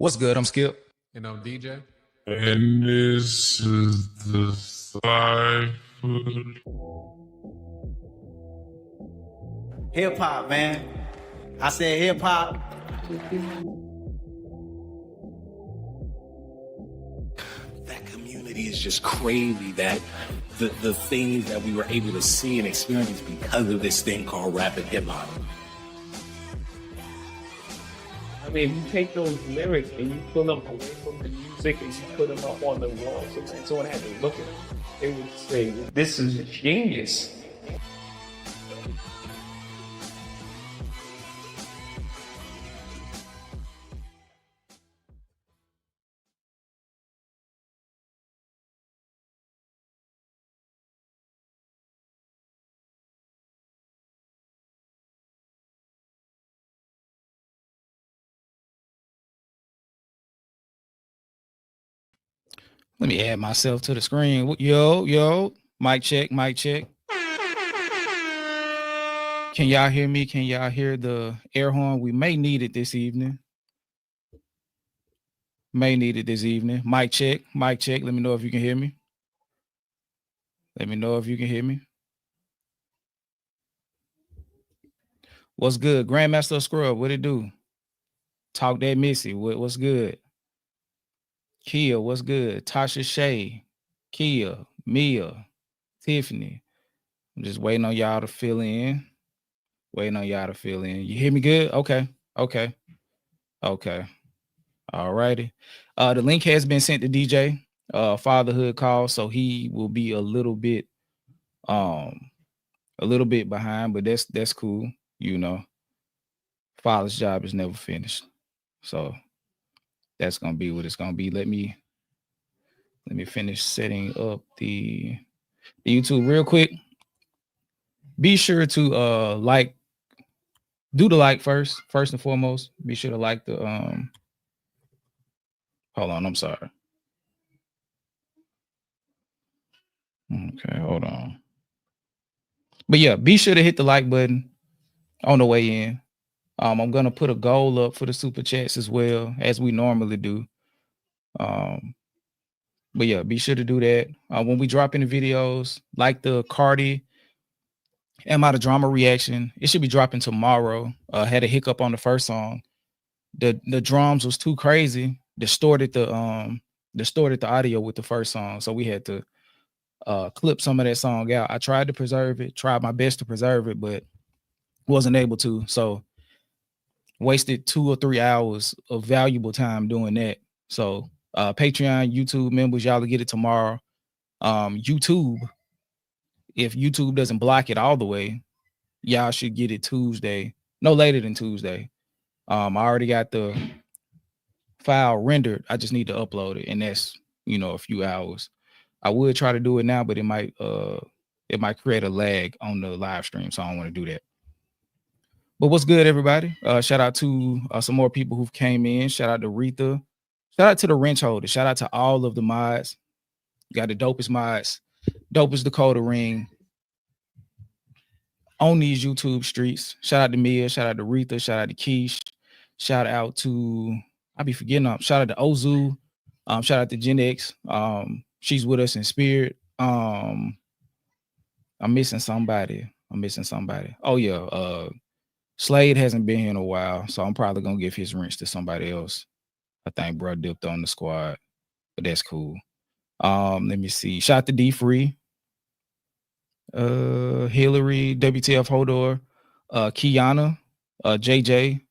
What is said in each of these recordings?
What's good? I'm Skip. And I'm DJ. And this is the Cypher. Hip hop, man. I said hip hop. That community is just crazy. That the things that we were able to see and experience because of this thing called rap and hip hop. I mean, if you take those lyrics and you pull them away from the music and you put them up on the wall, so someone had to look at them, they would say, "This is genius." Let me add myself to the screen. Yo, mic check, mic check. Can y'all hear me? Can y'all hear the air horn? We may need it this evening. Mic check, mic check. Let me know if you can hear me. What's good? Grandmaster Scrub, what it do? Talk that Missy. What's good? Kia, what's good? Tasha Shay, Kia, Mia, Tiffany. I'm just waiting on y'all to fill in. You hear me good? Okay. All righty. The link has been sent to DJ. Fatherhood call, so he will be a little bit behind, but that's cool. You know, father's job is never finished. So that's gonna be what it's gonna be. Let me finish setting up the YouTube real quick. Be sure to do the like first and foremost. Be sure to like the hold on, I'm sorry. Okay, hold on. But yeah, be sure to hit the like button on the way in. I'm gonna put a goal up for the super chats as well, as we normally do. But yeah, be sure to do that. When we drop in the videos, like the Cardi Am I the Drama reaction, it should be dropping tomorrow. Had a hiccup on the first song. The drums was too crazy, distorted the audio with the first song, so we had to clip some of that song out. I tried to preserve it, tried my best to preserve it, but wasn't able to. So wasted 2 or 3 hours of valuable time doing that. So Patreon, YouTube members, y'all will get it tomorrow. YouTube, if YouTube doesn't block it all the way, y'all should get it Tuesday, no later than Tuesday. I already got the file rendered. I just need to upload it, and that's a few hours. I would try to do it now, but it might create a lag on the live stream, so I don't want to do that. But what's good, everybody? Shout out to some more people who've came in. Shout out to Retha. Shout out to the wrench holder. Shout out to all of the mods. Got the dopest mods, dopest Dakota Ring on these YouTube streets. Shout out to Mia. Shout out to Retha. Shout out to Keish. Shout out to, I be forgetting them. Shout out to Ozu. Shout out to Gen X. She's with us in spirit. I'm missing somebody. Oh yeah. Slade hasn't been here in a while, so I'm probably gonna give his wrench to somebody else. I think bro dipped on the squad, but that's cool. Let me see. Shout out to D4VD, Hillary, WTF Hodor, Kiana, JJ.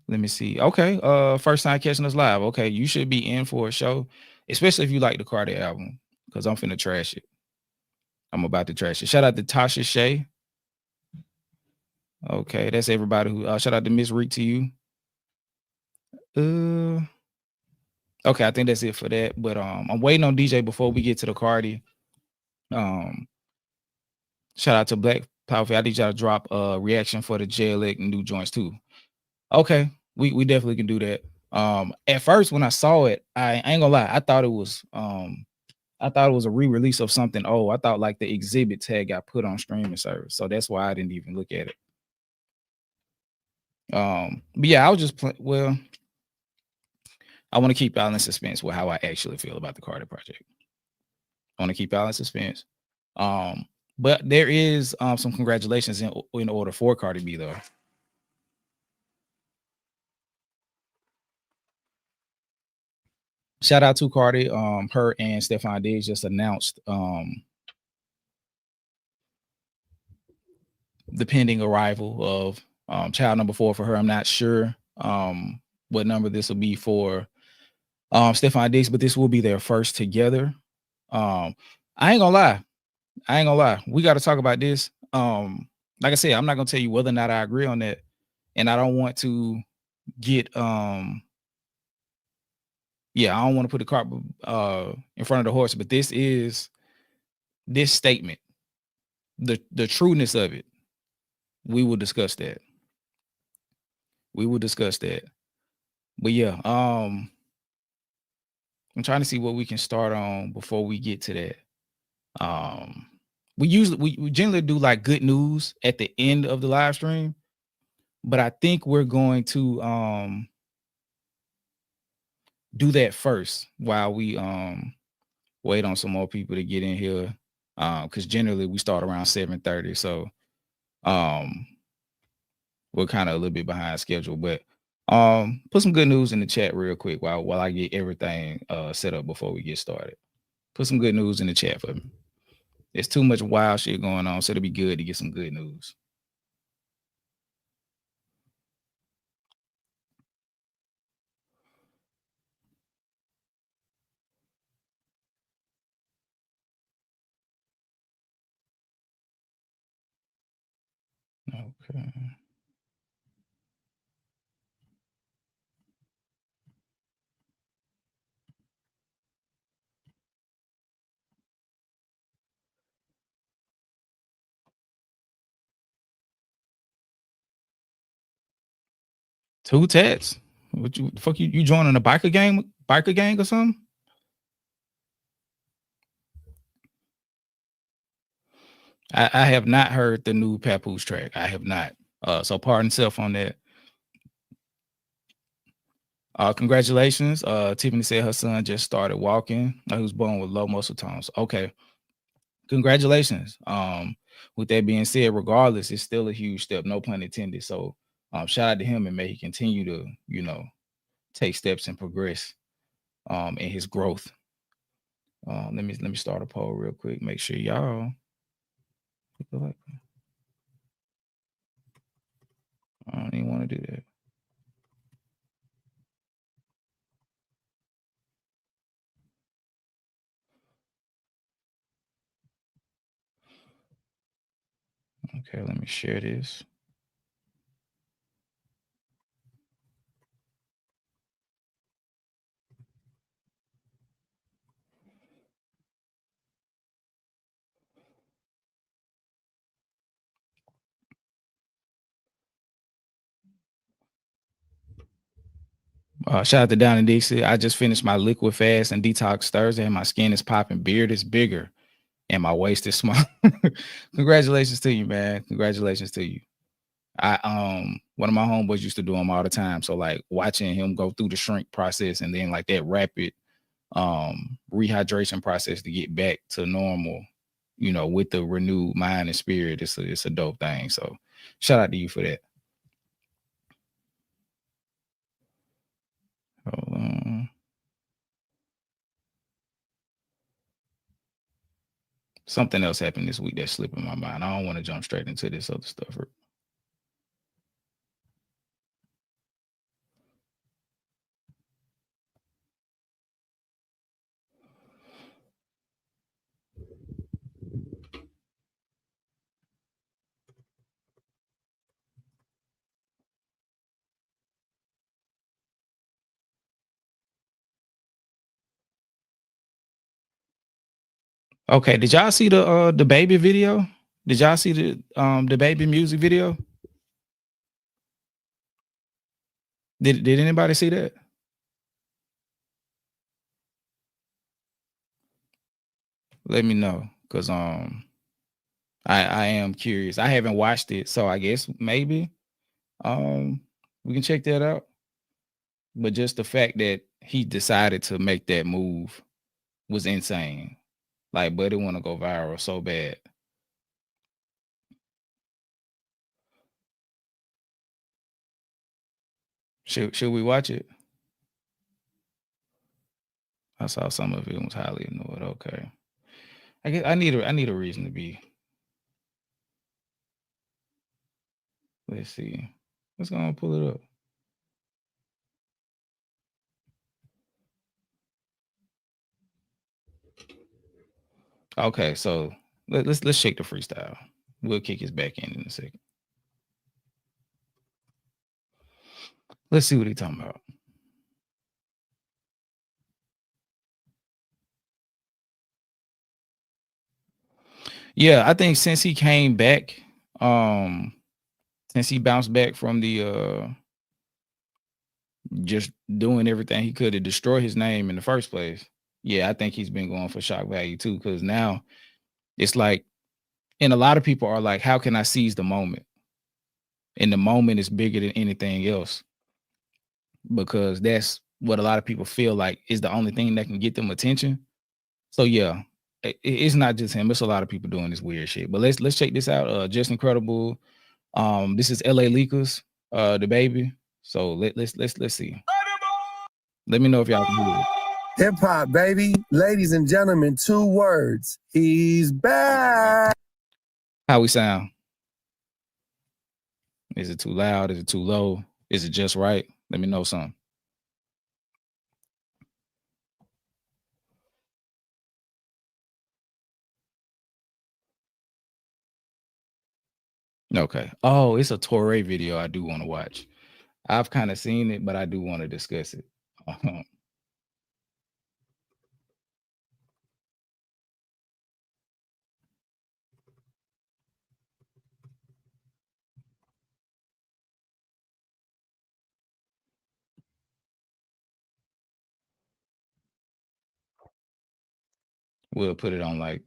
Let me see. Okay, first time catching us live. Okay, you should be in for a show, especially if you like the Cardi album, because I'm finna trash it. I'm about to trash it. Shout out to Tasha Shay. Okay, that's everybody who shout out to Miss Reek to you. Okay, I think that's it for that. But I'm waiting on DJ before we get to the Cardi. Shout out to Black Powerful. I need y'all to drop a reaction for the JLX new joints too. Okay, we definitely can do that. At first when I saw it, I ain't gonna lie, I thought it was a re-release of something old. I thought like the exhibit tag got put on streaming service, so that's why I didn't even look at it. But yeah, I was just well, I want to keep y'all in suspense with how I actually feel about the Cardi project. I want to keep y'all in suspense. But there is some congratulations in order for Cardi B though. Shout out to Cardi. Her and Stefan Diggs just announced the pending arrival of child number 4 for her. I'm not sure what number this will be for Stefan Diggs, but this will be their first together. I ain't gonna lie. We got to talk about this. Like I said, I'm not gonna tell you whether or not I agree on that, and I don't want to get I don't want to put the cart in front of the horse, but this statement, the trueness of it. We will discuss that. But yeah, I'm trying to see what we can start on before we get to that. We generally do like good news at the end of the live stream, but I think we're going to do that first while we wait on some more people to get in here. Because generally we start around 7:30. So we're kind of a little bit behind schedule, but put some good news in the chat real quick while I get everything set up before we get started. Put some good news in the chat for me. There's too much wild shit going on, so it'll be good to get some good news. Okay. Two tats. What you fuck you joining a biker gang or something? I have not heard the new Papoose track. I have not. So pardon self on that. Congratulations. Tiffany said her son just started walking. He was born with low muscle tones. Okay. Congratulations. With that being said, regardless, it's still a huge step, no pun intended. So shout out to him, and may he continue to, take steps and progress in his growth. Let me start a poll real quick. Make sure y'all like I don't even want to do that. Okay, let me share this. Shout out to Down in Dixie. I just finished my liquid fast and detox Thursday, and my skin is popping, beard is bigger, and my waist is small. Congratulations to you, man. Congratulations to you. One of my homeboys used to do them all the time. So like watching him go through the shrink process and then like that rapid rehydration process to get back to normal, with the renewed mind and spirit, it's a dope thing. So shout out to you for that. Hold on. Something else happened this week that's slipping my mind. I don't want to jump straight into this other stuff. Okay, did y'all see the DaBaby video? Did y'all see the DaBaby music video? Did anybody see that? Let me know, because I am curious. I haven't watched it, so I guess maybe we can check that out. but just the fact that he decided to make that move was insane. Like, Buddy want to go viral so bad. Should we watch it? I saw some of it and was highly annoyed. Okay. I guess I need a reason to be. Let's see. Let's go and pull it up. Okay, so let's shake the freestyle. We'll kick his back in a second. Let's see what he's talking about. Yeah, I think since he came back, since he bounced back from the just doing everything he could to destroy his name in the first place. Yeah, I think he's been going for shock value too, because now it's like, and a lot of people are like, how can I seize the moment? And the moment is bigger than anything else, because that's what a lot of people feel like is the only thing that can get them attention. So yeah, it's not just him. It's a lot of people doing this weird shit. But let's check this out. Just Incredible. This is LA Leakers, DaBaby. So let's see. Let me know if y'all can hear it. Hip hop, baby. Ladies and gentlemen, 2 words. He's back. How we sound? Is it too loud? Is it too low? Is it just right? Let me know something. Okay. Oh, it's a Torre video I do want to watch. I've kind of seen it, but I do want to discuss it. We'll put it on like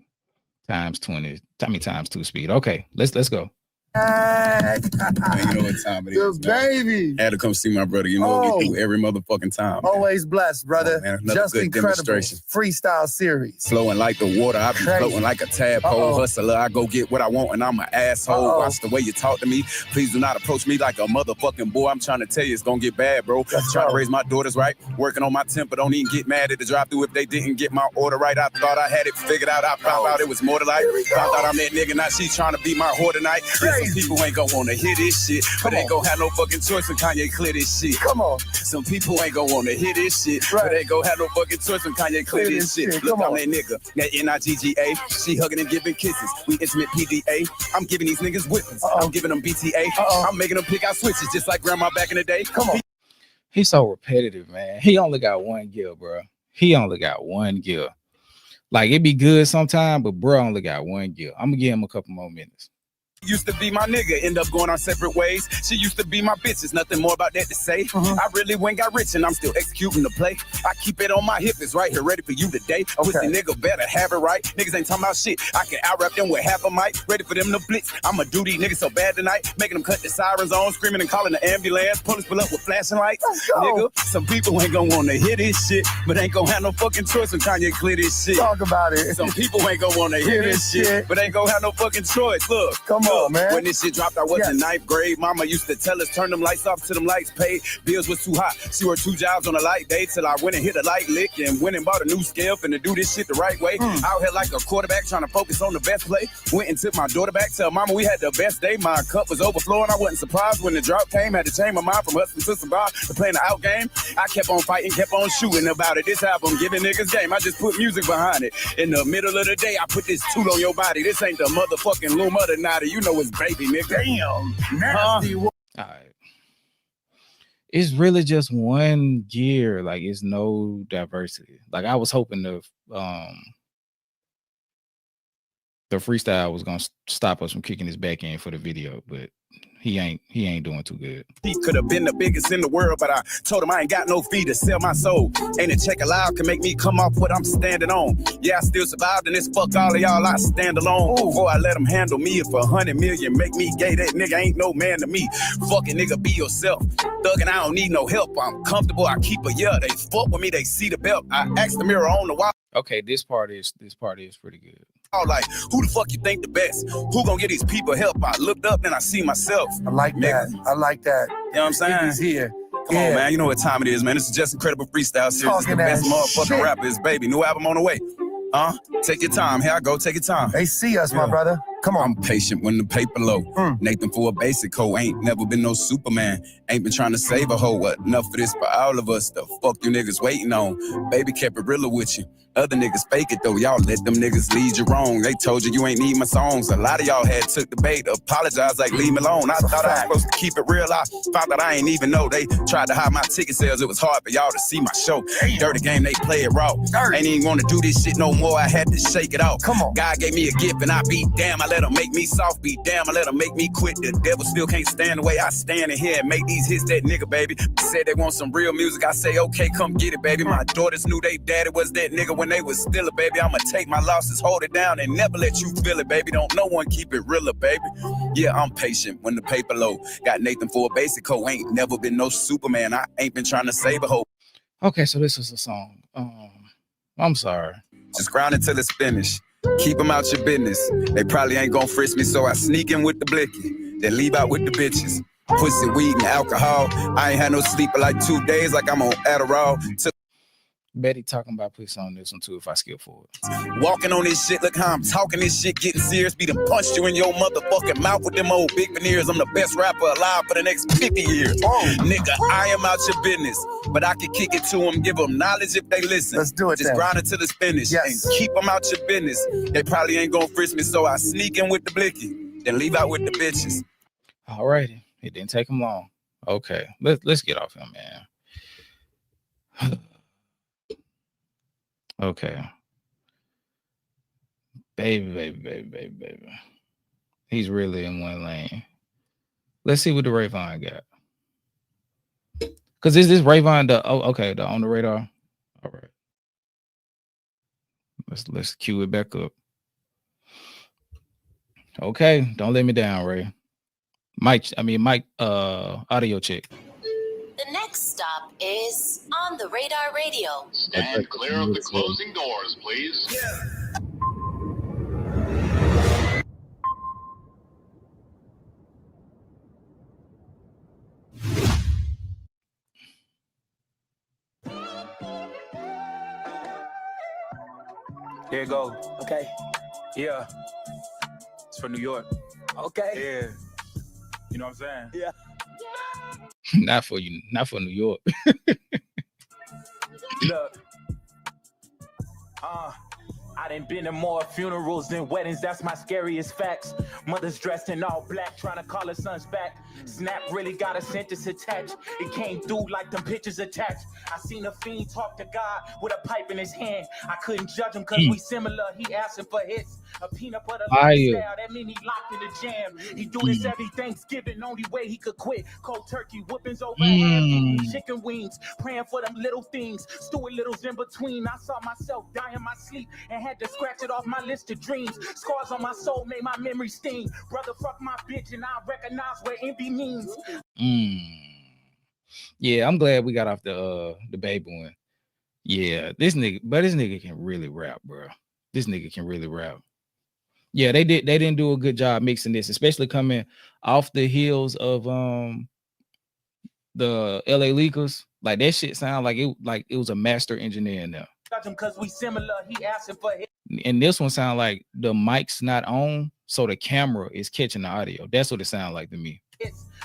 times 20. Times 2 speed. Okay, let's go. Man, you know what time it is, baby. I had to come see my brother. You know what we do every motherfucking time. Man. Always blessed, brother. Oh, man, another Just good Incredible demonstration. freestyle series. Flowing like the water, I be floating like a tadpole. Hustler, I go get what I want and I'm an asshole. Watch the way you talk to me. Please do not approach me like a motherfucking boy. I'm trying to tell you it's gonna get bad, bro. Trying to raise my daughters right. Working on my temper. Don't even get mad at the drive through if they didn't get my order right. I thought I had it figured out. I found out it was more to life. Found out I'm that nigga. Now she trying to be my whore tonight. Some people ain't gonna wanna hear this shit, but ain't gonna have no fucking choice when Kanye clear this shit. Come on. Some people ain't gonna wanna hear this shit, but ain't gonna have no fucking choice when Kanye clear this shit. Look, I'm that nigga, that N-I-G-G-A. She hugging and giving kisses. We intimate PDA. I'm giving these niggas whippings. I'm giving them BTA. I'm making them pick out switches just like grandma back in the day. Come on. He's so repetitive, man. He only got one gear, bro. He only got one gear. Like, it'd be good sometime, but bro only got one gear. I'm gonna give him a couple more minutes. Used to be my nigga, end up going our separate ways. She used to be my bitch, there's nothing more about that to say. I really went got rich and I'm still executing the play. I keep it on my hip, it's right here ready for you today. Pussy nigga better have it right. Niggas ain't talking about shit, I can out-rap them with half a mic. Ready for them to blitz, I'ma do these niggas so bad tonight. Making them cut the sirens on, screaming and calling the ambulance. Police pull up with flashing lights. Nigga, some people ain't gonna wanna hear this shit, but ain't gonna have no fucking choice when Kanye clear this shit. Talk about it. Some people ain't gonna wanna hear this shit, but ain't gonna have no fucking choice. Look, come on, man. When this shit dropped, I was in 9th grade. Mama used to tell us, turn them lights off till them lights paid. Bills was too hot. She worked 2 jobs on a light day till I went and hit a light lick and went and bought a new scale finna do this shit the right way. Out here like a quarterback trying to focus on the best play. Went and took my daughter back. Tell mama we had the best day. My cup was overflowing. I wasn't surprised when the drought came. Had to change my mind from hustling to survive to playing the out game. I kept on fighting, kept on shooting about it. This album giving niggas game. I just put music behind it. In the middle of the day, I put this tool on your body. This ain't the motherfucking loom of the night. You know it's baby, nigga. Damn. Nasty. All right. It's really just one gear. Like, it's no diversity. Like, I was hoping the freestyle was gonna stop us from kicking his back in for the video, but he ain't doing too good. He could have been the biggest in the world, but I told him I ain't got no fee to sell my soul. Ain't a check allowed can make me come off what I'm standing on. Yeah, I still survived, and this fuck all of y'all, I stand alone. Before I let him handle me, if 100 million make me gay, that nigga ain't no man to me. Fucking nigga, be yourself. Thuggin', I don't need no help. I'm comfortable, I keep a yeah. They fuck with me, they see the belt. I ask the mirror on the wall. Okay, this part is pretty good. Like, who the fuck you think the best? Who gonna get these people help? I looked up and I see myself. I like that. I like that. You know what I'm saying? He's here. Come on, man. You know what time it is, man. This is just incredible freestyle series. It's the best motherfucking rapper is Baby. New album on the way. Take your time. Here I go. Take your time. They see us, my brother. Come on. I'm patient when the paper low. Nathan for a basic hoe. Ain't never been no Superman. Ain't been trying to save a hoe. What enough of this for all of us? The fuck you niggas waiting on? Baby kept it realer with you. Other niggas fake it though. Y'all let them niggas lead you wrong. They told you ain't need my songs. A lot of y'all had took the bait. Apologize like leave me alone. I thought I was supposed to keep it real. I found that I ain't even know. They tried to hide my ticket sales. It was hard for y'all to see my show. Dirty game, they play it raw. Ain't even wanna do this shit no more. I had to shake it off. Come on. God gave me a gift and I be damn. I let him make me soft. Be damn. I let him make me quit. The devil still can't stand the way I stand in here and make these hits. That nigga, baby. Said they want some real music. I say, okay, come get it, baby. My daughters knew they daddy was that nigga when they was still a baby. I'ma take my losses, hold it down, and never let you feel it, baby. Don't no one keep it realer, baby. Yeah, I'm patient when the paper low. Got Nathan for a basic hoe. Ain't never been no Superman. I ain't been trying to save a hoe. Okay, so this is a song. I'm sorry. Just grind until it's finished. Keep them out your business. They probably ain't gonna frisk me, so I sneak in with the blicky. Then leave out with the bitches. Pussy, weed, and alcohol. I ain't had no sleep for like 2 days, like I'm on Adderall. Betty talking about pussy on this one too if I skip forward. Walking on this shit, look how I'm talking this shit, getting serious. Be done punched you in your motherfucking mouth with them old big veneers. I'm the best rapper alive for the next 50 years. Nigga, I am out your business, but I can kick it to them, give them knowledge if they listen. Let's do it. Just grind until it's finished and keep them out your business. They probably ain't gonna frisk me, so I sneak in with the blicky, then leave out with the bitches. All righty, it didn't take him long. Okay, let's get off him, man. Okay. Baby. He's really in one lane. Let's see what the Vaughn got. Because is this Vaughn the the on the radar? All right. Let's cue it back up. Okay, don't let me down, Ray. Mike, audio check. The next stop is On the Radar Radio. Stand clear of the closing doors, please. Here it goes. Okay. Yeah. It's from New York. Okay. Yeah. You know what I'm saying? Yeah. Not for New York. Look. I done been to more funerals than weddings, that's my scariest facts. Mothers dressed in all black, trying to call her sons back. Snap really got a sentence attached. It came through like them pictures attached. I seen a fiend talk to God with a pipe in his hand. I couldn't judge him cause we similar. He asking for hits. A peanut butter lifestyle, that mean he locked in the jam. He do this every Thanksgiving, only way he could quit. Cold turkey, whoopings over ham, chicken wings, praying for them little things. Stuart Littles in between. I saw myself die in my sleep and had to scratch it off my list of dreams. Scars on my soul made my memory sting. Brother, fuck my bitch and I recognize what envy means. Yeah, I'm glad we got off the baby one. Yeah, this nigga can really rap, bro. This nigga can really rap. Yeah, they didn't do a good job mixing this, especially coming off the heels of the LA Leakers. Like that shit sound like it was a master engineer in there. Because we similar, he asking for hit. And this one sound like the mic's not on, so the camera is catching the audio. That's what it sounds like to me.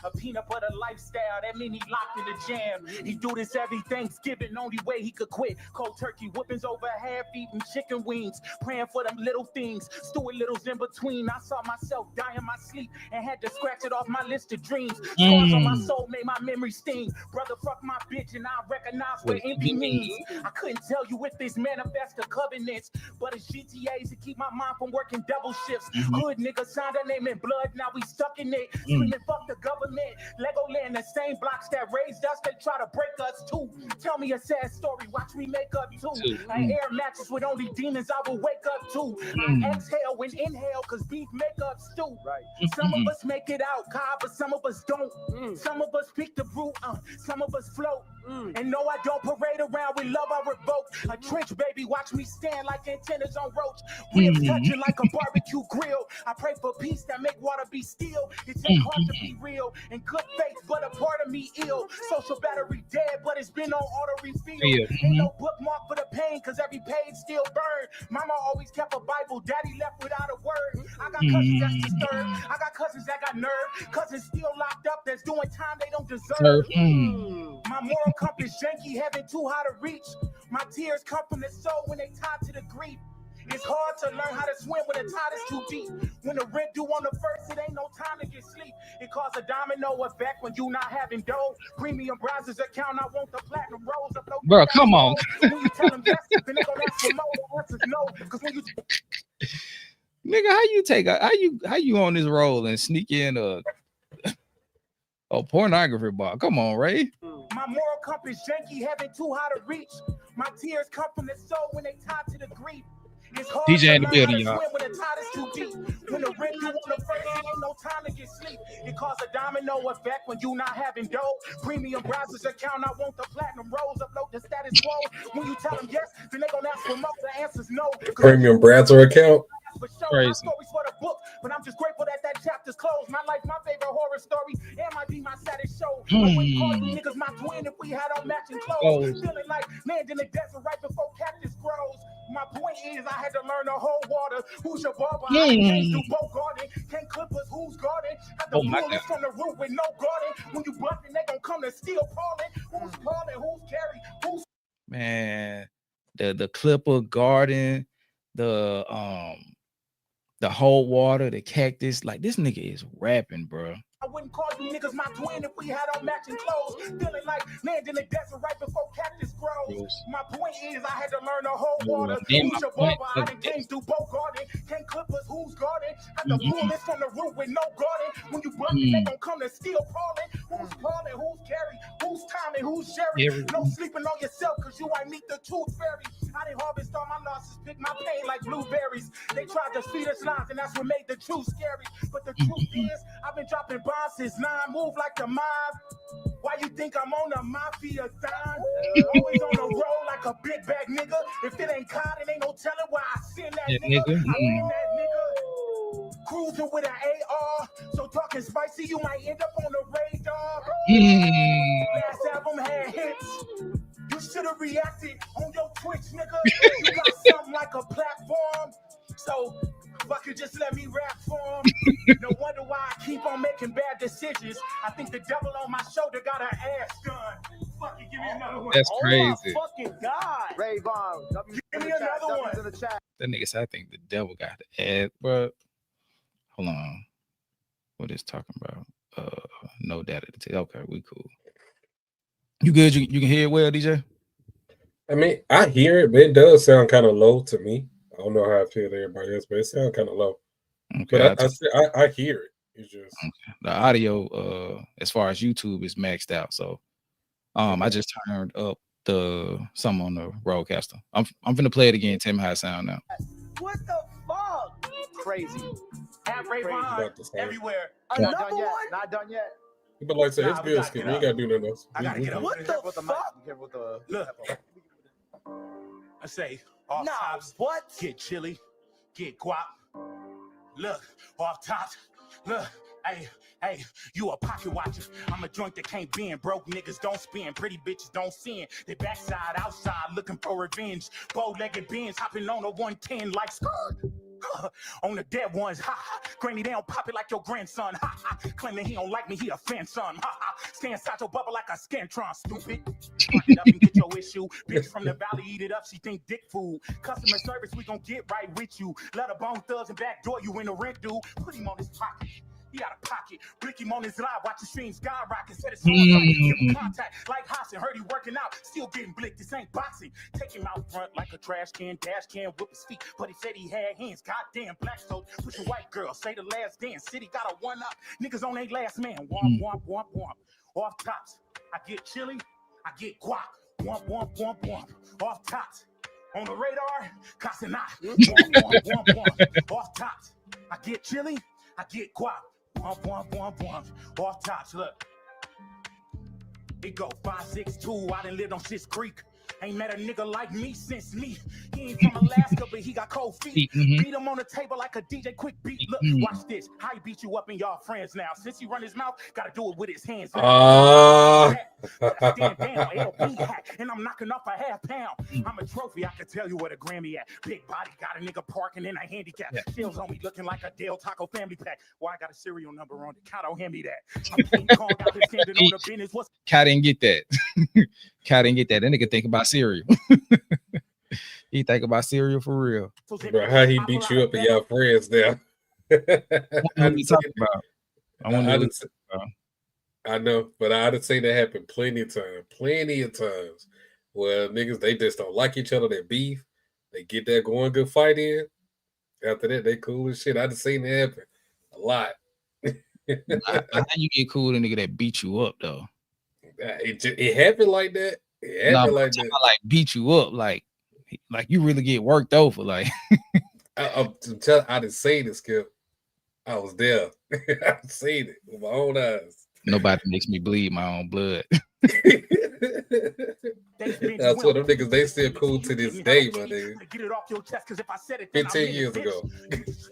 A peanut butter lifestyle, that mean he locked in the jam. He do this every Thanksgiving, only way he could quit. Cold turkey whoopings over half eating chicken wings. Praying for them little things, stewing littles in between. I saw myself die in my sleep and had to scratch it off my list of dreams. Scars on my soul made my memory sting. Brother, fuck my bitch and I recognize what envy means. I couldn't tell you if this manifest the covenants, but it's GTAs to keep my mind from working double shifts. Hood nigga signed their name in blood, now we stuck in it. Screaming fuck the government. Legoland, the same blocks that raised us, they try to break us too. Tell me a sad story, watch me make up too. I air matches with only demons I will wake up to. I exhale and inhale, cause beef make up stew. Some of us make it out, God, but some of us don't. Some of us pick the root, some of us float. And no, I don't parade around with love, I revoke. A trench baby, watch me stand like antennas on roach. Ribs touching like a barbecue grill. I pray for peace that make water be still. It ain't hard to be real. In good faith, but a part of me ill. Social battery dead, but it's been on auto refill. Ain't no bookmark for the pain, cause every page still burned. Mama always kept a Bible, daddy left without a word. I got cousins that's disturbed. I got cousins that got nerve. Cousins still locked up that's doing time they don't deserve. My moral compass janky, heaven too high to reach. My tears come from the soul when they tied to the grief. It's hard to learn how to swim when the tide is too deep. When the rent due on the first, it ain't no time to get sleep. It causes a domino effect when you not having dough. Premium browsers account, I want the platinum rolls. Bro, come on. When you tell them yes, then they gonna ask for more. The answer's no. Because when you Nigga, how you on this roll and sneak in a pornography bar? Come on, Ray. My moral compass janky, heaven too high to reach. My tears come from the soul when they tied to the grief. It's hard DJ in the to learn building, how to y'all. swim when the tide is too deep. When the rent due on the first, it ain't no time to get sleep. It causes a domino effect when you not having dough. Premium browsers account, I want the platinum rolls. Upload the status quo. When you tell them yes, then they gonna ask for more. The answer's no. Premium browser account. For sure, Crazy. my story's for the book, but I'm just grateful that chapter's closed. My life, my favorite horror story, and might be my saddest show. I wouldn't call you niggas my twin if we had on matching clothes. Feeling like land in the desert right before cactus grows. My point is, I had to learn the whole water. Who's your barber? I can't do both garden. Can't clip us, who's guarding? Have the bullets from the roof with no garden. When you bustin', they gon' come to steal calling. Who's calling? Who's carry? Who's Man, the Clipper garden, the whole water, the cactus. Like, this nigga is rapping, bro. I wouldn't call you niggas my twin if we had on matching clothes. Feeling like land in the desert right before cactus grows. My point is, I had to learn the whole water. Who's your barber? I done came through both garden. Can't clip us, who's guarding? Have the bullets from the roof with no garden. When you bustin', they gon' come to steal calling. Who's calling? Who's carry? Who's Tommy? Who's Sherry? No sleeping on yourself, cause you ain't meet the tooth fairy. I didn't harvest all my losses, pick my pain like blueberries. They tried to feed us lies, and that's what made the truth scary. But the truth is, I've been dropping bombs since 9, move like the mob. Why you think I'm on a mafia dime? Always on the road like a big bag nigga. If it ain't caught, it ain't no telling why I send that nigga. I mean that nigga. Cruising with an AR, so talking spicy, you might end up on the radar. Last album had hits. You should have reacted on your Twitch, nigga. You got something like a platform. So if I could just let me rap for him. No wonder why I keep on making bad decisions. I think the devil on my shoulder got her ass done. Fucking give me another one. That's crazy. Oh my fucking God. Ray Vaughn. Give me another one. In the chat. That nigga said, I think the devil got the ass, bro. Hold on. What is talking about? No data to tell. Okay, we cool. You good? You can hear it well, DJ? I mean, I hear it, but it does sound kind of low to me. I don't know how I feel to everybody else, but it sounds kind of low. Okay, but I hear it. It's just the audio, as far as YouTube, is maxed out. So, I just turned up some on the roadcaster. I'm gonna play it again. Tell me how it sound now. What the fuck? Crazy. Have Ray Vaughn everywhere. Not done yet. Not done yet. But like I said, it's good skin. You ain't gotta do nothing else. I gotta get up. What the fuck? Look, I say off tops. What? Get chili, get guap. Look, off tops. Look, hey, you a pocket watcher. I'm a joint that can't bend. Broke niggas don't spin. Pretty bitches don't sin. They backside outside looking for revenge. Bow-legged bins hopping on a 110 like skirt. On the dead ones, ha ha. Granny, they don't pop it like your grandson, ha ha. Claim that he don't like me, he a fan son, ha ha. Stay inside your bubble like a scantron, stupid. Fuck it up and get your issue. Bitch from the valley, eat it up, she think dick food. Customer service, we gon' get right with you. Let a bone thugs and backdoor you in the rent, dude. Put him on his pocket. He out of pocket. Blick him on his live. Watch the stream skyrocket. Set his songs up. Give him contact. Like Hobson. Heard he working out. Still getting blicked. This ain't boxing. Take him out front like a trash can. Dash can. Whip his feet. But he said he had hands. Goddamn. Black soap. Push a white girl. Say the last dance. City got a one up. Niggas on their last man. Womp, womp, womp, womp. Off tops. I get chili. I get guac. Womp, womp, womp, womp. Off tops. On the radar. Casanat. Womp, womp, womp, womp. Off tops. I get chili. I get guac. Womp, womp, womp, womp. Off tops, look. It go 5, 6, 2. I done lived on Shit's Creek. Ain't met a nigga like me since me. He ain't from Alaska, but he got cold feet. Beat him on the table like a DJ quick beat. Look, watch this. How he beat you up and y'all friends now. Since he run his mouth, gotta do it with his hands. Stand down, LB hat, and I'm knocking off a half pound. I'm a trophy, I can tell you where the Grammy at. Big body, got a nigga parking in a handicap. Shells on me looking like a Del Taco family pack. Well, I got a serial number on the count, don't hand me that. I'm King Kong out here standing on the business. What's Cat didn't get that. Cat didn't get that. That nigga think about cereal. He think about cereal for real. Bro, how he beat you up and y'all friends now? I know, but I'd say that happened plenty of times where niggas, they just don't like each other, they beef, they get that going good fight in. After that, they cool as shit. I'd seen it happen a lot. How you get cool with a nigga that beat you up though? It happened like that. It happened like that. Like beat you up, like you really get worked over. Like I didn't say this, Skip. I was there. I seen it with my own eyes. Nobody makes me bleed my own blood. That's what them niggas, they still cool to this day, my nigga. Get it off your chest, cause if I said it 15 years ago.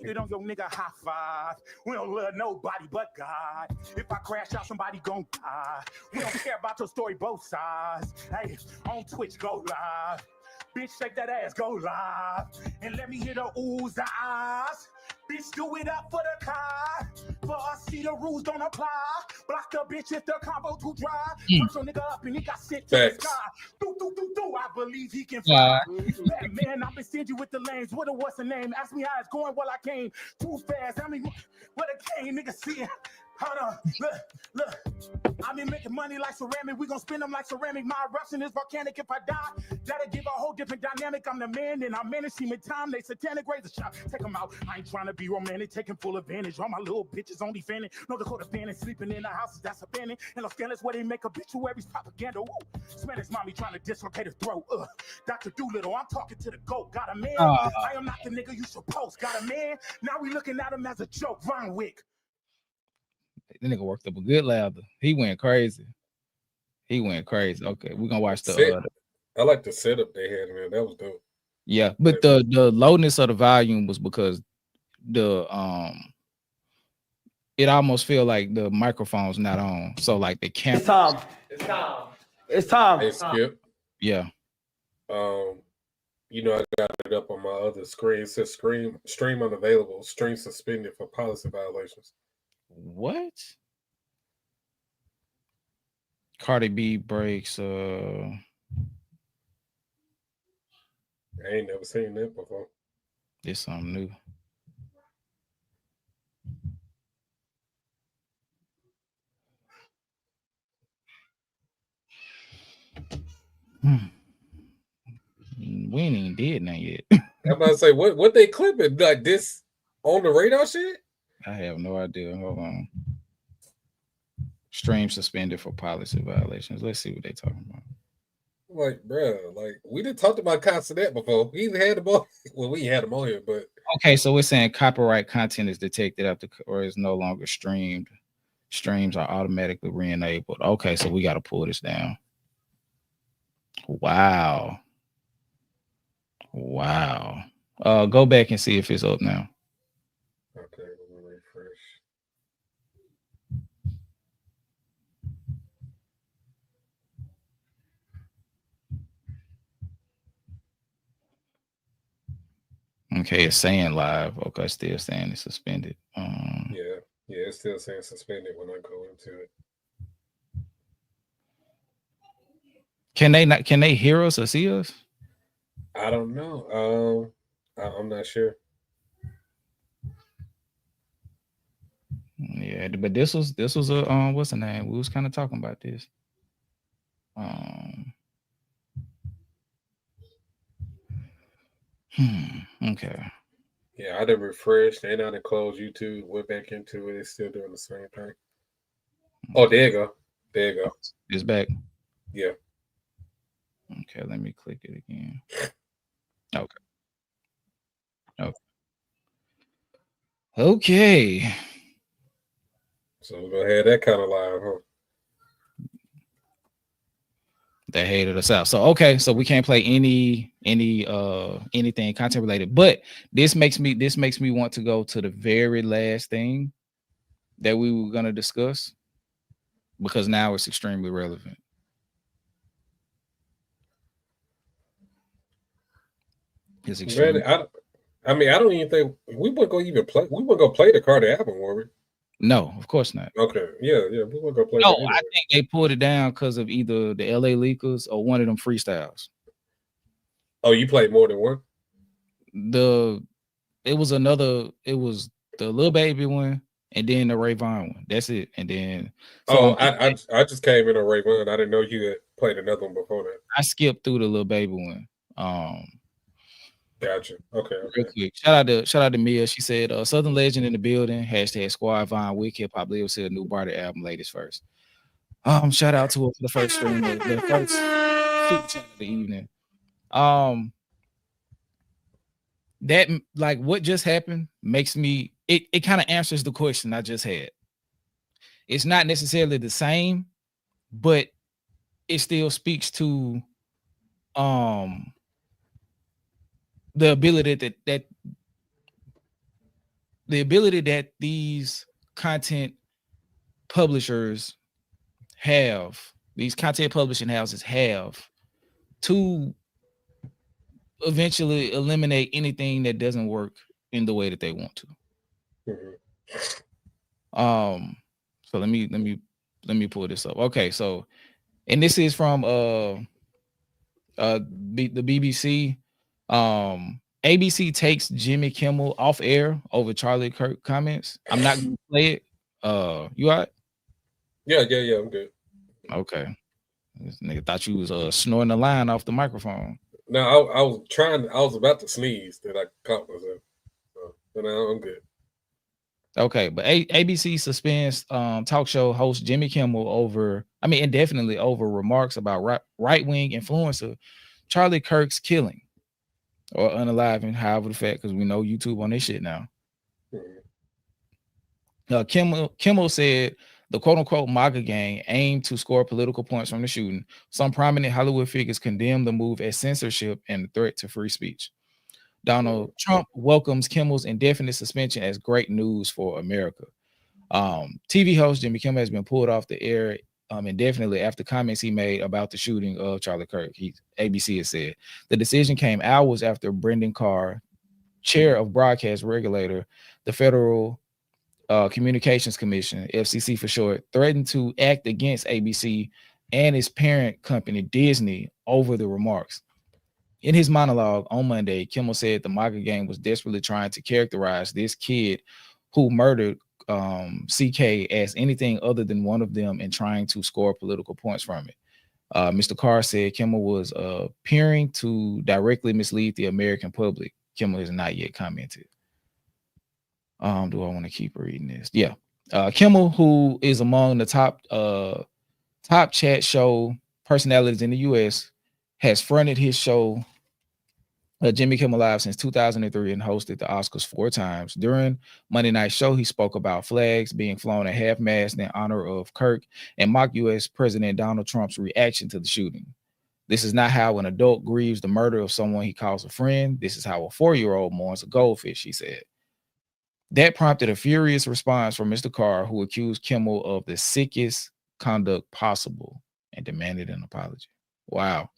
Get on your nigga high five. We don't love nobody but God. If I crash out, somebody gon' die. We don't care about your story, both sides. Hey, on Twitch, go live. Bitch, shake that ass, go live. And let me hear the oohs, the ahs. Bitch, do it up for the car. For us, see the rules don't apply. Block the bitch if the combo too dry. Punch your nigga up and he got sent to the sky. Do. I believe he can fly. Man, I've been stingy with the lanes. What's the name? Ask me how it's going while I came too fast. I mean, what a game, nigga, see it. Hold on, look. I been making money like ceramic. We gon' spin them like ceramic. My eruption is volcanic. If I die, that'll give a whole different dynamic. I'm the man, and I manage team in time. They satanic razor shot. Take them out. I ain't trying to be romantic, taking full advantage. All my little bitches only fanning. No Dakota fanning, sleeping in the houses that's abandoned. And Los Angeles where they make obituaries propaganda. Woo. Spanish mommy trying to dislocate her throat. Dr. Doolittle, I'm talking to the GOAT. Got a man. I am not the nigga you supposed. Got a man. Now we looking at him as a joke. Vaughn Wick. That nigga worked up a good lather. He went crazy. Okay, we're gonna watch the. I like the setup they had in there. That was dope. Yeah, but the lowness of the volume was because the it almost feel like the microphone's not on. So like the camera. It's time. Hey, Skip. Yeah. You know, I got it up on my other screen. It says stream unavailable. Stream suspended for policy violations. What? Cardi B breaks. I ain't never seen that before. It's something new. We ain't even did nothing yet. I'm about to say, what they clipping like this on the radar shit? I have no idea. Hold on. Stream suspended for policy violations. Let's see what they talking about. Like, bro, like we didn't talk about Constant before. We even had them on. Well, we had them on here, but okay. So we're saying copyright content is detected after or is no longer streamed. Streams are automatically re-enabled. Okay, so we got to pull this down. Wow. Go back and see if it's up now. Okay, let me refresh. Okay, it's saying live. Okay, still saying it's suspended. Yeah, it's still saying suspended when I go into it. Can they hear us or see us? I don't know. I'm not sure. Yeah, but this was a what's the name? We was kind of talking about this. Okay. Yeah, I done refreshed and I done closed YouTube, went back into it. It's still doing the same thing. Oh, there you go. There you go. It's back. Yeah. Okay, let me click it again. Okay. Okay. So we're gonna have that kind of live, huh? They hated us out. So okay, so we can't play anything content related. But this makes me want to go to the very last thing that we were gonna discuss, because now it's extremely relevant. It's extremely. I mean, I don't even think we weren't gonna play. We weren't gonna play the Cardi album, were we? No, of course not. Okay, yeah, we weren't gonna play. No, that anyway. I think they pulled it down because of either the LA Leakers or one of them freestyles. Oh, you played more than one? It was the DaBaby one and then the Vaughn one. That's it. And then I just came in on Vaughn. I didn't know you had played another one before that. I skipped through the DaBaby one. Gotcha. Okay. Real quick. Shout out to Mia. She said, Southern Legend in the building. #squad Vaughn Wick Hip Hop Live said new Barter album latest first. Shout out to her for the first stream, the first super chat of the evening. That, like, what just happened makes me it kind of answers the question I just had. It's not necessarily the same, but it still speaks to the ability that these content publishers have, these content publishing houses have, to eventually eliminate anything that doesn't work in the way that they want to. So let me pull this up. Okay, so, and this is from the BBC. ABC takes Jimmy Kimmel off air over Charlie Kirk comments. I'm not gonna play it. You all right? Yeah, I'm good. Okay. This nigga thought you was snoring the line off the microphone. No, I was about to sneeze that I caught myself. But now I'm good. Okay, but ABC suspends talk show host Jimmy Kimmel indefinitely over remarks about right-wing influencer Charlie Kirk's killing or unaliving, however the fact, because we know YouTube on this shit now. Kimmel said the quote-unquote MAGA gang aimed to score political points from the shooting. Some prominent Hollywood figures condemned the move as censorship and a threat to free speech. Donald Trump welcomes Kimmel's indefinite suspension as great news for America. TV host Jimmy Kimmel has been pulled off the air indefinitely after comments he made about the shooting of Charlie Kirk. ABC has said the decision came hours after Brendan Carr, chair of broadcast regulator, the Federal Communications Commission, FCC for short, threatened to act against ABC and its parent company Disney over the remarks. In his monologue on Monday, Kimmel said the MAGA gang was desperately trying to characterize this kid who murdered CK as anything other than one of them and trying to score political points from it. Mr. Carr said Kimmel was appearing to directly mislead the American public. Kimmel has not yet commented. Do I want to keep reading this? Yeah. Kimmel, who is among the top chat show personalities in the U.S., has fronted his show Jimmy Kimmel Live since 2003 and hosted the Oscars 4 times. During Monday Night Show, he spoke about flags being flown at half-mast in honor of Kirk and mocked U.S. President Donald Trump's reaction to the shooting. This is not how an adult grieves the murder of someone he calls a friend. This is how a 4-year-old mourns a goldfish, he said. That prompted a furious response from Mr. Carr, who accused Kimmel of the sickest conduct possible and demanded an apology. Wow.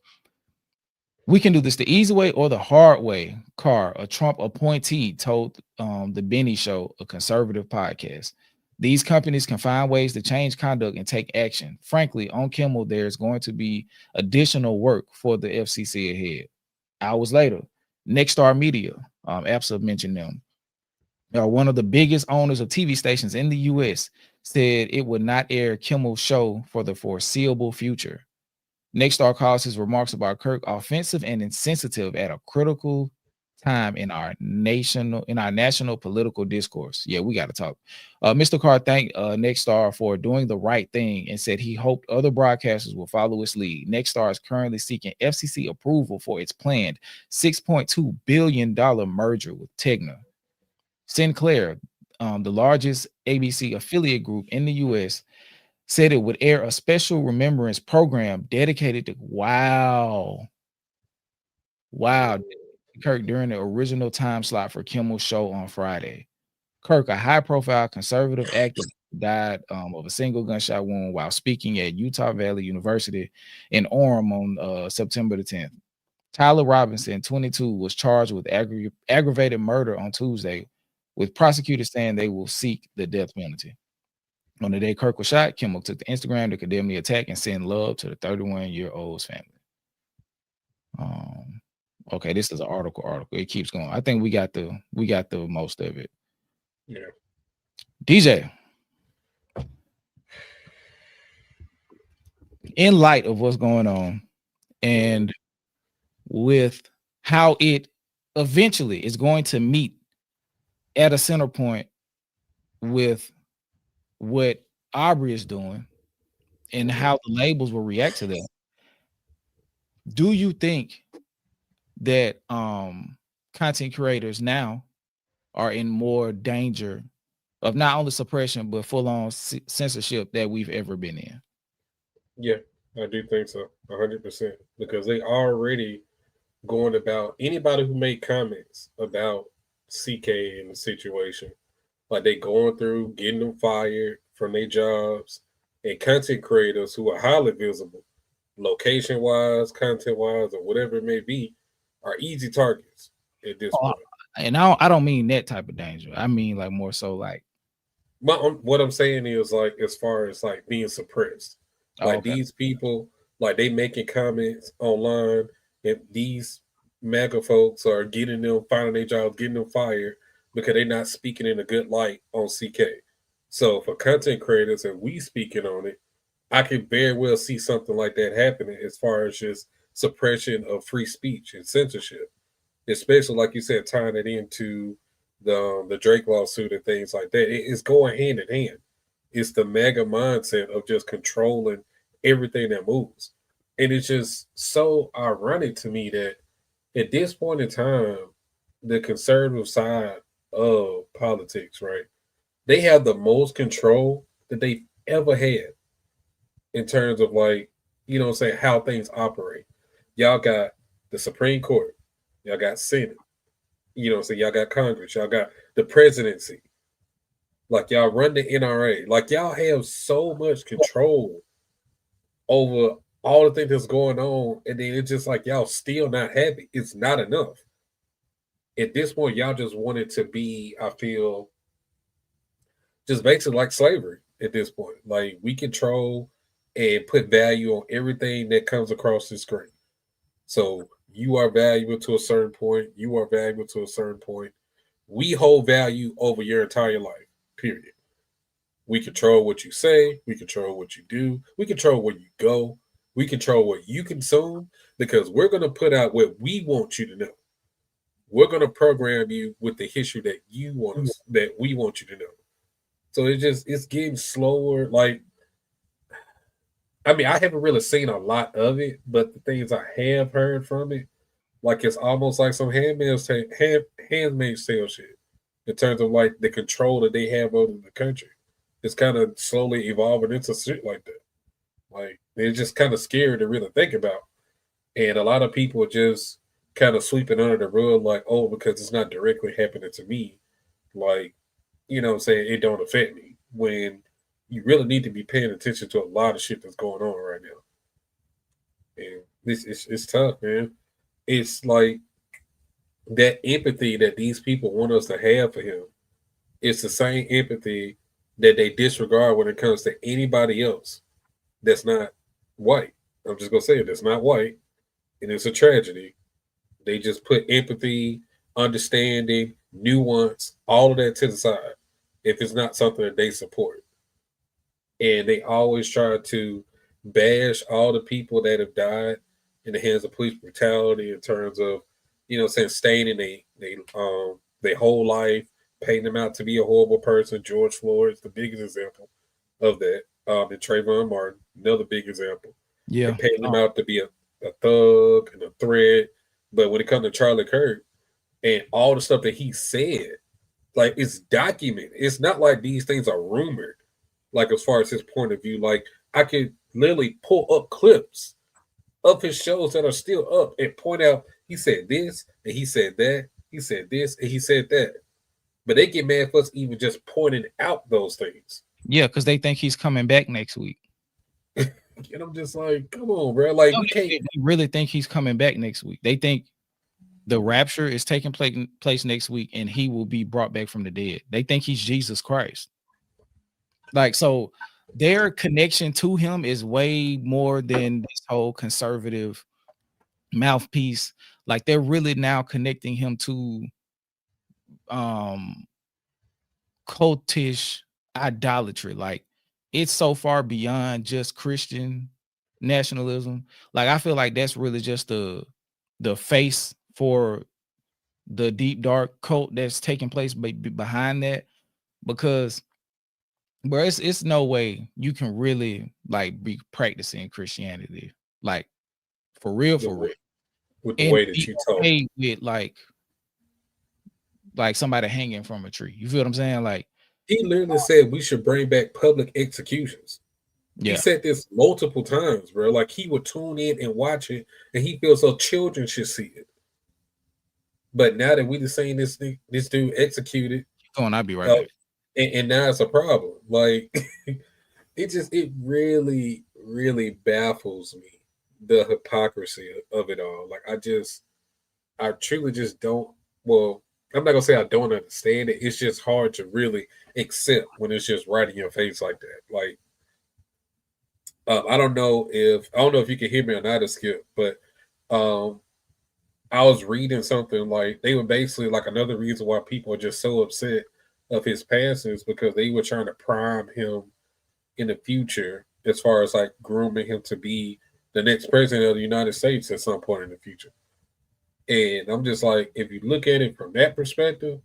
We can do this the easy way or the hard way. Carr, a Trump appointee, told the Benny Show, a conservative podcast. These companies can find ways to change conduct and take action. Frankly, on Kimmel, there's going to be additional work for the FCC ahead. Hours later, Nexstar Media, APSA mentioned them, one of the biggest owners of TV stations in the U.S., said it would not air Kimmel's show for the foreseeable future. Nexstar calls his remarks about Kirk offensive and insensitive at a critical time in our national political discourse. Yeah, we got to talk. Mr. Carr thanked Nexstar for doing the right thing and said he hoped other broadcasters will follow its lead. Nexstar is currently seeking FCC approval for its planned $6.2 billion merger with Tegna. Sinclair, the largest ABC affiliate group in the U.S., said it would air a special remembrance program dedicated to Kirk during the original time slot for Kimmel's show on Friday. Kirk, a high-profile conservative activist, died of a single gunshot wound while speaking at Utah Valley University in Orem on September the 10th. Tyler Robinson, 22, was charged with aggravated murder on Tuesday, with prosecutors saying they will seek the death penalty. On the day Kirk was shot, Kimmel took to Instagram to condemn the attack and send love to the 31-year-old's family. Okay, this is an article. It keeps going. I think we got the most of it. Yeah. DJ, in light of what's going on and with how it eventually is going to meet at a center point with what Aubrey is doing and how the labels will react to that, do you think that content creators now are in more danger of not only suppression but full-on censorship that we've ever been in? Yeah, I do think so, 100%, because they already going about anybody who made comments about CK in the situation, like they going through getting them fired from their jobs, and content creators who are highly visible, location-wise, content-wise, or whatever it may be, are easy targets at this point. And I don't mean that type of danger. I mean like more so like. What I'm saying is like as far as like being suppressed, like these people, like they making comments online, and these MAGA folks are getting them, finding their jobs, getting them fired because they're not speaking in a good light on CK. So for content creators and we speaking on it, I can very well see something like that happening as far as just suppression of free speech and censorship, especially like you said, tying it into the Drake lawsuit and things like that. It's going hand in hand. It's the MAGA mindset of just controlling everything that moves. And it's just so ironic to me that at this point in time, the conservative side of politics, right, they have the most control that they've ever had in terms of like, you know what I'm saying, how things operate. Y'all got the Supreme Court, y'all got Senate, you know what I'm saying, y'all got Congress, y'all got the presidency. Like y'all run the NRA, like y'all have so much control over all the things that's going on, and then it's just like y'all still not happy. It's not enough. At this point, y'all just want it to be, I feel, just basically like slavery at this point. Like we control and put value on everything that comes across the screen. So you are valuable to a certain point. You are valuable to a certain point. We hold value over your entire life, period. We control what you say. We control what you do. We control where you go. We control what you consume because we're going to put out what we want you to know. We're going to program you with the history that you want us, that we want you to know. So it's getting slower. Like, I mean, I haven't really seen a lot of it, but the things I have heard from it, like it's almost like some handmaid's tale shit in terms of like the control that they have over the country. It's kind of slowly evolving into shit like that. Like it's just kind of scary to really think about. And a lot of people just kind of sweeping under the rug like, oh, because it's not directly happening to me. Like, you know what I'm saying, it don't affect me. When you really need to be paying attention to a lot of shit that's going on right now. And it's tough, man. it's like that empathy that these people want us to have for him. It's the same empathy that they disregard when it comes to anybody else that's not white. I'm just gonna say it, that's not white, and it's a tragedy. They just put empathy, understanding, nuance, all of that to the side if it's not something that they support. And they always try to bash all the people that have died in the hands of police brutality in terms of, saying staying in they whole life, painting them out to be a horrible person. George Floyd is the biggest example of that. And Trayvon Martin, another big example. Yeah. And painting them out to be a thug and a threat. But when it comes to Charlie Kirk and all the stuff that he said, like, it's documented. It's not like these things are rumored. Like, as far as his point of view, like, I could literally pull up clips of his shows that are still up and point out he said this and he said that, he said this and he said that. But they get mad for us even just pointing out those things. Yeah, because they think he's coming back next week. And I'm just like, come on, bro. Like, they really think he's coming back next week. They think the rapture is taking place next week and he will be brought back from the dead. They think he's Jesus Christ. Like, so their connection to him is way more than this whole conservative mouthpiece. Like, they're really now connecting him to cultish idolatry. Like, it's so far beyond just Christian nationalism. Like, I feel like that's really just the face for the deep dark cult that's taking place behind that, because bro, it's no way you can really like be practicing Christianity like for real with the way that you talk with like somebody hanging from a tree. You feel what I'm saying? Like, he literally said we should bring back public executions. Yeah. He said this multiple times, bro. Like, he would tune in and watch it, and he feels so children should see it. But now that we just seen this dude executed, I'll be right back. And now it's a problem. Like, it really, really baffles me, the hypocrisy of it all. Like, I truly just don't. Well, I'm not gonna say I don't understand it. It's just hard to really accept when it's just right in your face like that. Like, I don't know if you can hear me or not, Skip, but I was reading something like they were basically like another reason why people are just so upset of his passing is because they were trying to prime him in the future as far as like grooming him to be the next president of the United States at some point in the future. And I'm just like, if you look at it from that perspective,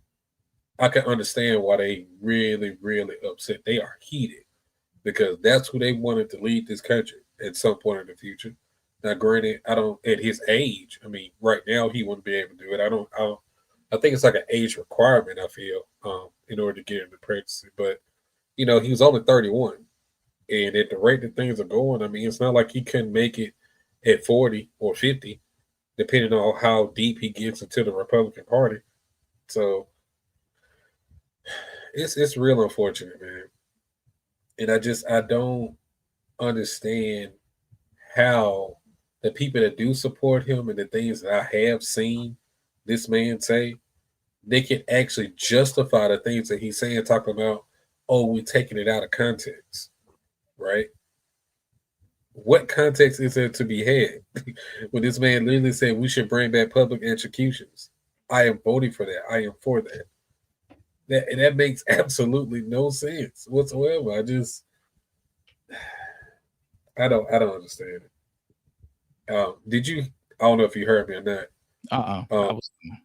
I can understand why they really, really upset. They are heated because that's who they wanted to lead this country at some point in the future. Now, granted, I don't at his age. I mean, right now he wouldn't be able to do it. I think it's like an age requirement. I feel in order to get into practice. But he was only 31, and at the rate that things are going, I mean, it's not like he couldn't make it at 40 or 50, depending on how deep he gets into the Republican Party. So it's real unfortunate, man. And I don't understand how the people that do support him and the things that I have seen this man say, they can actually justify the things that he's saying, talking about, oh, we're taking it out of context, right? What context is there to be had when this man literally said we should bring back public executions? I am voting for that. I am for that. That makes absolutely no sense whatsoever. I don't understand it. Did you? I don't know if you heard me or not.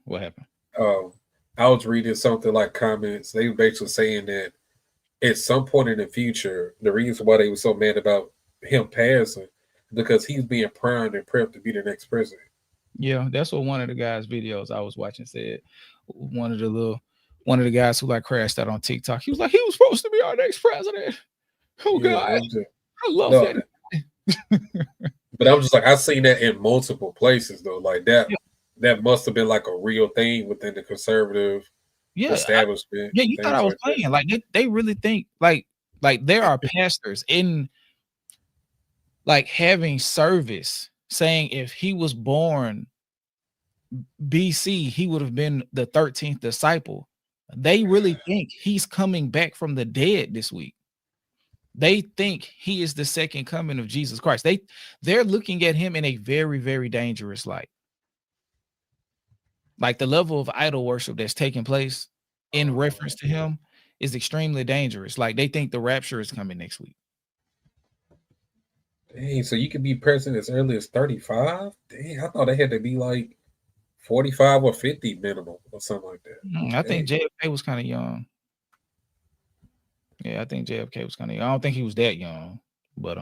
What happened? I was reading something like comments. They were basically saying that at some point in the future, the reason why they were so mad about him passing because he's being primed and prepped to be the next president. Yeah, that's what one of the guys' videos I was watching said. One of the guys who like crashed out on TikTok. He was like, he was supposed to be our next president. Oh God, I love that. But I'm just like, I've seen that in multiple places though. Like that, that must have been like a real thing within the conservative establishment. You thought I was playing. Like they really think like there are pastors in like having service saying if he was born BC, he would have been the 13th disciple. They really think he's coming back from the dead this week. They think he is the second coming of Jesus Christ. They're looking at him in a very, very dangerous light. Like the level of idol worship that's taking place in reference to him is extremely dangerous. Like they think the rapture is coming next week. Dang, so you could be president as early as 35? Dang, I thought they had to be like 45 or 50 minimum or something like that. I think JFK was kind of young. Yeah, I think JFK was kind of young. I don't think he was that young, but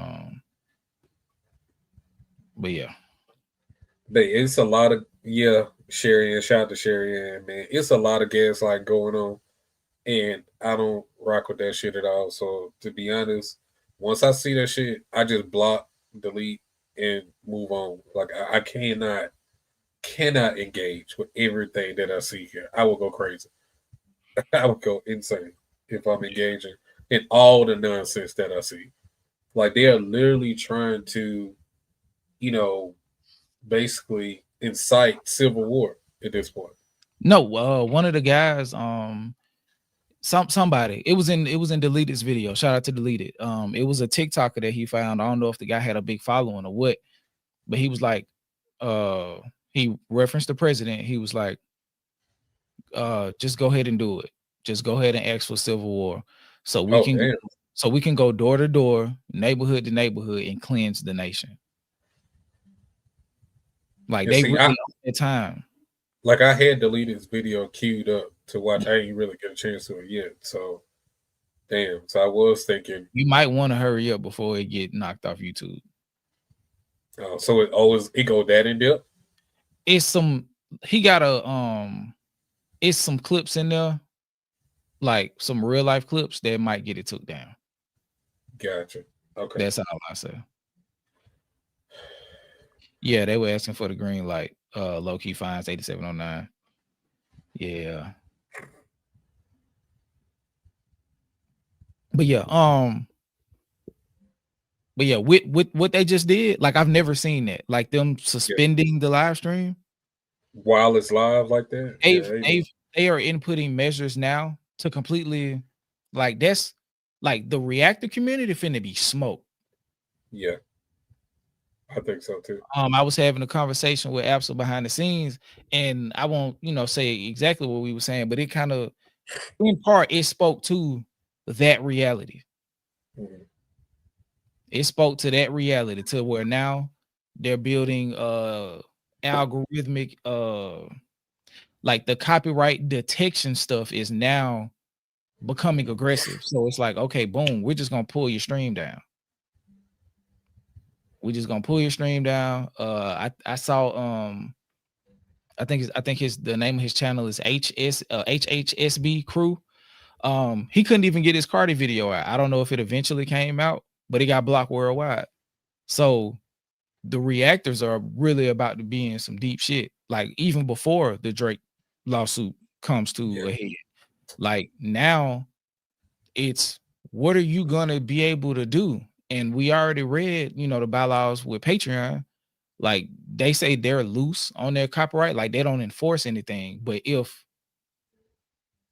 yeah. But it's a lot of Sherry Ann, shout out to Sherry Ann, man. It's a lot of gaslight going on, and I don't rock with that shit at all. So to be honest, once I see that shit, I just block, delete, and move on. Like I cannot engage with everything that I see here. I will go crazy. I would go insane if I'm engaging in all the nonsense that I see. Like they are literally trying to, basically incite civil war at this point. No, one of the guys, somebody, it was in Deleted's video. Shout out to Deleted. It was a TikToker that he found. I don't know if the guy had a big following or what, but he was like, he referenced the president. He was like, just go ahead and do it. Just go ahead and ask for civil war. So we can go door to door, neighborhood to neighborhood, and cleanse the nation. Like they really on their time. Like I had Deleted's video queued up to watch. I ain't really get a chance to it yet. So damn. So I was thinking you might want to hurry up before it get knocked off YouTube. So it go that in depth? It's some clips in there, like some real life clips that might get it took down. Gotcha. Okay. That's all I say. Yeah, they were asking for the green light. Low key fines 8709. Yeah. But yeah, with what they just did, like I've never seen that. Like them suspending the live stream while it's live like that. They are inputting measures now to completely, like that's like the reactor community finna be smoked. Yeah. I think so too. I was having a conversation with Absol behind the scenes, and I won't, say exactly what we were saying, but it kind of, in part, it spoke to that reality. Mm-hmm. It spoke to that reality to where now they're building algorithmic, like the copyright detection stuff is now becoming aggressive. So it's like, okay, boom, we're just gonna pull your stream down. We're just gonna pull your stream down. I saw I think the name of his channel is HHSB Crew. He couldn't even get his Cardi video out. I don't know if it eventually came out, but it got blocked worldwide. So the reactors are really about to be in some deep shit. Like even before the Drake lawsuit comes to a head. Like now it's what are you gonna be able to do? And we already read, the bylaws with Patreon. Like they say they're loose on their copyright, like they don't enforce anything. But if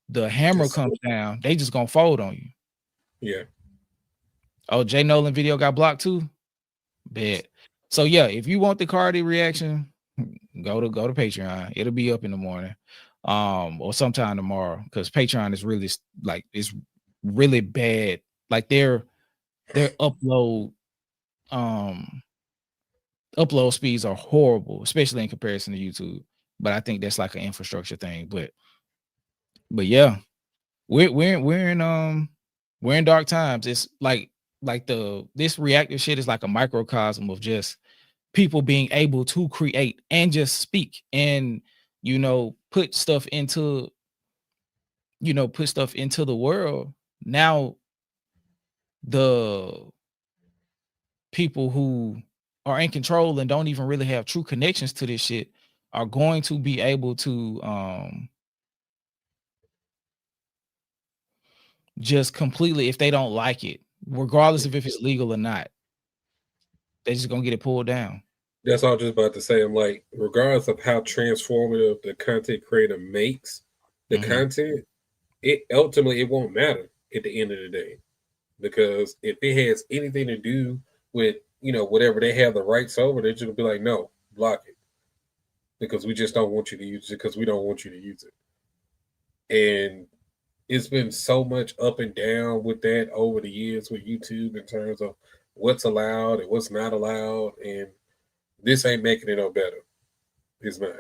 the hammer comes down, they just gonna fold on you. Yeah. Oh, Jay Nolan video got blocked too. Bad. So yeah, if you want the Cardi reaction, go to Patreon. It'll be up in the morning, or sometime tomorrow, because Patreon is really like it's really bad. Like their upload speeds are horrible, especially in comparison to YouTube. But I think that's like an infrastructure thing. But yeah, we're in dark times. It's like this reactive shit is like a microcosm of just people being able to create and just speak and put stuff into the world. Now the people who are in control and don't even really have true connections to this shit are going to be able to just completely, if they don't like it, regardless of if it's legal or not, they're just gonna get it pulled down. That's all I was just about to say. I'm like, regardless of how transformative the content creator makes the content, it ultimately it won't matter at the end of the day. Because if it has anything to do with, whatever they have the rights over, they're just gonna be like, no, block it. Because we just don't want you to use it because we don't want you to use it. And it's been so much up and down with that over the years with YouTube in terms of what's allowed and what's not allowed. And this ain't making it no better. It's not.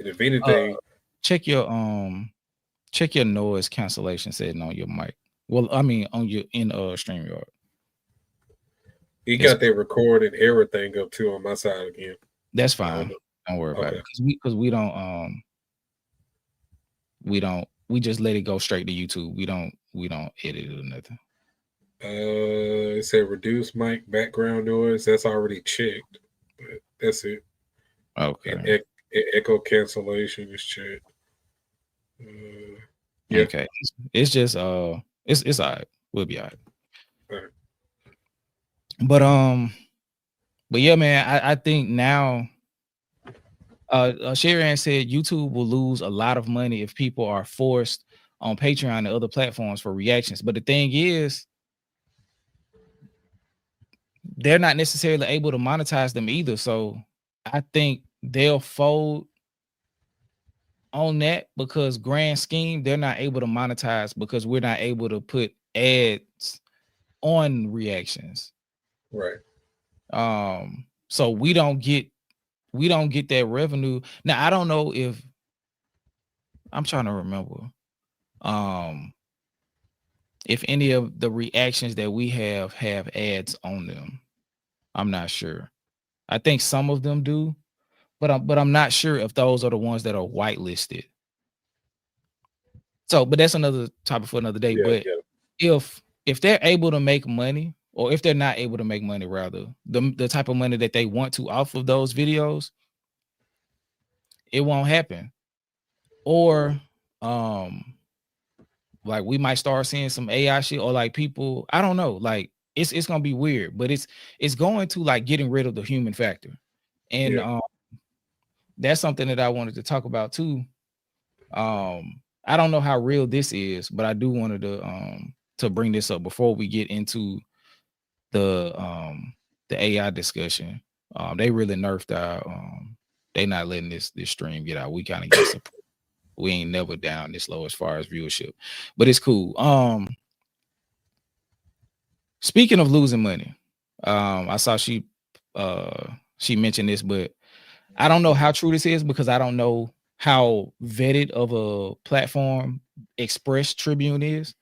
And if anything, check your noise cancellation setting on your mic. Well, I mean on your StreamYard. he got that recorded everything up too on my side again. That's fine. Don't worry about it. Because we don't we just let it go straight to YouTube. We don't edit it or nothing. It said reduce mic background noise. That's already checked, but that's it. Okay. And echo cancellation is checked. Yeah. Okay. It's just it's all right. We'll be all right. All right. But yeah, man, I think now Sharon said YouTube will lose a lot of money if people are forced on Patreon and other platforms for reactions. But the thing is, they're not necessarily able to monetize them either. So I think they'll fold on that because grand scheme, they're not able to monetize because we're not able to put ads on reactions. Right. So we don't get that revenue. Now I don't know if I'm trying to remember if any of the reactions that we have ads on them. I'm not sure. I think some of them do, but I'm not sure if those are the ones that are whitelisted. So, but that's another topic for another day. Yeah, if they're able to make money, or if they're not able to make money, rather, the type of money that they want to off of those videos, it won't happen. Or like we might start seeing some AI shit, or like people, I don't know, like it's gonna be weird, but it's going to like getting rid of the human factor. And that's something that I wanted to talk about too. I don't know how real this is, but I do wanted to bring this up before we get into the AI discussion. They really nerfed our they not letting this stream get out. We kind of get support. We ain't never down this low as far as viewership, but it's cool. Speaking of losing money, I saw she mentioned this, but I don't know how true this is because I don't know how vetted of a platform Express Tribune is.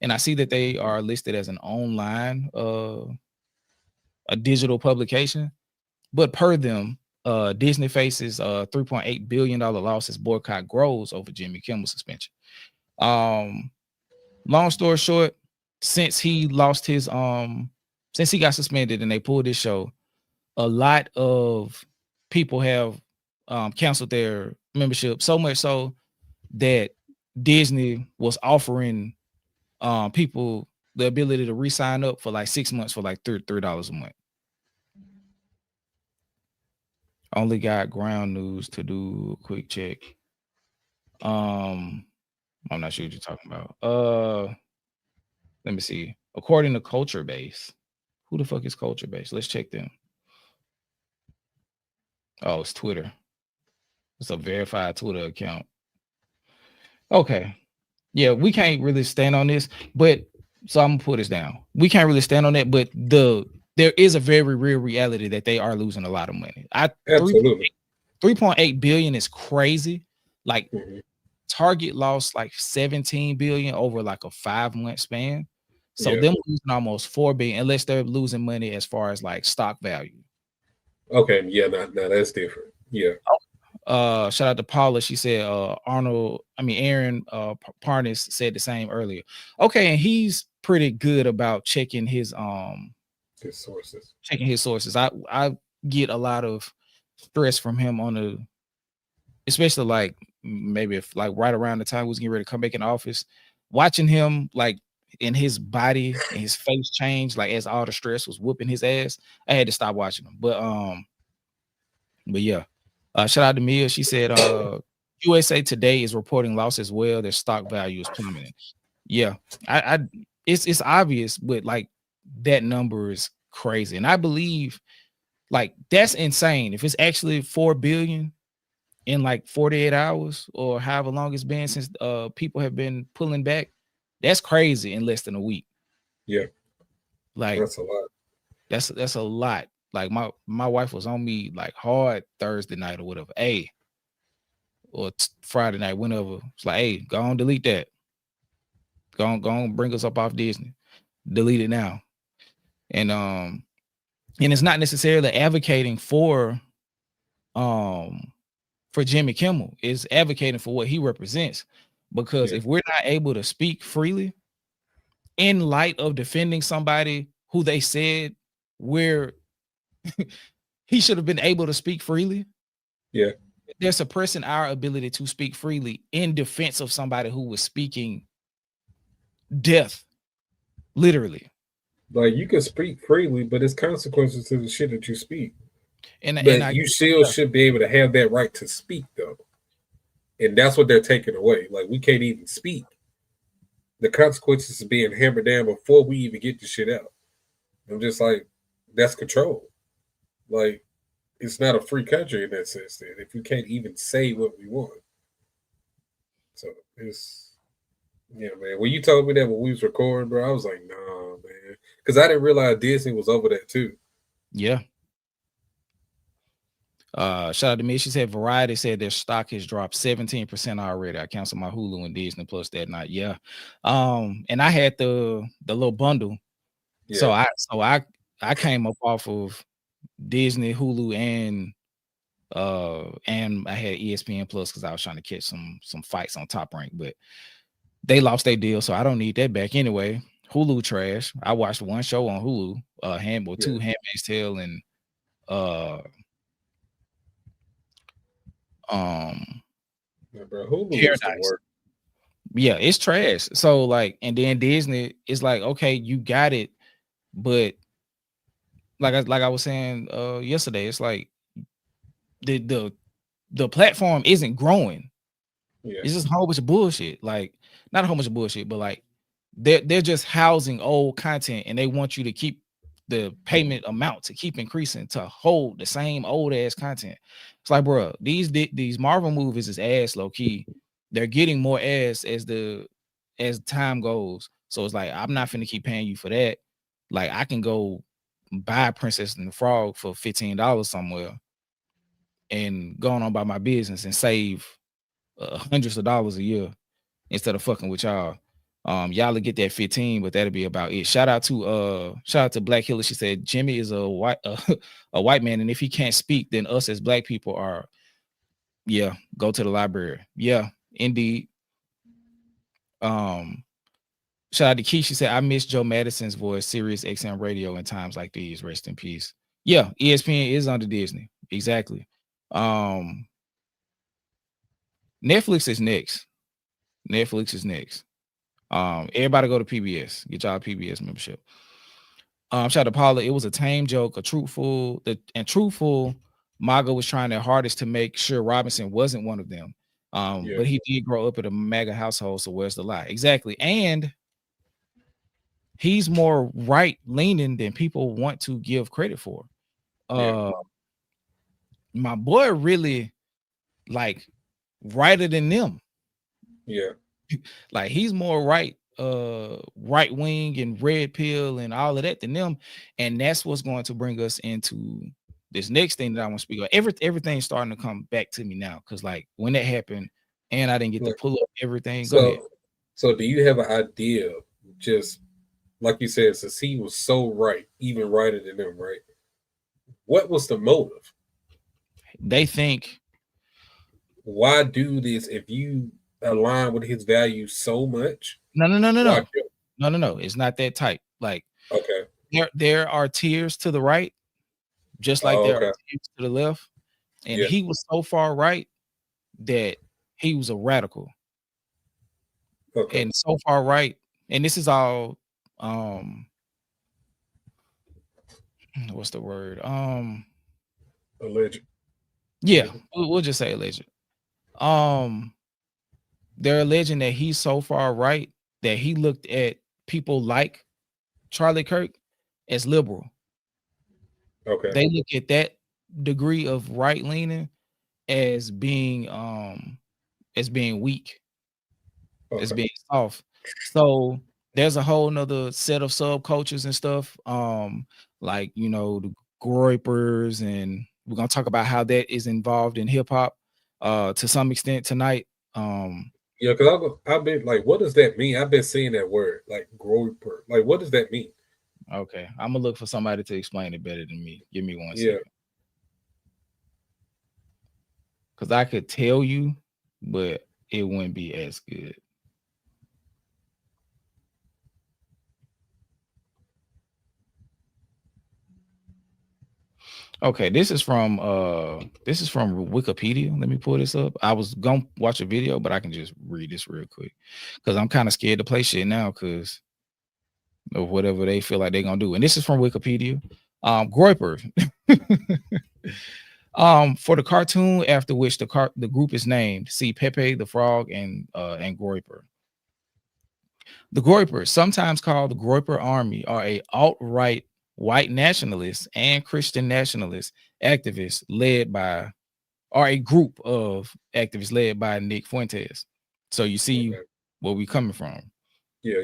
And I see that they are listed as an online a digital publication, but per them, Disney faces $3.8 billion loss as boycott grows over Jimmy Kimmel suspension. Long story short, since he lost his since he got suspended and they pulled his show, a lot of people have canceled their membership, so much so that Disney was offering people the ability to re-sign up for like 6 months for like $3 a month. Only got ground news to do a quick check. I'm not sure what you're talking about. Let me see. According to Culture Base, who the fuck is Culture Base? Let's check them. Oh, it's Twitter. It's a verified Twitter account. Okay. Yeah, we can't really stand on this, but so I'm gonna put this down. We can't really stand on that, but there is a very real reality that they are losing a lot of money. Absolutely. 3.8 billion is crazy. Like Target lost like 17 billion over like a 5-month span. So them losing almost 4 billion, unless they're losing money as far as like stock value. Okay, yeah, now that's different. Yeah. Shout out to Paula. She said Aaron Parnas said the same earlier. Okay, and he's pretty good about checking his sources. Checking his sources. I get a lot of stress from him especially like maybe if like right around the time he was getting ready to come back in office, watching him like in his body and his face change, like as all the stress was whooping his ass. I had to stop watching him. But But yeah, shout out to Mia. She said, USA Today is reporting loss as well. Their stock value is plummeting. Yeah, it's obvious, but like that number is crazy, and I believe like that's insane. If it's actually 4 billion in like 48 hours or however long it's been since people have been pulling back, that's crazy in less than a week. Yeah, like that's a lot. That's a lot. Like my wife was on me like hard Thursday night or whatever. Hey, or Friday night, whenever. It's like, hey, go on, delete that. Go on, bring us up off Disney. Delete it now. And it's not necessarily advocating for Jimmy Kimmel. It's advocating for what he represents. Because if we're not able to speak freely in light of defending somebody who they said where he should have been able to speak freely. Yeah. They're suppressing our ability to speak freely in defense of somebody who was speaking death, literally. Like you can speak freely, but it's consequences to the shit that you speak. And you still should be able to have that right to speak, though. And that's what they're taking away. Like we can't even speak. The consequences is being hammered down before we even get the shit out. I'm just like, that's control. Like, it's not a free country in that sense, then, if we can't even say what we want. So it's, yeah, man. When you told me that when we was recording, bro, I was like, nah, man. Because I didn't realize Disney was over that too. Yeah. Shout out to me. She said Variety said their stock has dropped 17% already. I canceled my Hulu and Disney Plus that night. Yeah. And I had the little bundle. Yeah. So I came up off of Disney, Hulu, and I had ESPN Plus because I was trying to catch some fights on Top Rank, but they lost their deal, so I don't need that back anyway. Hulu trash. I watched one show on Hulu, two Handmaid's Tale and bro, Hulu Paradise. Yeah, it's trash. So like, and then Disney is like, okay, you got it, but like I was saying yesterday, it's like the platform isn't growing. Yeah. It's just a whole bunch of bullshit. Like, not a whole bunch of bullshit, but like they're just housing old content, and they want you to keep the payment amount to keep increasing to hold the same old ass content. It's like, bro, these Marvel movies is ass low key. They're getting more ass as time goes. So it's like, I'm not finna keep paying you for that. Like, I can go buy Princess and the Frog for $15 somewhere and going on about my business and save hundreds of dollars a year instead of fucking with y'all. Y'all will get that 15, but that'll be about it. Shout out to Black Hiller. She said Jimmy is a white man, and if he can't speak, then us as black people are, go to the library. Yeah, indeed. Shout out to Key. She said, I miss Joe Madison's voice, Sirius XM radio in times like these. Rest in peace. Yeah, ESPN is under Disney. Exactly. Netflix is next. Everybody go to PBS. Get y'all a PBS membership. Shout out to Paula. It was a tame joke, truthful. Maga was trying their hardest to make sure Robinson wasn't one of them. But he did grow up in a MAGA household, so where's the lie? Exactly. And he's more right-leaning than people want to give credit for. My boy really like righter than them. Yeah. Like he's more right wing and red pill and all of that than them. And that's what's going to bring us into this next thing that I want to speak about. Everything's starting to come back to me now. Cause like when that happened and I didn't get to pull up everything. So do you have an idea, just like you said, since he was so right, even righter than them, right? What was the motive? They think, why do this if you align with his values so much? No. It's not that tight. Like, okay, there are tiers to the right, just like there are tiers to the left. And he was so far right that he was a radical. Okay. And so far right, and this is all what's the word? Alleged. Yeah, we'll just say alleged. They're alleging that he's so far right that he looked at people like Charlie Kirk as liberal. Okay. They look at that degree of right leaning as being weak, as being soft. So there's a whole nother set of subcultures and stuff. Like the groypers, and we're gonna talk about how that is involved in hip hop to some extent tonight. Yeah, because I've been like, what does that mean? I've been seeing that word, like groyper. Like, what does that mean? Okay, I'm gonna look for somebody to explain it better than me. Give me one Yeah. second. Because I could tell you, but it wouldn't be as good. Okay, this is from Wikipedia. Let me pull this up. I was gonna watch a video, but I can just read this real quick because I'm kind of scared to play shit now because of whatever they feel like they're gonna do. And this is from Wikipedia. Groyper. For the cartoon after which the group is named, see Pepe the Frog and Groyper. The Groypers, sometimes called the Groyper Army, are a alt-right white nationalists and Christian nationalist activists a group of activists led by Nick Fuentes. So you see where we coming from. Yeah.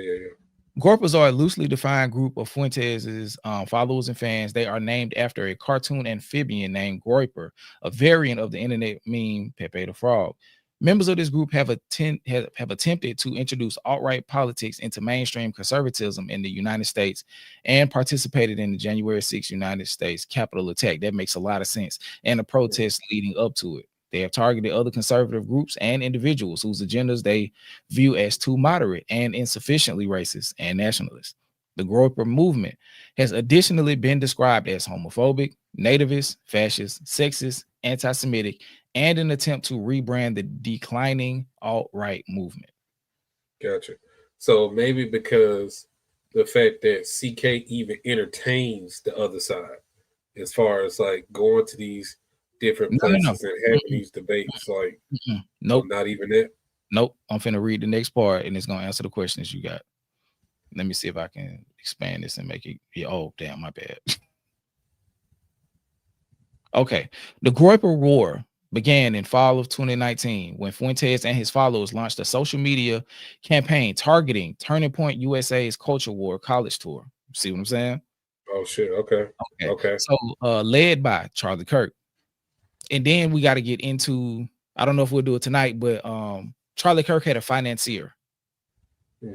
Groypers are a loosely defined group of Fuentes' followers and fans. They are named after a cartoon amphibian named Groyper, a variant of the internet meme Pepe the Frog. Members of this group have attempted to introduce alt-right politics into mainstream conservatism in the United States and participated in the January 6th United States Capitol attack. That makes a lot of sense. And the protests leading up to it. They have targeted other conservative groups and individuals whose agendas they view as too moderate and insufficiently racist and nationalist. The Groyper movement has additionally been described as homophobic, nativist, fascist, sexist, anti-Semitic, and an attempt to rebrand the declining alt-right movement. Gotcha. So maybe because the fact that CK even entertains the other side as far as like going to these different places and having these debates, like nope, not even that. Nope. I'm finna read the next part and it's gonna answer the questions you got. Let me see if I can expand this and make it. Oh, damn, my bad. Okay. The Groyper War began in fall of 2019 when Fuentes and his followers launched a social media campaign targeting Turning Point USA's Culture War college tour. See what I'm saying? Oh shit. Okay. So led by Charlie Kirk. And then we got to get into, I don't know if we'll do it tonight, but Charlie Kirk had a financier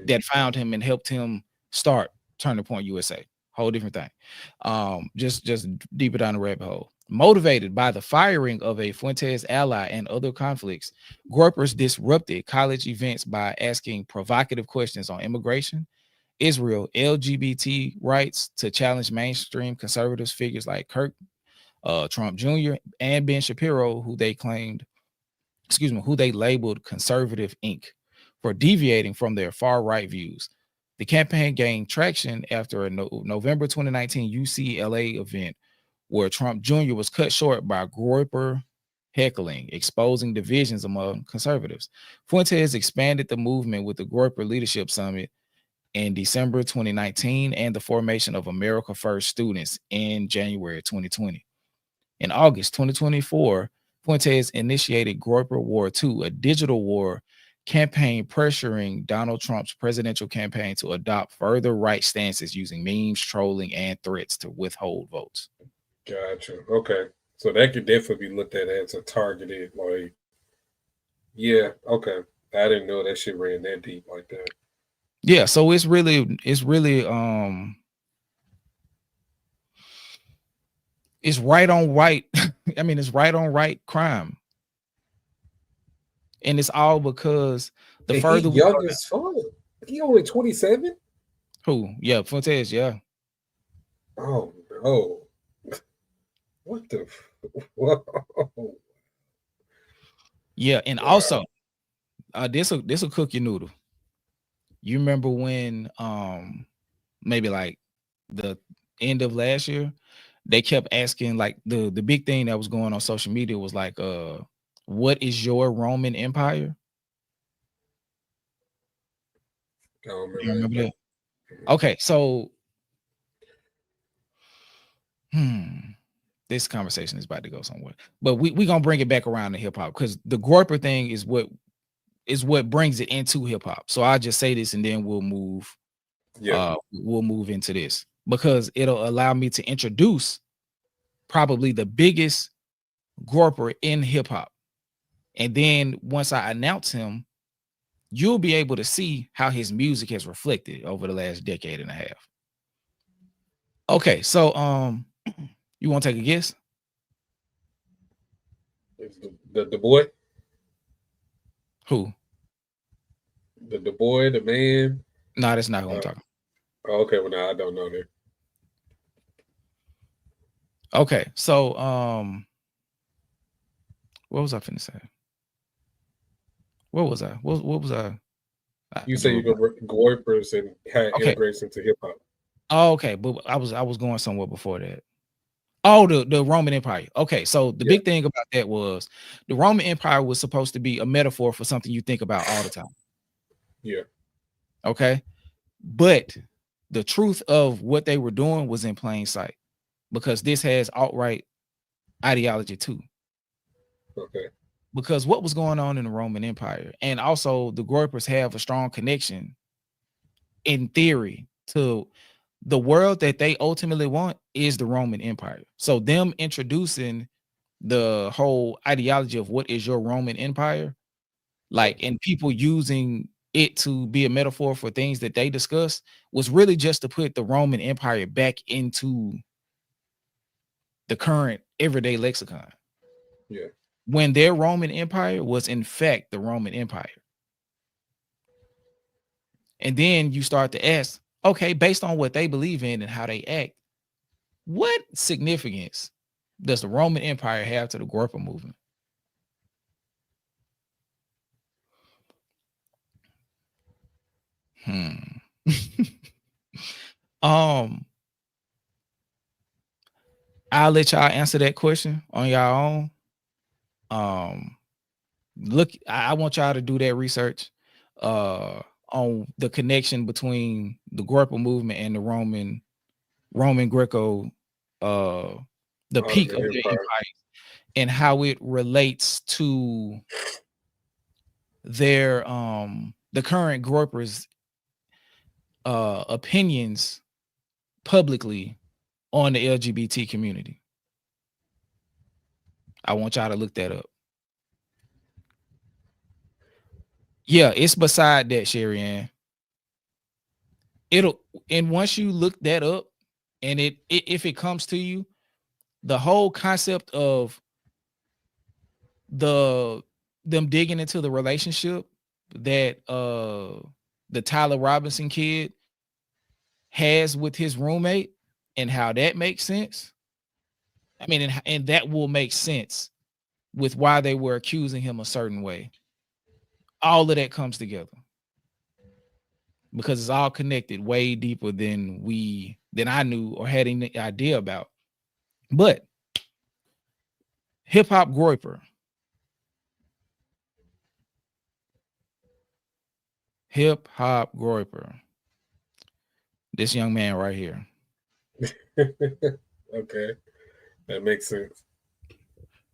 that found him and helped him start Turning Point USA. Whole different thing. Just deeper down the rabbit hole. Motivated by the firing of a Fuentes ally and other conflicts, Groypers disrupted college events by asking provocative questions on immigration, Israel, LGBT rights, to challenge mainstream conservative figures like Kirk, Trump Jr., and Ben Shapiro, who they labeled conservative Inc. for deviating from their far-right views. The campaign gained traction after a November 2019 UCLA event where Trump Jr. was cut short by Groyper heckling, exposing divisions among conservatives. Fuentes expanded the movement with the Groyper Leadership Summit in December 2019 and the formation of America First Students in January 2020. In August 2024, Fuentes initiated Groyper War II, a digital war campaign pressuring Donald Trump's presidential campaign to adopt further right stances using memes, trolling, and threats to withhold votes. Gotcha. Okay. So that could definitely be looked at as a targeted, like, yeah, okay. I didn't know that shit ran that deep like that. Yeah, so it's really it's right on right. I mean, it's right on right crime. And it's all because the further he young as fuck. He only 27? Who? Yeah, Fuentes, yeah. Oh no. What the whoa. Yeah, and also this'll cook your noodle. You remember when maybe like the end of last year, they kept asking, like, the big thing that was going on social media was like, what is your Roman Empire? I don't remember, You remember that? Okay, so this conversation is about to go somewhere, but we gonna bring it back around to hip hop, because the Groiper thing is what brings it into hip hop. So I'll just say this and then we'll move into this, because it'll allow me to introduce probably the biggest Groiper in hip hop. And then once I announce him, you'll be able to see how his music has reflected over the last decade and a half. Okay, so you want to take a guess? The boy? Who? The boy, the man? No, that's not who I'm talking. Oh, okay, well, no, I don't know that. Okay, so what was I finna say? What was I? What was I? You say you go Groipers and how it integrates into hip hop. Oh, okay, but I was going somewhere before that. Oh, the Roman Empire. Okay, so the big thing about that was the Roman Empire was supposed to be a metaphor for something you think about all the time. Yeah. Okay, but the truth of what they were doing was in plain sight, because this has outright ideology too. Okay. Because what was going on in the Roman Empire, and also the Groipers have a strong connection in theory to the world that they ultimately want is the Roman Empire. So them introducing the whole ideology of what is your Roman Empire, like, and people using it to be a metaphor for things that they discuss, was really just to put the Roman Empire back into the current everyday lexicon. Yeah. When their Roman Empire was in fact the Roman Empire. And then you start to ask, okay, based on what they believe in and how they act, what significance does the Roman Empire have to the Groiper movement? I'll let y'all answer that question on y'all own. Look, I want y'all to do that research on the connection between the Groiper movement and the Roman Greco, the peak of their empire, and how it relates to their the current Groipers opinions publicly on the LGBT community. I want y'all to look that up. Yeah, it's beside that, Sherry Ann. And once you look that up, and if it comes to you, the whole concept of them digging into the relationship that the Tyler Robinson kid has with his roommate and how that makes sense. I mean, and that will make sense with why they were accusing him a certain way. All of that comes together because it's all connected way deeper than I knew or had any idea about. But hip hop Groiper. Hip hop Groiper. This young man right here. Okay, that makes sense.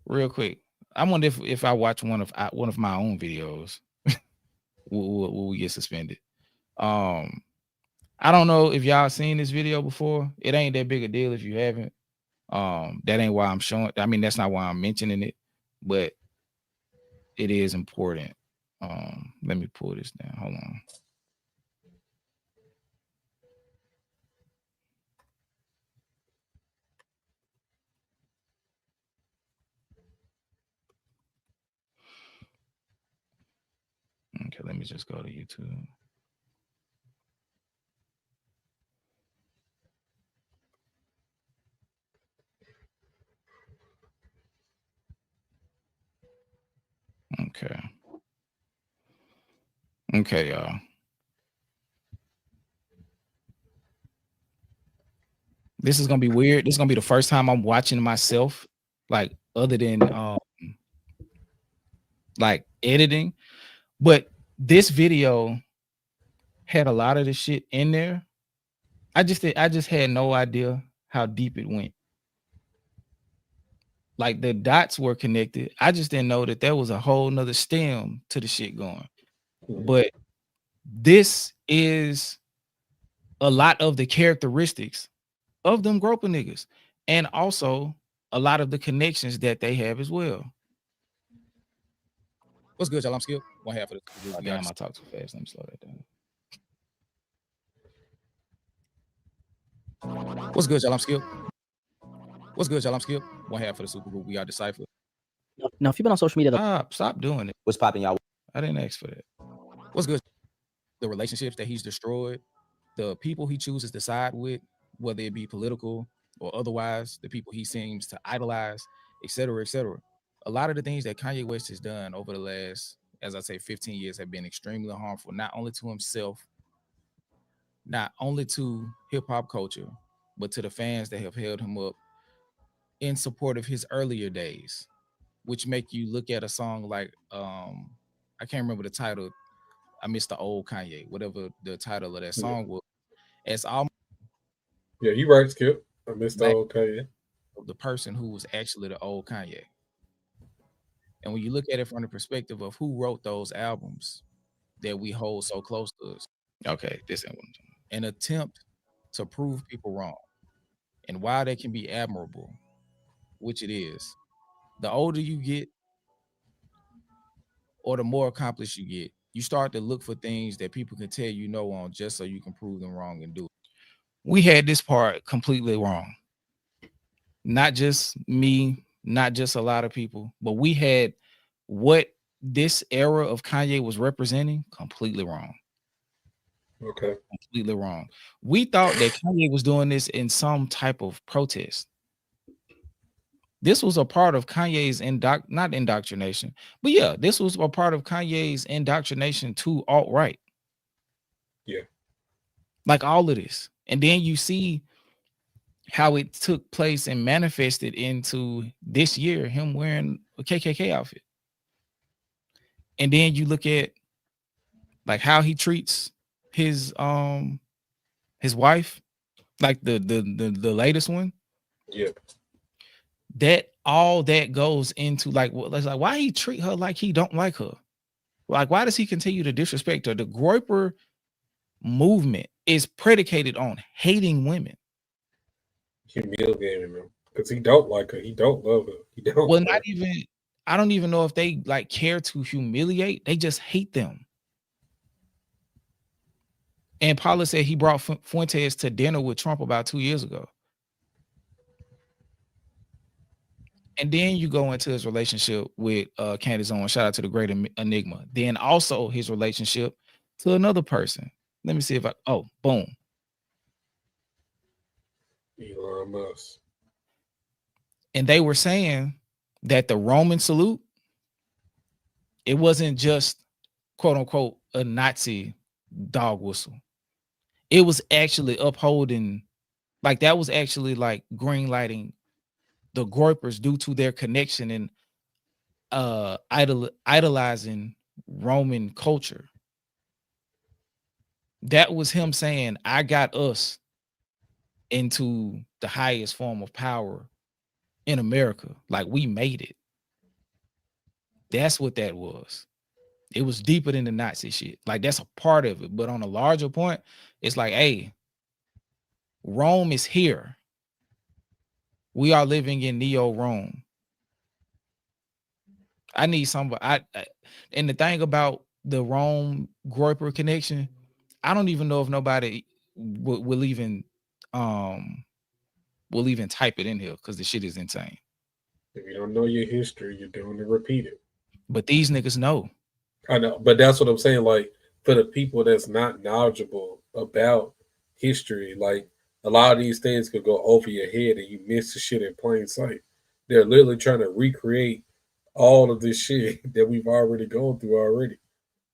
Real quick, I wonder if I watch one of my own videos, will we get suspended? I don't know if y'all seen this video before. It ain't that big a deal if you haven't. That ain't why I'm showing. I mean, that's not why I'm mentioning it, but it is important. Let me pull this down. Hold on. Okay, let me just go to YouTube. Okay, y'all. This is gonna be weird. This is gonna be the first time I'm watching myself, like other than like editing. But this video had a lot of the shit in there. I just had no idea how deep it went. Like the dots were connected. I just didn't know that there was a whole nother stem to the shit going. But this is a lot of the characteristics of them groping niggas, and also a lot of the connections that they have as well. What's good, y'all? I'm Skip. One half of the damn, I talk too fast. Let me slow that down. What's good, y'all? I'm Skip. What's good, y'all? I'm Skip. One half of the super group. We are Decipher. Now, if you've been on social media, stop doing it. What's popping, y'all? I didn't ask for that. What's good? The relationships that he's destroyed, the people he chooses to side with, whether it be political or otherwise, the people he seems to idolize, etc., etc. A lot of the things that Kanye West has done over the last, as I say, 15 years have been extremely harmful, not only to himself, not only to hip-hop culture, but to the fans that have held him up in support of his earlier days, which make you look at a song like, I can't remember the title. I missed the old Kanye, whatever the title of that song was. It's almost, yeah, you right, Skip. I missed the old Kanye. The person who was actually the old Kanye. And when you look at it from the perspective of who wrote those albums that we hold so close to us, okay, this ain't what I'm talking about. An attempt to prove people wrong. And while they can be admirable, which it is, the older you get or the more accomplished you get, you start to look for things that people can tell you no on just so you can prove them wrong and do it. We had this part completely wrong. Not just me, not just a lot of people, but we had what this era of Kanye was representing completely wrong. Okay. Completely wrong. We thought that Kanye was doing this in some type of protest. This was a part of Kanye's not indoctrination, but yeah, this was a part of Kanye's indoctrination to alt-right. Yeah. Like all of this. And then you see how it took place and manifested into this year, him wearing a KKK outfit. And then you look at like how he treats his wife, like the latest one. Yeah. That all that goes into like why he treat her like he don't like her. Like, why does he continue to disrespect her? The Groyper movement is predicated on hating women. Humiliating him because he don't like her. He don't love her. He don't. Well, not even. I don't even know if they like care to humiliate. They just hate them. And Paula said he brought Fuentes to dinner with Trump about 2 years ago. And then you go into his relationship with Candace Owens. Shout out to the great Enigma. Then also his relationship to another person. Let me see if boom. Elon Musk. And they were saying that the Roman salute, it wasn't just quote unquote a Nazi dog whistle. It was actually upholding, like that was actually like green lighting the Groypers due to their connection and idolizing Roman culture. That was him saying, I got us into the highest form of power in America. Like we made it. That's what that was. It was deeper than the Nazi shit. Like that's a part of it. But on a larger point, it's like, hey, Rome is here. We are living in Neo-Rome. I need somebody. And the thing about the Rome Groyper connection, I don't even know if nobody will even type it in here because the shit is insane. If you don't know your history, you're doing to repeat it. But these niggas know. I know, but that's what I'm saying. Like for the people that's not knowledgeable about history, like a lot of these things could go over your head and you miss the shit in plain sight. They're literally trying to recreate all of this shit that we've already gone through already.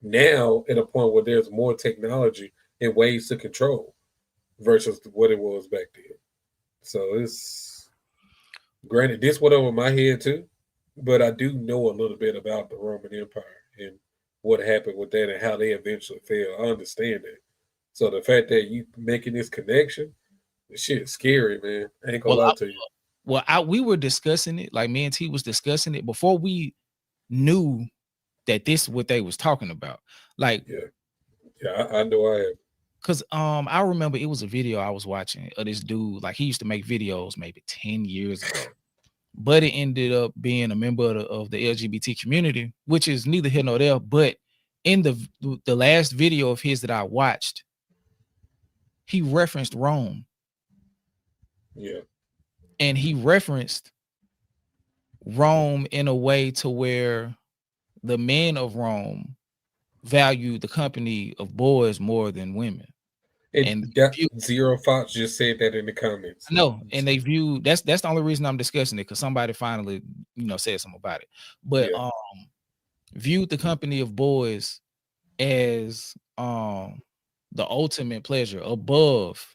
Now at a point where there's more technology and ways to control versus what it was back then. So it's granted this went over my head too, but I do know a little bit about the Roman Empire and what happened with that and how they eventually fell. I understand that. So the fact that you making this connection, the shit is scary, man. I ain't gonna lie to you. We were discussing it, like me and T was discussing it before we knew that this is what they was talking about. Like, I know I have. Cause I remember it was a video I was watching of this dude, like he used to make videos maybe 10 years ago, but it ended up being a member of the LGBT community, which is neither here nor there. But in the last video of his that I watched, he referenced Rome. Yeah. And he referenced Rome in a way to where the men of Rome valued the company of boys more than women. And Zero Fox just said that in the comments. No, and they view that's the only reason I'm discussing it, because somebody finally, said something about it. But viewed the company of boys as the ultimate pleasure above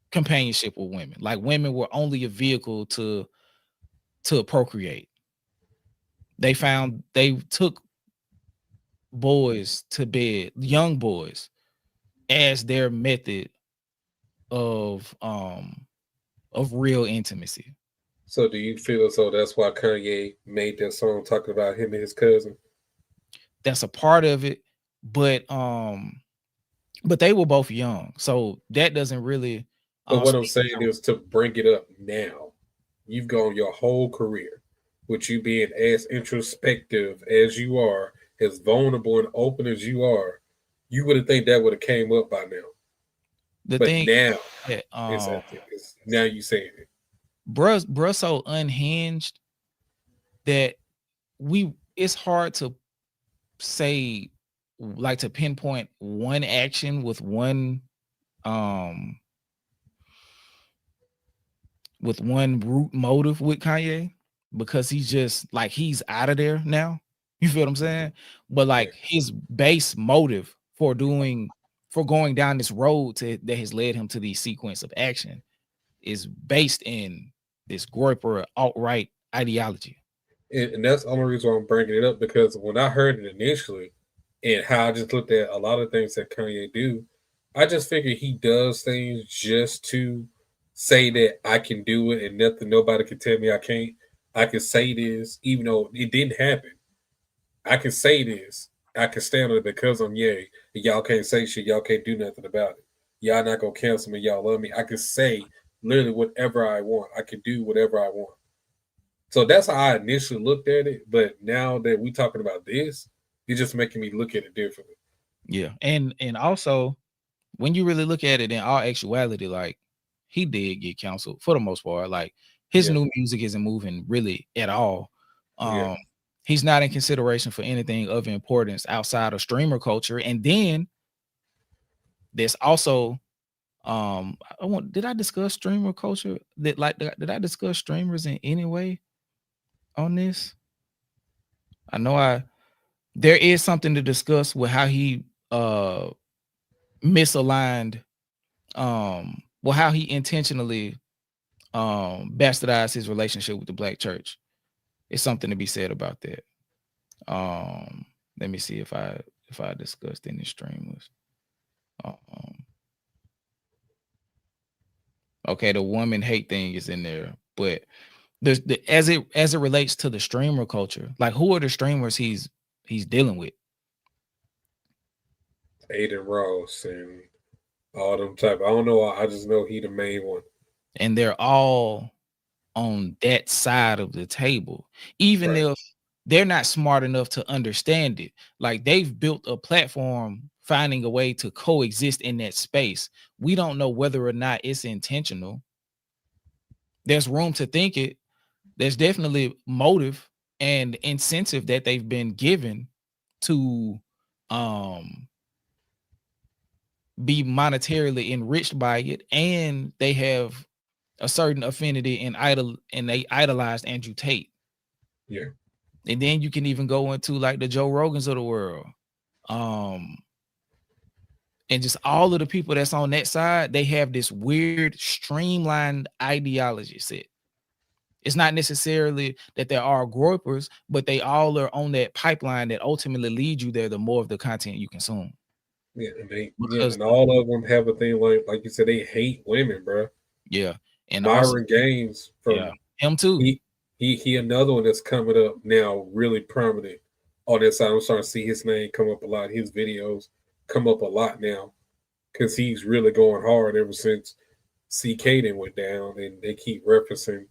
companionship with women. Like women were only a vehicle to procreate. They took boys to bed, young boys, as their method of real intimacy. So do you feel as though that's why Kanye made that song talking about him and his cousin? That's a part of it, but they were both young, so that doesn't really. But what I'm saying is to bring it up now. You've gone your whole career with you being as introspective as you are, as vulnerable and open as you are. You would have think that would have came up by now. But now, it's now you saying it. Bruh so unhinged that it's hard to say, like, to pinpoint one action with one root motive with Kanye, because he's just like, he's out of there now. You feel what I'm saying? But like his base motive for going down this road that has led him to the sequence of action is based in this Groyper alt-right ideology. And that's the only reason why I'm bringing it up, because when I heard it initially and how I just looked at a lot of things that Kanye do, I just figured he does things just to say that I can do it and nobody can tell me I can't. I can say this, even though it didn't happen. I can say this. I can stand on it because I'm Ye. And y'all can't say shit. Y'all can't do nothing about it. Y'all not going to cancel me. Y'all love me. I can say literally whatever I want. I can do whatever I want. So that's how I initially looked at it. But now that we talking about this, it's just making me look at it differently. Yeah. And also, when you really look at it in all actuality, like, he did get canceled for the most part. Like, his new music isn't moving really at all. He's not in consideration for anything of importance outside of streamer culture. And then there's also did I discuss streamer culture? Did I discuss streamers in any way on this? I know there is something to discuss with how he misaligned, how he intentionally bastardized his relationship with the Black church. It's something to be said about that. Let me see if I discussed any streamers. Okay, the woman hate thing is in there, but there's as it relates to the streamer culture, like, who are the streamers he's dealing with? Aiden Ross and all them type. I don't know. I just know he the main one. And they're all on that side of the table, even if they're not smart enough to understand it. Like, they've built a platform finding a way to coexist in that space. We don't know whether or not it's intentional. There's room to think it. There's definitely motive and incentive that they've been given to be monetarily enriched by it, and they have a certain affinity and they idolized Andrew Tate. Yeah. And then you can even go into like the Joe Rogans of the world. And just all of the people that's on that side, they have this weird streamlined ideology set. It's not necessarily that there are gropers, but they all are on that pipeline that ultimately leads you there the more of the content you consume. Yeah, and all of them have a thing like you said, they hate women, bro. Yeah. And Myron Gaines from him too. He another one that's coming up now, really prominent on that side. I'm starting to see his name come up a lot. His videos come up a lot now because he's really going hard ever since CK went down, and they keep referencing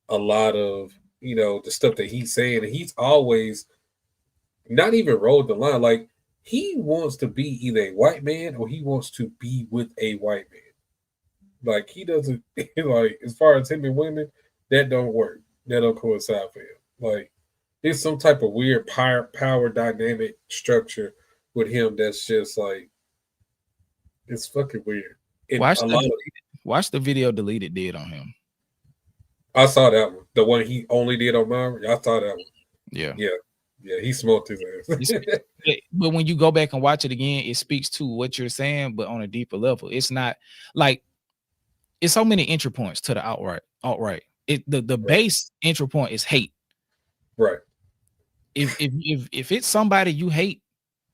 a lot of the stuff that he's saying, and he's always not even rolled the line. Like, he wants to be either a white man or he wants to be with a white man. Like, he doesn't like, as far as him and women, that don't work. That don't coincide for him. Like, there's some type of weird power dynamic structure with him that's just like, it's fucking weird. Watch the video Deleted did on him. I saw that one. The one he only did on Myron. I saw that one. Yeah. He smoked his ass. But when you go back and watch it again, it speaks to what you're saying, but on a deeper level. It's not like, it's so many entry points to the alt-right. The base entry point is hate. Right. If it's somebody you hate,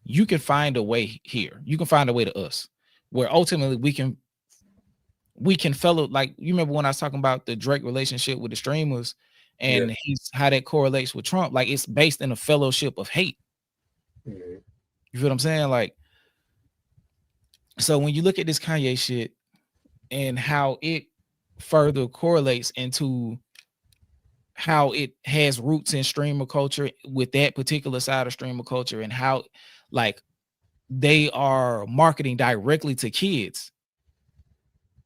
you can find a way here. You can find a way to us, where ultimately we can fellow, like, you remember when I was talking about the Drake relationship with the streamers and how that correlates with Trump. Like, it's based in a fellowship of hate. Mm-hmm. You feel what I'm saying? Like, so when you look at this Kanye shit and how it further correlates into how it has roots in streamer culture with that particular side of streamer culture, and how like they are marketing directly to kids,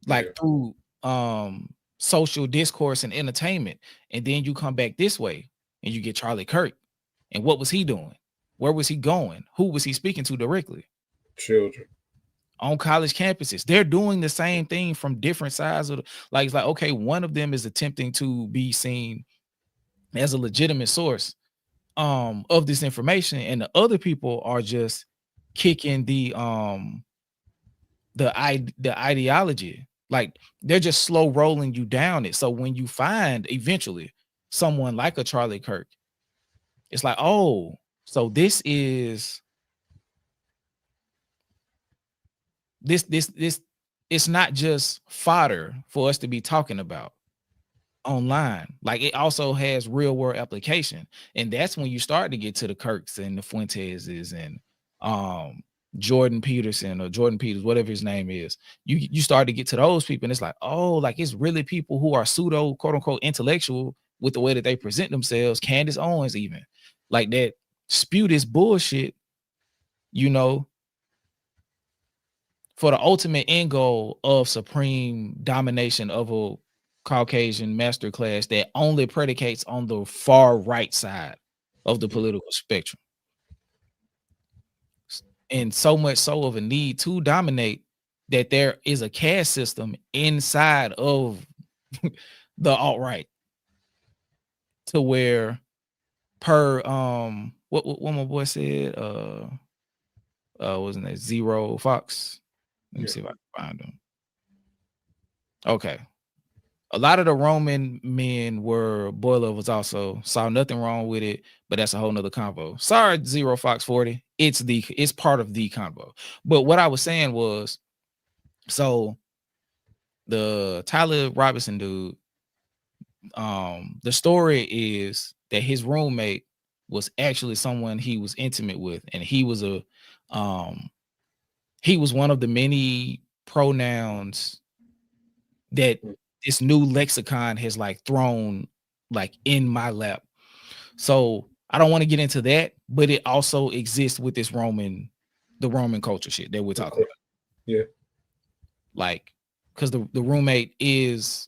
like through social discourse and entertainment. And then you come back this way and you get Charlie Kirk. And what was he doing? Where was he going? Who was he speaking to directly? Children. On college campuses. They're doing the same thing from different sides of like, it's like, okay, one of them is attempting to be seen as a legitimate source of this information, and the other people are just kicking the ideology. Like, they're just slow rolling you down it. So when you find eventually someone like a Charlie Kirk, it's like, oh, so this is this it's not just fodder for us to be talking about online. Like, it also has real world application. And that's when you start to get to the Kirks and the Fuenteses and Jordan Peterson or Jordan Peters, whatever his name is. You start to get to those people, and it's like, oh, like, it's really people who are pseudo quote unquote intellectual with the way that they present themselves. Candace Owens, even like that, spew this bullshit, for the ultimate end goal of supreme domination of a Caucasian master class that only predicates on the far right side of the political spectrum. And so much so of a need to dominate that there is a caste system inside of the alt-right, to where per what my boy said, wasn't it Zero Fox? Let me see if I can find him. Okay. A lot of the Roman men were boy lovers also. Saw nothing wrong with it, but that's a whole nother convo. Sorry, Zero Fox 40. It's part of the convo. But what I was saying was, so the Tyler Robinson dude, the story is that his roommate was actually someone he was intimate with, and he was one of the many pronouns that this new lexicon has like thrown like in my lap. So I don't want to get into that, but it also exists with this the Roman culture shit that we're talking about. Yeah. Like, because the roommate is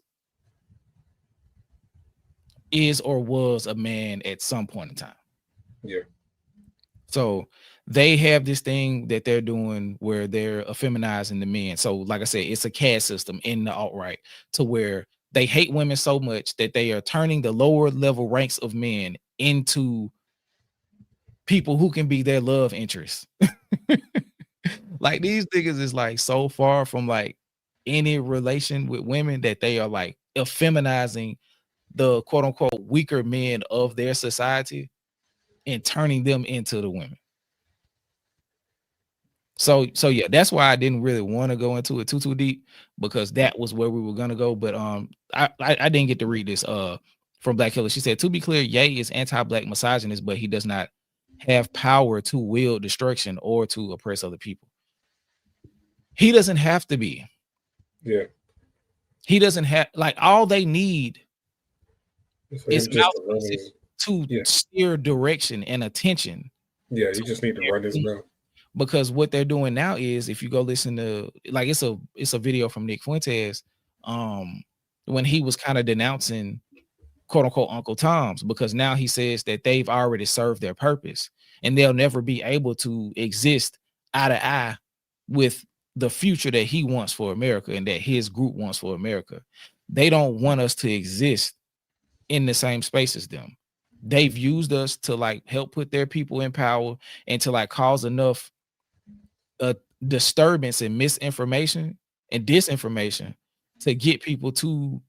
or was a man at some point in time. Yeah. So they have this thing that they're doing where they're effeminizing the men. So like I said, it's a caste system in the alt-right, to where they hate women so much that they are turning the lower level ranks of men into people who can be their love interests. Like these niggas is like so far from like any relation with women that they are like effeminizing the quote unquote weaker men of their society and turning them into the women. So yeah, that's why I didn't really want to go into it too deep, because that was where we were gonna go. But I didn't get to read this from Black Killer. She said, to be clear, Ye is anti-black misogynist, but he does not have power to wield destruction or to oppress other people. He doesn't have to be. Yeah. He doesn't have, like, all they need is mouthpieces to steer direction and attention. Yeah, you just need to run his mouth. Because what they're doing now is, if you go listen to, like, it's a video from Nick Fuentes, when he was kind of denouncing quote unquote Uncle Tom's, because now he says that they've already served their purpose and they'll never be able to exist eye to eye with the future that he wants for America and that his group wants for America. They don't want us to exist in the same space as them. They've used us to like help put their people in power and to like cause enough disturbance and misinformation and disinformation to get people to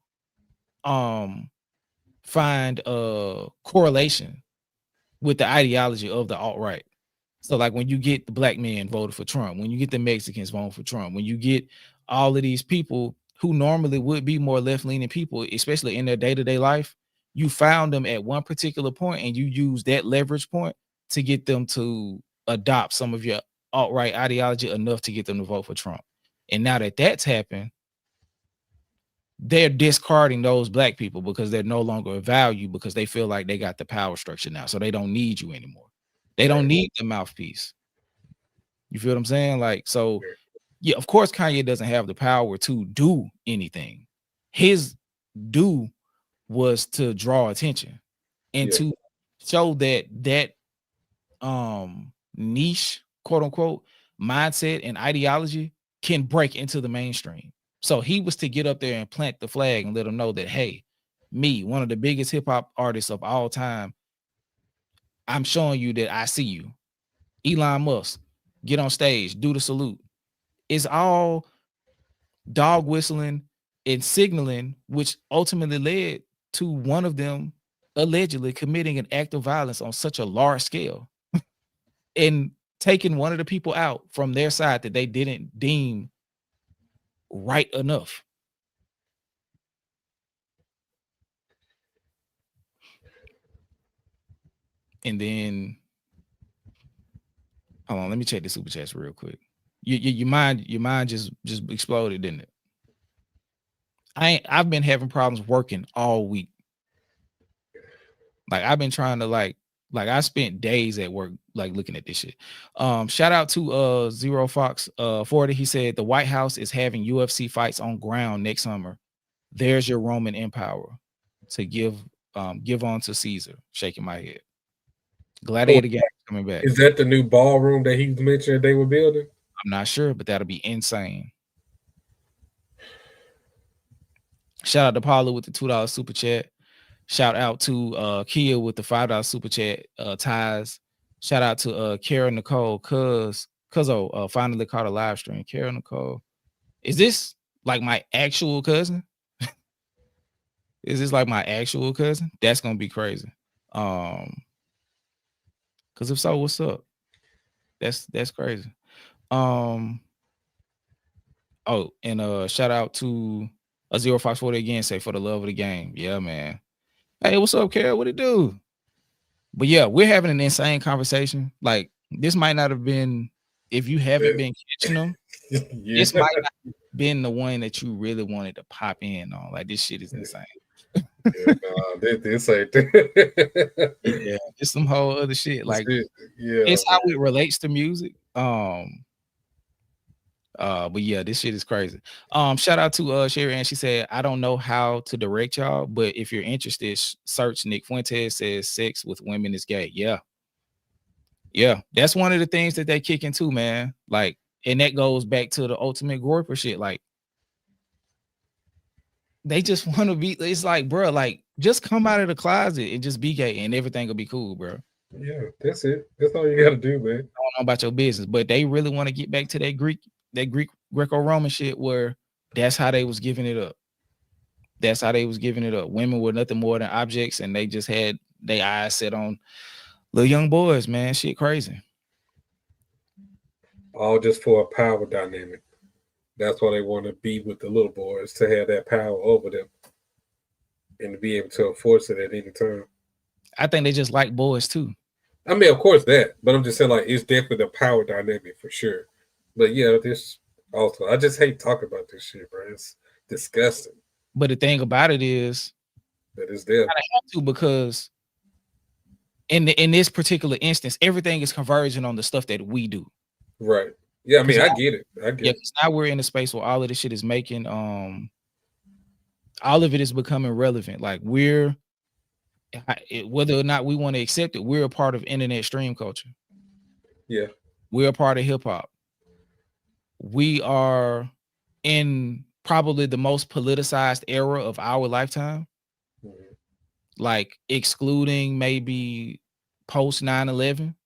find a correlation with the ideology of the alt-right. So like when you get the black men voted for Trump, when you get the Mexicans voting for Trump, when you get all of these people who normally would be more left-leaning people, especially in their day-to-day life, you found them at one particular point and you use that leverage point to get them to adopt some of your alt-right ideology enough to get them to vote for Trump. And now that that's happened, they're discarding those black people because they're no longer a value, because they feel like they got the power structure now. So they don't need you anymore. They don't need the mouthpiece. You feel what I'm saying? Like, so yeah, of course, Kanye doesn't have the power to do anything. His do was to draw attention and to show that niche, quote unquote, mindset and ideology can break into the mainstream. So he was to get up there and plant the flag and let them know that, hey, me, one of the biggest hip hop artists of all time, I'm showing you that I see you. Elon Musk, get on stage, do the salute. It's all dog whistling and signaling, which ultimately led to one of them allegedly committing an act of violence on such a large scale and taking one of the people out from their side that they didn't deem right enough. And then, hold on, let me check the super chats real quick. Your mind just exploded, didn't it? I've been having problems working all week. Like I've been trying to like I spent days at work like looking at this shit. Shout out to Zero Fox 40. He said the White House is having UFC fights on ground next summer. There's your Roman Empire to give on to Caesar. Shaking my head. Gladiator game coming back. Is that the new ballroom that he mentioned they were building? I'm not sure, but that'll be insane. Shout out to Paula with the $2 super chat. Shout out to Kia with the $5 super chat. Ties. Shout out to Kara Nicole, Cuzzo finally caught a live stream. Kara Nicole. Is this like my actual cousin? Is this like my actual cousin? That's gonna be crazy. Because if so, what's up? That's crazy. Oh, and shout out to a 0540 again, say for the love of the game. Yeah, man. Hey, what's up, Kara? What it do? But yeah, we're having an insane conversation. Like, this might not have been, if you haven't been catching them, this might not have been the one that you really wanted to pop in on. Like, this shit is insane. This ain't yeah, it's some whole other shit. Like, yeah, it's how it relates to music. But yeah, this shit is crazy. Shout out to Sherry Ann. She said, I don't know how to direct y'all, but if you're interested, search Nick Fuentes says sex with women is gay. Yeah, that's one of the things that they kick into, man. Like, and that goes back to the ultimate Groyper shit. Like, they just want to be, it's like, bro, like, just come out of the closet and just be gay and everything will be cool, bro. Yeah, that's it. That's all you got to do, man. I don't know about your business, but they really want to get back to that Greek Greco-Roman shit where that's how they was giving it up. That's how they was giving it up. Women were nothing more than objects, and they just had their eyes set on little young boys, man. Shit crazy. All just for a power dynamic. That's why they want to be with the little boys, to have that power over them and to be able to enforce it at any time. I think they just like boys too. I mean, of course that, but I'm just saying, like, it's definitely the power dynamic for sure. But yeah, this also, I just hate talking about this shit, bro. It's disgusting. But the thing about it is that it's there. I have to, because in this particular instance, everything is converging on the stuff that we do. Right. Yeah, I mean, I get it. I get it. Now we're in a space where all of this shit is making all of it is becoming relevant. Like we're whether or not we want to accept it, we're a part of internet stream culture. Yeah. We're a part of hip hop. We are in probably the most politicized era of our lifetime. Mm-hmm. Like excluding maybe post 9/11.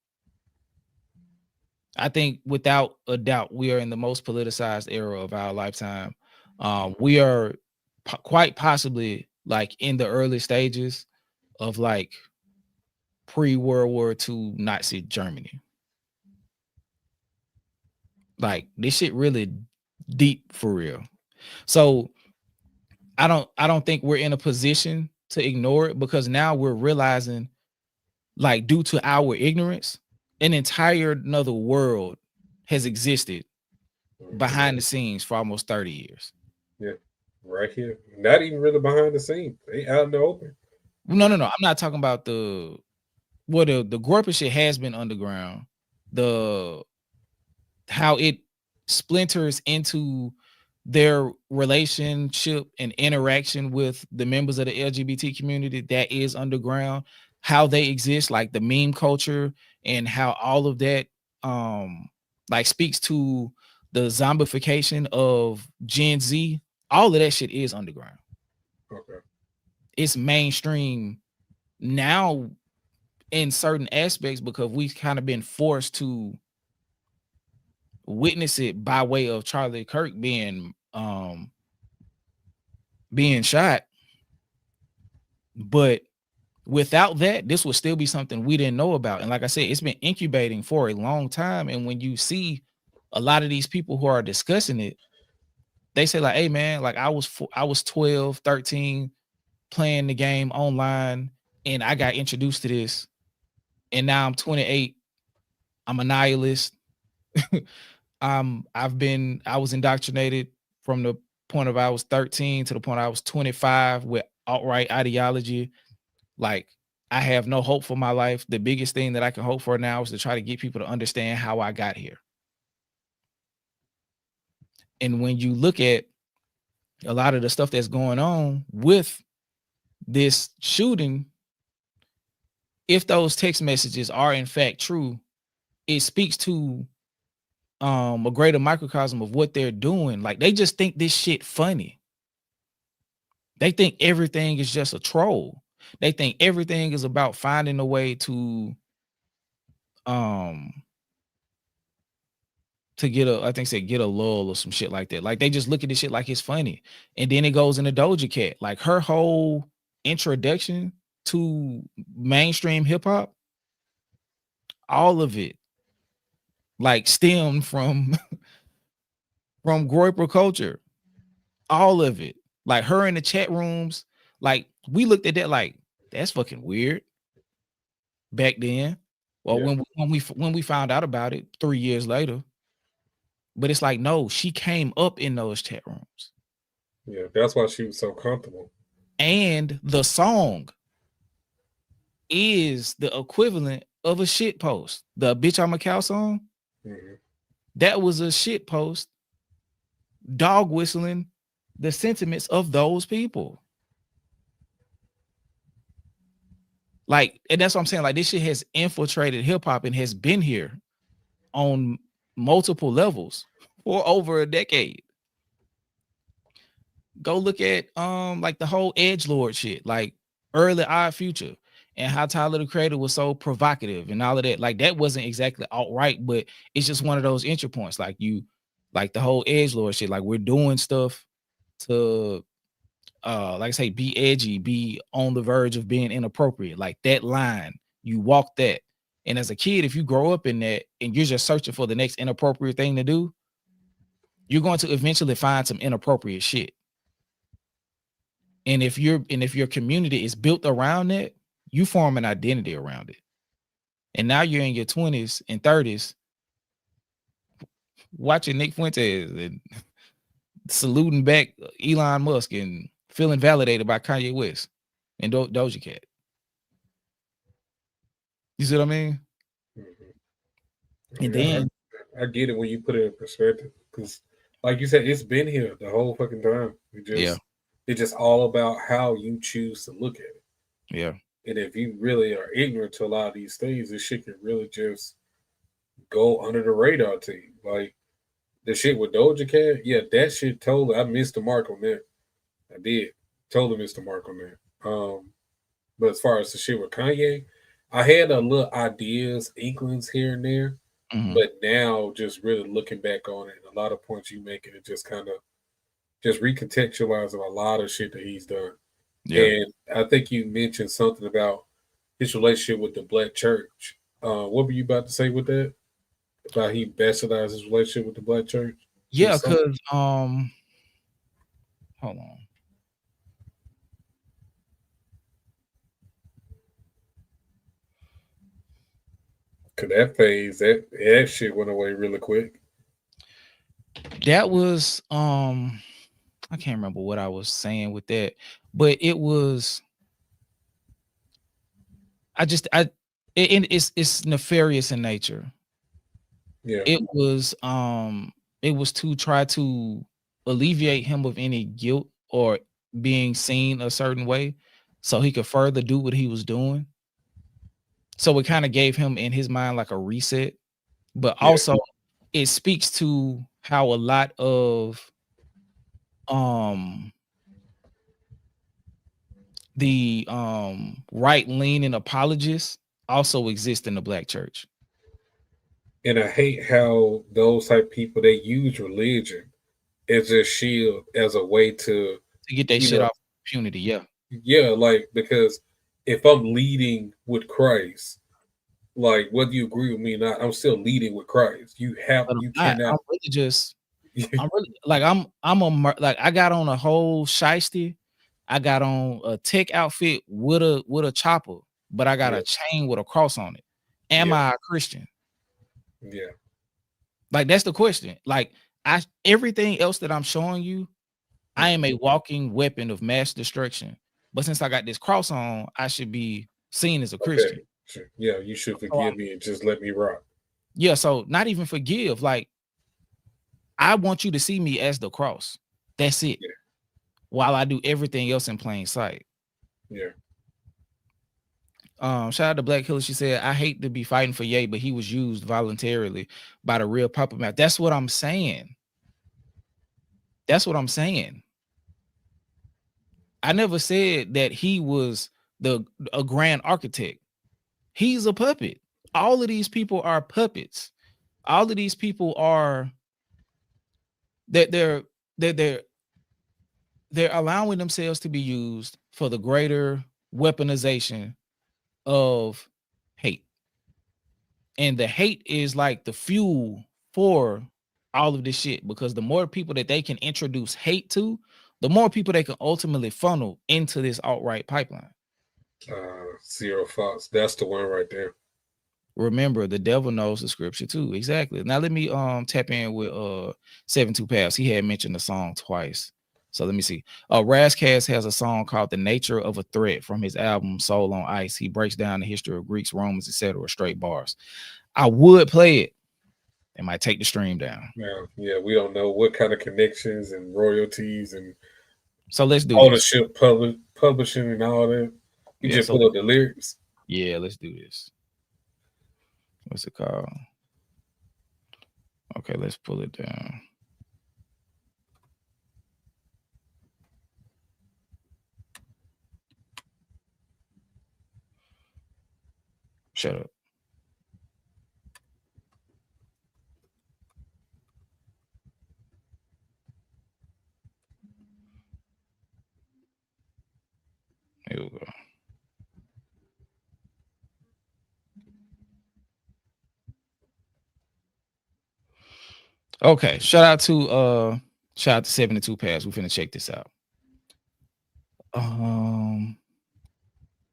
I think without a doubt, we are in the most politicized era of our lifetime. We are quite possibly like in the early stages of like pre-World War II Nazi Germany. Like this shit really deep for real. So I don't think we're in a position to ignore it, because now we're realizing, like, due to our ignorance, an entire another world has existed behind the scenes for almost 30 years. Yeah, right here. Not even really behind the scenes. They out in the open. No. I'm not talking about the Gorpa shit has been underground. How it splinters into their relationship and interaction with the members of the LGBT community, that is underground. How they exist, like the meme culture, and how all of that like speaks to the zombification of Gen Z. All of that shit is underground. Okay. It's mainstream now in certain aspects because we've kind of been forced to witness it by way of Charlie Kirk being shot. But without that, this would still be something we didn't know about. And like I said, it's been incubating for a long time. And when you see a lot of these people who are discussing it, they say like, hey man, like I was 12, 13 playing the game online and I got introduced to this. And now I'm 28. I'm a nihilist. I was indoctrinated from the point of I was 13 to the point I was 25 with alt-right ideology. Like, I have no hope for my life. The biggest thing that I can hope for now is to try to get people to understand how I got here. And when you look at a lot of the stuff that's going on with this shooting, if those text messages are in fact true, it speaks to a greater microcosm of what they're doing. Like, they just think this shit funny. They think everything is just a troll. They think everything is about finding a way to get a lull or some shit like that. Like, they just look at this shit like it's funny. And then it goes into Doja Cat. Like, her whole introduction to mainstream hip hop, all of it like stemmed from Groyper culture. All of it. Like, her in the chat rooms, like, we looked at that like, that's fucking weird back then. Well, yeah. when we found out about it 3 years later. But it's like, no, she came up in those chat rooms. Yeah, that's why she was so comfortable. And the song is the equivalent of a shit post. The Bitch I'm a Cow song, that was a shit post dog whistling the sentiments of those people. Like, and that's what I'm saying. Like, this shit has infiltrated hip hop and has been here on multiple levels for over a decade. Go look at like the whole edgelord shit, like early Odd Future, and how Tyler the Creator was so provocative and all of that. Like that wasn't exactly outright, but it's just one of those entry points. Like like the whole edgelord shit. Like we're doing stuff to like I say, be edgy, be on the verge of being inappropriate. Like that line, you walk that. And as a kid, if you grow up in that and you're just searching for the next inappropriate thing to do, you're going to eventually find some inappropriate shit. And if your community is built around that, you form an identity around it. And now you're in your 20s and 30s watching Nick Fuentes and saluting back Elon Musk and feeling validated by Kanye West and Doja Cat. You see what I mean? And then I get it when you put it in perspective, because like you said, it's been here the whole fucking time. It's just all about how you choose to look at it. Yeah. And if you really are ignorant to a lot of these things, this shit can really just go under the radar to you. Like the shit with Doja Cat, yeah, that shit totally, I missed the mark on that. I did. Totally missed the mark on that. But as far as the shit with Kanye, I had a little ideas, inklings here and there. But now just really looking back on it, and a lot of points you make, it just kind of just recontextualizing a lot of shit that he's done. Yeah. And I think you mentioned something about his relationship with the Black church. What were you about to say with that? About he bastardized his relationship with the Black church? Yeah, because hold on. Cause that phase, that shit went away really quick. That was I can't remember what I was saying with that, but it was it's nefarious in nature. Yeah. It was to try to alleviate him of any guilt or being seen a certain way so he could further do what he was doing. So it kind of gave him in his mind like a reset, but also it speaks to how a lot of the right-leaning apologists also exist in the Black church. And I hate how those type of people, they use religion as a shield, as a way to get that shit off impunity. Yeah. Yeah, like, because if I'm leading with Christ, like whether you agree with me or not, I'm still leading with Christ. You cannot. I'm really just I'm really like I got on a whole shiesty. I got on a tech outfit with a chopper, but I got a chain with a cross on it. Am I a Christian? Yeah. Like that's the question. Like everything else that I'm showing you, I am a walking weapon of mass destruction. But since I got this cross on, I should be seen as a Christian. Sure. Yeah, you should forgive me and just let me rock. Yeah, so not even forgive. Like I want you to see me as the cross. That's it. Yeah. While I do everything else in plain sight. Yeah. Shout out to Black Killer. She said, I hate to be fighting for Ye, but he was used voluntarily by the real Papa Mouth. That's what I'm saying. That's what I'm saying. I never said that he was a grand architect. He's a puppet. All of these people are puppets. All of these people are they're allowing themselves to be used for the greater weaponization of hate. And the hate is like the fuel for all of this shit, because the more people that they can introduce hate to, the more people they can ultimately funnel into this alt-right pipeline. Zero Fox, that's the one right there. Remember, the devil knows the scripture too. Exactly. Now let me tap in with 72 Paths. He had mentioned the song twice. So let me see. Razcast has a song called The Nature of a Threat from his album Soul on Ice. He breaks down the history of Greeks, Romans, etc. Straight bars. I would play it. It might take the stream down. Yeah, we don't know what kind of connections and royalties and so let's do ownership, publishing and all that. You just pull up the lyrics. Yeah, let's do this. What's it called? Okay, let's pull it down. Shut up. Here we go. Okay, shout out to 72 Pass. We finna check this out. And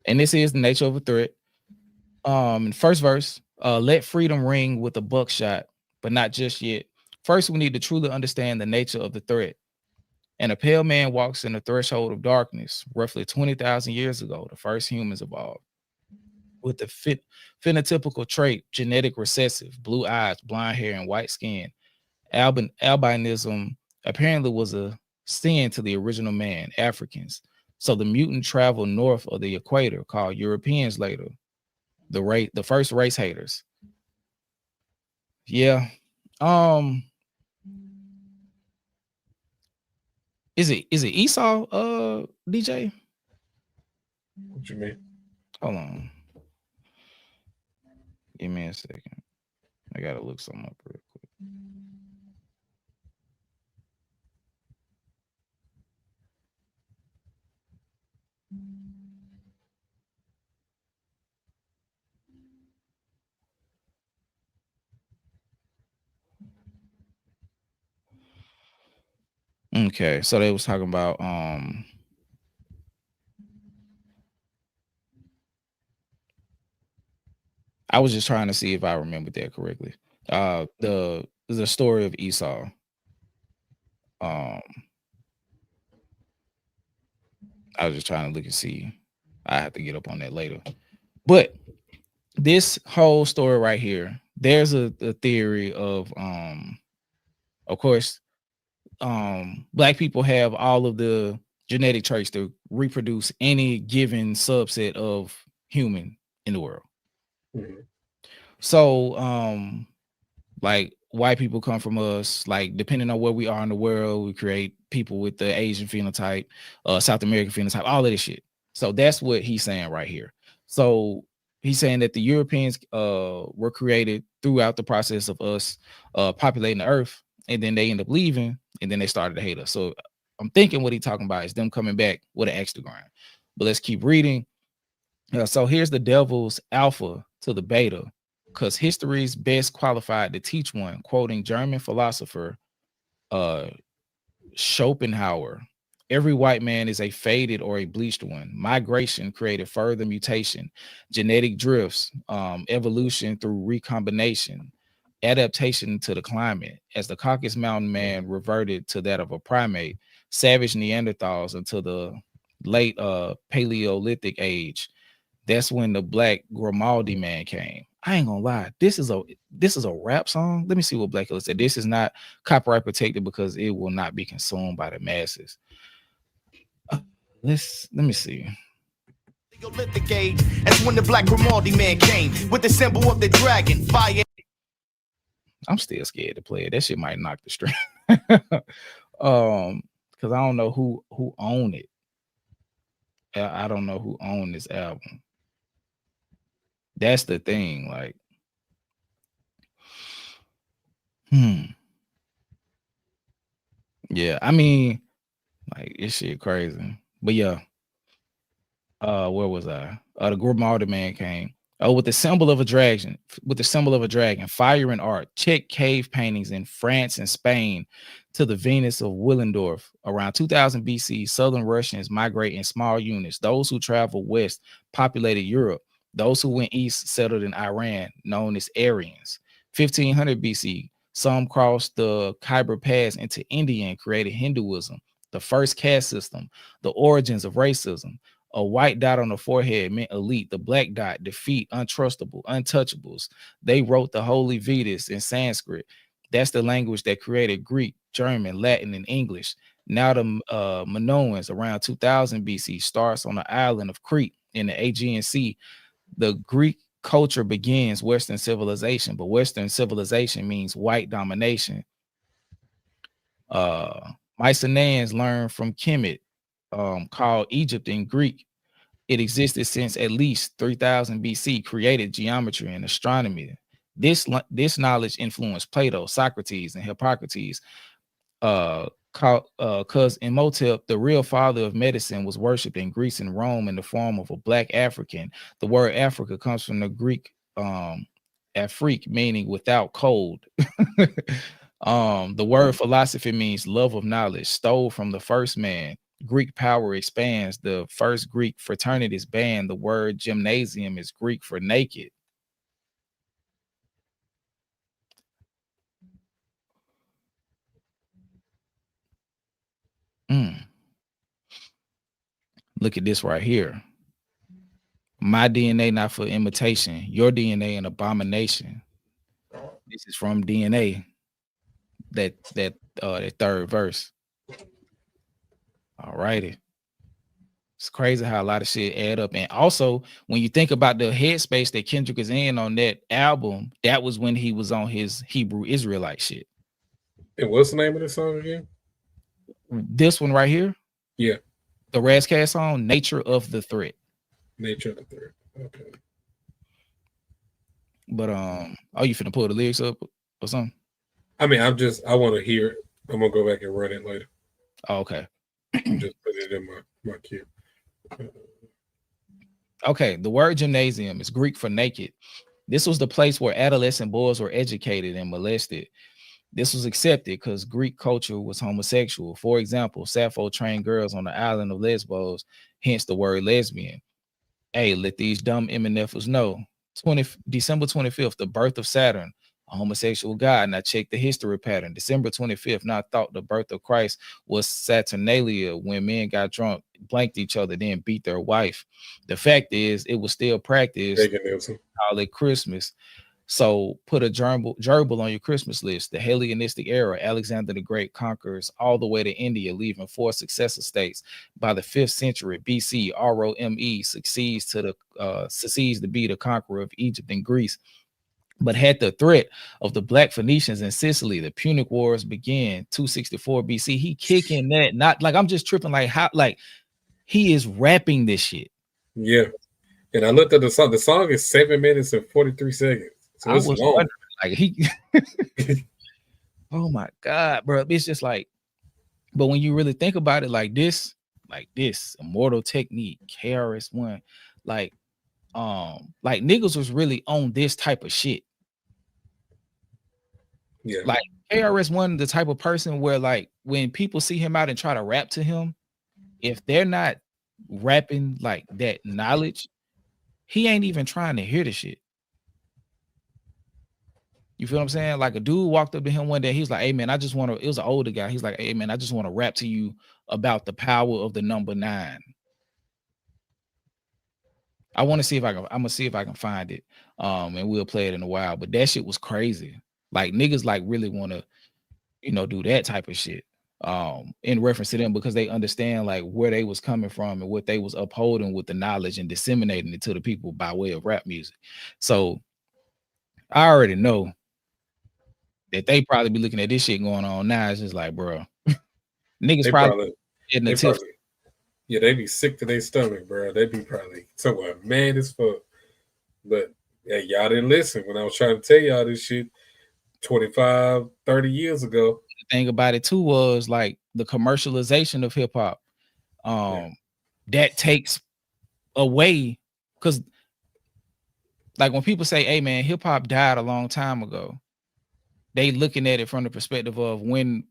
this is the nature of a threat. First verse, let freedom ring with a buckshot, but not just yet. First, we need to truly understand the nature of the threat. And a pale man walks in the threshold of darkness, roughly 20,000 years ago, the first humans evolved. With the phenotypical trait, genetic recessive, blue eyes, blonde hair, and white skin. Albinism apparently was a sin to the original man, Africans. So the mutant traveled north of the equator, called Europeans later, the first race haters. Yeah. Is it Esau, DJ? What you mean? Hold on. Give me a second. I gotta look something up real quick. Okay, so they was talking about I was just trying to see if I remembered that correctly. The story of Esau. I was just trying to look and see. I have to get up on that later. But this whole story right here, there's a theory of course, black people have all of the genetic traits to reproduce any given subset of human in the world. Mm-hmm. So like white people come from us, like depending on where we are in the world, we create people with the Asian phenotype, South American phenotype, all of this shit. So that's what he's saying right here. So he's saying that the Europeans were created throughout the process of us populating the earth, and then they end up leaving, and then they started to hate us. So I'm thinking what he's talking about is them coming back with an axe to grind. But let's keep reading. So here's the devil's alpha to the beta, because history is best qualified to teach one, quoting German philosopher Schopenhauer. Every white man is a faded or a bleached one. Migration created further mutation, genetic drifts, evolution through recombination, adaptation to the climate. As the Caucasus Mountain man reverted to that of a primate, savage Neanderthals until the late Paleolithic age. That's when the Black Grimaldi man came. I ain't gonna lie. This is a rap song. Let me see what Black Hill said. This is not copyright protected because it will not be consumed by the masses. Let me see. Paleolithic age. That's when the Black Grimaldi man came with the symbol of the dragon, fire. I'm still scared to play it. That shit might knock the string. Because I don't know who owned it. I don't know who owned this album. That's the thing, like, yeah, I mean, like, this shit crazy. But yeah, where was I? The Grimaldi man came. With the symbol of a dragon, fire and art. Check cave paintings in France and Spain to the Venus of Willendorf. Around 2000 BC, Southern Russians migrate in small units. Those who traveled west populated Europe. Those who went east settled in Iran, known as Aryans. 1500 BC, some crossed the Khyber Pass into India and created Hinduism, the first caste system, the origins of racism. A white dot on the forehead meant elite. The black dot, defeat, untrustable, untouchables. They wrote the Holy Vedas in Sanskrit. That's the language that created Greek, German, Latin, and English. Now the Minoans around 2000 BC starts on the island of Crete in the Aegean Sea. The Greek culture begins Western civilization, but Western civilization means white domination. Mycenaeans learned from Kemet, called Egypt in Greek. It existed since at least 3000 BC, created geometry and astronomy. This knowledge influenced Plato, Socrates, and Hippocrates. Cause Imhotep, the real father of medicine, was worshipped in Greece and Rome in the form of a black African. The word Africa comes from the Greek Afrik, meaning without cold. The word philosophy means love of knowledge, stole from the first man. Greek power expands. The first Greek fraternities banned. The word gymnasium is Greek for naked. Look at this right here. My DNA not for imitation. Your DNA an abomination. This is from DNA. That third verse. All righty. It's crazy how a lot of shit add up. And also, when you think about the headspace that Kendrick is in on that album, that was when he was on his Hebrew Israelite shit. And what's the name of the song again? This one right here? Yeah. The Razzcast song, Nature of the Threat. Nature of the Threat. Okay. But oh, you finna pull the lyrics up or something? I mean, I want to hear it. I'm gonna go back and run it later. Oh, okay. Just put it in my queue. Okay, the word gymnasium is Greek for naked. This was the place where adolescent boys were educated and molested. This was accepted because Greek culture was homosexual. For example, Sappho trained girls on the island of Lesbos, hence the word lesbian. Hey, let these dumb MNFers know. December 25th, the birth of Saturn, a homosexual god. Now check the history pattern. December 25th, now thought the birth of Christ was Saturnalia, when men got drunk, blanked each other, then beat their wife. The fact is, it was still practiced. Call it Christmas. So put a gerbil on your Christmas list. The Hellenistic era, Alexander the Great conquers all the way to India, leaving 4 successor states. By the 5th century BC, Rome succeeds to be the conqueror of Egypt and Greece, but had the threat of the Black Phoenicians in Sicily. The Punic Wars began 264 BC. He kicking that, not like I'm just tripping, like how, like he is rapping this shit. Yeah. And I looked at the song. The song is 7 minutes and 43 seconds. So it's long. Like he oh my God, bro. It's just like, but when you really think about it, like this, Immortal Technique, KRS-One, like niggas was really on this type of shit. Yeah. Like KRS-One, the type of person where like when people see him out and try to rap to him, if they're not rapping like that knowledge, he ain't even trying to hear the shit. You feel what I'm saying? Like a dude walked up to him one day. He's like, hey man, I just want to, it was an older guy. He's like, hey man, I just want to rap to you about the power of the number 9. I want to see if I'm gonna see if I can find it. And we'll play it in a while. But that shit was crazy. Like niggas like really want to, do that type of shit. In reference to them, because they understand like where they was coming from and what they was upholding with the knowledge and disseminating it to the people by way of rap music. So I already know that they probably be looking at this shit going on now. It's just like, bro, niggas probably in the tip. Yeah, they be sick to their stomach, bro. They be probably somewhat mad as fuck. But yeah, y'all didn't listen when I was trying to tell y'all this shit 25, 30 years ago. The thing about it too was like the commercialization of hip hop. That takes away, because like when people say, hey man, hip hop died a long time ago, they looking at it from the perspective of when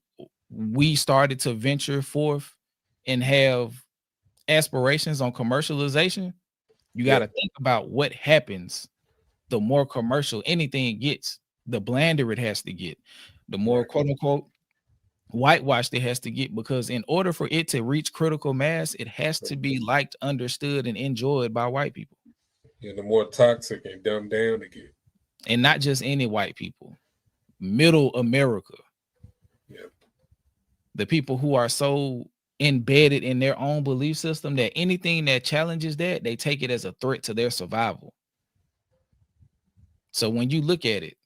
we started to venture forth and have aspirations on commercialization. You got to think about what happens. The more commercial anything gets, the blander it has to get, the more quote unquote whitewashed it has to get, because in order for it to reach critical mass, it has to be liked, understood, and enjoyed by white people. Yeah, the more toxic and dumbed down it get. And not just any white people. Middle America. Yeah. The people who are so embedded in their own belief system that anything that challenges that, they take it as a threat to their survival. So when you look at it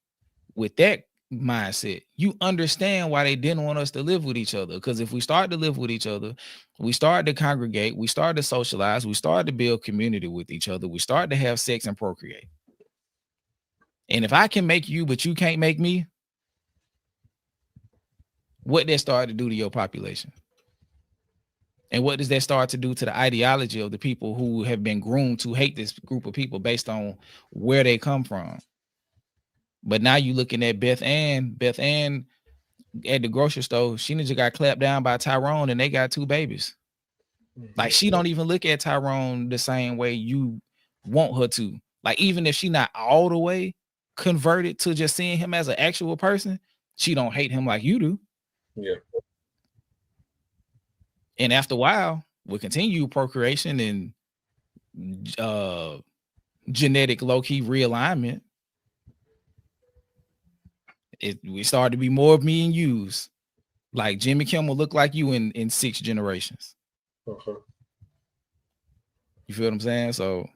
with that mindset. You understand why they didn't want us to live with each other. Because if we start to live with each other, we start to congregate, we start to socialize, we start to build community with each other, we start to have sex and procreate. And if I can make you, but you can't make me, what that start to do to your population? And what does that start to do to the ideology of the people who have been groomed to hate this group of people based on where they come from? But now you looking at Beth Ann at the grocery store, she just got clapped down by Tyrone and they got 2 babies. Like, she don't even look at Tyrone the same way you want her to. Like, even if she not all the way converted to just seeing him as an actual person, she don't hate him like you do. Yeah. And after a while, with continued procreation and genetic low-key realignment, we started to be more of me and yous. Like Jimmy Kimmel look like you in 6 generations. Uh-huh. You feel what I'm saying? So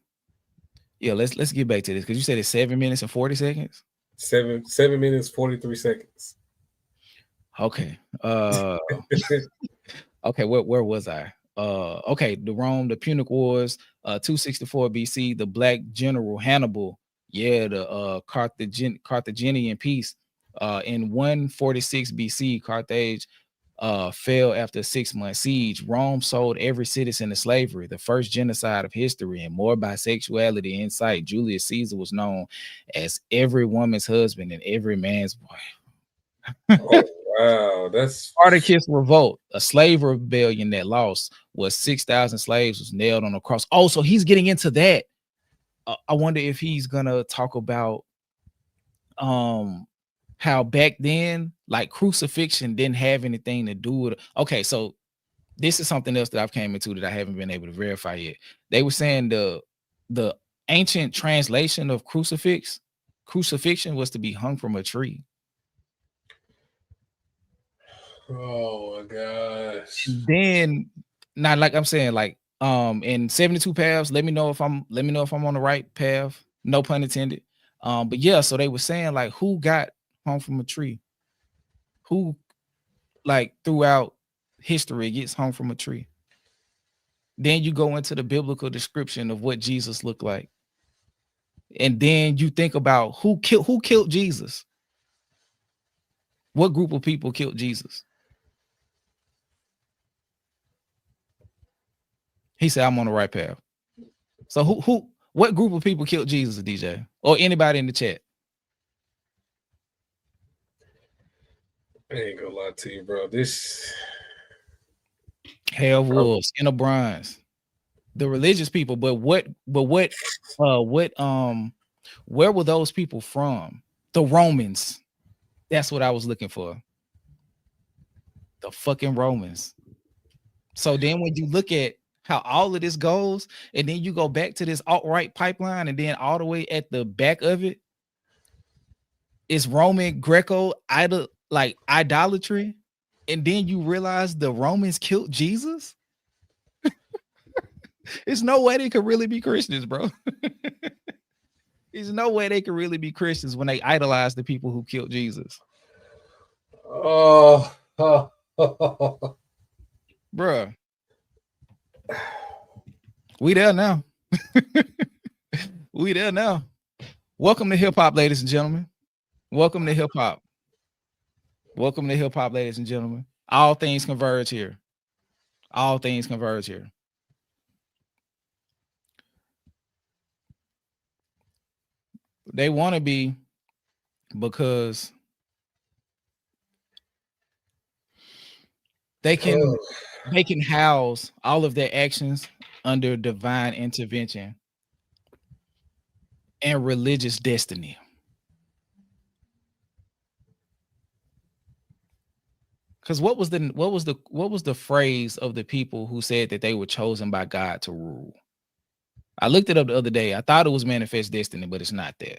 yeah, let's get back to this, because you said it's 7 minutes and 40 seconds. 7 minutes 43 seconds. Okay. Okay, where was I? Okay, the Punic Wars, 264 BC, the Black General Hannibal, the Carthaginian peace. In 146 BC, Carthage fell after a 6-month siege. Rome sold every citizen to slavery, the first genocide of history, and more bisexuality in sight. Julius Caesar was known as every woman's husband and every man's wife. Oh, wow, that's Spartacus revolt, a slave rebellion that lost was 6,000 slaves was nailed on a cross. Oh, so he's getting into that. I wonder if he's gonna talk about how back then, like, crucifixion didn't have anything to do with it. Okay, so this is something else that I've came into that I haven't been able to verify yet. They were saying the ancient translation of crucifixion was to be hung from a tree. Oh my gosh. Then, not like I'm saying, like, in 72 paths, let me know if I'm on the right path, no pun intended. But yeah, so they were saying, like, who got hung from a tree? Who, like, throughout history gets hung from a tree? Then you go into the biblical description of what Jesus looked like, and then you think about who killed Jesus. What group of people killed Jesus? He said, I'm on the right path. So what group of people killed Jesus, DJ? Or anybody in the chat? I ain't gonna lie to you, bro. This Hair of wolves, skin of bronze. The religious people, but where were those people from? The Romans. That's what I was looking for. The fucking Romans. So then when you look at how all of this goes, and then you go back to this alt-right pipeline, and then all the way at the back of it is Roman Greco idolatry, and then you realize the Romans killed Jesus. There's no way they could really be Christians, bro. There's no way they could really be Christians when they idolize the people who killed Jesus. Oh, Bruh. We there now. We there now. Welcome to hip hop, ladies and gentlemen. Welcome to hip hop. Welcome to hip hop, ladies and gentlemen. All things converge here. All things converge here. They want to be, because they can house all of their actions under divine intervention and religious destiny. Because what was the phrase of the people who said that they were chosen by God to rule? I looked it up the other day. I thought it was manifest destiny, but it's not that.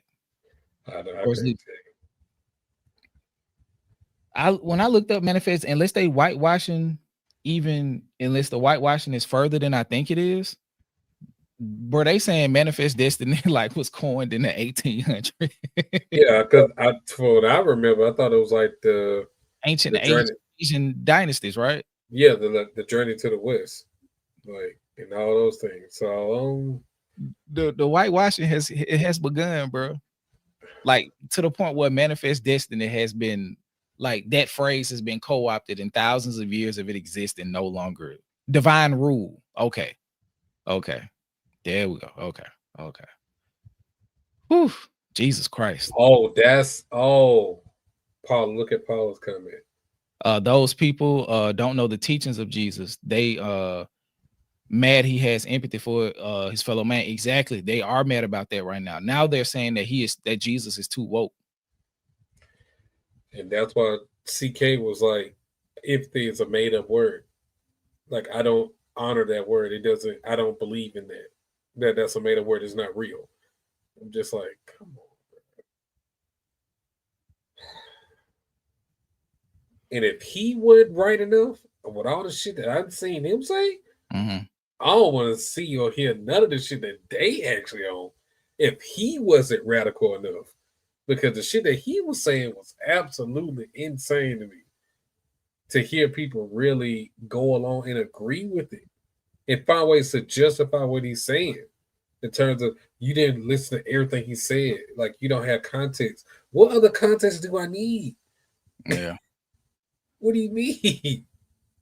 When I looked up manifest, unless the whitewashing is further than I think it is, bro, they saying manifest destiny like was coined in the 1800s. Yeah, because for what I remember, I thought it was like the ancient journey. Asian dynasties, right? Yeah, the journey to the west, like, and all those things. So the whitewashing has begun, bro. Like to the point where manifest destiny has been like that phrase has been co-opted in thousands of years of it existing no longer. Divine rule. Okay. There we go. Okay. Whew. Jesus Christ. Paul, look at Paul's comment. Those people don't know the teachings of Jesus. They mad he has empathy for his fellow man. Exactly. They are mad about that right now. Now they're saying that Jesus is too woke. And that's why CK was like, empathy is a made-up word. Like, I don't honor that word. I don't believe in that. That's a made-up word. It's not real. I'm just like, come on. And if he would write enough with all the shit that I've seen him say, I don't want to see or hear none of the shit that they actually own if he wasn't radical enough. Because the shit that he was saying was absolutely insane to me. To hear people really go along and agree with it and find ways to justify what he's saying in terms of you didn't listen to everything he said. Like, you don't have context. What other context do I need? Yeah. What do you mean?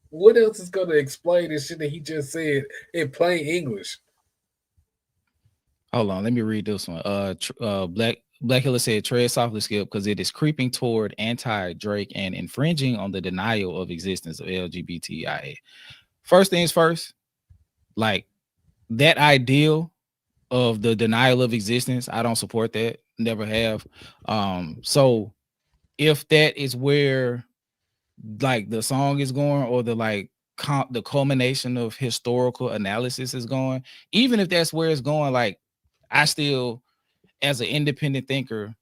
What else is going to explain this shit that he just said in plain English? Hold on, let me read this one. Black Hiller said, tread softly, Skip, because it is creeping toward anti-Drake and infringing on the denial of existence of LGBTIA. First things first, like that ideal of the denial of existence, I don't support that. Never have. So if that is where like the song is going, or the like the culmination of historical analysis is going, even if that's where it's going, like I still, as an independent thinker,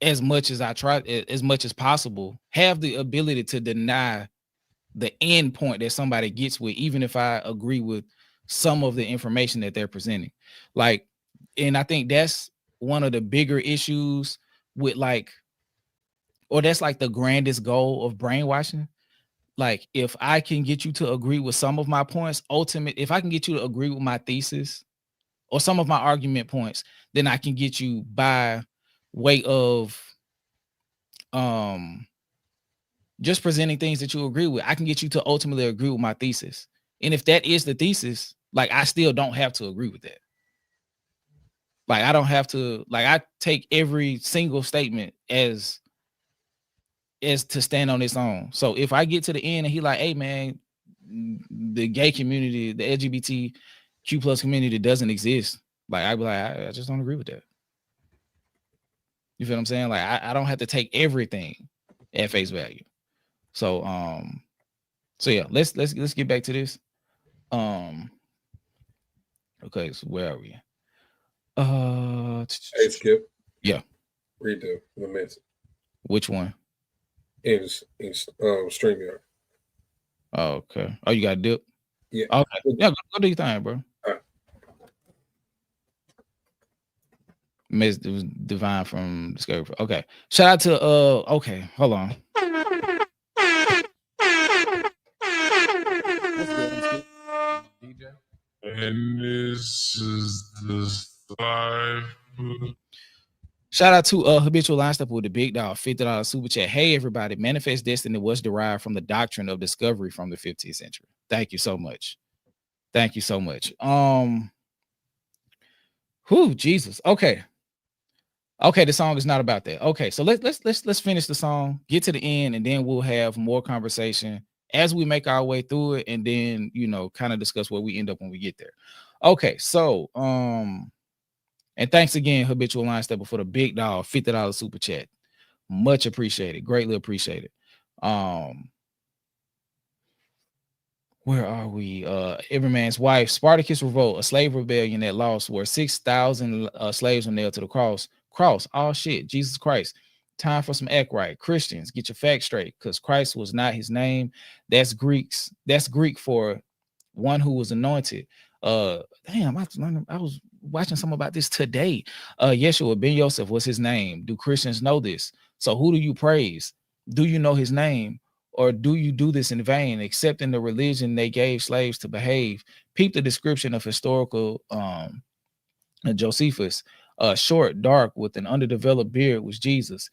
as much as I try, as much as possible, have the ability to deny the end point that somebody gets with, even if I agree with some of the information that they're presenting. Like, and I think that's one of the bigger issues with like, or that's like the grandest goal of brainwashing. Like, if I can get you to agree with some of my points, if I can get you to agree with my thesis or some of my argument points, then I can get you by way of just presenting things that you agree with. I can get you to ultimately agree with my thesis. And if that is the thesis, like I still don't have to agree with that. Like I don't have to, like I take every single statement as to stand on its own. So if I get to the end and he like, hey man, the gay community, the LGBTQ plus community doesn't exist, like I'd be like, I just don't agree with that. You feel what I'm saying? Like I don't have to take everything at face value. So so yeah, let's get back to this. Okay, so where are we? Hey Skip. Yeah. Read the message. Which one? In StreamYard. Oh, okay. Oh, you got a dip? Yeah. Okay. Yeah, go do your thing, bro. All right. Miss Divine from Discovery. Okay. Shout out to okay, hold on. And this is the 5. Shout out to Habitual Line Stepper with the big dog $50 super chat. Hey everybody, manifest destiny was derived from the doctrine of discovery from the 15th century. Thank you so much. Thank you so much. Whew, Jesus. Okay, the song is not about that. Okay, so let's finish the song, get to the end, and then we'll have more conversation as we make our way through it, and then kind of discuss where we end up when we get there. Okay, so and thanks again, Habitual Line Stepper, for the big dog $50 super chat. Much appreciated, greatly appreciated. Where are we? Every Man's Wife, Spartacus Revolt, a slave rebellion that lost where 6,000 slaves were nailed to the cross. Oh shit, Jesus Christ. Time for some act right. Christians, get your facts straight, because Christ was not his name. That's Greek for one who was anointed. Damn, I was watching something about this today. Yeshua ben Yosef was his name. Do Christians know this? So who do you praise? Do you know his name? Or do you do this in vain, accepting the religion they gave slaves to behave? Peep the description of historical Josephus. Short, dark, with an underdeveloped beard was Jesus.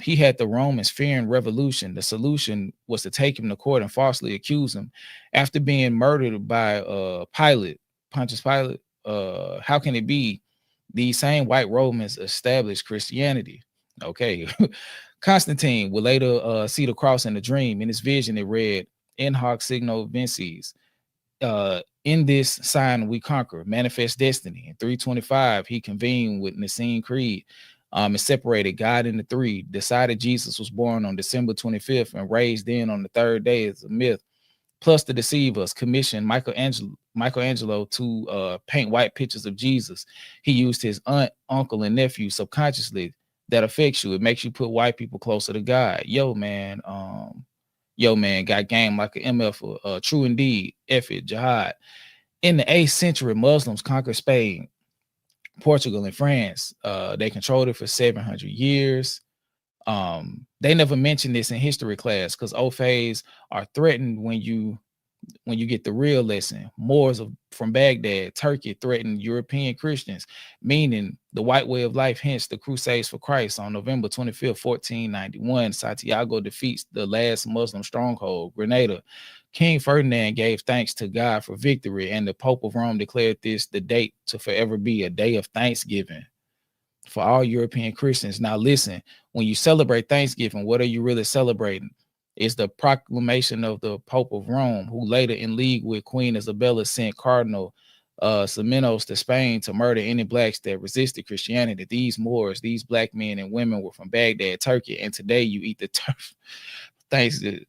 He had the Romans fearing revolution. The solution was to take him to court and falsely accuse him. After being murdered by Pontius Pilate, how can it be these same white Romans established Christianity? Okay. Constantine would later see the cross in a dream. In his vision, it read, "In hoc signo vinces." In this sign we conquer. Manifest destiny. In 325, he convened with Nicene Creed. And separated God into three. Decided Jesus was born on December 25th and raised in on the third day as a myth. Plus, to deceive us, commissioned Michelangelo to paint white pictures of Jesus. He used his aunt, uncle, and nephew subconsciously. That affects you. It makes you put white people closer to God. Yo, man, got game like an MF. True indeed. F it, jihad. In the 8th century, Muslims conquered Spain, Portugal, and France. They controlled it for 700 years. They never mentioned this in history class because OFAs are threatened when you get the real lesson. Moors from Baghdad, Turkey threatened European Christians, meaning the white way of life, hence the Crusades for Christ. On November 25th, 1491, Santiago defeats the last Muslim stronghold, Grenada. King Ferdinand gave thanks to God for victory, and the Pope of Rome declared this the date to forever be a day of thanksgiving for all European Christians. Now listen, when you celebrate Thanksgiving, what are you really celebrating? It's the proclamation of the Pope of Rome, who later in league with Queen Isabella sent Cardinal Ximenes to Spain to murder any blacks that resisted Christianity. These Moors, these black men and women were from Baghdad, Turkey, and today you eat the turf. Thanks to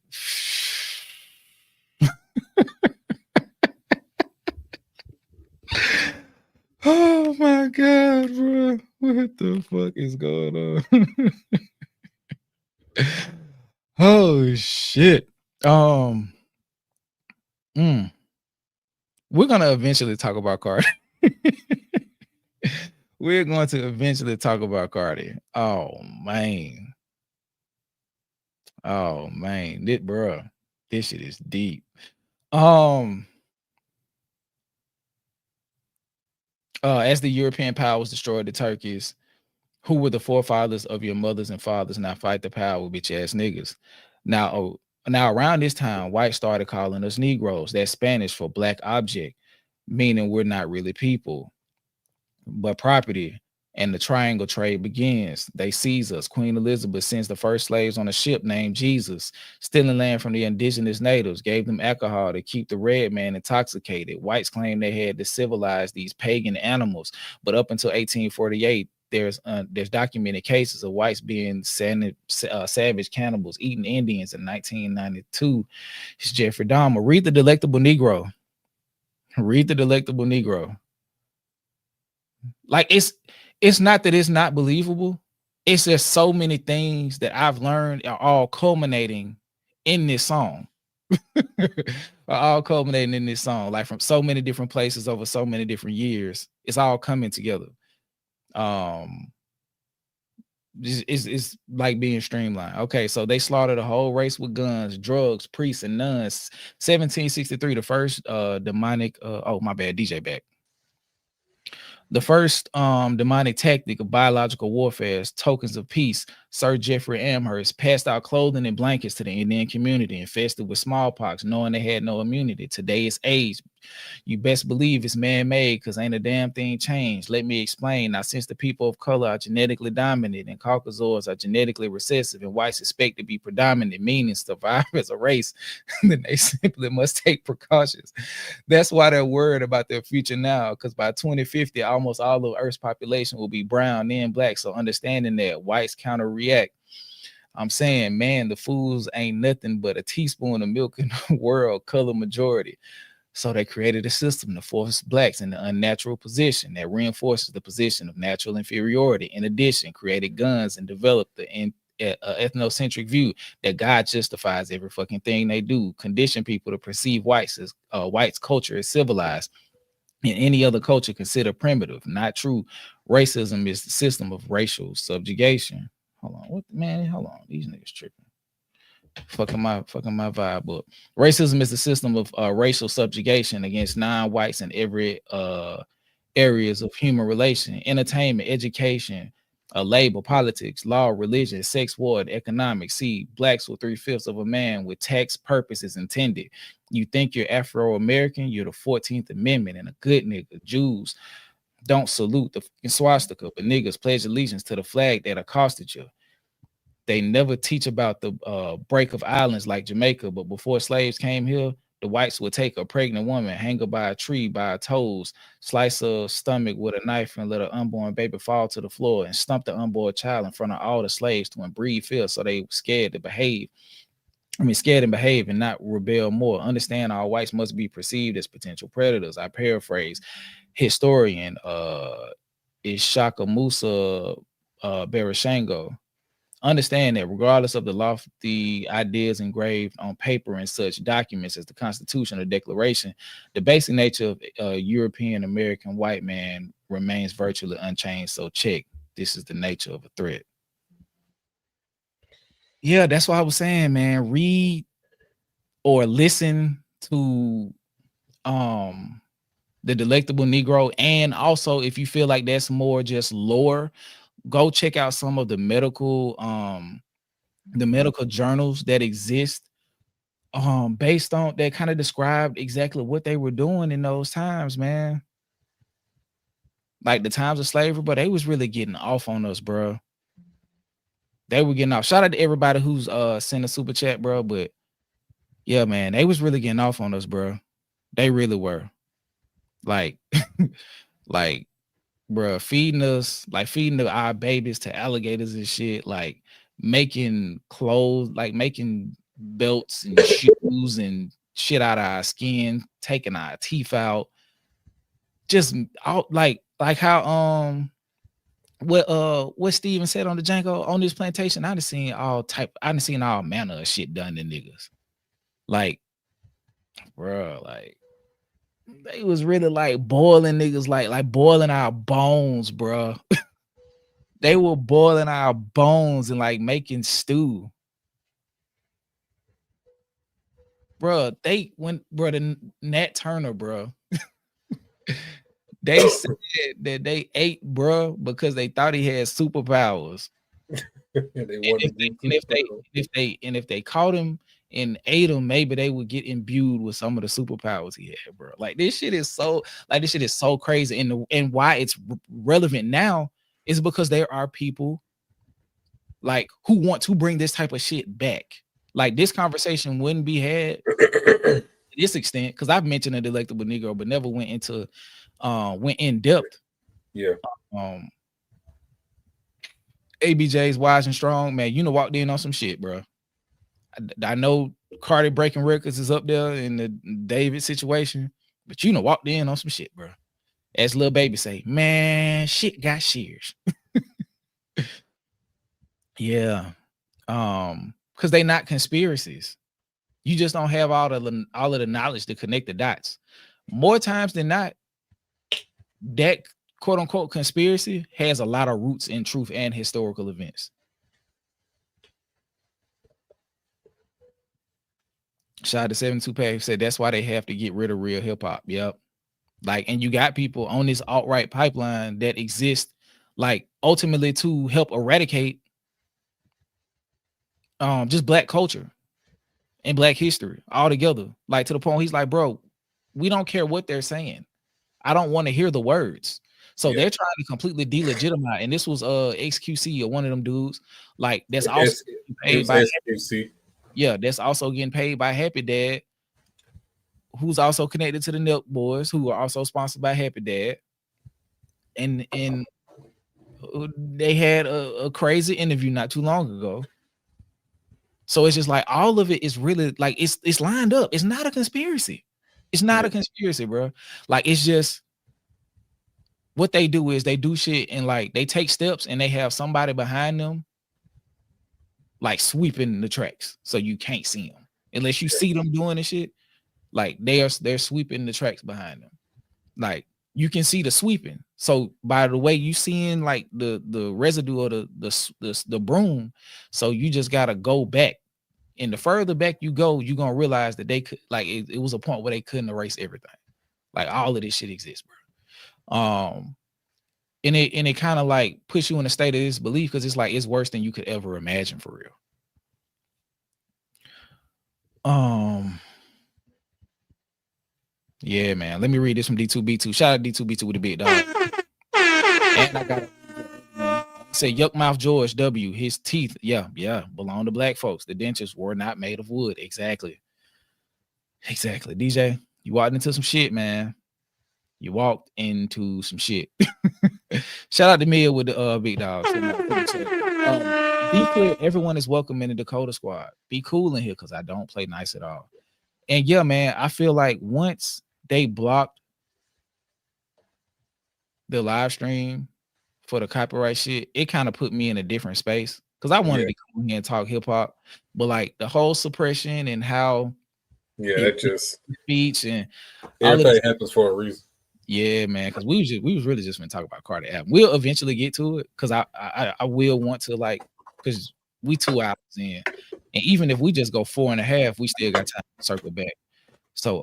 oh my God, bro. What the fuck is going on? Oh shit. We're gonna eventually talk about Cardi. We're going to eventually talk about Cardi. Oh man. This shit is deep. As the European powers destroyed the Turkeys, who were the forefathers of your mothers and fathers, now fight the power, bitch ass niggas. Now around this time, whites started calling us Negroes. That's Spanish for black object, meaning we're not really people, but property. And the triangle trade begins. They seize us. Queen Elizabeth sends the first slaves on a ship named Jesus, stealing land from the indigenous natives, gave them alcohol to keep the red man intoxicated. Whites claim they had to civilize these pagan animals, but up until 1848, there's documented cases of whites being savage cannibals, eating Indians. In 1992, it's Jeffrey Dahmer. Read The Delectable Negro. Read The Delectable Negro. Like, it's not that it's not believable. It's just so many things that I've learned are all culminating in this song. Like from so many different places over so many different years. It's all coming together. It's like being streamlined. Okay, so they slaughtered a whole race with guns, drugs, priests, and nuns. 1763, the first demonic. Oh my bad, DJ back. The first demonic tactic of biological warfare is tokens of peace. Sir Jeffrey Amherst passed out clothing and blankets to the Indian community infested with smallpox, knowing they had no immunity. Today is AIDS. You best believe it's man-made because ain't a damn thing changed. Let me explain. Now, since the people of color are genetically dominant and Caucasoids are genetically recessive and whites expect to be predominant, meaning survive as a race, then they simply must take precautions. That's why they're worried about their future now, because by 2050, almost all of Earth's population will be brown, then black. So understanding that, whites counter-react. I'm saying, man, the fools ain't nothing but a teaspoon of milk in the world, color majority. So they created a system to force blacks in the unnatural position that reinforces the position of natural inferiority. In addition, created guns and developed the ethnocentric view that God justifies every fucking thing they do. Condition people to perceive whites culture as civilized. in any other culture considered primitive, not true. Racism is the system of racial subjugation. Hold on, what man? Hold on, these niggas tripping. Fucking my vibe up. Racism is the system of racial subjugation against non-whites in every areas of human relation, entertainment, education, labor, politics, law, religion, sex, war, and economics. See, blacks were 3/5 of a man with tax purposes intended. You think you're Afro-American, you're the 14th Amendment and a good nigga. Jews don't salute the swastika, but niggas pledge allegiance to the flag that accosted you. They never teach about the break of islands like Jamaica, but before slaves came here, the whites would take a pregnant woman, hang her by a tree by her toes, slice her stomach with a knife, and let her unborn baby fall to the floor and stump the unborn child in front of all the slaves to breed fear, so they were scared to behave. Scared and behave and not rebel more. Understand all whites must be perceived as potential predators. I paraphrase historian Ishaka Musa Barashango. Understand that regardless of the lofty ideas engraved on paper and such documents as the Constitution or Declaration, the basic nature of a European American white man remains virtually unchanged. So check, this is the nature of a threat. Yeah, that's what I was saying, man. Read or listen to The Delectable Negro, and also if you feel like that's more just lore, go check out some of the medical journals that exist based on that kind of described exactly what they were doing in those times, man. Like the times of slavery, but they was really getting off on us, bro. They were getting off. Shout out to everybody who's sent a super chat, bro. But yeah, man, they was really getting off on us, bro. They really were. Like, like, bro, feeding our babies to alligators and shit, like making clothes, like making belts and shoes and shit out of our skin, taking our teeth out, just out like how what Steven said on the Django on this plantation. I done seen all manner of shit done to niggas. Like, bro, like they was really like boiling niggas, like boiling our bones, bro. They were boiling our bones and like making stew, bro. The Nat Turner, bro. They said that they ate bro because they thought he had superpowers. If they caught him and ate him, maybe they would get imbued with some of the superpowers he had, bro. Like this shit is so crazy. And why it's relevant now is because there are people like who want to bring this type of shit back. Like this conversation wouldn't be had to this extent because I've mentioned a Delectable Negro, but never went in depth. Yeah. ABJ's Wise and Strong, man. You know, walked in on some shit, bro. I know Cardi Breaking Records is up there in the David situation, but you know, walked in on some shit, bro. As Lil Baby say, man, shit got shears. Yeah. Because they not conspiracies. You just don't have all of the knowledge to connect the dots. More times than not, that quote unquote conspiracy has a lot of roots in truth and historical events. Shout out to 72 Pay said that's why they have to get rid of real hip hop. Yep. Like, and you got people on this alt-right pipeline that exist, like ultimately to help eradicate just black culture and black history altogether. Like to the point he's like, bro, we don't care what they're saying. I don't want to hear the words. So they're trying to completely delegitimize. And this was XQC or one of them dudes. Like that's also paid by XQC. Yeah, that's also getting paid by Happy Dad, who's also connected to the Nelk Boys, who are also sponsored by Happy Dad. And they had a crazy interview not too long ago. So it's just like all of it is really like it's lined up. It's not a conspiracy. It's not a conspiracy, bro. Like it's just what they do is they do shit and like they take steps and they have somebody behind them like sweeping the tracks so you can't see them unless you see them doing the shit. Like they're sweeping the tracks behind them. Like you can see the sweeping. So by the way you seeing like the residue of the broom, so you just gotta go back. And the further back you go, you're gonna realize that they could like it was a point where they couldn't erase everything. Like all of this shit exists, bro. And it kind of like puts you in a state of disbelief because it's like it's worse than you could ever imagine for real. Yeah, man. Let me read this from D4VD. Shout out D4VD with a big dog. And I got say Yuck Mouth George W. His teeth, yeah, belong to black folks. The dentures were not made of wood. Exactly. DJ, you walked into some shit, man. You walked into some shit. Shout out to Mia with the big dog. Be clear, everyone is welcome in the Dakota squad. Be cool in here because I don't play nice at all. And yeah, man, I feel like once they blocked the live stream for the copyright shit, it kind of put me in a different space because I wanted to come here and talk hip hop, but like the whole suppression and how that just speech and everything happens for a reason. Yeah, man, because we was really just gonna talk about Cardi album. We'll eventually get to it because I will want to, like, because we 2 hours in, and even if we just go 4.5, we still got time to circle back. So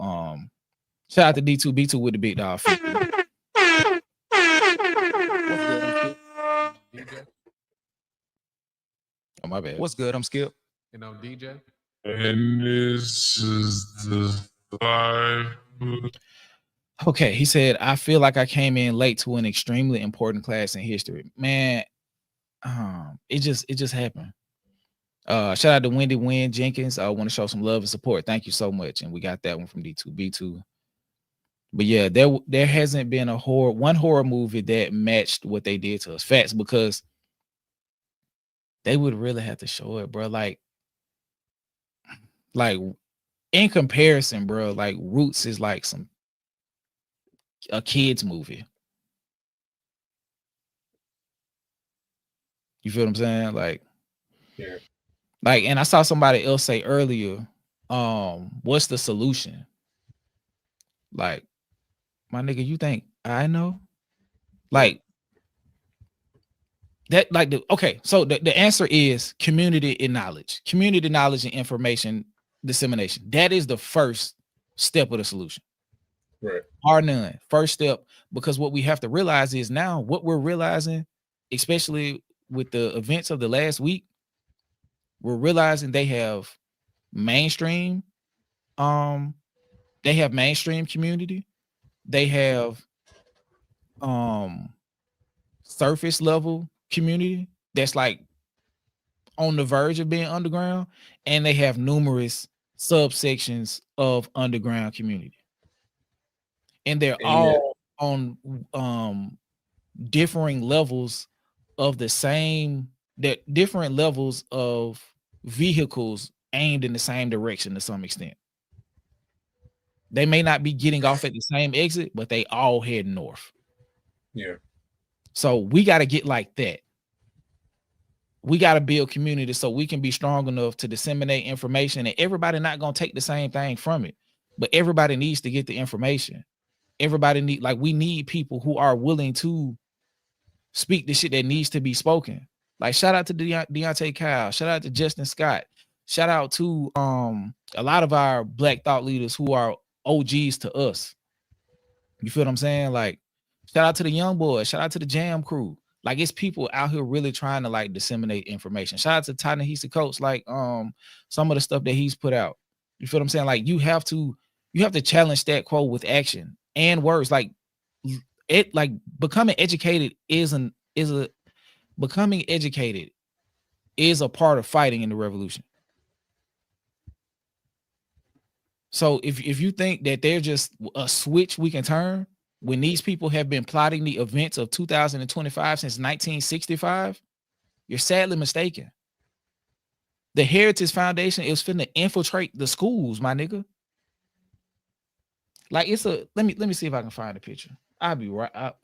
shout out to D4VD with the big dog. Oh, my bad. What's good? I'm Skip. You know, DJ. And this is the 5. Okay, he said, I feel like I came in late to an extremely important class in history. Man, it just happened. Shout out to Wendy Wynn Jenkins. I want to show some love and support. Thank you so much. And we got that one from D4VD. But yeah, there hasn't been one horror movie that matched what they did to us. Facts, because they would really have to show it, bro. Like in comparison, bro, like Roots is like a kid's movie. You feel what I'm saying? Like, yeah. Like, and I saw somebody else say earlier, what's the solution? Like, my nigga, you think I know? Like that, like so the answer is community and knowledge and information dissemination. That is the first step of the solution. Right. Or none. First step, because what we have to realize is now what we're realizing, especially with the events of the last week, we're realizing they have mainstream community, they have surface level community that's like on the verge of being underground, and they have numerous subsections of underground community, and they're all on differing levels of the same, that different levels of vehicles aimed in the same direction to some extent. They may not be getting off at the same exit, but they all head north. Yeah. So we got to get like that. We got to build community so we can be strong enough to disseminate information, and everybody not going to take the same thing from it, but everybody needs to get the information. Everybody we need people who are willing to speak the shit that needs to be spoken. Like, shout out to Deontay Kyle, shout out to Justin Scott, shout out to a lot of our Black thought leaders who are OGs to us. You feel what I'm saying? Like, shout out to the young boys, shout out to the Jam crew. Like, it's people out here really trying to like disseminate information. Shout out to Ta-Nehisi Coates, like some of the stuff that he's put out. You feel what I'm saying? Like, you have to challenge that quote with action and words. Like it, like becoming educated is a part of fighting in the revolution. So if you think that there's just a switch we can turn, when these people have been plotting the events of 2025 since 1965, you're sadly mistaken. The Heritage Foundation is finna infiltrate the schools, my nigga. Like, it's a, let me see if I can find a picture. I'll be right.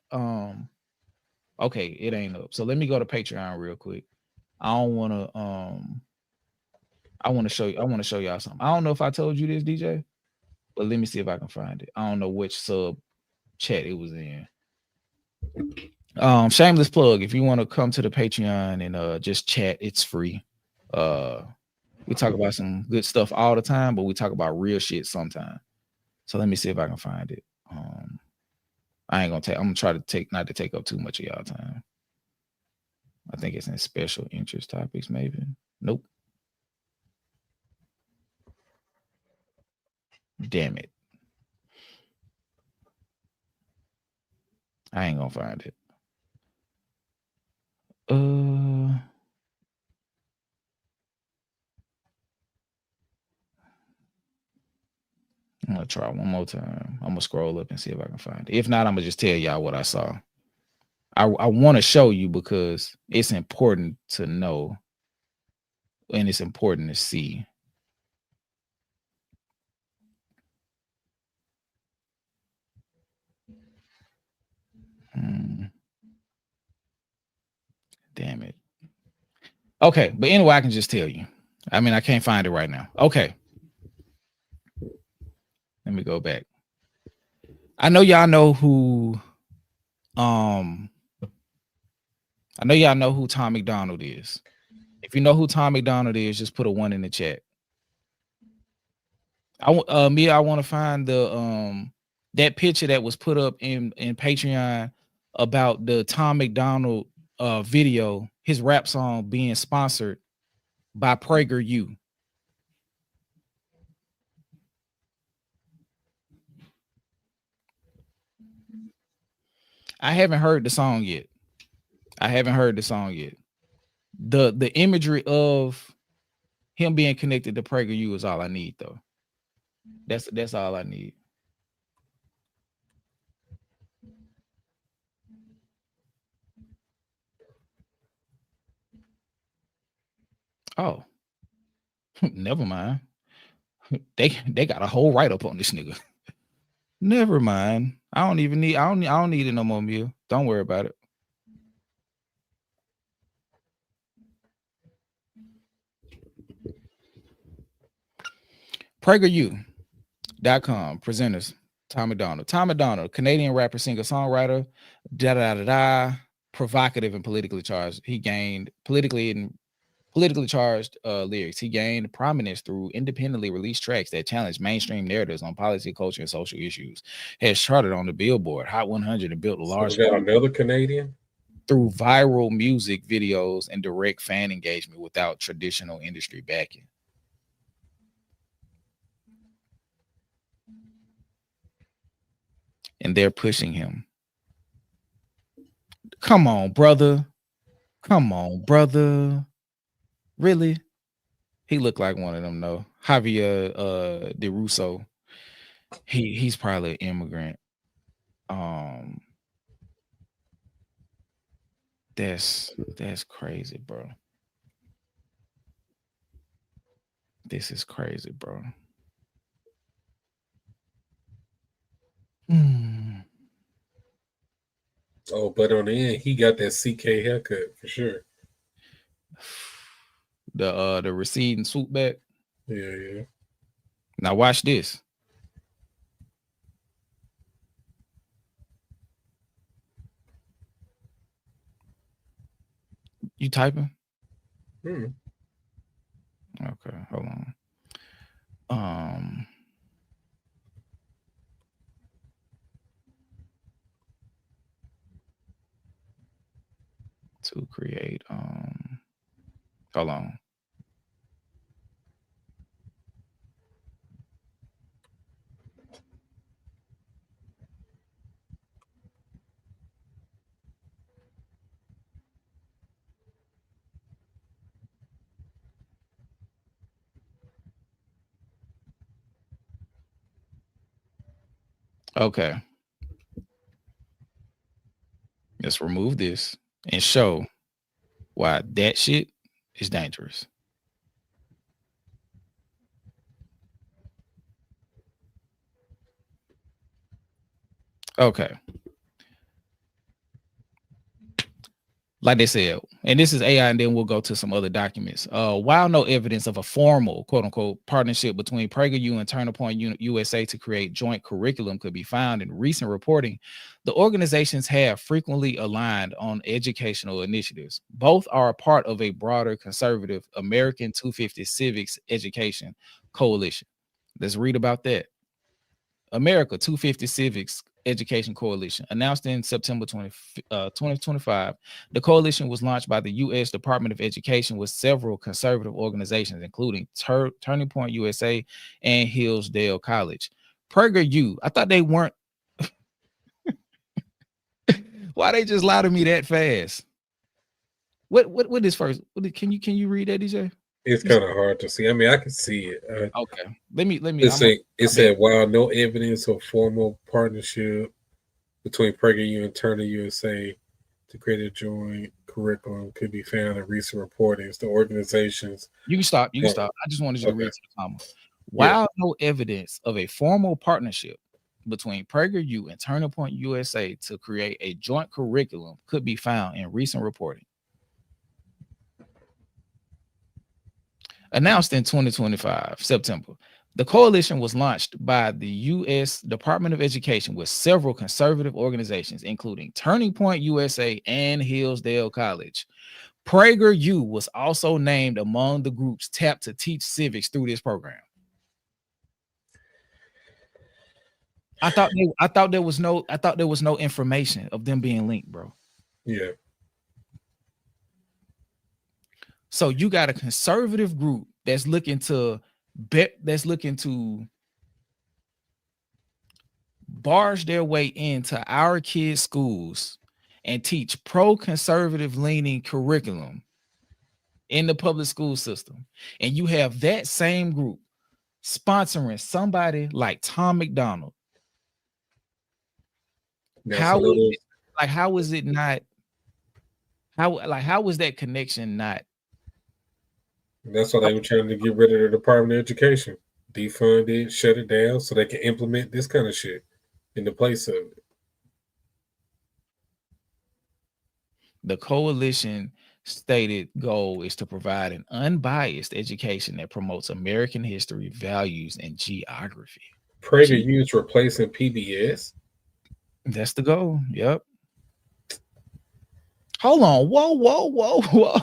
Okay, it ain't up. So let me go to Patreon real quick. I want to show y'all something. I don't know if I told you this, DJ, but let me see if I can find it. I don't know which sub chat it was in. Shameless plug. If you want to come to the Patreon and just chat, it's free. We talk about some good stuff all the time, but we talk about real shit sometimes. So let me see if I can find it. I ain't gonna take. I'm gonna try to not to take up too much of y'all time. I think it's in special interest topics, maybe. Nope. Damn it. I ain't gonna find it. I'm gonna try one more time. I'm gonna scroll up and see if I can find it. If not, I'm gonna just tell y'all what I saw. I want to show you because it's important to know and it's important to see. Damn it. Okay, but anyway, I can just tell you. I mean, I can't find it right now. Okay. Let me go back. I know y'all know who Tom McDonald is. If you know who Tom McDonald is, just put a 1 in the chat. I want to find the that picture that was put up in Patreon about the Tom McDonald video, his rap song being sponsored by PragerU. I haven't heard the song yet. The imagery of him being connected to PragerU is all I need, though. That's all I need. Oh, never mind. They got a whole write up on this nigga. Never mind. I don't need it no more, Mia. Don't worry about it. PragerU.com presenters Tom McDonald. Tom McDonald, Canadian rapper, singer, songwriter, provocative and politically charged. He gained politically charged lyrics. He gained prominence through independently released tracks that challenge mainstream narratives on policy, culture, and social issues. Has charted on the Billboard Hot 100 and built a large. So we got another Canadian through viral music videos and direct fan engagement without traditional industry backing. And they're pushing him. Come on, brother. Really? He looked like one of them, though. Javier De Russo. He's probably an immigrant. That's crazy, bro. This is crazy, bro. Oh, but on the end, he got that CK haircut for sure. The receding swoop back. Yeah. Now watch this. You typing? Okay, hold on. To create hold on. Okay. Let's remove this and show why that shit is dangerous. Okay. like they said, and this is AI, and then we'll go to some other documents. While no evidence of a formal quote unquote partnership between PragerU and Turning Point USA to create joint curriculum could be found in recent reporting, the organizations have frequently aligned on educational initiatives. Both are a part of a broader conservative American 250 Civics Education Coalition. Let's read about that. America 250 Civics Education Coalition, announced in September 2025. The coalition was launched by the U.S. Department of Education with several conservative organizations, including Turning Point USA and Hillsdale College. PragerU, I thought they weren't. Why they just lie to me that fast? What is first? Can you read that, DJ? It's kind of hard to see. I mean, I can see it. Okay. Let me. It said, while no evidence of formal partnership between PragerU and Turner USA to create a joint curriculum could be found in recent reportings, the organizations. You can stop. I just wanted you to read to the comma. While no evidence of a formal partnership between PragerU and Turning Point USA to create a joint curriculum could be found in recent reporting. Announced in 2025, September, the coalition was launched by the U.S. Department of Education with several conservative organizations, including Turning Point USA and Hillsdale College. PragerU was also named among the groups tapped to teach civics through this program. I thought there was no information of them being linked, bro. Yeah. So you got a conservative group that's looking to barge their way into our kids' schools and teach pro-conservative leaning curriculum in the public school system. And you have that same group sponsoring somebody like Tom McDonald. How is that connection not? That's why they were trying to get rid of the Department of Education, defund it, shut it down, so they can implement this kind of shit in the place of it. The coalition stated goal is to provide an unbiased education that promotes American history, values, and geography. PragerU is replacing PBS. That's the goal. Yep. Hold on. Whoa.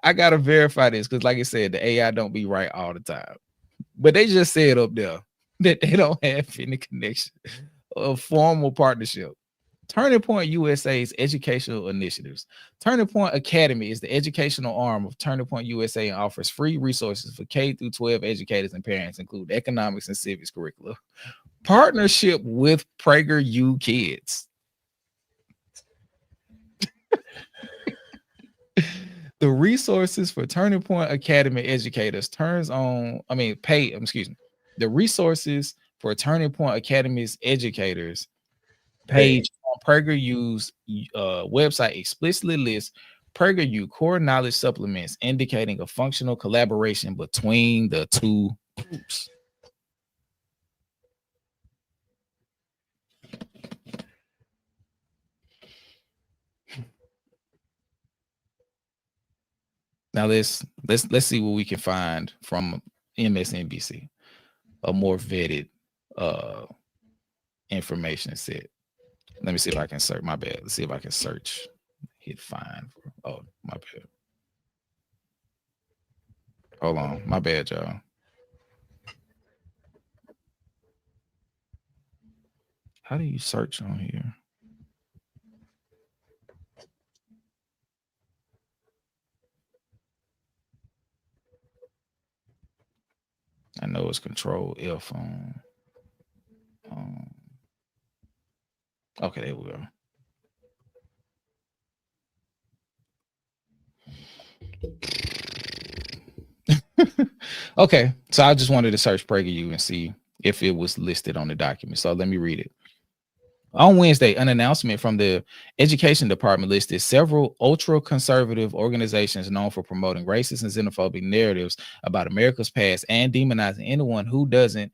I gotta verify this because, like I said, the AI don't be right all the time. But they just said up there that they don't have any connection of formal partnership. Turning Point USA's educational initiatives. Turning Point Academy is the educational arm of Turning Point USA and offers free resources for K through 12 educators and parents, include economics and civics curricula. Partnership with PragerU Kids. The resources for Turning Point Academy educators The resources for Turning Point Academy's educators page on PragerU's website explicitly lists PragerU core knowledge supplements indicating a functional collaboration between the two groups. Now let's see what we can find from MSNBC, a more vetted information set. Let me see if I can search. My bad. Let's see if I can search. Hit find. Oh, my bad. Hold on. My bad, y'all. How do you search on here? I know it's Control F on. Okay, there we go. Okay, so I just wanted to search PragerU and see if it was listed on the document. So let me read it. On Wednesday, an announcement from the Education Department listed several ultra-conservative organizations known for promoting racist and xenophobic narratives about America's past and demonizing anyone who doesn't,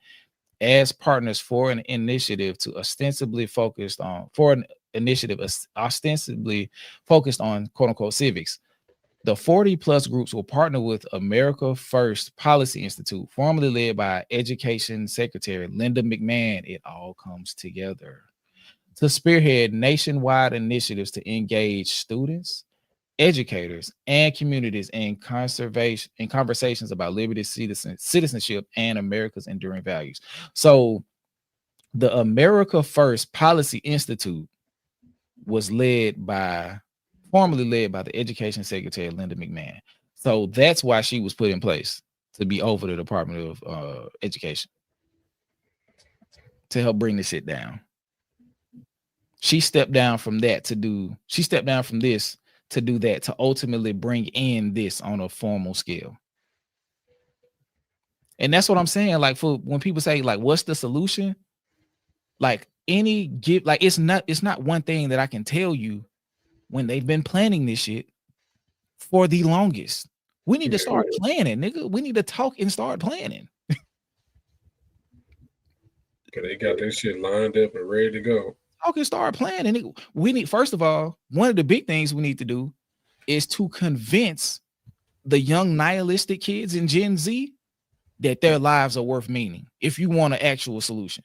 as partners for an initiative to ostensibly focused on initiative ostensibly focused on quote unquote civics. The 40 plus groups will partner with America First Policy Institute, formerly led by Education Secretary Linda McMahon. It all comes together to spearhead nationwide initiatives to engage students, educators, and communities in conversations about liberty, citizenship, and America's enduring values. So the America First Policy Institute was formerly led by the Education Secretary Linda McMahon. So that's why she was put in place to be over the Department of Education to help bring this shit down. She stepped down from this to do that, to ultimately bring in this on a formal scale. And that's what I'm saying. Like, for when people say, like, what's the solution? Like, it's not one thing that I can tell you when they've been planning this shit for the longest. We need to start planning, nigga. We need to talk and start planning. They got this shit lined up and ready to go. Talk and start planning. We need, first of all, one of the big things we need to do is to convince the young nihilistic kids in Gen Z that their lives are worth meaning. If you want an actual solution,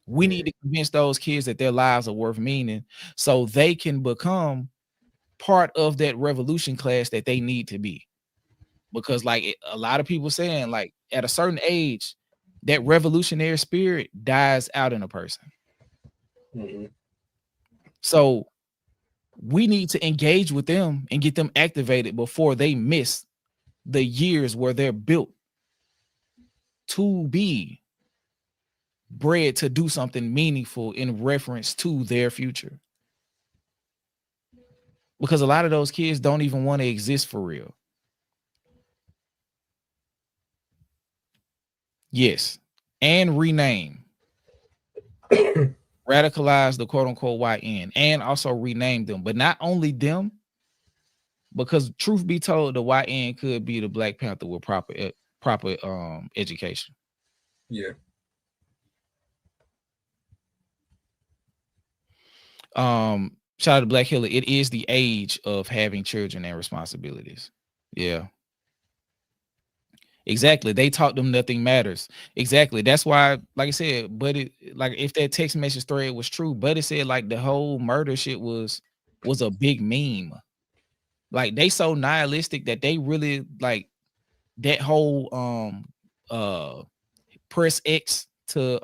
we need to convince those kids that their lives are worth meaning so they can become part of that revolution class that they need to be. Because like a lot of people saying, like, at a certain age, that revolutionary spirit dies out in a person. So we need to engage with them and get them activated before they miss the years where they're built to be bred to do something meaningful in reference to their future. Because a lot of those kids don't even want to exist for real. Yes. And rename. Radicalize the quote unquote YN and also rename them. But not only them, because truth be told, the YN could be the Black Panther with proper education. Yeah. Shout out to Black Hiller. It is the age of having children and responsibilities. Yeah. Exactly. They taught them nothing matters. Exactly. That's why, like I said, Buddy, like if that text message thread was true, Buddy said like the whole murder shit was a big meme. Like they so nihilistic that they really like that whole press X to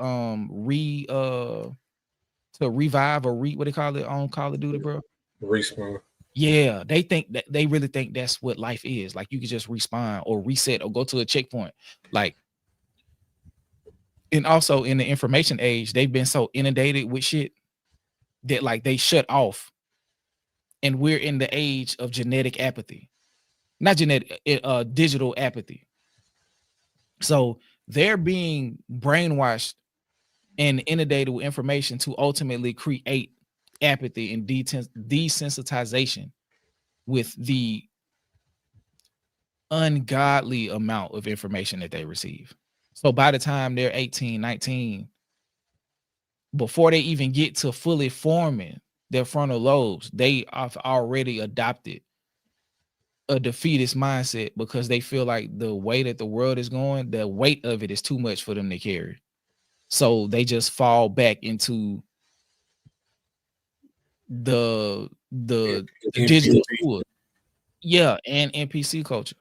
revive or what they call it on Call of Duty, bro. Respawn. Yeah, they really think that's what life is. Like you could just respawn or reset or go to a checkpoint. Like, and also in the information age, they've been so inundated with shit that like they shut off. And we're in the age of genetic apathy. Not genetic, digital apathy. So they're being brainwashed and inundated with information to ultimately create apathy and desensitization with the ungodly amount of information that they receive. So by the time they're 18, 19, before they even get to fully forming their frontal lobes, they have already adopted a defeatist mindset because they feel like the way that the world is going, the weight of it is too much for them to carry. So they just fall back into the digital tool. Yeah, and NPC culture.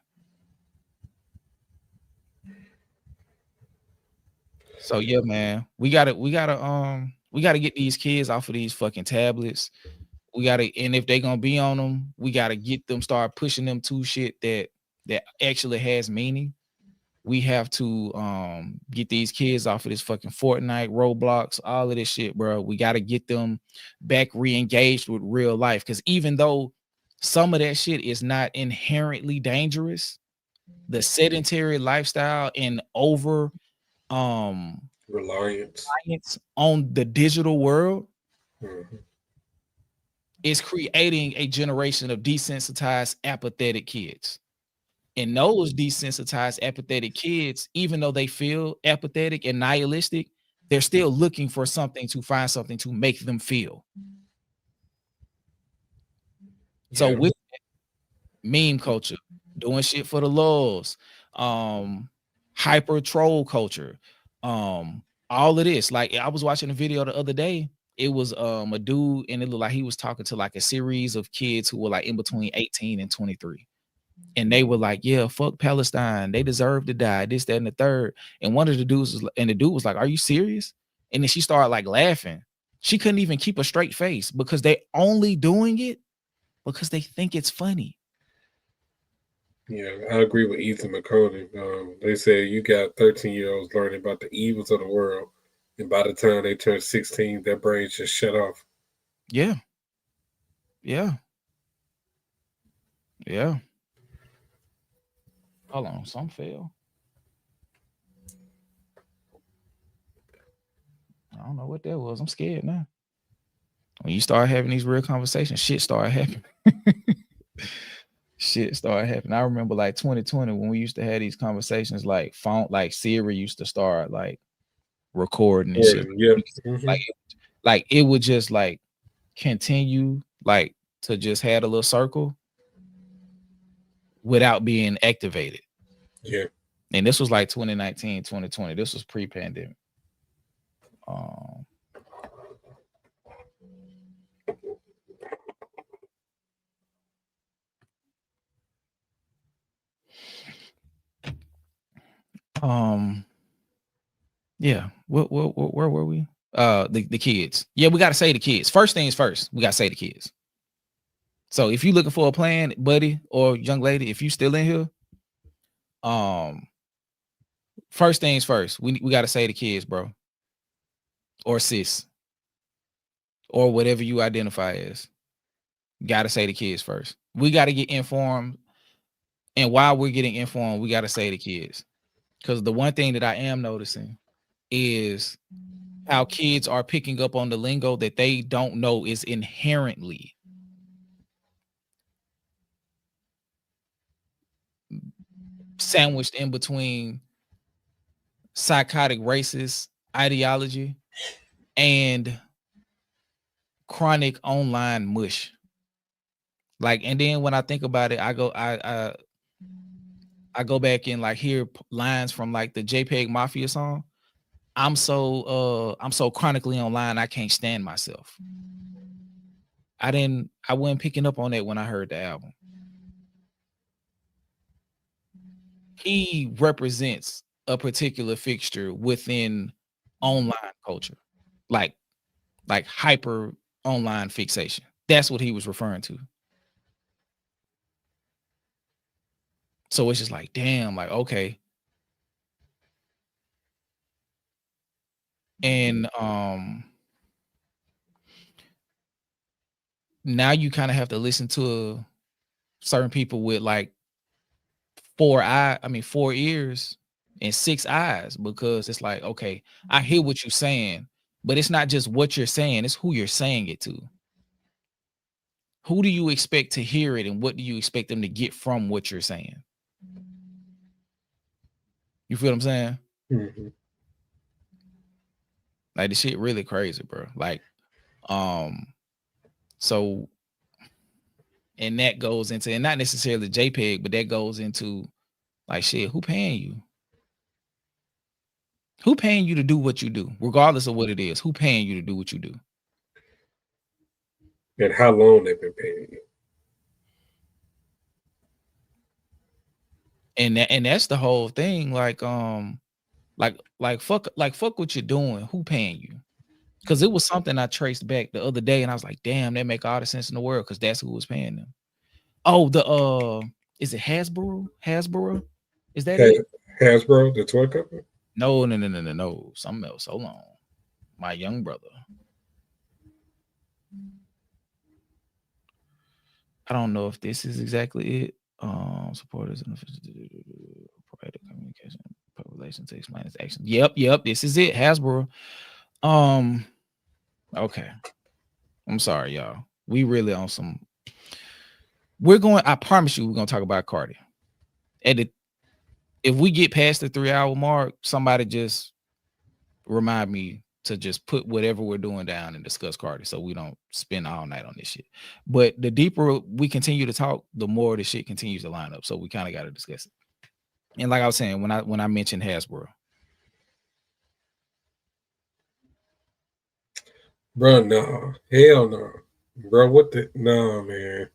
So yeah, man, we gotta get these kids off of these fucking tablets. And if they're gonna be on them, we gotta get them, start pushing them to shit that actually has meaning. We have to get these kids off of this fucking Fortnite, Roblox, all of this shit, bro. We got to get them back re-engaged with real life. Because even though some of that shit is not inherently dangerous, the sedentary lifestyle and over reliance on the digital world is creating a generation of desensitized, apathetic kids. And those desensitized, apathetic kids, even though they feel apathetic and nihilistic, they're still looking for something to find something to make them feel. So with meme culture, doing shit for the lulz, hyper troll culture, all of this. Like I was watching a video the other day. It was a dude, and it looked like he was talking to like a series of kids who were like in between 18 and 23. And they were like, yeah, fuck Palestine. They deserve to die. This, that, and the third. And one of the dudes was, and the dude was like, are you serious? And then she started like laughing. She couldn't even keep a straight face because they only doing it because they think it's funny. Yeah, I agree with Ethan McConey. They say you got 13-year-olds learning about the evils of the world, and by the time they turn 16, their brains just shut off. Yeah. Yeah. Yeah. Hold on, some fail. I don't know what that was. I'm scared now. When you start having these real conversations, shit start happening. Shit started happening. I remember like 2020 when we used to have these conversations, like phone, like Siri used to start like recording and shit. Yeah. Like it would just like continue like to just have a little circle without being activated. Yeah. And this was like 2019, 2020. This was pre-pandemic. Yeah. Where were we? The kids. Yeah, we gotta say the kids. First things first, we gotta say the kids. So if you're looking for a plan, buddy or young lady, if you still in here, first things first, we gotta say the kids, bro. Or sis. Or whatever you identify as. Gotta say the kids first. We gotta get informed. And while we're getting informed, we gotta say the kids. Because the one thing that I am noticing is how kids are picking up on the lingo that they don't know is inherently sandwiched in between psychotic racist ideology and chronic online mush. Like, and then when I think about it, I go back and like hear lines from like the JPEG Mafia song. I'm so chronically online, I can't stand myself. I wasn't picking up on that when I heard the album. He represents a particular fixture within online culture, like hyper online fixation. That's what he was referring to. So it's just like, damn, like, okay. And now you kind of have to listen to certain people with like 4 ears and 6 eyes, because it's like, okay, I hear what you're saying, but it's not just what you're saying, it's who you're saying it to. Who do you expect to hear it, and what do you expect them to get from what you're saying? You feel what I'm saying? Mm-hmm. Like, this shit really crazy, bro. Like, so, and that goes into, and not necessarily JPEG, but that goes into like, shit, who paying you? Who paying you to do what you do, regardless of what it is? Who paying you to do what you do? And how long they've been paying you? And that's the whole thing. Like fuck what you're doing. Who paying you? Because it was something I traced back the other day, and I was like, damn, that make all the sense in the world, because that's who was paying them. Oh, is it Hasbro? Is that it? Hasbro, the toy company? No. Something else. Hold on. My young brother. I don't know if this is exactly it. Supporters and provided communication, public relations to explain its action. Yep. This is it. Hasbro. Okay. I'm sorry, y'all. We really on some. I promise you, we're gonna talk about Cardi. If we get past the 3-hour mark, somebody just remind me to just put whatever we're doing down and discuss Cardi, so we don't spend all night on this shit. But the deeper we continue to talk, the more the shit continues to line up. So we kind of got to discuss it. And like I was saying, when I mentioned Hasbro, bro, no, hell no, bro. What the no, man.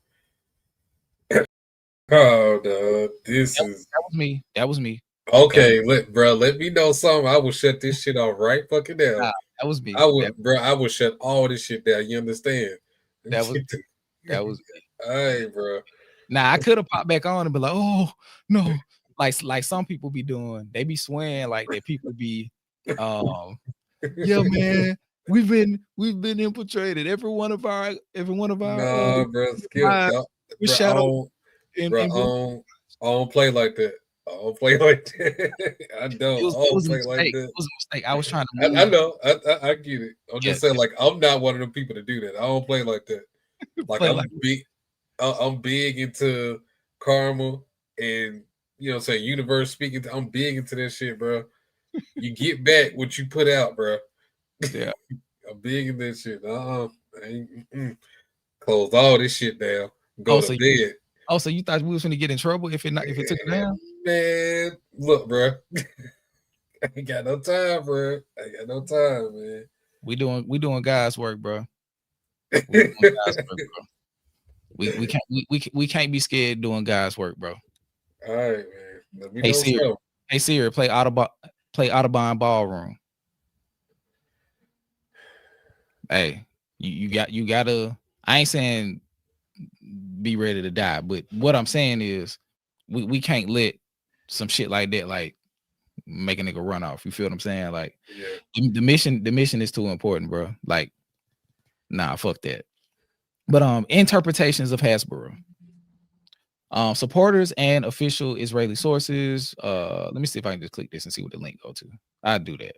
Oh no, this is that was me. That was me. Okay, let me know something. I will shut this shit off right fucking down. Nah, that was me. I will shut all this shit down. You understand? That was me. Hey, bro. Nah, I could have popped back on and be like, oh no, like some people be doing. They be swearing like that people be yeah, man. We've been infiltrated. Every one of our Nah, bro, skip. I don't play like that. I don't play like that. I don't. It was a mistake. It was a mistake. I was trying to move. I know. I get it. I'm just saying, like, I'm not one of them people to do that. I don't play like that. Like, I'm big into karma and, you know what I'm saying, universe speaking. I'm big into that shit, bro. You get back what you put out, bro. Yeah. I'm big in that shit. Close all this shit down. Go to bed. So you thought we was gonna get in trouble if it took it down? Man, look, bro. I ain't got no time, bro. I ain't got no time, man. We doing God's work, bro. We doing God's work, bro. We can't be scared doing God's work, bro. All right, man. Let me know. Hey Siri, play Audubon Ballroom. Hey, you gotta. I ain't saying be ready to die, but what I'm saying is we can't let some shit like that like make a nigga run off. You feel what I'm saying? Like the mission is too important, bro. Like, nah, fuck that. But interpretations of Hasbro. Supporters and official Israeli sources. Let me see if I can just click this and see what the link go to. I do that.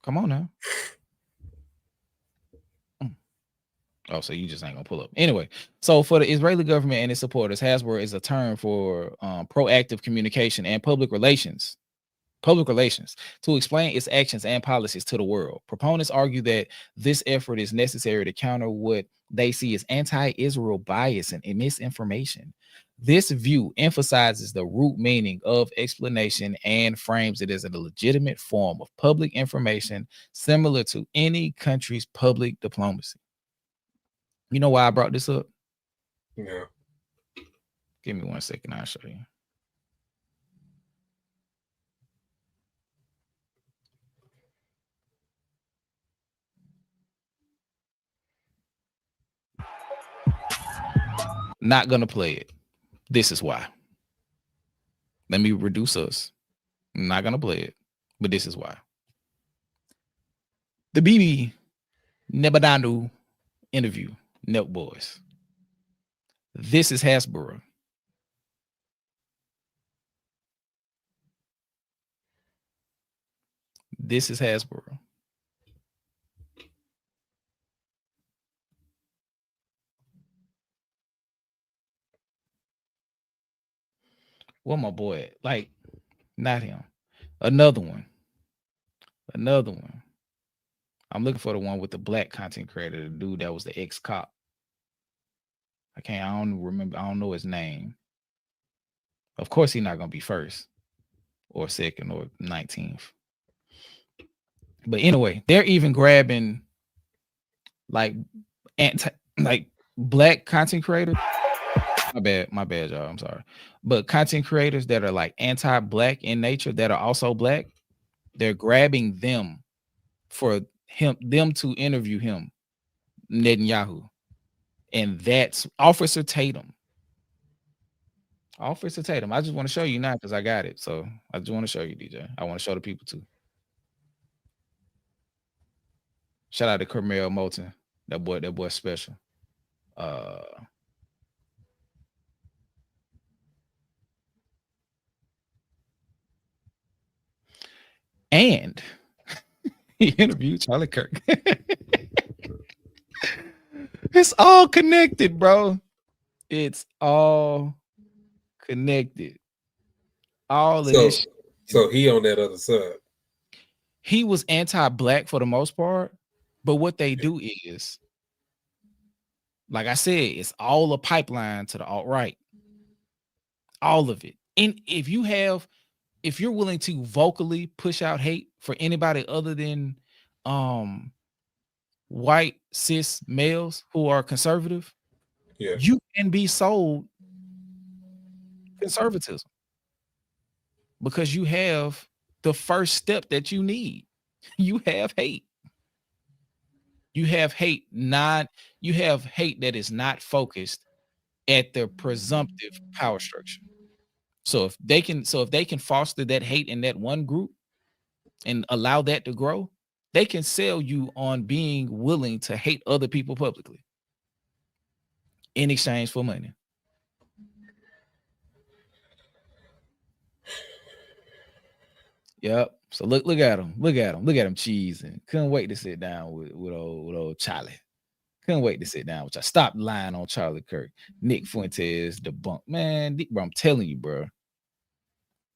Come on now. Oh, so you just ain't gonna pull up. Anyway, so for the Israeli government and its supporters, Hasbro is a term for proactive communication and public relations to explain its actions and policies to the world. Proponents argue that this effort is necessary to counter what they see as anti-Israel bias and misinformation. This view emphasizes the root meaning of explanation and frames it as a legitimate form of public information similar to any country's public diplomacy. You know why I brought this up? Yeah. Give me 1 second. I'll show you. Not gonna play it. This is why. Let me reduce us. I'm not gonna play it, but this is why. The DaBaby Nebadanu interview. Nelk Boys. This is Hasbro. This is Hasbro. What my boy at? Like, not him. Another one. I'm looking for the one with the black content creator, the dude that was the ex-cop. I don't remember. I don't know his name. Of course, he's not gonna be first or second or 19th. But anyway, they're even grabbing like black content creators. My bad, y'all. I'm sorry. But content creators that are like anti-black in nature that are also black, they're grabbing them for them to interview him, Netanyahu. And that's Officer Tatum. Officer Tatum. I just want to show you now because I got it. So I just want to show you, DJ. I want to show the people too. Shout out to Carmel Moulton. That boy special. And he interviewed Charlie Kirk. It's all connected, bro. It's all connected. All of this. So he on that other side. he was anti-black for the most part, but what they do is, like I said, it's all a pipeline to the alt-right. All of it. And if you're willing to vocally push out hate for anybody other than white cis males who are conservative, you can be sold conservatism because you have the first step that you need. You have hate. You have hate, you have hate that is not focused at the presumptive power structure. So if they can foster that hate in that one group and allow that to grow, they can sell you on being willing to hate other people publicly in exchange for money. Yep. So look at him cheesing. Couldn't wait to sit down with old Charlie. Couldn't wait to sit down with y'all. Stop lying on Charlie Kirk. Nick Fuentes debunked. Man, bro, I'm telling you, bro.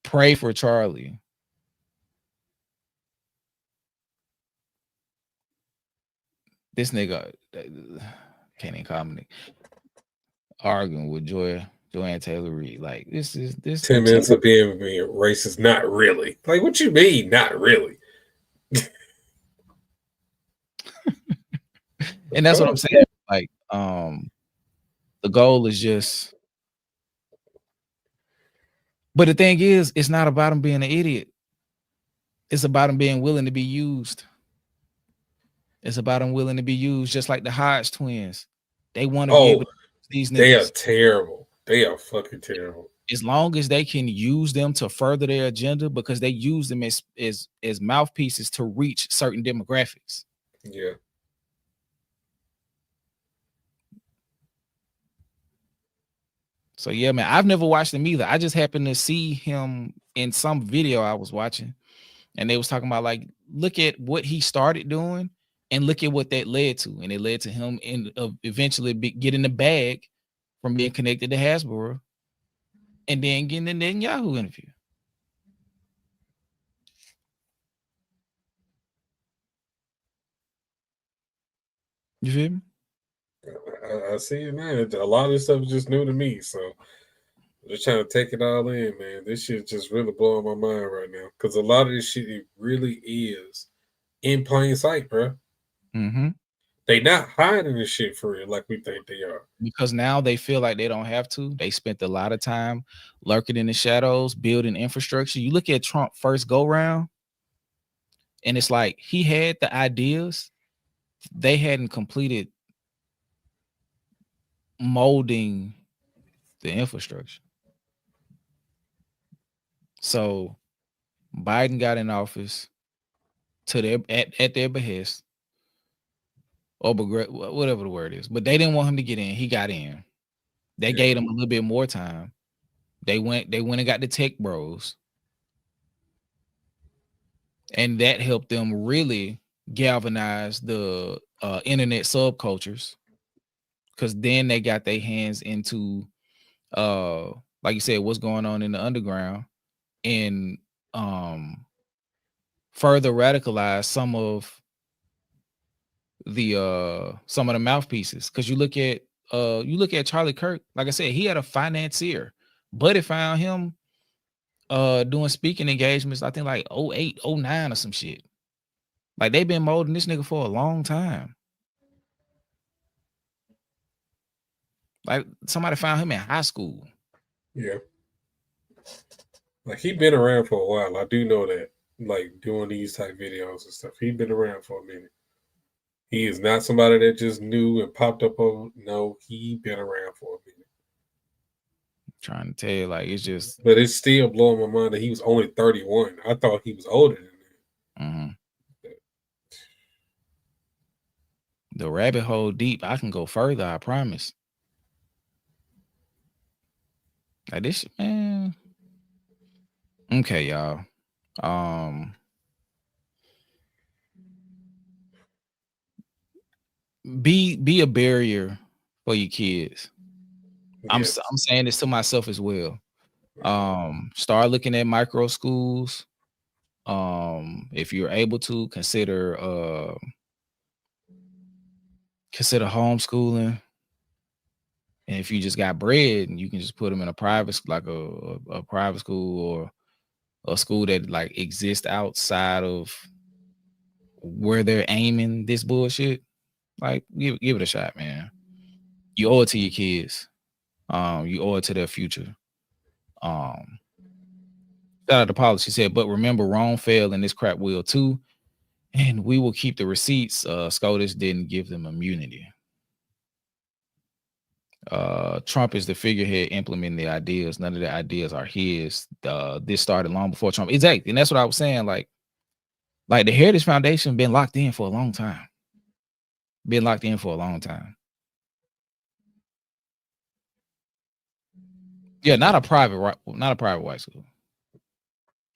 Pray for Charlie. This nigga can't even comment. Arguing with Joanne Taylor Reid. Like this 10 minutes of being racist. Not really. Like, what you mean? Not really. And that's what I'm saying. Like, the goal is just. But the thing is, it's not about him being an idiot. It's about him being willing to be used. It's about him willing to be used, just like the Hodge twins. They want to be able to use these niggas. They are terrible. They are fucking terrible. As long as they can use them to further their agenda, because they use them as mouthpieces to reach certain demographics. Yeah. So yeah, man, I've never watched him either. I just happened to see him in some video I was watching, and they was talking about, like, look at what he started doing and look at what that led to. And it led to him eventually getting the bag from being connected to Hasbro and then getting the Netanyahu interview. You feel me? I see it, man. A lot of this stuff is just new to me, so I'm just trying to take it all in, man. This shit just really blowing my mind right now, because a lot of this shit, it really is in plain sight, bro. Mm-hmm. They not hiding this shit for real like we think they are. Because now they feel like they don't have to. They spent a lot of time lurking in the shadows, building infrastructure. You look at Trump first go round, and it's like he had the ideas. They hadn't completed molding the infrastructure. So Biden got in office to their at their behest, or whatever the word is, but they didn't want him to get in. He got in. They gave him a little bit more time. They went and got the tech bros, and that helped them really galvanize the internet subcultures. Because then they got their hands into, like you said, what's going on in the underground, and further radicalize some of the mouthpieces. Because you look at Charlie Kirk, like I said, he had a financier. Buddy found him doing speaking engagements, I think like 08, 09 or some shit. Like, they've been molding this nigga for a long time. Like, somebody found him in high school. Yeah. Like, he been around for a while. I do know that. Like, doing these type videos and stuff. He been around for a minute. He is not somebody that just knew and popped up on. No, he been around for a minute. I'm trying to tell you, like, it's just. But it's still blowing my mind that he was only 31. I thought he was older than that. Mm-hmm. The rabbit hole deep. I can go further, I promise. Like this, man. Okay, y'all. Be a barrier for your kids. Yes. I'm saying this to myself as well. Start looking at micro schools. If you're able to consider homeschooling, and if you just got bread and you can just put them in a private, like a private school or a school that like exists outside of where they're aiming this bullshit, like give it a shot, man. You owe it to your kids. You owe it to their future. Shout out to Paula. She said, but remember, Rome fell and this crap will too. And we will keep the receipts. SCOTUS didn't give them immunity. Trump is the figurehead implementing the ideas. None of the ideas are his. This started long before Trump. Exactly. And that's what I was saying. Like the Heritage Foundation been locked in for a long time. Yeah, not a private white school.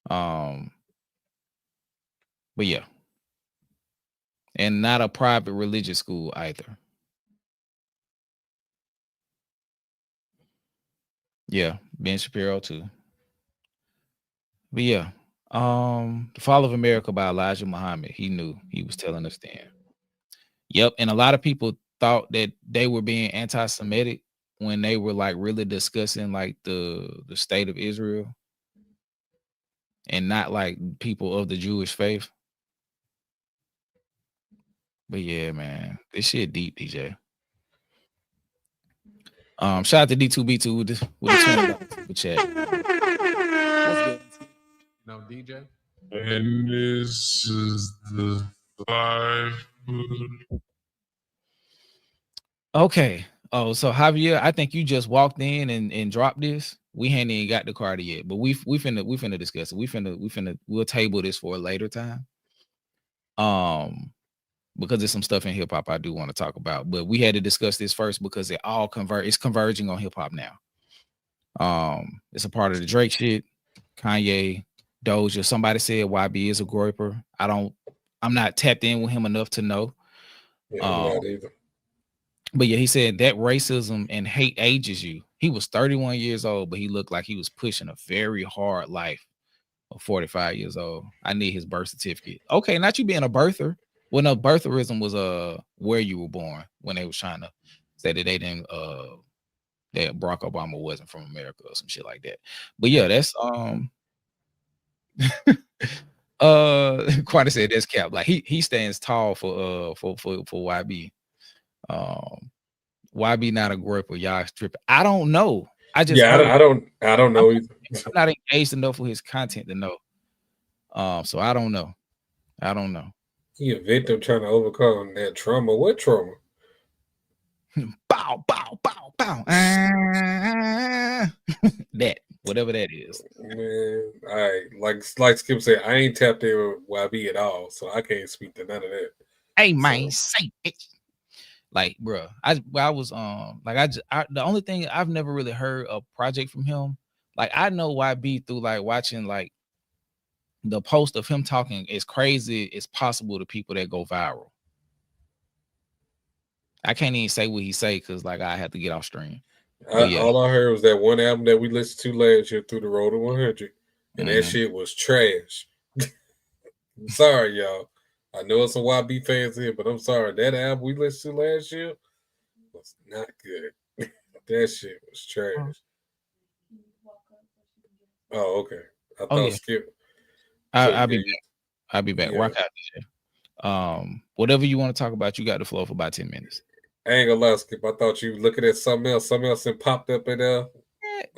But yeah. And not a private religious school either. Yeah, Ben Shapiro too. But yeah, The Fall of America by Elijah Muhammad. He knew. He was telling us then. Yep, and a lot of people thought that they were being anti-Semitic when they were like really discussing like the state of Israel and not like people of the Jewish faith. But yeah, man, this shit deep, DJ. Shout out to D4VD with the $20 chat. What's good? No, DJ. And this is the 5. Okay. Oh, so Javier, I think you just walked in and dropped this. We ain't even got the card yet, but we finna discuss it. We'll table this for a later time. Because there's some stuff in hip hop I do want to talk about, but we had to discuss this first because it's converging on hip hop now. It's a part of the Drake shit, Kanye, Doja. Somebody said YB is a groper. I'm not tapped in with him enough to know. Yeah, I'm not either. But yeah, he said that racism and hate ages you. He was 31 years old, but he looked like he was pushing a very hard life of 45 years old. I need his birth certificate. Okay, not you being a birther. Well, no, birtherism was where you were born when they was trying to say that they didn't that Barack Obama wasn't from America or some shit like that. But yeah, that's Quanta said that's cap. Like he stands tall for YB. YB not a groper, y'all tripping. I don't know. I don't know either. I'm not engaged enough with his content to know. So I don't know. He a victim trying to overcome that trauma. What trauma? Bow, bow, bow, bow. That, whatever that is. Man, like Skip said, I ain't tapped in with YB at all, so I can't speak to none of that. Hey man, say it. Like, bro, I was the only thing I've never really heard a project from him. Like, I know YB through like watching like the post of him talking as crazy as possible to people that go viral. I can't even say what he say because like I had to get off stream. All I heard was that one album that we listened to last year, Through the Road to 100, and that shit was trash. Sorry, y'all. I know it's some YB fans here, but I'm sorry. That album we listened to last year was not good. That shit was trash. Oh, okay. I thought Skip. I'll be back. I'll be back. Yeah. Rock out, DJ. Whatever you want to talk about, you got the floor for about 10 minutes. I ain't gonna lie, Skip. I thought you were looking at something else and popped up in there.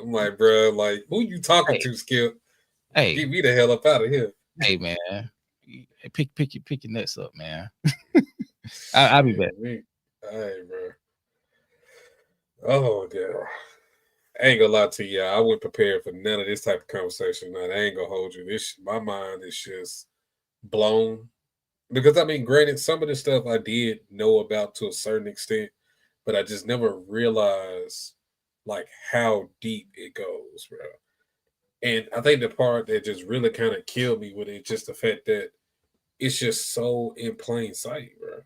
I'm like, bro, like, who you talking to, Skip? Hey, get me the hell up out of here. Hey, man, pick your nuts up, man. I'll be back. All right, bro. Oh, God. I ain't gonna lie to you. I wasn't prepared for none of this type of conversation. Man, I ain't gonna hold you. My mind is just blown. Because, I mean, granted, some of the stuff I did know about to a certain extent, but I just never realized, like, how deep it goes, bro. And I think the part that just really kind of killed me with it, just the fact that it's just so in plain sight, bro.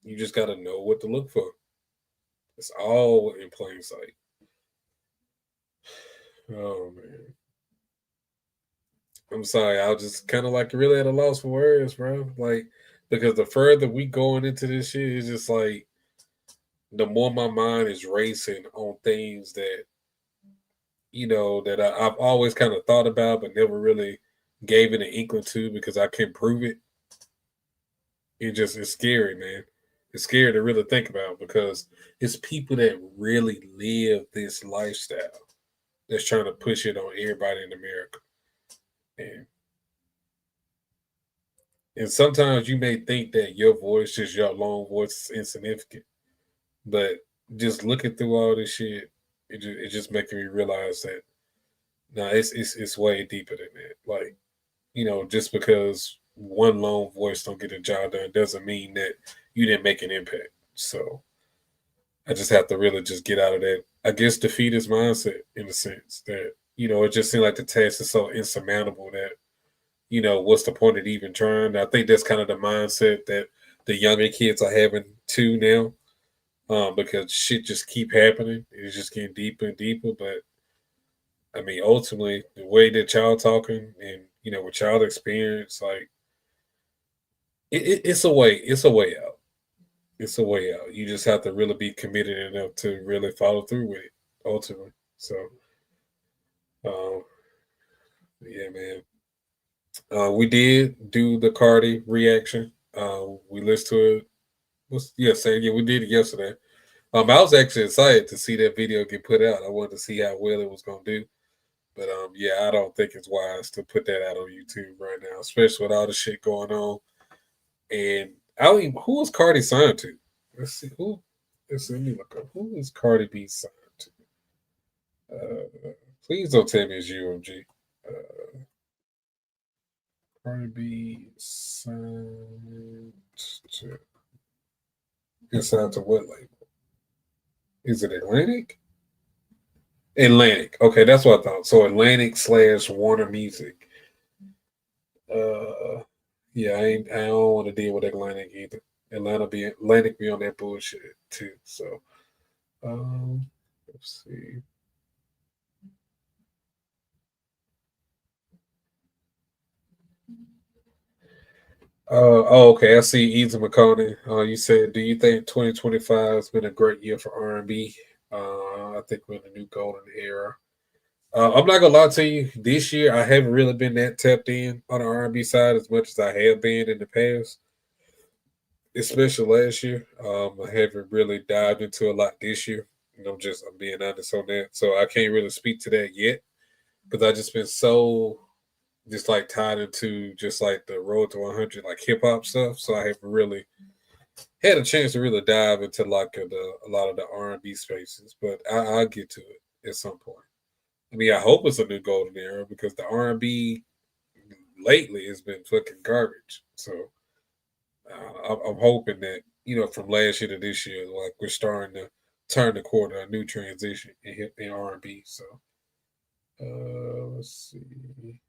You just got to know what to look for. It's all in plain sight. Oh, man. I'm sorry, I was just kind of like really at a loss for words, bro. Like, because the further we going into this shit, it's just like the more my mind is racing on things that that I've always kind of thought about, but never really gave it an inkling to because I couldn't prove it. It's scary, man. It's scary to really think about because it's people that really live this lifestyle that's trying to push it on everybody in America. And sometimes you may think that your voice, just your lone voice, is insignificant. But just looking through all this shit, it just making me realize that it's way deeper than that. Like, just because one lone voice don't get a job done doesn't mean that you didn't make an impact. So I just have to really just get out of that, I guess, defeatist mindset in a sense that, it just seems like the task is so insurmountable that, what's the point of even trying? I think that's kind of the mindset that the younger kids are having too now, because shit just keep happening. It's just getting deeper and deeper. But I mean, ultimately, the way that y'all talking and with y'all experience, like it's a way out. It's a way out. You just have to really be committed enough to really follow through with it. Ultimately, so yeah, man. We did do the Cardi reaction. We listened to it. We did it yesterday. I was actually excited to see that video get put out. I wanted to see how well it was gonna do. But I don't think it's wise to put that out on YouTube right now, especially with all the shit going on. And I don't even, who is Cardi signed to? Let's see who. Let me look up. Who is Cardi B signed to? Please don't tell me it's UMG. Cardi B signed to. It's signed to what label? Is it Atlantic? Atlantic. Okay, that's what I thought. So Atlantic / Warner Music. Yeah, I don't want to deal with Atlantic either. Atlantic be on that bullshit too. So, let's see. Okay. I see Easy McConaughey. You said, do you think 2025 has been a great year for R&B? I think we're in a new golden era. I'm not gonna lie to you. This year, I haven't really been that tapped in on the R&B side as much as I have been in the past, especially last year. I haven't really dived into a lot this year. I'm being honest on that. So I can't really speak to that yet because I just been so just like tied into just like the road to 100 like hip hop stuff. So I haven't really had a chance to really dive into like a lot of the R&B spaces. But I'll get to it at some point. I mean, I hope it's a new golden era because the R&B lately has been fucking garbage. So I'm hoping that from last year to this year, like we're starting to turn the corner, a new transition in R&B. So let's see.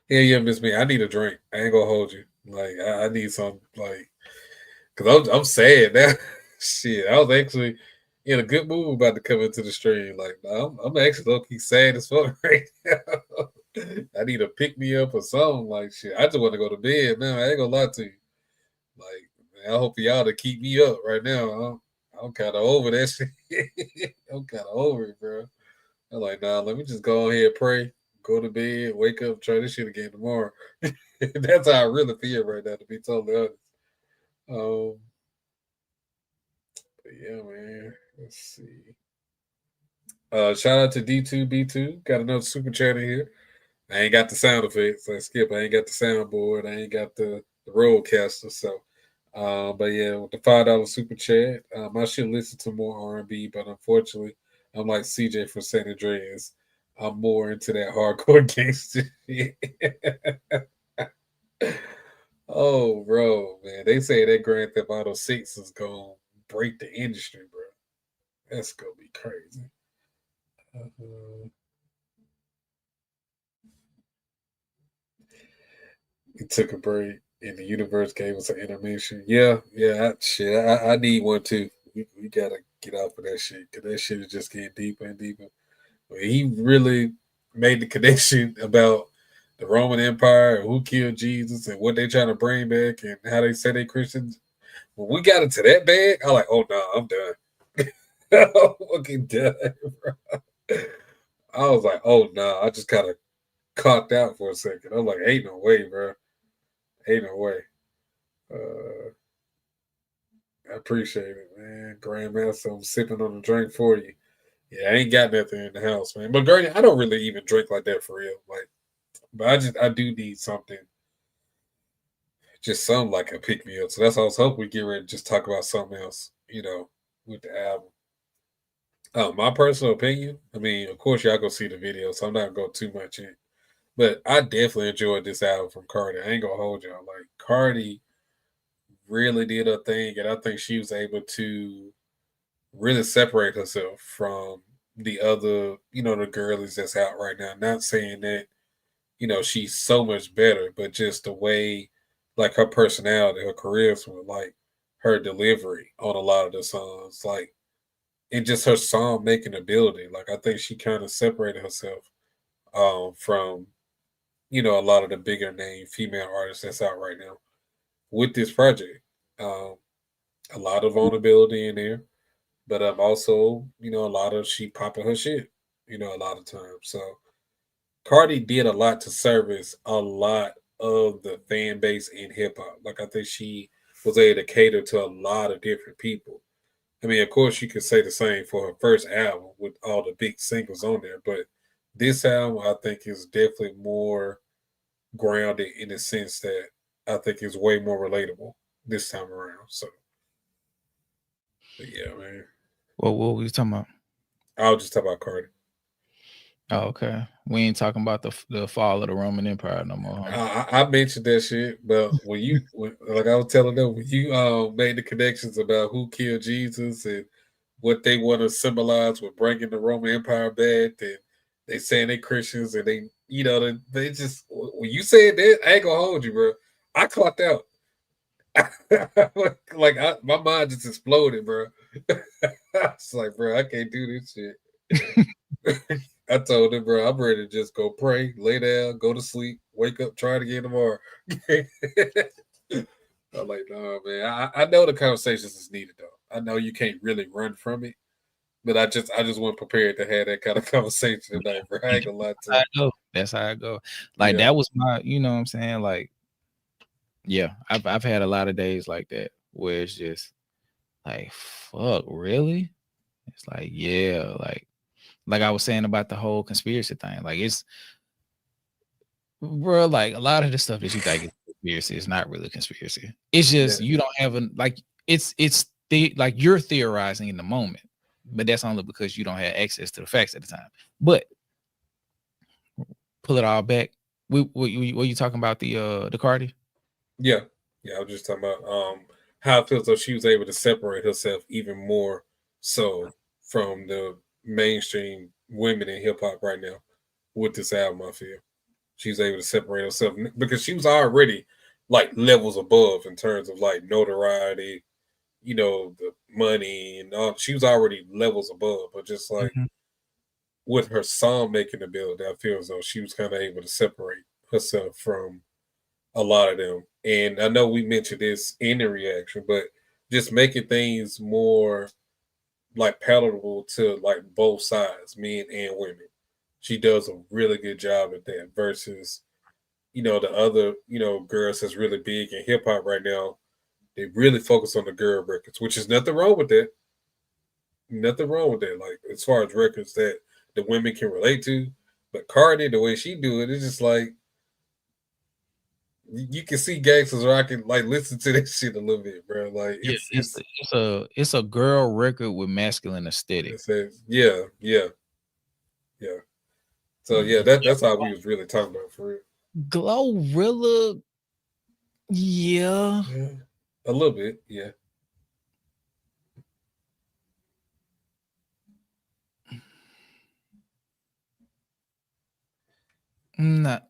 Yeah, Miss Me. I need a drink. I ain't gonna hold you. Like I need some like because I'm sad now. Shit, I was actually in a good mood about to come into the stream. Like I'm actually low key sad as fuck right now. I need to pick me up or something. Like shit, I just want to go to bed now. I ain't gonna lie to you. Like man, I hope y'all to keep me up right now. I'm kind of over that shit. I'm kind of over it, bro. I'm like, nah, let me just go ahead, pray, go to bed, wake up, try this shit again tomorrow. That's how I really feel right now, to be totally honest. But yeah, man. Let's see. Shout out to D4VD. Got another super chat in here. I ain't got the sound effects. Like Skip, I ain't got the soundboard. I ain't got the roadcaster. So, but yeah, with the $5 super chat, I should listen to more R&B, but unfortunately, I'm like CJ from San Andreas. I'm more into that hardcore gangster shit. Oh, bro, man. They say that Grand Theft Auto 6 is going to break the industry, bro. That's going to be crazy. He took a break and the universe gave us an intermission. Yeah. I need one too. We got to get off of that shit because that shit is just getting deeper and deeper. He really made the connection about the Roman Empire and who killed Jesus and what they trying to bring back and how they say they Christians. When we got into that bag, I like, oh no, I'm done. I'm fucking done, bro. I was like, oh no, I just kind of cocked out for a second. I was like, ain't no way, bro. Ain't no way. I appreciate it, man. Grandmaster, I'm sipping on a drink for you. Yeah, I ain't got nothing in the house, man. But Granny, I don't really even drink like that for real. Like, but I do need something, just something like a pick me up. So that's why I was hoping we get ready to just talk about something else, with the album. My personal opinion, I mean, of course, y'all go see the video, so I'm not gonna go too much in. But I definitely enjoyed this album from Cardi. I ain't gonna hold y'all. Like, Cardi really did her thing, and I think she was able to really separate herself from the other, the girlies that's out right now. Not saying that, she's so much better, but just the way, like, her personality, her charisma, like her delivery on a lot of the songs, like, and just her song making ability. Like, I think she kind of separated herself from, a lot of the bigger name female artists that's out right now with this project. A lot of vulnerability in there, but also, a lot of she popping her shit, a lot of times. So Cardi did a lot to service a lot of the fan base in hip hop. Like, I think she was able to cater to a lot of different people. I mean, of course, you could say the same for her first album with all the big singles on there, but this album, I think, is definitely more grounded in the sense that I think is way more relatable this time around. So, but yeah, man. What were you talking about? I was just talking about Cardi. Oh, okay. We ain't talking about the fall of the Roman Empire no more. Huh? I mentioned that shit, but like I was telling them, when you made the connections about who killed Jesus and what they want to symbolize with bringing the Roman Empire back, and they saying they Christians, and they just, when you said that, I ain't gonna hold you, bro. I clocked out. My mind just exploded, bro. It's like, bro, I can't do this shit. I told him, bro, I'm ready to just go pray, lay down, go to sleep, wake up, try it again tomorrow. I'm like, no, man. I know the conversations is needed though. I know you can't really run from it, but I just wasn't prepared to have that kind of conversation tonight, bro. I ain't gonna lie to you. That's how I go. Like, that was my, you know what I'm saying? Like, yeah, I've had a lot of days like that where it's just like, fuck, really? It's like, yeah, like I was saying about the whole conspiracy thing. Like, it's, bro, like, a lot of the stuff that you think is conspiracy is not really conspiracy. It's just you don't have it's like you're theorizing in the moment, but that's only because you don't have access to the facts at the time. But pull it all back. Were you talking about the Cardi? Yeah, I was just talking about how it feels though she was able to separate herself even more so from the mainstream women in hip hop right now with this album. I feel she's able to separate herself because she was already like levels above in terms of like notoriety, the money and all. She was already levels above, but just like with her song making ability, I feel as though she was kind of able to separate herself from a lot of them. And I know we mentioned this in the reaction, but just making things more like palatable to like both sides, men and women. She does a really good job at that versus, the other, girls that's really big in hip hop right now. They really focus on the girl records, which is nothing wrong with that. Nothing wrong with that. Like, as far as records that the women can relate to. But Cardi, the way she do it, it's just like you can see gangsters where I can like listen to this shit a little bit, bro. Like, it's a girl record with masculine aesthetic. Yeah. So yeah, that's how we was really talking about for real. Glorilla, yeah. A little bit, yeah. Not.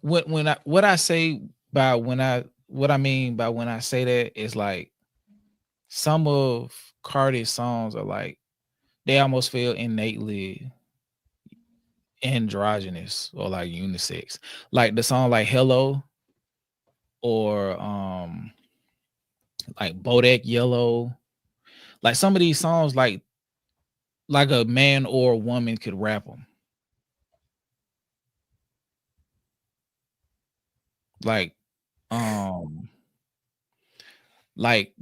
What I say by what I mean by when I say that is like some of Cardi's songs are like they almost feel innately androgynous or like unisex. Like the song like Hello or like Bodak Yellow. Like some of these songs like a man or a woman could rap them. Like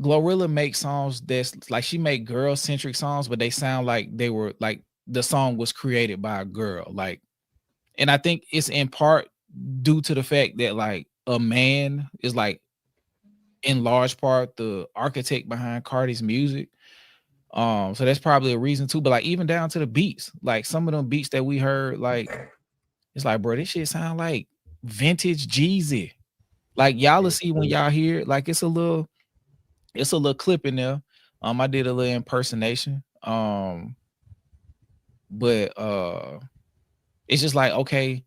Glorilla makes songs that's like she make girl centric songs, but they sound like they were like the song was created by a girl. Like, and I think it's in part due to the fact that like a man is like in large part the architect behind Cardi's music. So that's probably a reason too. But like even down to the beats, like some of them beats that we heard, like it's like, bro, this shit sound like vintage Jeezy. Like y'all will see when y'all hear it, like it's a little clip in there. I did a little impersonation. But it's just like, okay,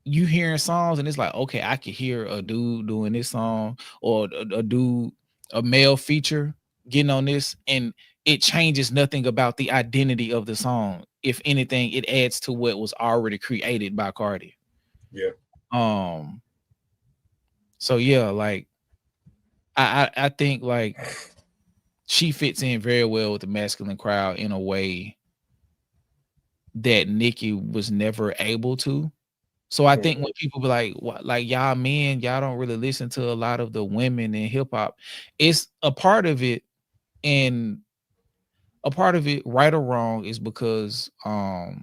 you hearing songs and it's like, okay, I could hear a dude doing this song or a dude, a male feature getting on this, and it changes nothing about the identity of the song. If anything, it adds to what was already created by Cardi. Yeah. So yeah, like I think like she fits in very well with the masculine crowd in a way that Nicki was never able to. So I think when people be like, what, like y'all men, y'all don't really listen to a lot of the women in hip hop. It's a part of it, and a part of it, right or wrong, is because the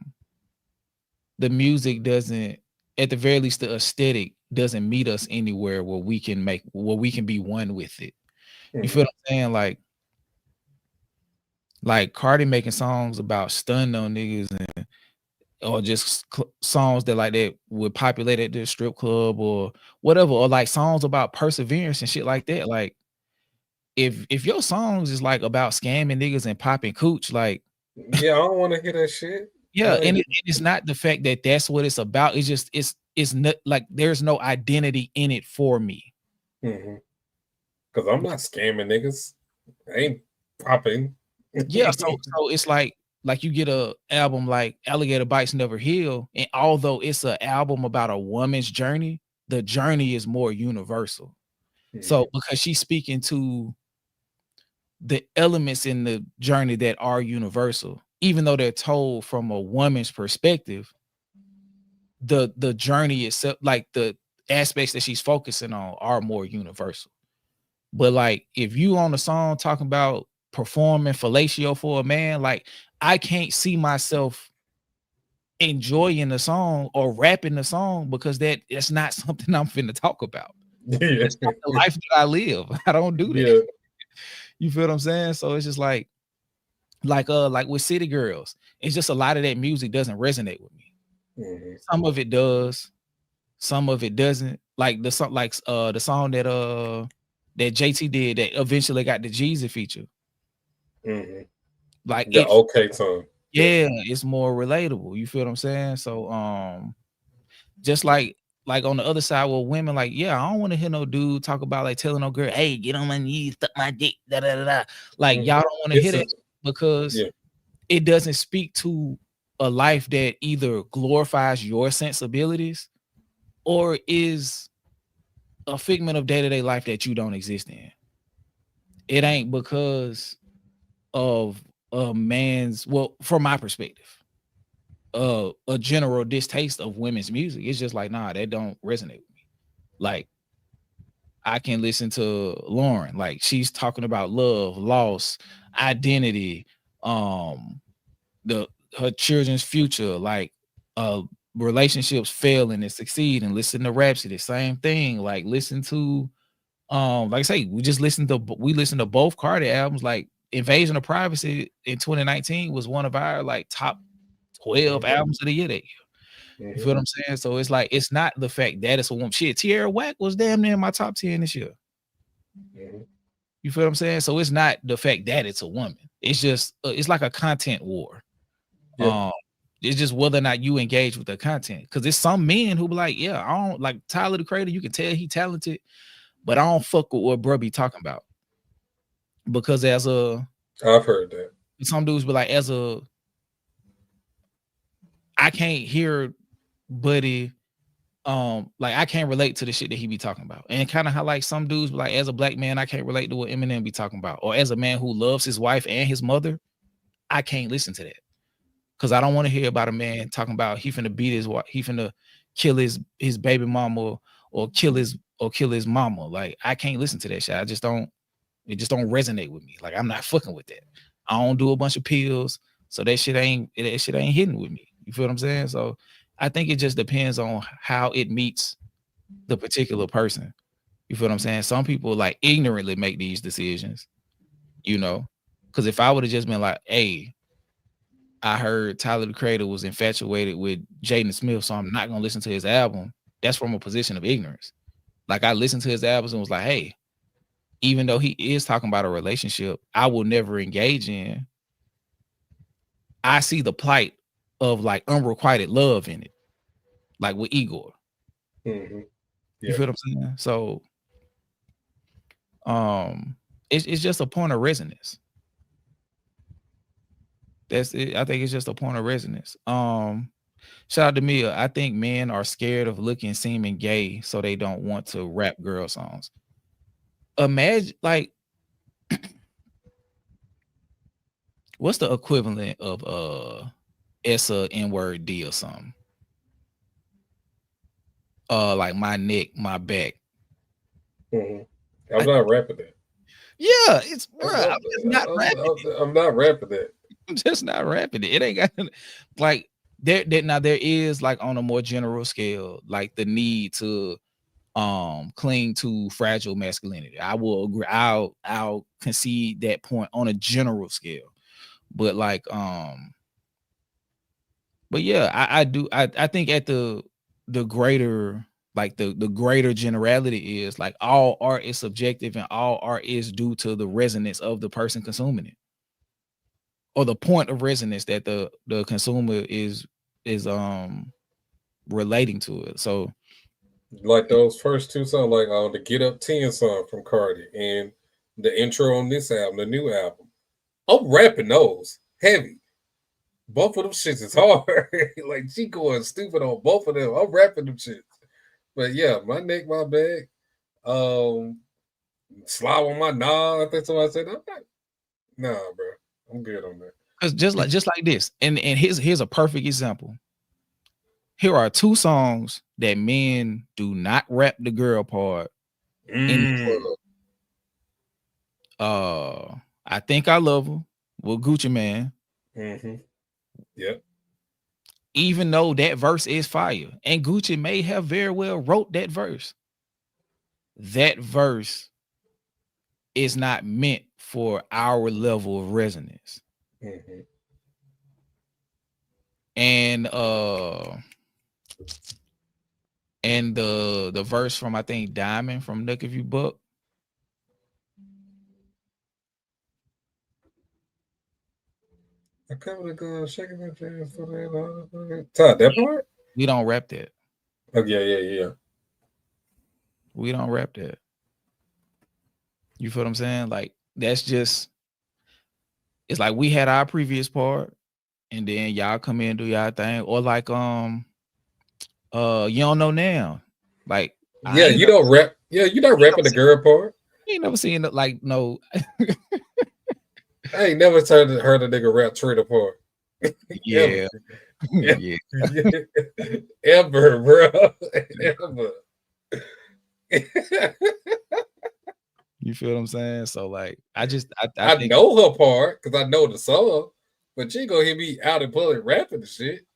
music doesn't, at the very least, the aesthetic doesn't meet us anywhere where we can be one with it. You feel what I'm saying? Like Cardi making songs about stunning on niggas and or just songs that like that would populate at the strip club or whatever, or like songs about perseverance and shit like that. Like if your songs is like about scamming niggas and popping cooch, like yeah, I don't want to hear that shit. Yeah, and it's not the fact that that's what it's about. It's just it's not like there's no identity in it for me. Because I'm not scamming niggas. I ain't popping. Yeah, so it's like you get a album like Alligator Bites Never Heal, and although it's an album about a woman's journey, the journey is more universal. So because she's speaking to the elements in the journey that are universal, even though they're told from a woman's perspective, the journey itself, like the aspects that she's focusing on, are more universal. But like if you on a song talking about performing fellatio for a man, like I can't see myself enjoying the song or rapping the song because that's not something I'm finna talk about. It's not the life that I live. I don't do that. Yeah. You feel what I'm saying? So it's just like with City Girls, it's just a lot of that music doesn't resonate with me. Some of it does, some of it doesn't. Like the song that JT did that eventually got the Jeezy feature. Like the okay song. Yeah, it's more relatable. You feel what I'm saying? So just like on the other side with women, like, yeah, I don't want to hear no dude talk about like telling no girl, hey, get on my knees, suck my dick, da da da da. Like y'all don't want to hear that because it doesn't speak to a life that either glorifies your sensibilities or is a figment of day-to-day life that you don't exist in. It ain't because of a man's, well, from my perspective, a general distaste of women's music. It's just like, nah, that don't resonate with me. Like I can listen to Lauren, like she's talking about love, loss, identity, her children's future, like relationships failing and succeed, and listen to Rhapsody, same thing. Like listen to like I say, we listened to both Cardi albums. Like Invasion of Privacy in 2019 was one of our like top 12 albums of the year that year. You feel what I'm saying? So it's like, it's not the fact that it's a woman. Shit, Tierra Whack was damn near in my top 10 this year. You feel what I'm saying? So it's not the fact that it's a woman. It's just it's like a content war. It's just whether or not you engage with the content. Because there's some men who be like, yeah, I don't like Tyler the Creator. You can tell he talented, but I don't fuck with what bro be talking about. Because I've heard that. Some dudes be like, I can't hear Buddy, like I can't relate to the shit that he be talking about. And kind of how like some dudes be like, as a black man, I can't relate to what Eminem be talking about. Or as a man who loves his wife and his mother, I can't listen to that. Because I don't want to hear about a man talking about he finna beat his wife, he finna kill his baby mama or kill his mama. Like I can't listen to that shit. It just don't resonate with me. Like I'm not fucking with that. I don't do a bunch of pills, so that shit ain't hitting with me. You feel what I'm saying? So I think it just depends on how it meets the particular person. You feel what I'm saying? Some people like ignorantly make these decisions, you know, because if I would have just been like, hey, I heard Tyler the Creator was infatuated with Jaden Smith, so I'm not gonna listen to his album. That's from a position of ignorance. Like I listened to his albums and was like, hey, even though he is talking about a relationship I will never engage in, I see the plight of like unrequited love in it, like with Igor. Mm-hmm. Yeah. You feel what I'm saying? So it's just a point of resonance. That's it. I think it's just a point of resonance. Shout out to Mia. I think men are scared of seeming gay, so they don't want to rap girl songs. Imagine like what's the equivalent of Essa N-word D or something? Like my neck, my back. Mm-hmm. I'm not rapping that. Yeah, it's bro. I'm not rapping that. I'm just not rapping it. It ain't got like there is like on a more general scale, like the need to cling to fragile masculinity. I will agree. I'll concede that point on a general scale. But like but yeah, I do I think at the greater like the greater generality is like all art is subjective and all art is due to the resonance of the person consuming it, or the point of resonance that the consumer is relating to it. So like those first two songs, like the Get Up 10 song from Cardi and the intro on this album, the new album, I'm rapping those heavy. Both of them shits is hard. Like she going stupid on both of them. I'm rapping them shits. But yeah, my neck, my back, slide on my knob. I think somebody said, nah, bro, I'm good on that. Because just like this, and here's a perfect example. Here are two songs that men do not rap the girl part in the club. I Think I Love Her with Gucci Mane. Mm-hmm. Yep. Even though that verse is fire, and Gucci may have very well wrote that verse is not meant for our level of resonance. Mm-hmm. And the verse from I think Diamond from Nuck If You Buck. I come to go shaking my chest for that. Todd, that part? We don't rap that. Oh yeah. We don't rap that. You feel what I'm saying? Like that's just, it's like we had our previous part, and then y'all come in and do y'all thing, or like You Don't Know Now. Like yeah, you don't rap. Yeah, you're not rapping the girl part. You ain't never seen it like no. I ain't never heard a nigga rap Traitor part. Yeah. Yeah. Ever, bro. Ever. You feel what I'm saying? So like I I know her part because I know the song, but she gonna hear me out in public rapping the shit.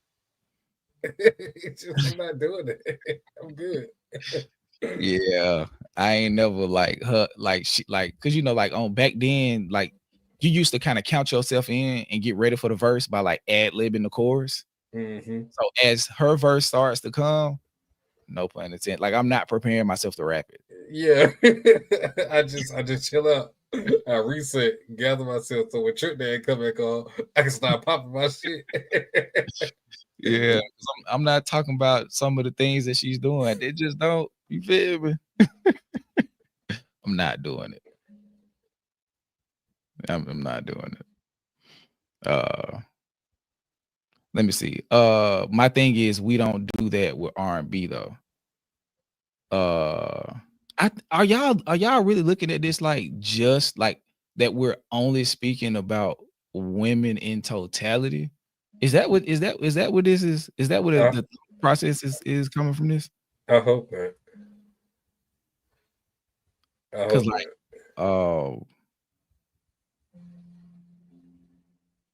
I'm not doing it. I'm good. Yeah, I ain't never like her like she like, because you know like on back then like you used to kind of count yourself in and get ready for the verse by like ad-libbing the chorus. Mm-hmm. So as her verse starts to come, no pun intended, like I'm not preparing myself to rap it. Yeah. I just chill out. I reset, gather myself, so when Trick Dad come back on, I can start popping my shit. Yeah, I'm not talking about some of the things that she's doing. They just don't. You feel me? I'm not doing it. I'm not doing it. Let me see. My thing is we don't do that with R&B though. Are y'all really looking at this like just like that we're only speaking about women in totality? Is that what this is? Is that what the process is coming from this? I hope not. Because like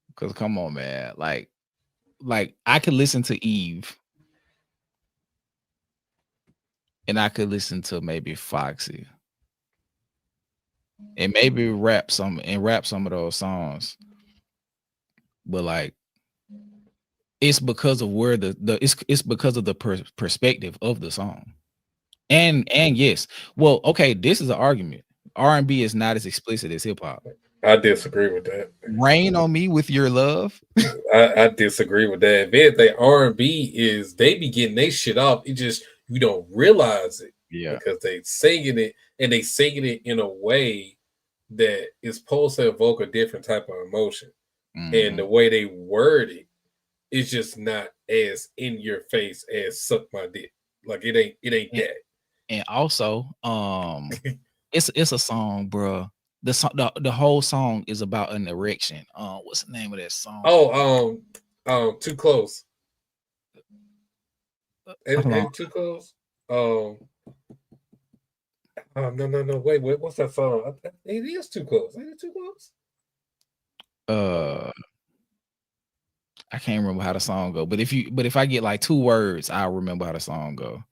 because come on, man. Like I could listen to Eve and I could listen to maybe Foxy and maybe rap some of those songs. But like it's because of where it's because of the perspective of the song. And yes. Well, okay, this is an argument. R&B is not as explicit as hip hop. I disagree with that. Rain on Me with Your Love. I disagree with that. If anything, R&B is they be getting they shit off. It just you don't realize it. Yeah. Because they singing it and they singing it in a way that is supposed to evoke a different type of emotion. And the way they word it is just not as in your face as Suck My Dick. Like it ain't that. And also, it's a song, bro. The whole song is about an erection. What's the name of that song? Too Close. Ain't Too Close? No. Wait, what's that song? It is Too Close. Ain't it Too Close? I can't remember how the song go, but if I get like 2 words, I'll remember how the song go.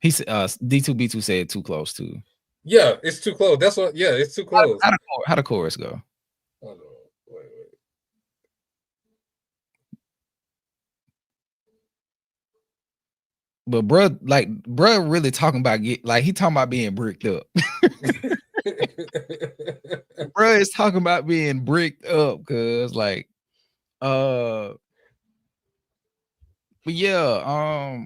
He said D2B2 said Too Close too. Yeah, it's Too Close. That's what. Yeah, it's Too Close. How the chorus go? Oh, no. Wait. But bruh really talking about he talking about being bricked up. Bruh is talking about being bricked up because like but yeah,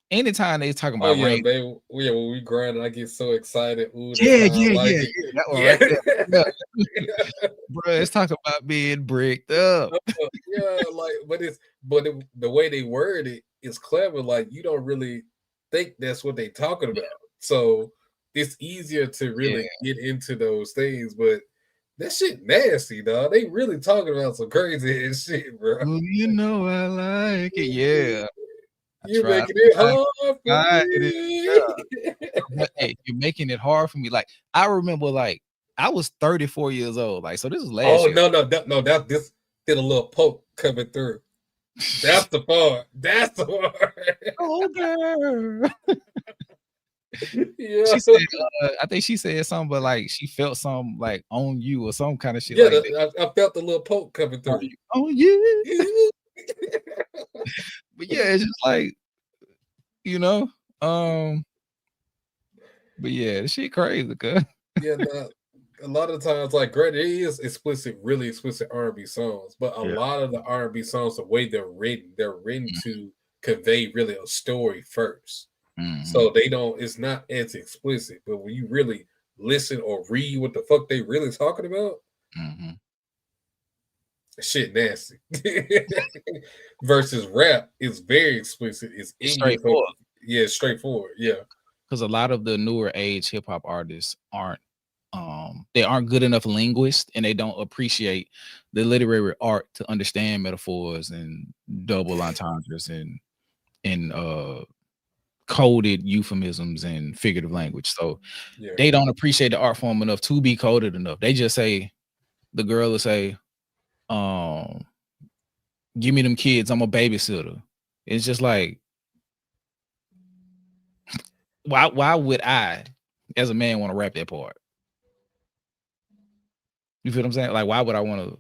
anytime they talking about rain, baby. When we grind, I get so excited. Ooh, yeah. That one right there. Bruh, it's talking about being bricked up. But the way they word it is clever. Like you don't really think that's what they talking about. So it's easier to really get into those things. But that shit nasty, dog. They really talking about some crazy ass shit, bro. Well, you know I like it, yeah. You're making it hard for me. Hey, you're making it hard for me. Like I remember, like I was 34 years old. Like so, this was last year. That this did a little poke coming through. That's the part. That's the part. Oh, girl. Yeah. She said, I think she said something, but like she felt something like on you or some kind of shit. Yeah, like that. I felt the little poke coming through. On you. But yeah, it's just like, you know, but yeah, this shit crazy, cuz. Yeah, a lot of times, like, granted, it is really explicit R&B songs, but a lot of the R&B songs, the way they're written to convey really a story first. So it's not as explicit, but when you really listen or read what the fuck they really talking about, shit nasty. Versus rap is very explicit. It's straightforward. Yeah, straightforward. Yeah. Because a lot of the newer age hip hop artists aren't good enough linguists, and they don't appreciate the literary art to understand metaphors and double entendres and coded euphemisms and figurative language. So they don't appreciate the art form enough to be coded enough. They just say, the girl will say, give me them kids, I'm a babysitter. It's just like, why would I as a man want to rap that part? You feel what I'm saying? Like, why would I want to,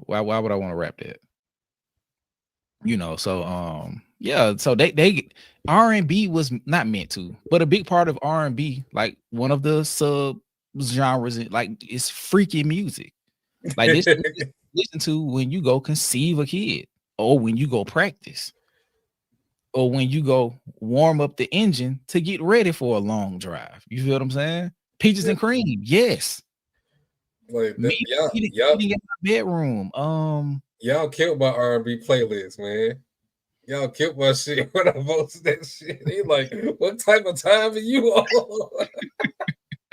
why would I want to rap that? So yeah, so they R&B was not meant to, but a big part of R&B, like one of the genres. Like it's freaky music. Like this listen to when you go conceive a kid, or when you go practice, or when you go warm up the engine to get ready for a long drive. You feel what I'm saying? Peaches and cream, yes. Like Me eating in my bedroom. Y'all killed my R&B playlist, man. Y'all killed my shit when I posted that shit. He like, what type of time are you on?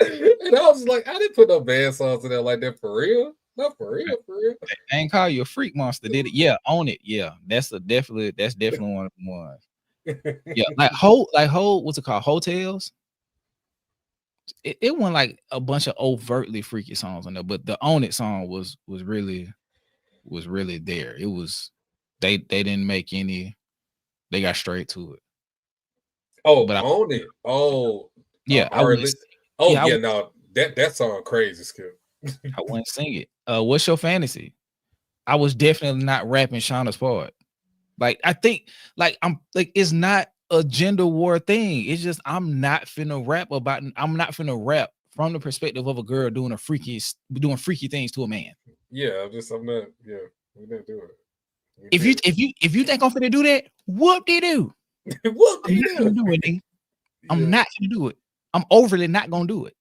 And I was like, I didn't put no bad songs in there like that for real. Not for real, for real. I ain't call you a freak monster, did it? Yeah, own it. Yeah, that's definitely one of the ones. Yeah, like what's it called? Hotels. It wasn't like a bunch of overtly freaky songs on there, but the Own It song was really there. It was they didn't make any. They got straight to it. Oh, but Own It. Oh, yeah. No, that song crazy, Skip. I wouldn't sing it. What's your fantasy? I was definitely not rapping Shauna's part. Like I think, like I'm like it's not a gender war thing. It's just I'm not finna rap from the perspective of a girl doing freaky things to a man. Yeah, I'm not. Yeah, we're not doing it. If you think I'm finna do that, whoop de do. Whoop de do. I'm not gonna do it. I'm overly not gonna do it.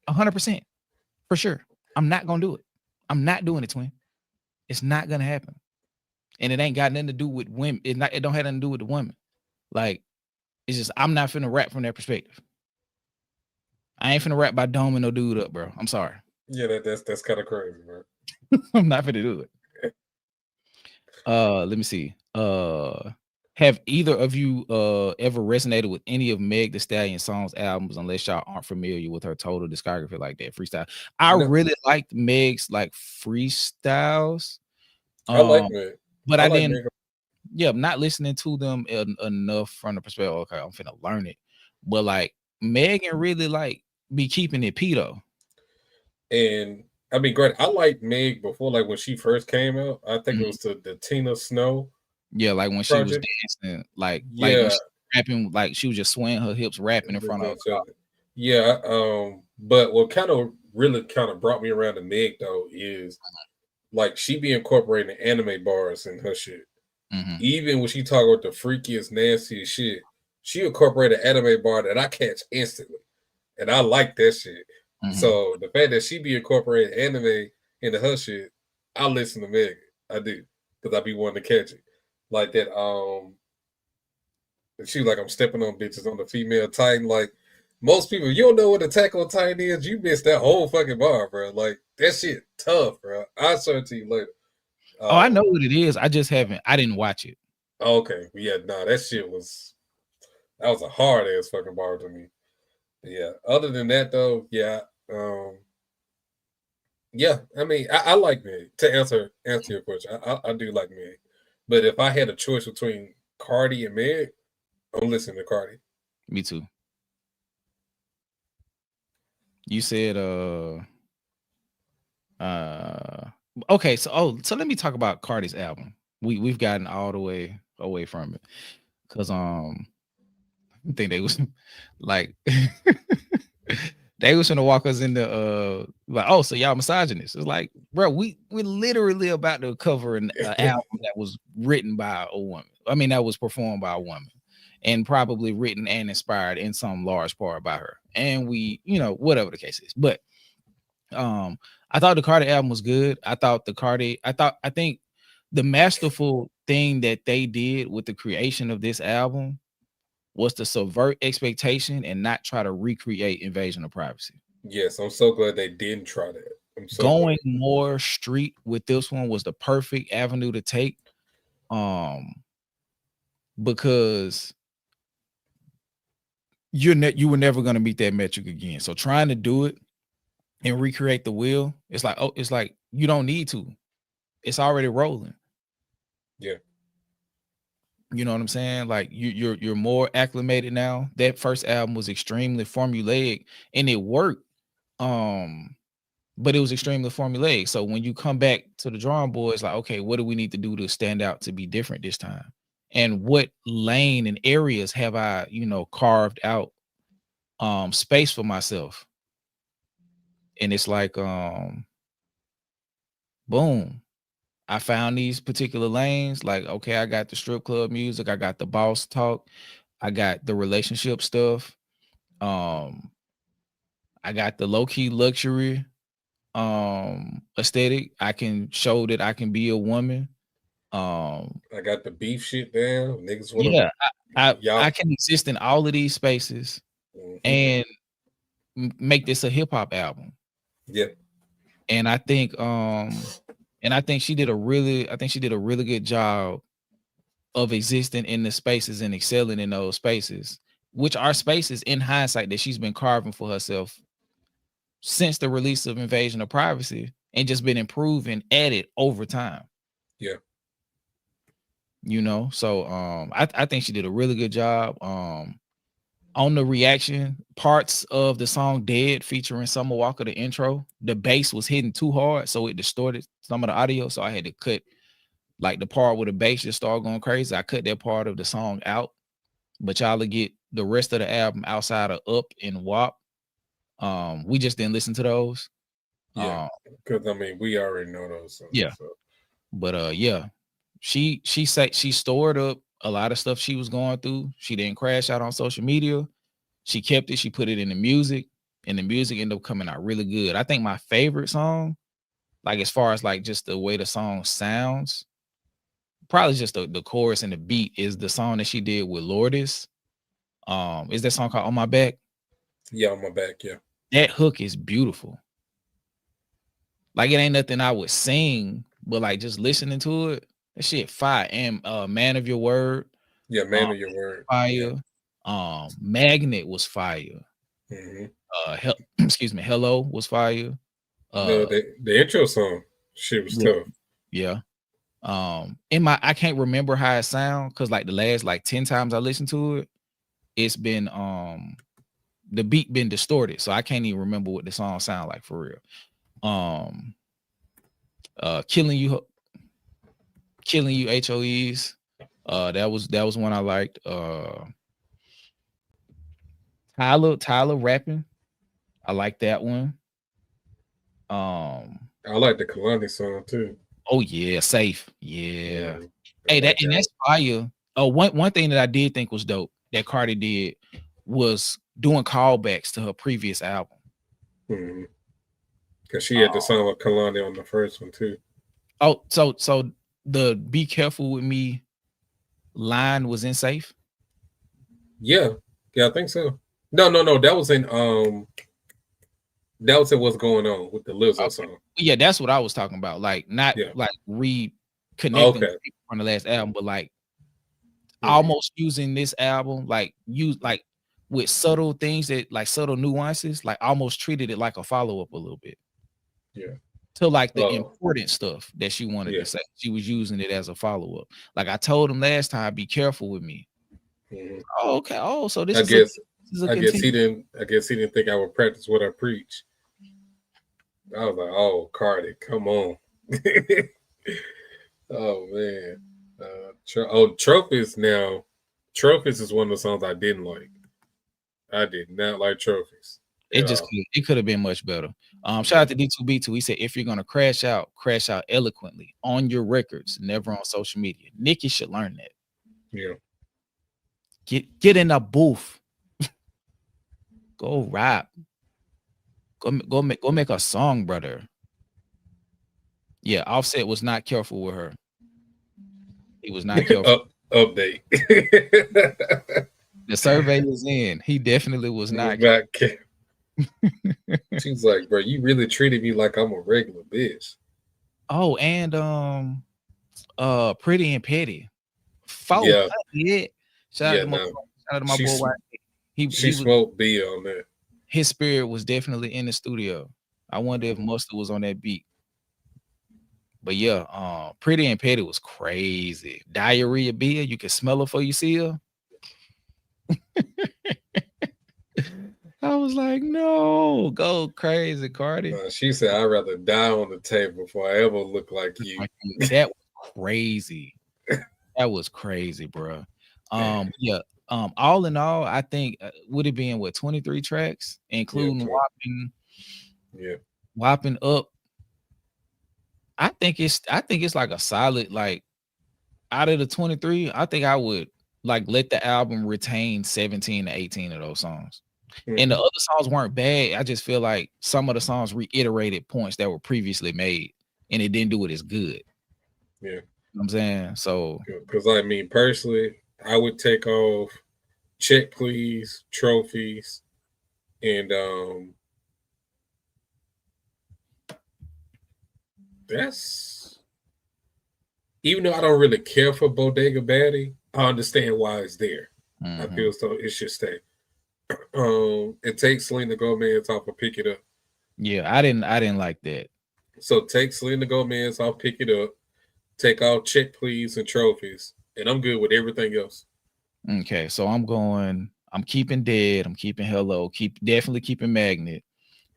100% for sure. I'm not gonna do it. I'm not doing it, twin. It's not gonna happen. And it ain't got nothing to do with women. It don't have nothing to do with the women. Like, it's just I'm not finna rap from that perspective. I ain't finna rap by doming no dude up, bro. I'm sorry. Yeah, that's kind of crazy, bro. I'm not finna do it. Let me see. Have either of you ever resonated with any of Meg Thee Stallion songs, albums, unless y'all aren't familiar with her total discography like that? Freestyle. I really liked Meg's like freestyles. I like Meg. But I didn't. Meg. Yeah, I'm not listening to them enough from the perspective. Okay, I'm finna learn it. But like Megan really like be keeping it pedo. And I mean, great. I liked Meg before, like when she first came out. I think it was the Tina Snow. Yeah, like when she was dancing, like when she was rapping, like she was just swaying her hips, rapping in front of her. Yeah, but what really brought me around to Meg though is like she be incorporating anime bars in her shit. Even when she talk about the freakiest, nastiest shit, she incorporated an anime bar that I catch instantly, and I like that shit. So the fact that she be incorporating anime into her shit, I listen to Meg. I do, because I be wanting to catch it. Like that, she was like, I'm stepping on bitches on the female Titan. Like most people, you don't know what Attack on Titan is. You missed that whole fucking bar, bro. Like that shit tough, bro. I'll show it to you later. I know what it is. I just haven't. I didn't watch it. Okay, yeah, that shit was a hard ass fucking bar to me. But yeah. Other than that, though, yeah. Yeah, I mean, I like Meg. To answer your question, I do like Meg. But if I had a choice between Cardi and Meg, I'm listening to Cardi. Me too. You said okay, so let me talk about Cardi's album. We've gotten all the way away from it because I think they was like they was gonna walk us into like, oh, so y'all misogynists. It's like, bro, we're literally about to cover an album that was written by a woman. I mean, that was performed by a woman and probably written and inspired in some large part by her. And we, whatever the case is. But I thought the Cardi album was good. I think the masterful thing that they did with the creation of this album was to subvert expectation and not try to recreate Invasion of Privacy. Yes, I'm so glad they didn't try that. Going more street with this one was the perfect avenue to take. Because you were never going to meet that metric again. So trying to do it and recreate the wheel, it's like you don't need to. It's already rolling. Yeah. You know what I'm saying? Like you're more acclimated now. That first album was extremely formulaic and it worked. But it was extremely formulaic. So when you come back to the drawing board, it's like, okay, what do we need to do to stand out to be different this time? And what lane and areas have I, carved out space for myself? And it's like, boom, I found these particular lanes. Like, okay, I got the strip club music, I got the boss talk, I got the relationship stuff, I got the low-key luxury aesthetic. I can show that I can be a woman. I got the beef shit down. Niggas want Yeah, I can exist in all of these spaces and make this a hip-hop album. Yeah. And I think she did a really good job of existing in the spaces and excelling in those spaces, which are spaces in hindsight that she's been carving for herself since the release of Invasion of Privacy, and just been improving at it over time. Yeah. You know, so I think she did a really good job. On the reaction parts of the song Dead featuring Summer Walker, the intro, the bass was hitting too hard, so it distorted some of the audio. So I had to cut like the part where the bass just started going crazy. I cut that part of the song out, but y'all will get the rest of the album outside of Up and WAP. We just didn't listen to those. Yeah, because I mean we already know those songs. Yeah, so. But yeah, she said she stored up a lot of stuff she was going through. She didn't crash out on social media. She kept it. She put it in the music, and the music ended up coming out really good. I think my favorite song, like as far as like just the way the song sounds, probably just the chorus and the beat, is the song that she did with Lourdes. Is that song called On My Back? Yeah, On My Back, yeah. That hook is beautiful. Like it ain't nothing I would sing, but like just listening to it, that shit fire. And Man of Your Word. Yeah, Man of Your Word. Fire. Yeah. Magnet was fire. Excuse me, Hello was fire. The intro song, shit was tough. Yeah. I can't remember how it sounds because like the last like 10 times I listened to it, it's been the beat been distorted, so I can't even remember what the song sound like for real. Killing You HOEs. That was one I liked. Tyler rapping. I like that one. I like the Kalani song too. Oh yeah, Safe. Yeah. Hey, that's fire. Oh, one thing that I did think was dope that Cardi did was doing callbacks to her previous album. Because she had the song with Kalani on the first one too. Oh, so the Be Careful With Me line was in Safe? Yeah, I think so. No, that was in What's Going On with the Lizzo song. Yeah, that's what I was talking about. Like not like reconnecting with people from the last album, but like almost using this album, like with subtle things that like subtle nuances, like almost treated it like a follow-up a little bit. Yeah. To like the important stuff that she wanted to say. She was using it as a follow-up. Like I told him last time, be careful with me. Oh, okay. Oh, so this I guess he didn't think I would practice what I preach. I was like, oh, Cardi, come on. Oh man. Trophies now. Trophies is one of the songs I didn't like. I did not like Trophies. It could have been much better. Shout out to D4VD. He said, if you're gonna crash out eloquently on your records, never on social media. Nicki should learn that. Yeah. Get in the booth. Go rap. Go make a song, brother. Yeah, Offset was not careful with her. He was not careful. Update. The survey is in. He definitely was not careful. She's like, bro, you really treated me like I'm a regular bitch. Oh, and Pretty and Petty. Shout out to my boy. He smoked B on that. His spirit was definitely in the studio. I wonder if Mustard was on that beat. But yeah, Pretty and Petty was crazy. Diarrhea beer, you can smell her before you see her. I was like, no, go crazy, Cardi. She said, I'd rather die on the table before I ever look like you. That was crazy. That was crazy, bro. All in all, I think would it be in 23 tracks, including WAP? Yeah. Whopping Up. I think it's like a solid, like, out of the 23, I think I would like let the album retain 17 to 18 of those songs. And the other songs weren't bad. I just feel like some of the songs reiterated points that were previously made, and it didn't do it as good. Yeah. You know what I'm saying? So, because I mean, personally, I would take off Check Please, Trophies, and that's, even though I don't really care for Bodega Baddie, I understand why it's there. I feel so it should stay. It takes Selena Gomez off of Pick It Up. Yeah, I didn't like that. So take Selena Gomez off Pick It Up, take off Check Please and Trophies, and I'm good with everything else. Okay, so I'm keeping Dead, I'm keeping Hello, definitely keeping Magnet.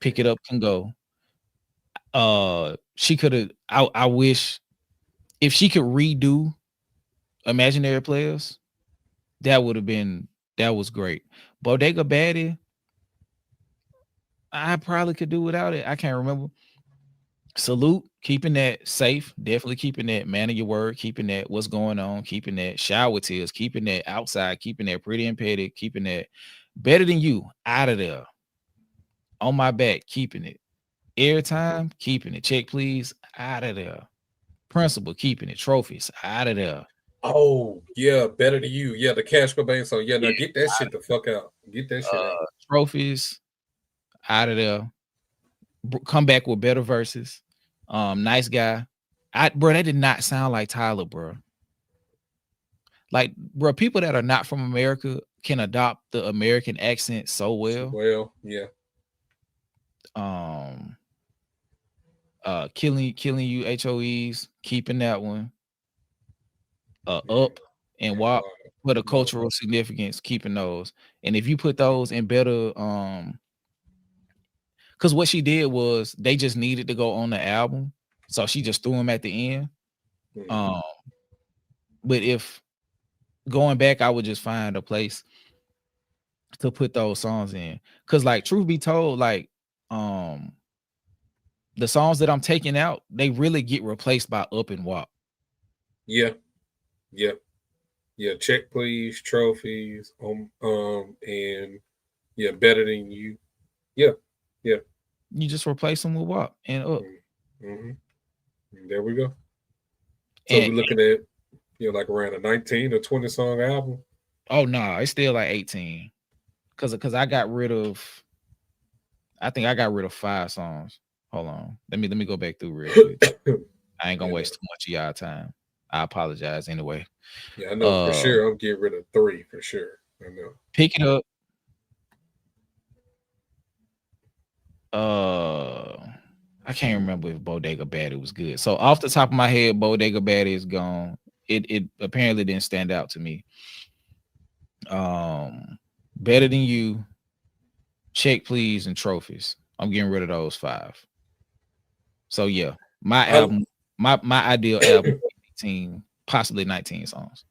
Pick It Up can go. She could have, I wish if she could redo Imaginary Players, that was great. Bodega Baddie, I probably could do without it. I can't remember. Salute, keeping that. Safe, definitely keeping that. Man of Your Word, keeping that. What's Going On, keeping that. Shower Tears, keeping that. Outside, keeping that. Pretty and Petty, keeping that. Better Than You, out of there. On My Back, keeping it. Airtime, keeping it. Check Please, out of there. Principal, keeping it. Trophies, out of there. Oh, yeah, Better Than You. Yeah, the Cash Cobain song. Yeah, now get that shit the fuck out. Get that shit out. Trophies, out of there. Come back with better verses. Nice Guy. Bro, that did not sound like Tyler, bro. Like, bro, people that are not from America can adopt the American accent so well. Well, yeah. Killing You, HOEs, keeping that one. Up and WAP for the cultural significance, keeping those. And if you put those in better, because what she did was they just needed to go on the album, so she just threw them at the end. But if going back, I would just find a place to put those songs in, because, like, truth be told, like, the songs that I'm taking out, they really get replaced by Up and WAP. Yeah. Check Please, Trophies, and yeah, Better Than You. Yeah. You just replace them with WAP and Up. There we go. So we're looking at, like around a 19 or 20 song album. Oh no, it's still like 18. Cause I got rid of, I think I got rid of 5 songs. Hold on. Let me go back through real quick. I ain't gonna waste too much of y'all time. I apologize anyway. Yeah, I know for sure. I'm getting rid of 3 for sure. I know. Pick It Up. I can't remember if Bodega Baddie was good. So off the top of my head, Bodega Baddie is gone. It apparently didn't stand out to me. Better Than You, Check Please, and Trophies. I'm getting rid of those 5. So yeah, my album, my ideal album, 18, possibly 19 songs.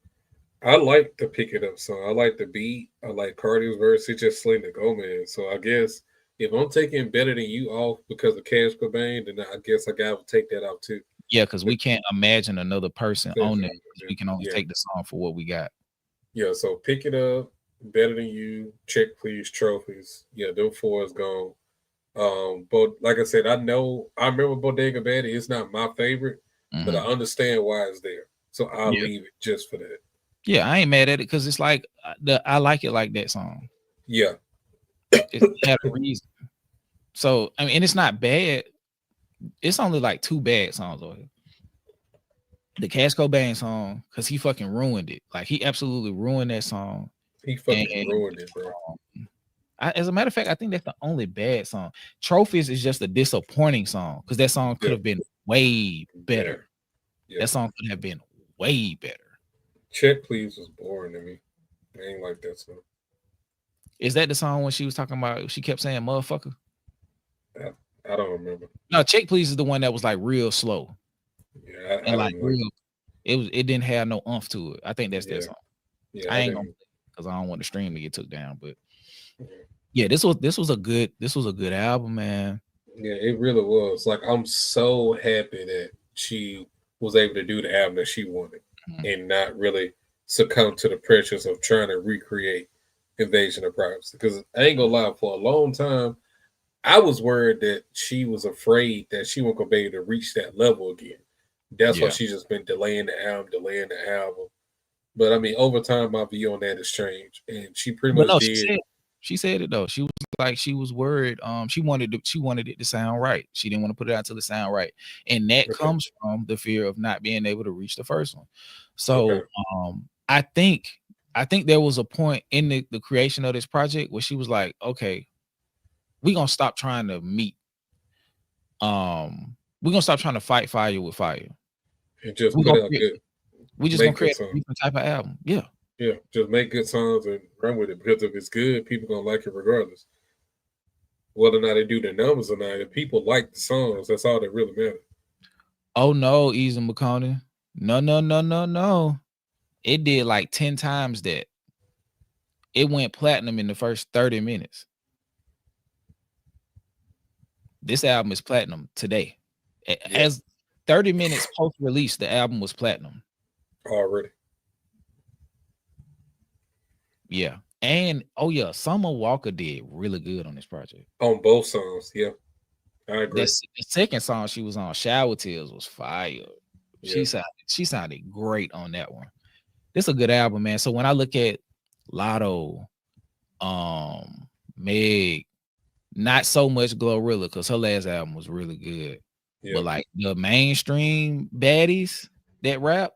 I like the Pick It Up song. I like the beat. I like Cardi's verse. It's just Selena Gomez. So I guess if I'm taking Better Than You off because of Cash Cobain, then I guess I gotta take that out too. Yeah, because we can't imagine another person on that. We can only take the song for what we got. Yeah, so Pick It Up, Better Than You, Check Please, Trophies. Yeah, them 4 is gone. But like I said, I remember Bodega Baddie. It's not my favorite, but I understand why it's there. So I'll leave it just for that. Yeah, I ain't mad at it because it's like I like it like that song. Yeah. It had a reason. So I mean, and it's not bad. It's only like 2 bad songs on it. The Cash Cobain song, because he fucking ruined it. Like, he absolutely ruined that song. He fucking ruined it, bro. As a matter of fact, I think that's the only bad song. Trophies is just a disappointing song because that song could have been way better. Yeah. That song could have been way better. Check Please was boring to me. I ain't like that song. Is that the song when she was talking about, she kept saying motherfucker? I don't remember. No, Check Please is the one that was like real slow. Yeah, and like real, it didn't have no umph to it. I think that's that song. Yeah, I ain't gonna, because I don't want the stream to get took down. But yeah, this was a good album, man. Yeah, it really was. Like, I'm so happy that she was able to do the album that she wanted and not really succumb to the pressures of trying to recreate Invasion of Privacy. Because I ain't gonna lie, for a long time, I was worried that she was afraid that she wasn't gonna be able to reach that level again. That's why she's just been delaying the album. But I mean, over time, my view on that has changed, and she pretty much did. She said it though. She was like, she was worried. She wanted it to sound right. She didn't want to put it out till it sound right, and that comes from the fear of not being able to reach the first one. So, I think there was a point in the creation of this project where she was like, okay, we're gonna stop trying to meet. We're gonna stop trying to fight fire with fire. And just put out good. We just gonna create a different type of album. Yeah. Yeah, just make good songs and run with it, because if it's good, people gonna like it regardless. Whether or not they do their numbers or not, if people like the songs, that's all that really matters. Oh no, Easy McConaughey. No. It did like 10 times that. It went platinum in the first 30 minutes. This album is platinum today. As 30 minutes post-release, the album was platinum. Already. Yeah. And Summer Walker did really good on this project. On both songs, yeah. I agree. The second song she was on, Shower Tears, was fire. Yeah. She sounded great on that one. This is a good album, man. So when I look at Lotto, Meg, not so much Glorilla, because her last album was really good. Yeah. But like the mainstream baddies that rap,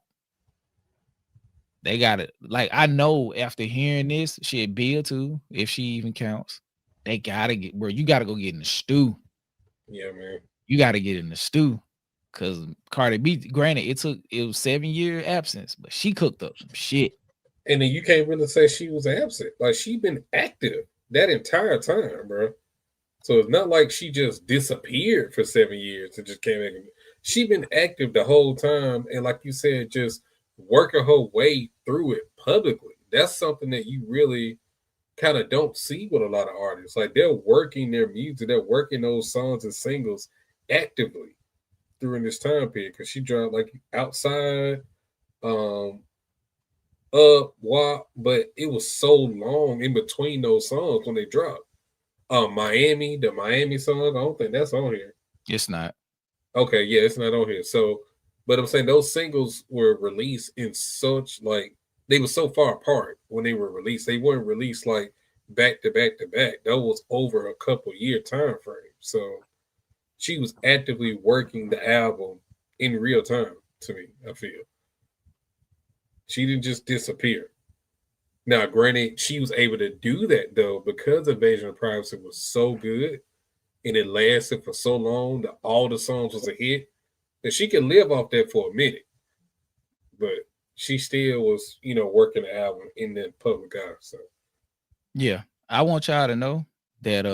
they got it. Like, I know after hearing this, shit, Bill too, if she even counts, they gotta get, bro. You gotta go get in the stew. Yeah, man. You gotta get in the stew. Cause Cardi B, granted, it was 7-year absence, but she cooked up some shit. And then you can't really say she was absent. Like, she been active that entire time, bro. So it's not like she just disappeared for 7 years and just came back. She been active the whole time, and like you said, just working her way through it publicly. That's something that you really kind of don't see with a lot of artists. Like, they're working their music, they're working those songs and singles actively during this time period. Because she dropped like Outside, WAP, but it was so long in between those songs when they dropped. Miami, the Miami song, I don't think that's on here. It's not. Okay, yeah, it's not on here. So, but I'm saying those singles were released in such, like, they were so far apart when they were released. They weren't released like back to back to back. That was over a couple year time frame. So she was actively working the album in real time, to me, I feel. She didn't just disappear. Now, granted, she was able to do that, though, because Invasion of Privacy was so good and it lasted for so long that all the songs was a hit, that she could live off that for a minute. But she still was, working the album in the public eye. So, yeah, I want y'all to know that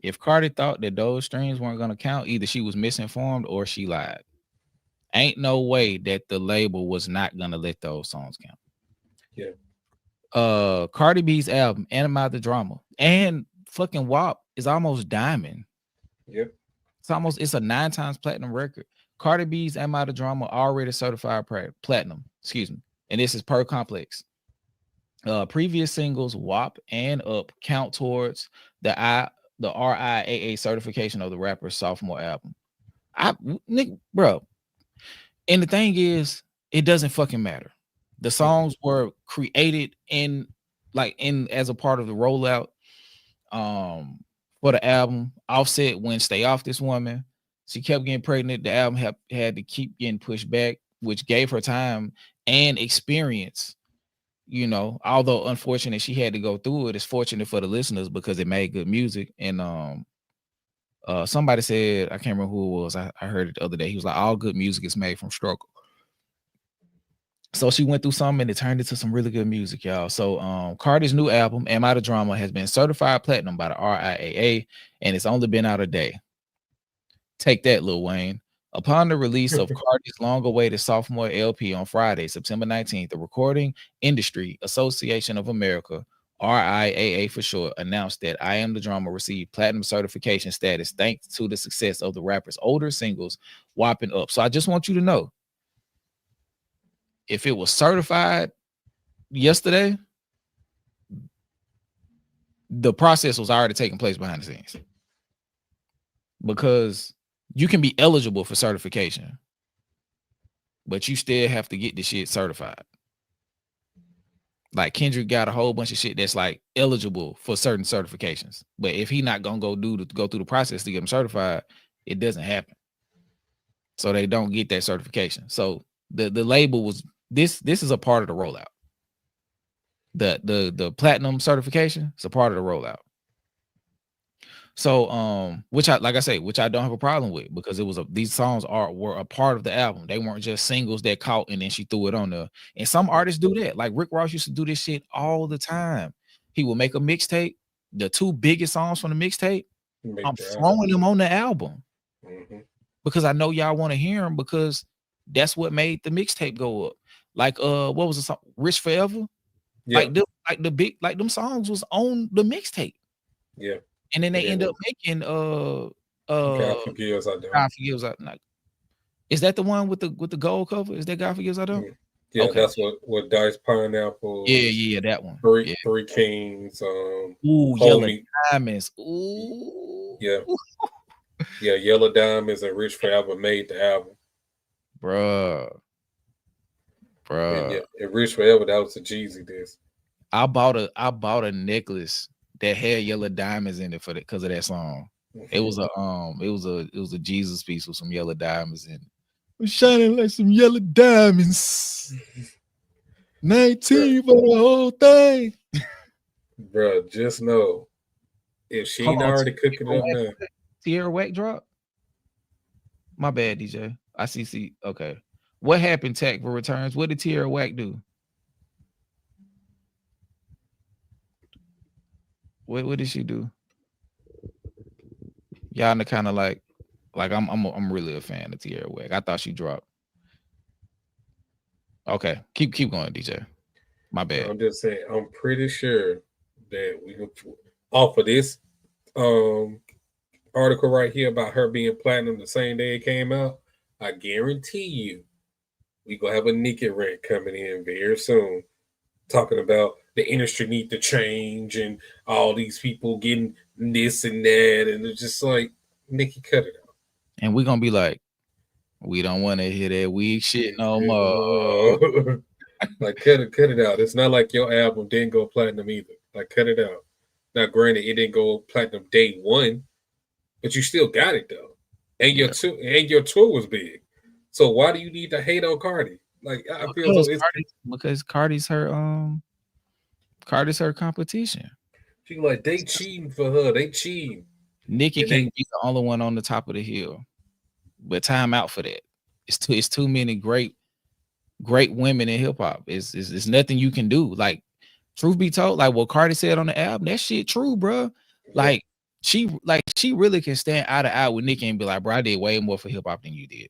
if Cardi thought that those streams weren't going to count, either she was misinformed or she lied. Ain't no way that the label was not going to let those songs count. Yeah. Cardi B's album, Anima the Drama, and fucking WAP is almost diamond. Yep. It's a 9 times platinum record. Cardi B's Anima the Drama already certified platinum, and this is per Complex. Previous singles, WAP and Up, count towards the RIAA certification of the rapper's sophomore album. Bro. And the thing is, it doesn't fucking matter. The songs were created as a part of the rollout for the album. Offset when Stay Off This Woman. She kept getting pregnant. The album had to keep getting pushed back, which gave her time and experience. Although unfortunate she had to go through it, it's fortunate for the listeners because it made good music. And somebody said, I can't remember who it was, I heard it the other day, he was like, all good music is made from struggle. So she went through something and it turned into some really good music, y'all. So Cardi's new album, Am I the Drama, has been certified platinum by the RIAA, and it's only been out a day. Take that, Lil Wayne. Upon the release of Cardi's long-awaited sophomore LP on Friday, September 19th, the Recording Industry Association of America, RIAA for short, announced that I Am the Drama received platinum certification status thanks to the success of the rapper's older singles, Whopping Up. So I just want you to know, if it was certified yesterday, the process was already taking place behind the scenes. Because you can be eligible for certification, but you still have to get the shit certified. Like Kendrick got a whole bunch of shit that's like eligible for certain certifications, but if he not gonna go through the process to get them certified, it doesn't happen. So they don't get that certification. So the label was this is a part of the rollout. The platinum certification is a part of the rollout. So which I don't have a problem with, because it was these songs were a part of the album. They weren't just singles that caught and then she threw it on there. And some artists do that. Like Rick Ross used to do this shit all the time. He would make a mixtape, the 2 biggest songs from the mixtape, I'm throwing them on the album. Because I know y'all want to hear them, because that's what made the mixtape go up. Like what was the song? Rich Forever? Yeah. Like them songs was on the mixtape. Yeah. And then they end up making God Forgives I Don't. God Forgives I Don't. Is that the one with the gold cover? Is that God Forgives I Don't? Yeah, okay. That's what Dice Pineapple. Yeah, that one. Three Kings. Yellow Diamonds. Ooh. Yeah. Yeah, Yellow Diamonds and Rich Forever made the album. Bruh. And Rich Forever, that was a Jeezy disc. I bought a necklace that had yellow diamonds in it because of that song. It was a Jesus piece with some yellow diamonds in it. We're shining like some yellow diamonds. 19 for the whole thing. Bro, just know, if she ain't already cooking up now. Tierra Whack drop? My bad, DJ. I see. Okay. What happened, Tech, for returns? What did Tierra Whack do? What did she do? Y'all kind of like I'm really a fan of Tierra Whack. I thought she dropped. Okay, keep going, DJ. My bad. I'm just saying, I'm pretty sure that we off of this article right here about her being platinum the same day it came out. I guarantee you, we gonna have a Nicki rant coming in very soon, talking about the industry need to change and all these people getting this and that, and it's just like, Nicki, cut it out. And we're gonna be like, we don't want to hear that weak shit no more. Like, cut it out. It's not like your album didn't go platinum either. Like, cut it out. Now, granted, it didn't go platinum day one, but you still got it though. And your tour was big. So why do you need to hate on Cardi? Like, I feel because Cardi's her competition. She like, they cheating for her. They cheating. Nicki can't be the only one on the top of the hill. But time out for that. It's too many great women in hip hop. It's nothing you can do. Like, truth be told, like what Cardi said on the album, that shit true, bro. Like she really can stand eye to eye with Nicki and be like, bro, I did way more for hip hop than you did.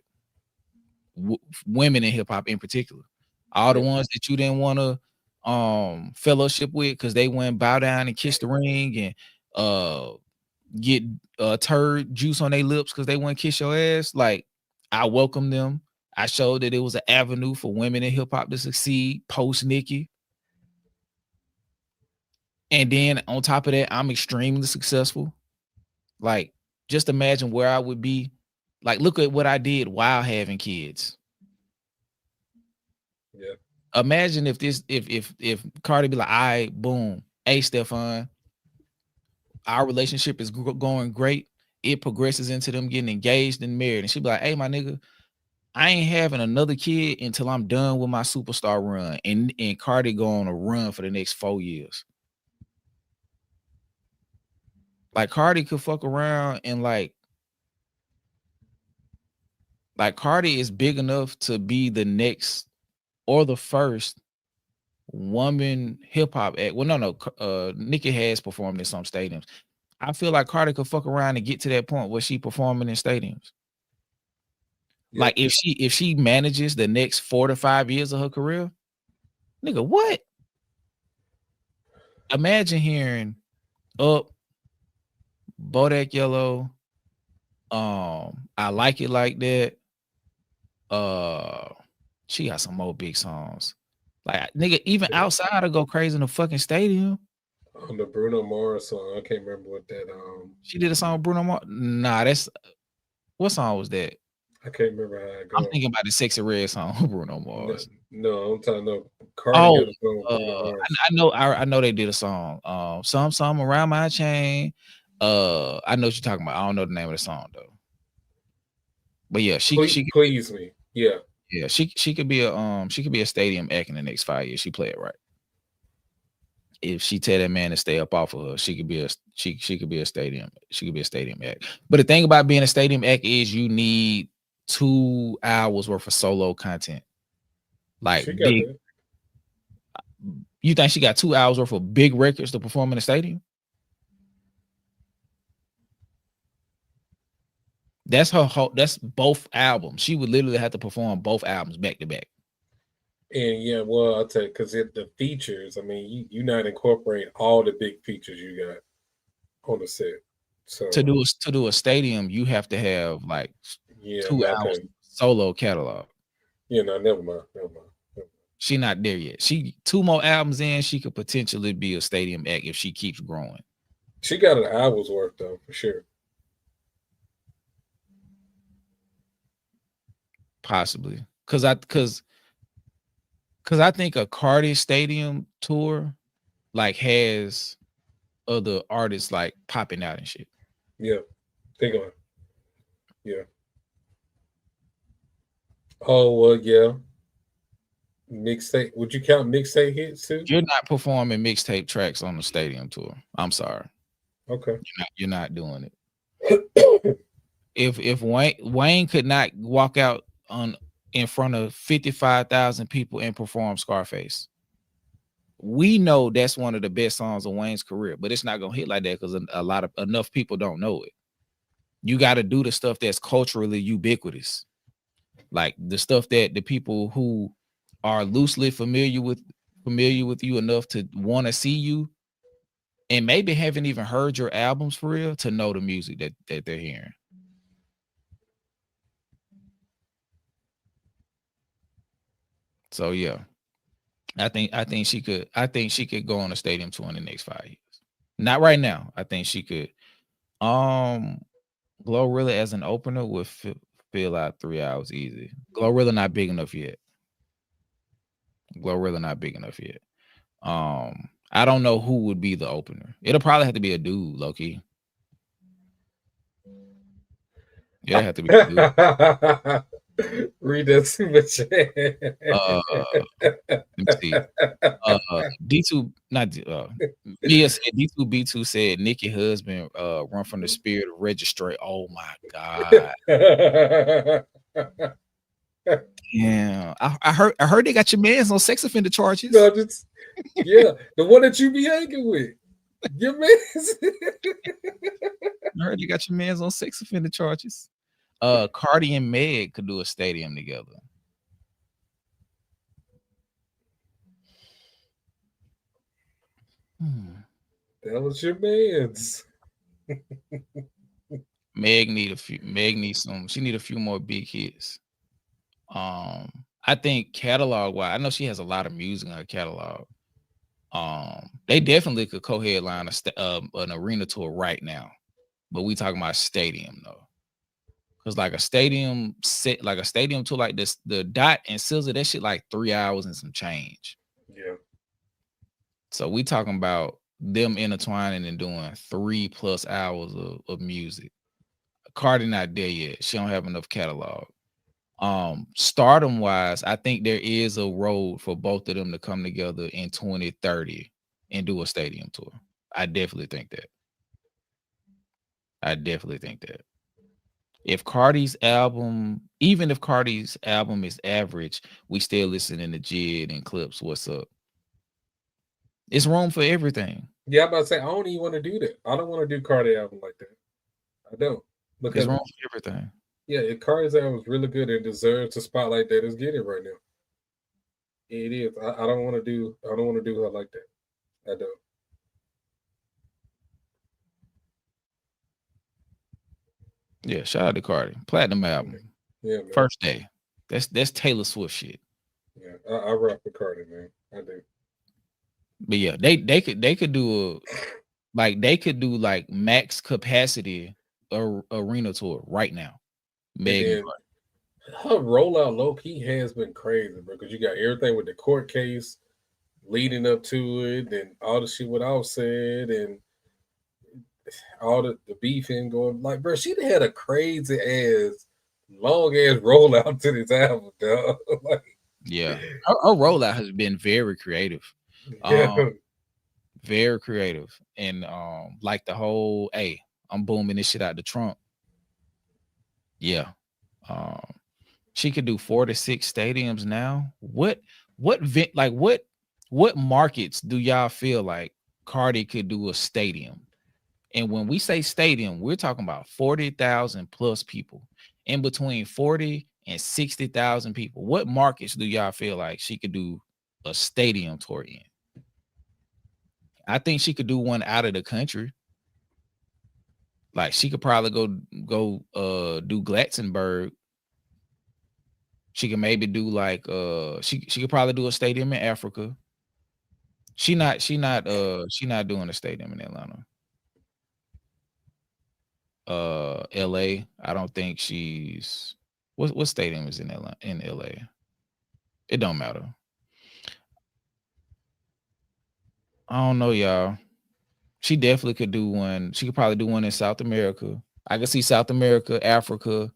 Women in hip hop in particular, all the ones that you didn't want to fellowship with because they went bow down and kiss the ring and get turd juice on their lips because they wouldn't kiss your ass. Like, I welcome them. I showed that it was an avenue for women in hip hop to succeed post Nicki. And then on top of that, I'm extremely successful. Like, just imagine where I would be. Like, look at what I did while having kids. Yeah. Imagine if Cardi be like, all right, boom. Hey, Stefan, our relationship is going great. It progresses into them getting engaged and married. And she'd be like, hey, my nigga, I ain't having another kid until I'm done with my superstar run. And Cardi go on a run for the next 4 years. Like, Cardi could fuck around and like Cardi is big enough to be the next or the first woman hip hop act. Well, no. Nicki has performed in some stadiums. I feel like Cardi could fuck around and get to that point where she performing in stadiums. Yeah. Like, if she manages the next 4 to 5 years of her career, nigga, what? imagine hearing Up, Bodak Yellow, I Like It Like That. She got some more big songs. Like nigga, even outside of go crazy in the fucking stadium. On the Bruno Mars song, I can't remember what that. She did a song with Bruno Mars. Nah, that's what song was that? I can't remember how it goes. I'm thinking about the Sexy Red song with Bruno Mars. No, I'm talking about Cardi had a song with Bruno Mars. I know they did a song. Some around my chain. I know what you're talking about. I don't know the name of the song though. But yeah, she please me. Yeah. Yeah, she could be a stadium act in the next 5 years. She play it right. If she tell that man to stay up off of her, she could be a stadium act. But the thing about being a stadium act is you need 2 hours worth of solo content. Like big. You think she got 2 hours worth of big records to perform in the stadium? That's her whole, that's both albums. She would literally have to perform both albums back to back. And yeah, well, I'll tell you, because the features, I mean, you're not incorporating all the big features you got on the set. So to do a stadium, you have to have like 2 hours solo catalog. Yeah, no, never mind. She not there yet. She 2 more albums in, she could potentially be a stadium act if she keeps growing. She got an hour's worth though, for sure. Possibly. Cause I think a Cardi stadium tour like has other artists like popping out and shit. Yeah. Think on it. Yeah. Oh well, yeah. Mixtape. Would you count mixtape hits too? You're not performing mixtape tracks on the stadium tour. I'm sorry. Okay. You're not doing it. If Wayne could not walk out in front of 55,000 people and perform Scarface, we know that's one of the best songs of Wayne's career, but it's not gonna hit like that because enough people don't know it. You got to do the stuff that's culturally ubiquitous, like the stuff that the people who are loosely familiar with you enough to want to see you and maybe haven't even heard your albums for real to know the music that they're hearing. So yeah, I think she could go on a stadium tour in the next 5 years. Not right now. I think she could. Glorilla as an opener would fill out 3 hours easy. Glorilla not big enough yet. I don't know who would be the opener. It'll probably have to be a dude, low-key. Yeah, it have to be a dude. Read that to me. Let me see. D2, not D2B2 said Nicki husband run from the spirit of registry. Oh my god. Yeah, I heard they got your man's on sex offender charges. No, yeah, the one that you be hanging with. Your man's. I heard you got your man's on sex offender charges. Cardi and Meg could do a stadium together. That was your man's. Meg need a few more big hits. I think catalog wise, I know she has a lot of music in her catalog. They definitely could co-headline an arena tour right now, but we talking about stadium though. Cause like a stadium tour like this, the Dot and SZA, that shit like 3 hours and some change. Yeah. So we talking about them intertwining and doing 3+ hours of music. Cardi not there yet. She don't have enough catalog. Stardom wise, I think there is a road for both of them to come together in 2030 and do a stadium tour. I definitely think that. If Cardi's album, even if Cardi's album is average, we still listening to Jid and Clips. What's up? It's room for everything. Yeah, I'm about to say I don't even want to do that. I don't want to do Cardi album like that. I don't. Because it's room for everything. Yeah, if Cardi's album is really good and deserves the spotlight that it's getting right now. It is. I don't want to do her like that. I don't. Yeah, shout out to Cardi. Platinum album. Yeah, man. First day. That's Taylor Swift shit. Yeah, I rock with Cardi, man. I do. But yeah, they could do they could do like max capacity arena tour right now. Megan, her rollout low key has been crazy, bro. Because you got everything with the court case leading up to it, and all the shit with Offset, and all the beefing going. Like, bro, she had a crazy ass, long ass rollout to this album, dog. Like, yeah, her rollout has been very creative. Yeah. Very creative. And like the whole, hey, I'm booming this shit out the trunk. Yeah. She could do 4 to 6 stadiums now. What markets do y'all feel like Cardi could do a stadium? And when we say stadium, we're talking about 40,000 plus people. In between 40 and 60,000 people. What markets do y'all feel like she could do a stadium tour in? I think she could do one out of the country. Like she could probably go do Glatzenburg. She could maybe do like she could probably do a stadium in Africa. She not doing a stadium in Atlanta. LA. I don't think she's what stadium is in LA? It don't matter. I don't know, y'all. She definitely could do one. She could probably do one in South America. I can see South America, Africa.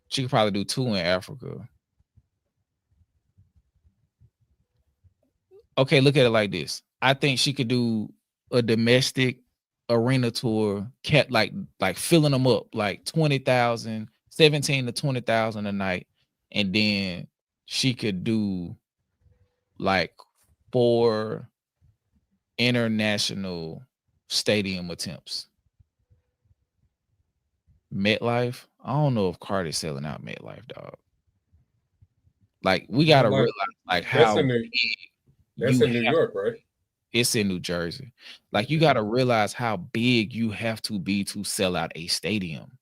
She could probably do 2 in Africa. Okay, look at it like this. I think she could do a domestic arena tour, like filling them up, like 20,000, 17 to 20,000 a night, and then she could do like 4 international stadium attempts. MetLife, I don't know if Cardi's selling out MetLife, dog. Like we gotta realize like how that's in New York, right? It's in New Jersey. Like you gotta realize how big you have to be to sell out a stadium.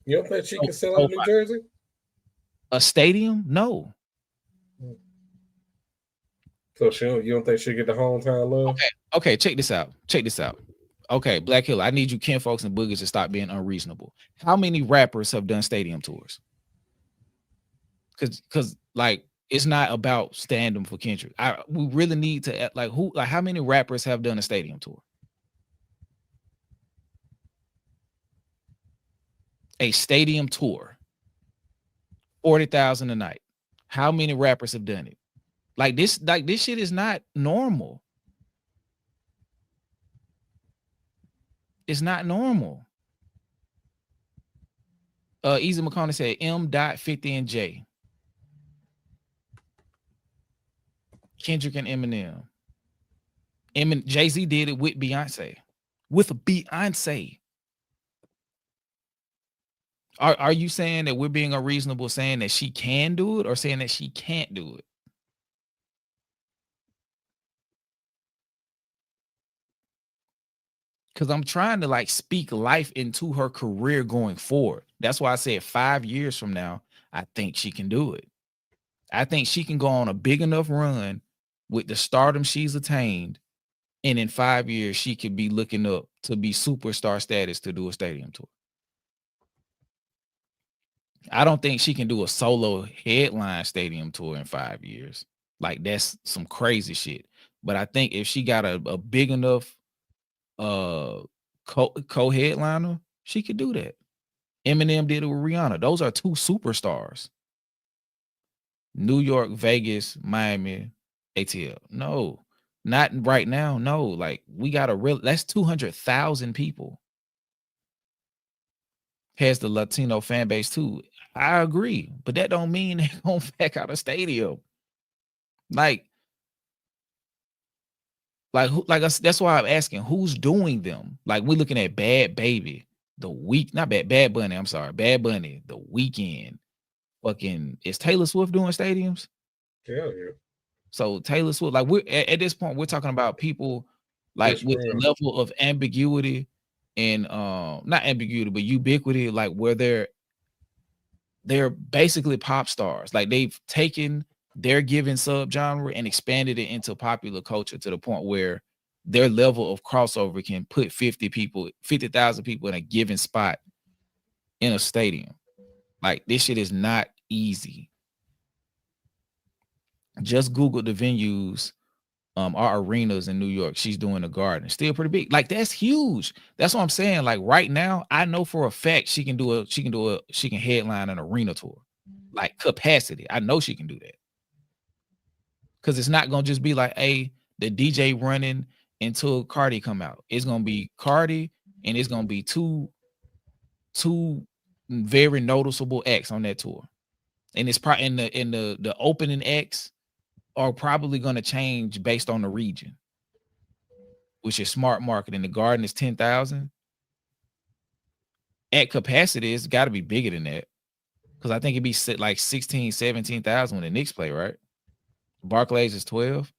You don't think she can sell out New Jersey? A stadium? No. So you don't think she'll get the hometown love? Okay, check this out. Okay, Black Hill, I need you Ken Folks and Boogers to stop being unreasonable. How many rappers have done stadium tours? Because like it's not about standing for Kendrick. We really need to how many rappers have done a stadium tour? A stadium tour. 40,000 a night. How many rappers have done it? Like this shit is not normal. It's not normal. Easy McConnell said M.50 and J. Kendrick and Eminem. Jay-Z did it with Beyonce. With Beyonce. Are you saying that we're being unreasonable saying that she can do it or saying that she can't do it? Because I'm trying to like speak life into her career going forward. That's why I said 5 years from now, I think she can do it. I think she can go on a big enough run with the stardom she's attained. And in 5 years, she could be looking up to be superstar status to do a stadium tour. I don't think she can do a solo headline stadium tour in 5 years. Like that's some crazy shit. But I think if she got a big enough co-headliner, she could do that. Eminem did it with Rihanna. Those are 2 superstars. New York, Vegas, Miami, ATL. No, not right now. No, like we got that's 200,000 people. Has the Latino fan base too. I agree, but that don't mean they're gonna pack out a stadium. Like that's why I'm asking who's doing them. Like we're looking at Bad Baby, Bad Bunny. I'm sorry, Bad Bunny, The Weeknd. Fucking is Taylor Swift doing stadiums? Hell yeah. So Taylor Swift, like we're at this point, we're talking about people Like with the level of ambiguity and not ambiguity, but ubiquity, like where they're basically pop stars. Like they've taken their given subgenre and expanded it into popular culture to the point where their level of crossover can put 50,000 people in a given spot in a stadium. Like this shit is not easy. Just Google the venues, our arenas in New York. She's doing the Garden, still pretty big. Like that's huge. That's what I'm saying. Like right now, I know for a fact she can headline an arena tour, like capacity. I know she can do that because it's not gonna just be like, hey, the DJ running until Cardi come out. It's gonna be Cardi, and it's gonna be two very noticeable acts on that tour, and it's probably in the opening acts are probably going to change based on the region, which is smart marketing. The Garden is 10,000 at capacity. It's got to be bigger than that because I think it'd be like 16, 17,000 when the Knicks play, right? Barclays is 12,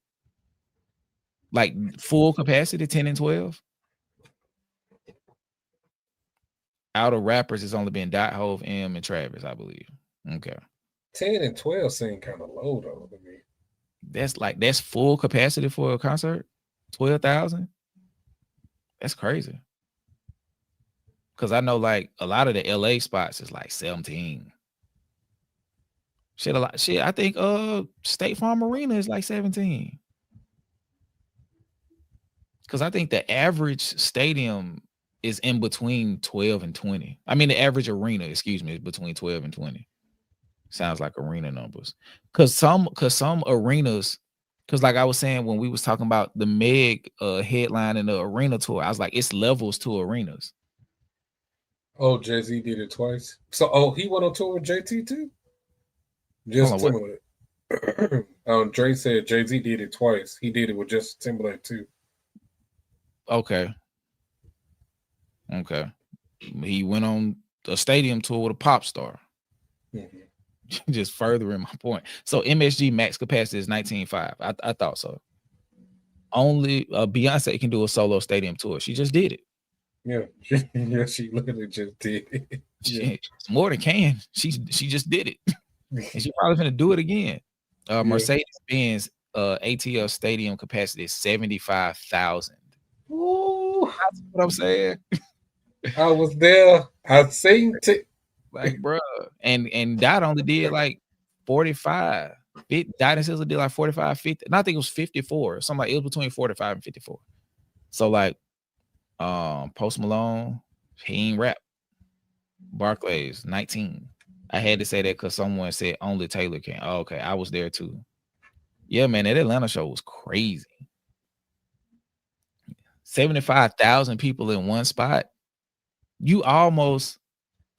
like full capacity 10 and 12. Out of rappers, it's only been Dot, Hove, M, and Travis, I believe. Okay, 10 and 12 seem kind of low though to me. That's full capacity for a concert. 12,000. That's crazy. Because I know like a lot of the LA spots is like 17. Shit, I think State Farm Arena is like 17. Because I think the average stadium is in between 12 and 20. I mean, the average arena, excuse me, is between 12 and 20. Sounds like arena numbers. Because some arenas, because like I was saying when we was talking about the Meg headline in the arena tour, I was like, it's levels to arenas. Oh, Jay-Z did it twice. So he went on tour with JT too? Just Timberlake. Dre said Jay-Z did it twice. He did it with Justin Timberlake too. Okay. He went on a stadium tour with a pop star. Mm-hmm. Just furthering my point. So MSG max capacity is 19.5. I thought so. Only Beyonce can do a solo stadium tour. She just did it. Yeah, she literally just did it. It's more than can. She just did it. And she's probably gonna do it again. Mercedes-Benz ATL stadium capacity is 75,000. That's what I'm saying. I was there. I seen it. Like, bro, and Dot only did like 45. Dot and Sizzle did like 45, 50. And I think it was 54. Something like it was between 45 and 54. So like, Post Malone, he ain't rap. Barclays 19. I had to say that because someone said only Taylor can. Oh, okay, I was there too. Yeah, man, that Atlanta show was crazy. 75,000 people in one spot. You almost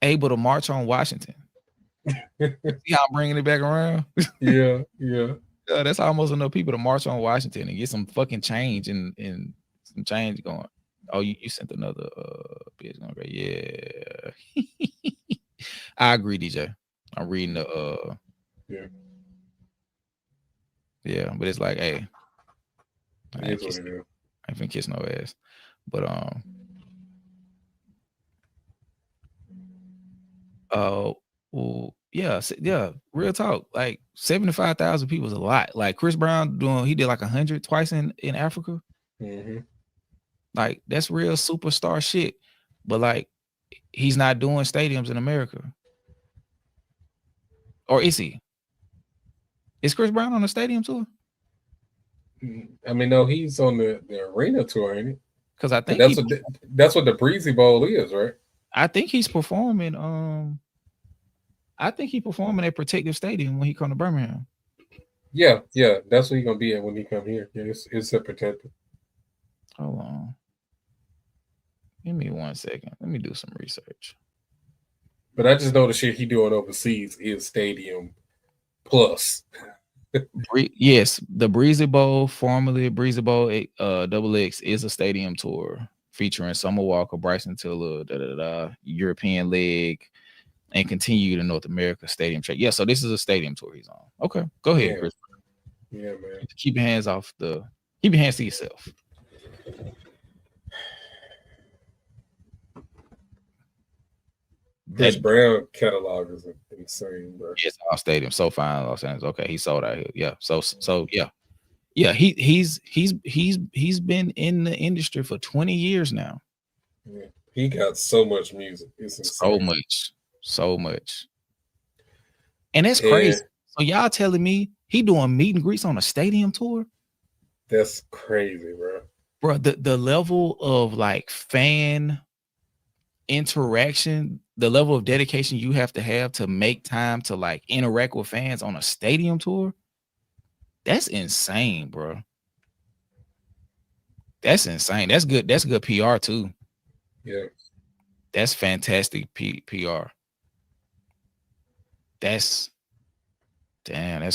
able to march on Washington. See how I'm bringing it back around? Yeah. That's almost enough people to march on Washington and get some fucking change and some change going. Oh, you sent another bitch. Okay, yeah. I agree, DJ. I'm reading the yeah, but it's like, hey, I ain't finna kiss no ass. But well, yeah, real talk. Like 75,000 people is a lot. Like Chris Brown he did like 100 twice in Africa. Mm-hmm. Like that's real superstar shit. But like he's not doing stadiums in America. Or is he? Is Chris Brown on the stadium tour? I mean, no, he's on the arena tour, ain't he? Because I think that's what the Breezy Bowl is, right? I think he's performing. I think he performing at Protective Stadium when he come to Birmingham. Yeah, that's what he's gonna be at when he come here. Yeah, it's a Protective. Hold on. Give me 1 second. Let me do some research. But I just know the shit he doing overseas is Stadium Plus. Yes, the Breezy Bowl, formerly Breezy Bowl XX, is a stadium tour featuring Summer Walker, Bryson Tiller, European leg, and continue to North America stadium track. Yeah, so this is a stadium tour he's on. Okay, go ahead, Chris. Yeah, man. Keep your hands to yourself. Chris Brown catalog is insane, bro. It's all stadium. So fine, Los Angeles. Okay, he sold out here. Yeah. So yeah. Yeah, he's been in the industry for 20 years now. Yeah. He got so much music. It's insane. So much. And that's crazy. So y'all telling me he doing meet and greets on a stadium tour? That's crazy, bro. Bro, the level of like fan interaction, the level of dedication you have to make time to like interact with fans on a stadium tour. That's insane, bro. That's insane. That's good. That's good PR too. Yeah. That's fantastic PR. That's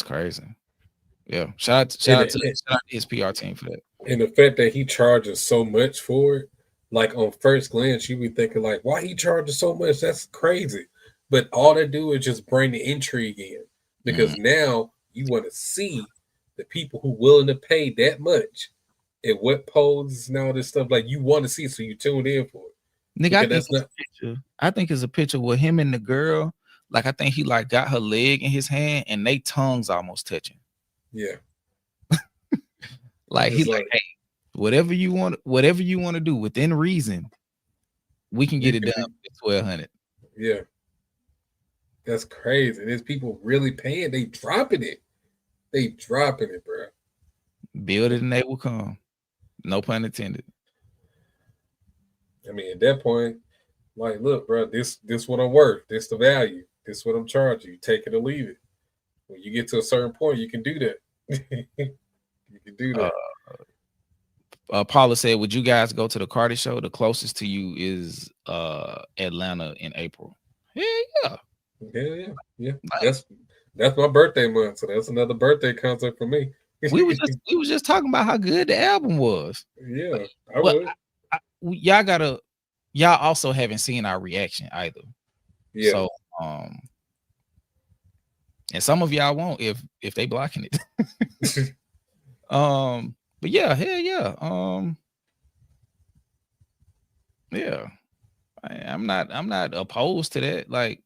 crazy. Yeah. Shout out to his PR team for that. And the fact that he charges so much for it, like on first glance, you be thinking like, why he charges so much? That's crazy. But all they do is just bring the intrigue in, because now you want to see the people who willing to pay that much and what poses and all this stuff. Like you want to see, so you tuned in for it. Nigga, I think it's a picture with him and the girl. Like I think he like got her leg in his hand and they tongues almost touching. Yeah. Like he's like, hey, whatever you want to do within reason, we can get it done at 1,200. Yeah. That's crazy. There's people really paying. They dropping it. Bro. Build it and they will come. No pun intended. I mean, at that point, like, look, bro, this what I'm worth. This the value. This what I'm charging you. Take it or leave it. When you get to a certain point, you can do that. You can do that. Paula said, would you guys go to the Cardi show? The closest to you is Atlanta in April. Yeah. That's my birthday month, so that's another birthday concert for me. we was just talking about how good the album was. Yeah, I would. Y'all also haven't seen our reaction either. Yeah. So and some of y'all won't if they blocking it. But yeah, hell yeah. Yeah. I'm not opposed to that. Like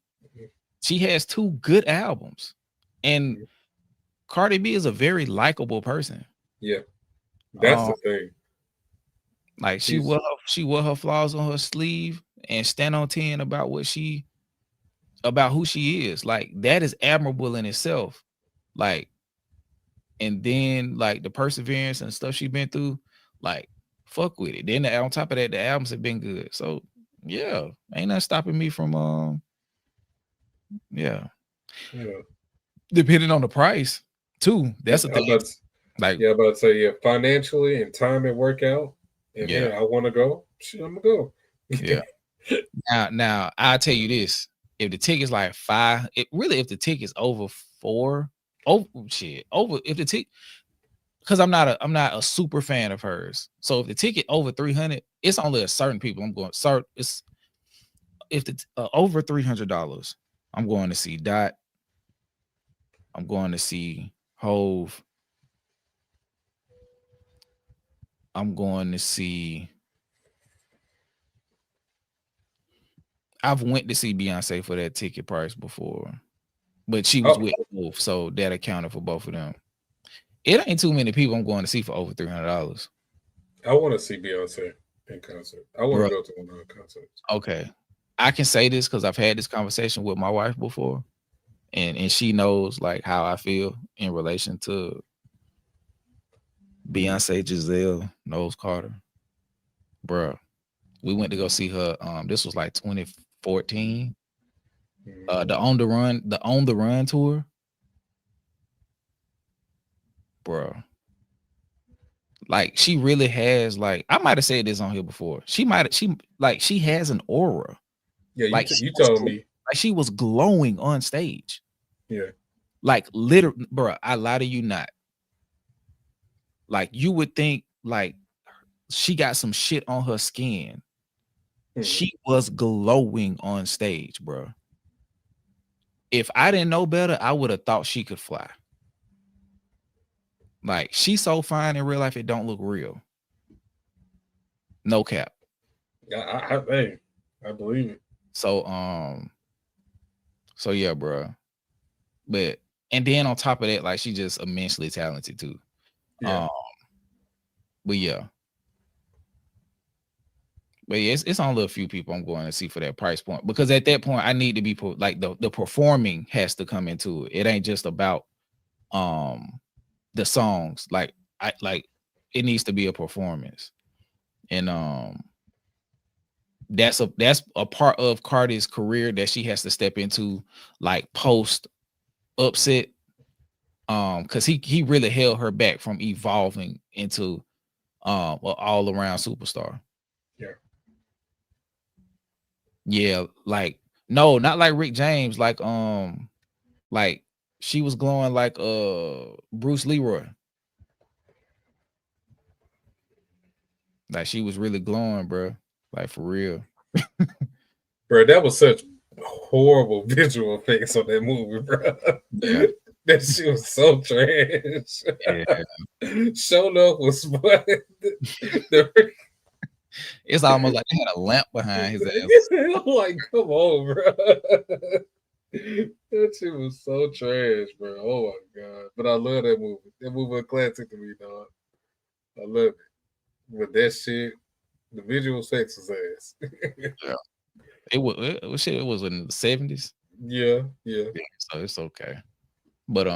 she has 2 good albums. And Cardi B is a very likable person. Yeah. That's the thing. Like she wore her flaws on her sleeve and stand on 10 about who she is. Like that is admirable in itself. Like, and then like the perseverance and stuff she's been through, like fuck with it. Then on top of that, the albums have been good. So yeah, ain't nothing stopping me from yeah. Depending on the price too. That's the thing. I'm about to say financially and time and workout. And I want to go. Shit, I'm gonna go. Yeah. Now I'll tell you this: if the ticket's like $5, if the ticket's over $4, if the ticket, because I'm not a super fan of hers. So if the ticket over 300, it's only a certain people I'm going. It's if the over $300, I'm going to see Dot. I'm going to see Hove. I'm going to see. I've went to see Beyonce for that ticket price before, but she was with both, so that accounted for both of them. It ain't too many people I'm going to see for over $300. I want to see Beyonce in concert. I want to go to one of her concerts. Okay, I can say this because I've had this conversation with my wife before, and she knows like how I feel in relation to Beyonce, Giselle, Knowles Carter. Bruh, we went to go see her. This was like 2014. The On the Run tour. Bruh. Like she really has, like, I might have said this on here before. She has an aura. Yeah, like you told me. Like she was glowing on stage. Yeah. Like literally, bruh, I lie to you not. Like you would think like she got some shit on her skin. She was glowing on stage, bro. If I didn't know better, I would have thought she could fly. Like she's so fine in real life, it don't look real. No cap. I believe it. So yeah, bro. But and then on top of that, like she just immensely talented too. Yeah. But yeah. But yeah, it's only a few people I'm going to see for that price point, because at that point I need to be like the performing has to come into it. It ain't just about the songs. Like it needs to be a performance. And that's a part of Cardi's career that she has to step into, like post upset. Because he really held her back from evolving into an all-around superstar. Yeah, like no, not like Rick James, like she was glowing like Bruce Leroy. Like she was really glowing, bro. Like for real. Bro, that was such horrible visual effects on that movie, bro. Yeah. That shit was so trash. Yeah. Show Enough was fun. It's almost like they had a lamp behind his ass. I'm like, come on, bro. That shit was so trash, bro. Oh my god. But I love that movie. That movie was a classic to me, dog. I love it. But that shit, the visual effects was ass. Yeah. It was in the 70s. Yeah. So it's okay. But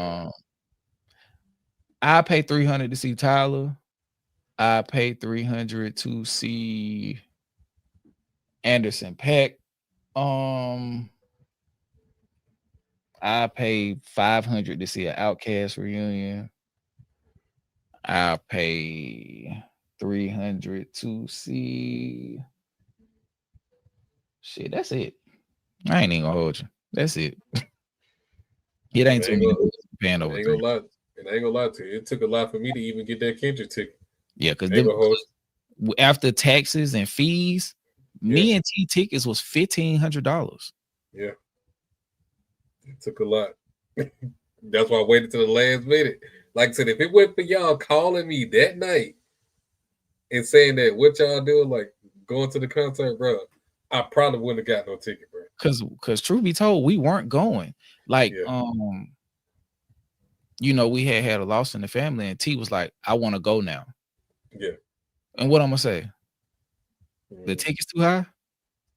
I pay $300 to see Tyler. I paid $300 to see Anderson .Paak. I paid $500 to see an Outkast reunion. I pay $300 to see. Shit, that's it. I ain't even gonna hold you. That's it. It ain't too many paying over. It ain't gonna lie to you. It took a lot for me to even get that Kendrick ticket. Yeah, because after taxes and fees, me and T tickets was $1,500. Yeah, it took a lot. That's why I waited till the last minute. Like I said, if it wasn't for y'all calling me that night and saying that what y'all doing, like going to the concert, bro, I probably wouldn't have got no ticket, bro. Because truth be told, we weren't going. Like, you know, we had a loss in the family, and T was like, I want to go now. Yeah. And what I'm gonna say? The ticket's too high?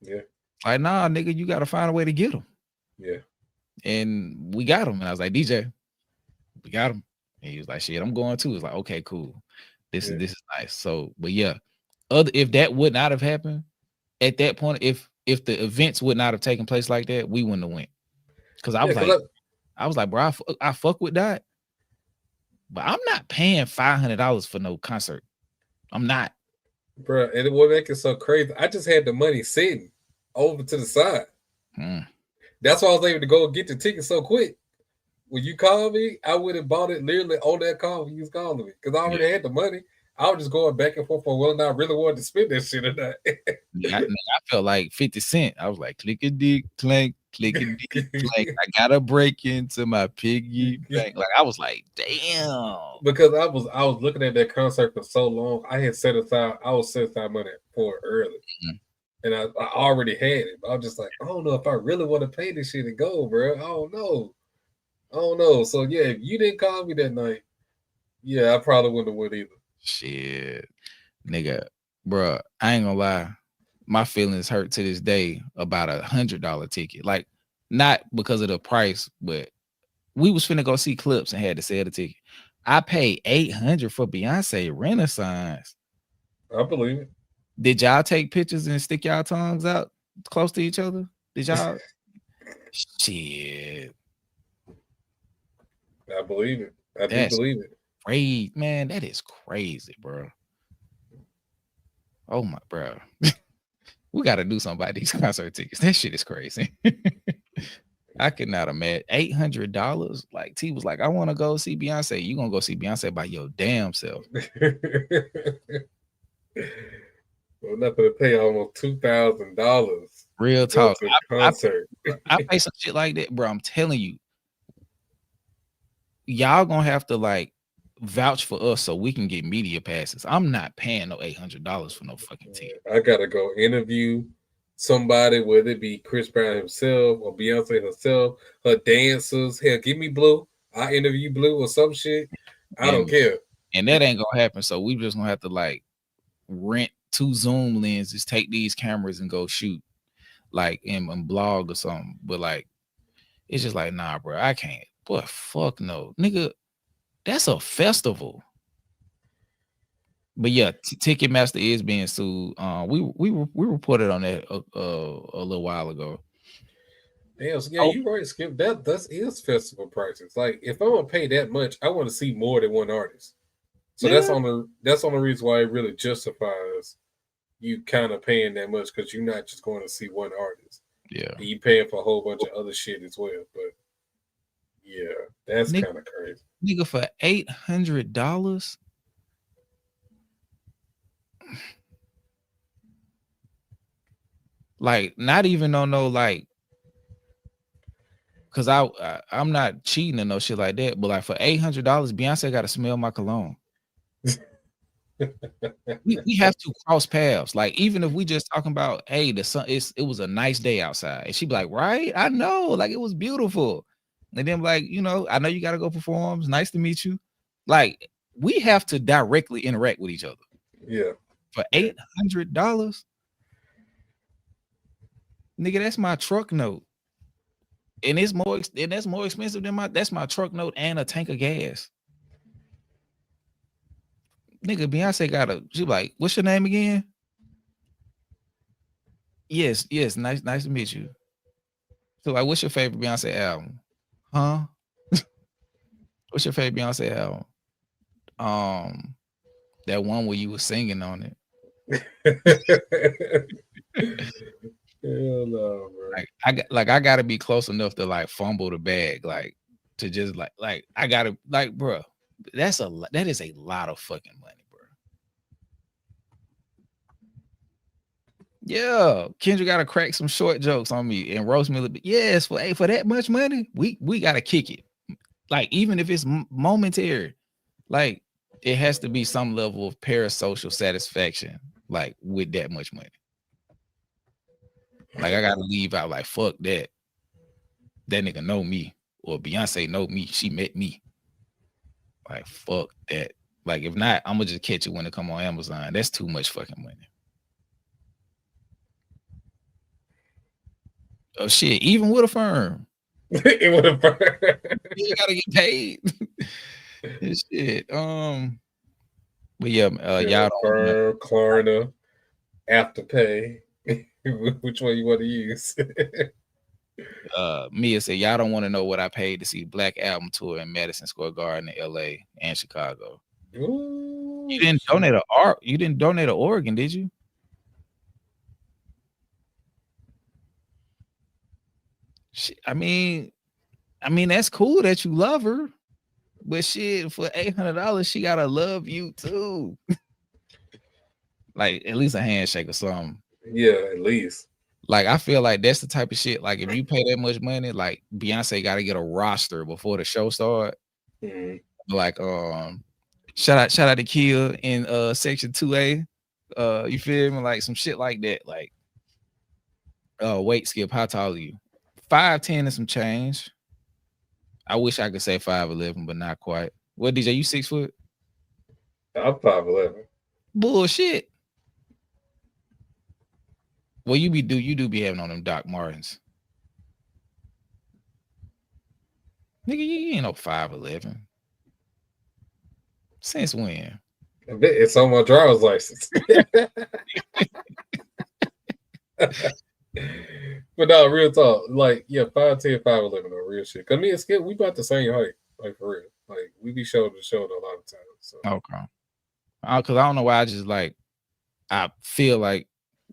Yeah. Like, nah, nigga, you gotta find a way to get them. Yeah. And we got them. And I was like, DJ, we got them. And he was like, shit, I'm going too. It's like, okay, cool. This is nice. So, but yeah, if that would not have happened at that point, if the events would not have taken place like that, we wouldn't have went. Because I was like, bro, I fuck with that. But I'm not paying $500 for no concert. I'm not. Bro, and what make it so crazy, I just had the money sitting over to the side. That's why I was able to go get the ticket so quick. When you called me, I would have bought it literally on that call when you was calling me. Because I already had the money. I was just going back and forth on whether or not I really wanted to spend that shit or not. I felt like 50 Cent. I was like, click-a-dick, clank, click-a-dick, clank. I gotta break into my piggy bank. Like, I was like, damn. Because I was looking at that concert for so long. I was set aside money for it early. And I already had it. I was just like, I don't know if I really want to pay this shit and go, bro. I don't know. So yeah, if you didn't call me that night, yeah, I probably wouldn't have went either. Shit, nigga, bro, I ain't gonna lie. My feelings hurt to this day about $100 ticket. Like, not because of the price, but we was finna go see Clips and had to sell the ticket. I paid $800 for Beyonce Renaissance. I believe it. Did y'all take pictures and stick y'all tongues out close to each other? Did y'all? Shit. I believe it. I do believe it. Crazy, man. That is crazy, bro. Oh my, bro. We got to do something about these concert tickets. That shit is crazy. I could not imagine $800. Like T was like, I want to go see Beyonce. You gonna go see Beyonce by your damn self? Well, not gonna pay almost $2,000. Real talk. Concert. I pay some shit like that, bro. I'm telling you, y'all gonna have to like vouch for us so we can get media passes. I'm not paying no $800 for no fucking ticket. I gotta go interview somebody, whether it be Chris Brown himself or Beyonce herself, her dancers. Hell, give me Blue. I interview Blue or some shit. I don't care. And that ain't gonna happen. So we just gonna have to like rent 2 Zoom lenses, take these cameras and go shoot like and blog or something. But like, it's just like, nah, bro, I can't. Boy, fuck no, nigga. That's a festival. But yeah, Ticketmaster is being sued. We reported on that a little while ago. Damn, so yeah, you right, Skip. That is festival prices. Like, if I'm gonna pay that much, I want to see more than one artist. So that's on the reason why it really justifies you kind of paying that much, because you're not just going to see one artist. Yeah, you paying for a whole bunch of other shit as well. But yeah, that's kind of crazy. Nigga, for $800. Like, not even on no like, cause I'm not cheating or no shit like that. But like for $800, Beyonce got to smell my cologne. we have to cross paths. Like, even if we just talking about, hey, the sun, it was a nice day outside, and she be like, right, I know, like it was beautiful. And then like, you know, I know you got to go perform. It's nice to meet you. Like, we have to directly interact with each other. Yeah. For $800, nigga, that's my truck note. And it's more, and that's more expensive than that's my truck note and a tank of gas. Nigga, Beyonce she like, what's your name again? Yes, nice to meet you. So like, what's your favorite Beyonce album? Huh? What's your favorite Beyonce album? That one where you were singing on it. Hell no, bro. I gotta be close enough to like fumble the bag, like to just like I gotta like, bro. That is a lot of fucking money, bro. Yeah, Kendra gotta crack some short jokes on me and roast me a little bit. Yes, for that much money, we gotta kick it. Like, even if it's momentary, like it has to be some level of parasocial satisfaction, like with that much money. Like, I gotta leave out like, fuck that. That nigga know me, or Beyonce know me. She met me. Like, fuck that. Like, if not, I'm gonna just catch it when it come on Amazon. That's too much fucking money. Oh shit, even with a firm. Even with a firm. You gotta get paid. Shit. But yeah, y'all firm, Klarna, Afterpay. Which one you want to use? Mia said, y'all don't want to know what I paid to see Black Album Tour in Madison Square Garden in LA and Chicago. Ooh, you didn't donate to Oregon, did you? I mean, that's cool that you love her, but shit, for $800, she gotta love you too. Like, at least a handshake or something. Yeah, at least. Like, I feel like that's the type of shit. Like, if you pay that much money, like Beyonce got to get a roster before the show start. Mm-hmm. Like, shout out to Kia in section 2A. You feel me? Like some shit like that. Like, wait, Skip, how tall are you? 5'10" and some change. I wish I could say 5'11", but not quite. What, DJ? You 6 foot? I'm 5'11". Bullshit. Well, you do be having on them Doc Martens. Nigga, you ain't no 5'11". Since when? It's on my driver's license. But no, real talk. Like, yeah, 5'10", 5'11", no real shit. Cause me and Skip, we about the same height. Like, for real. Like, we be shoulder to shoulder a lot of times. So. Okay. Cause I don't know why I just like, I feel like,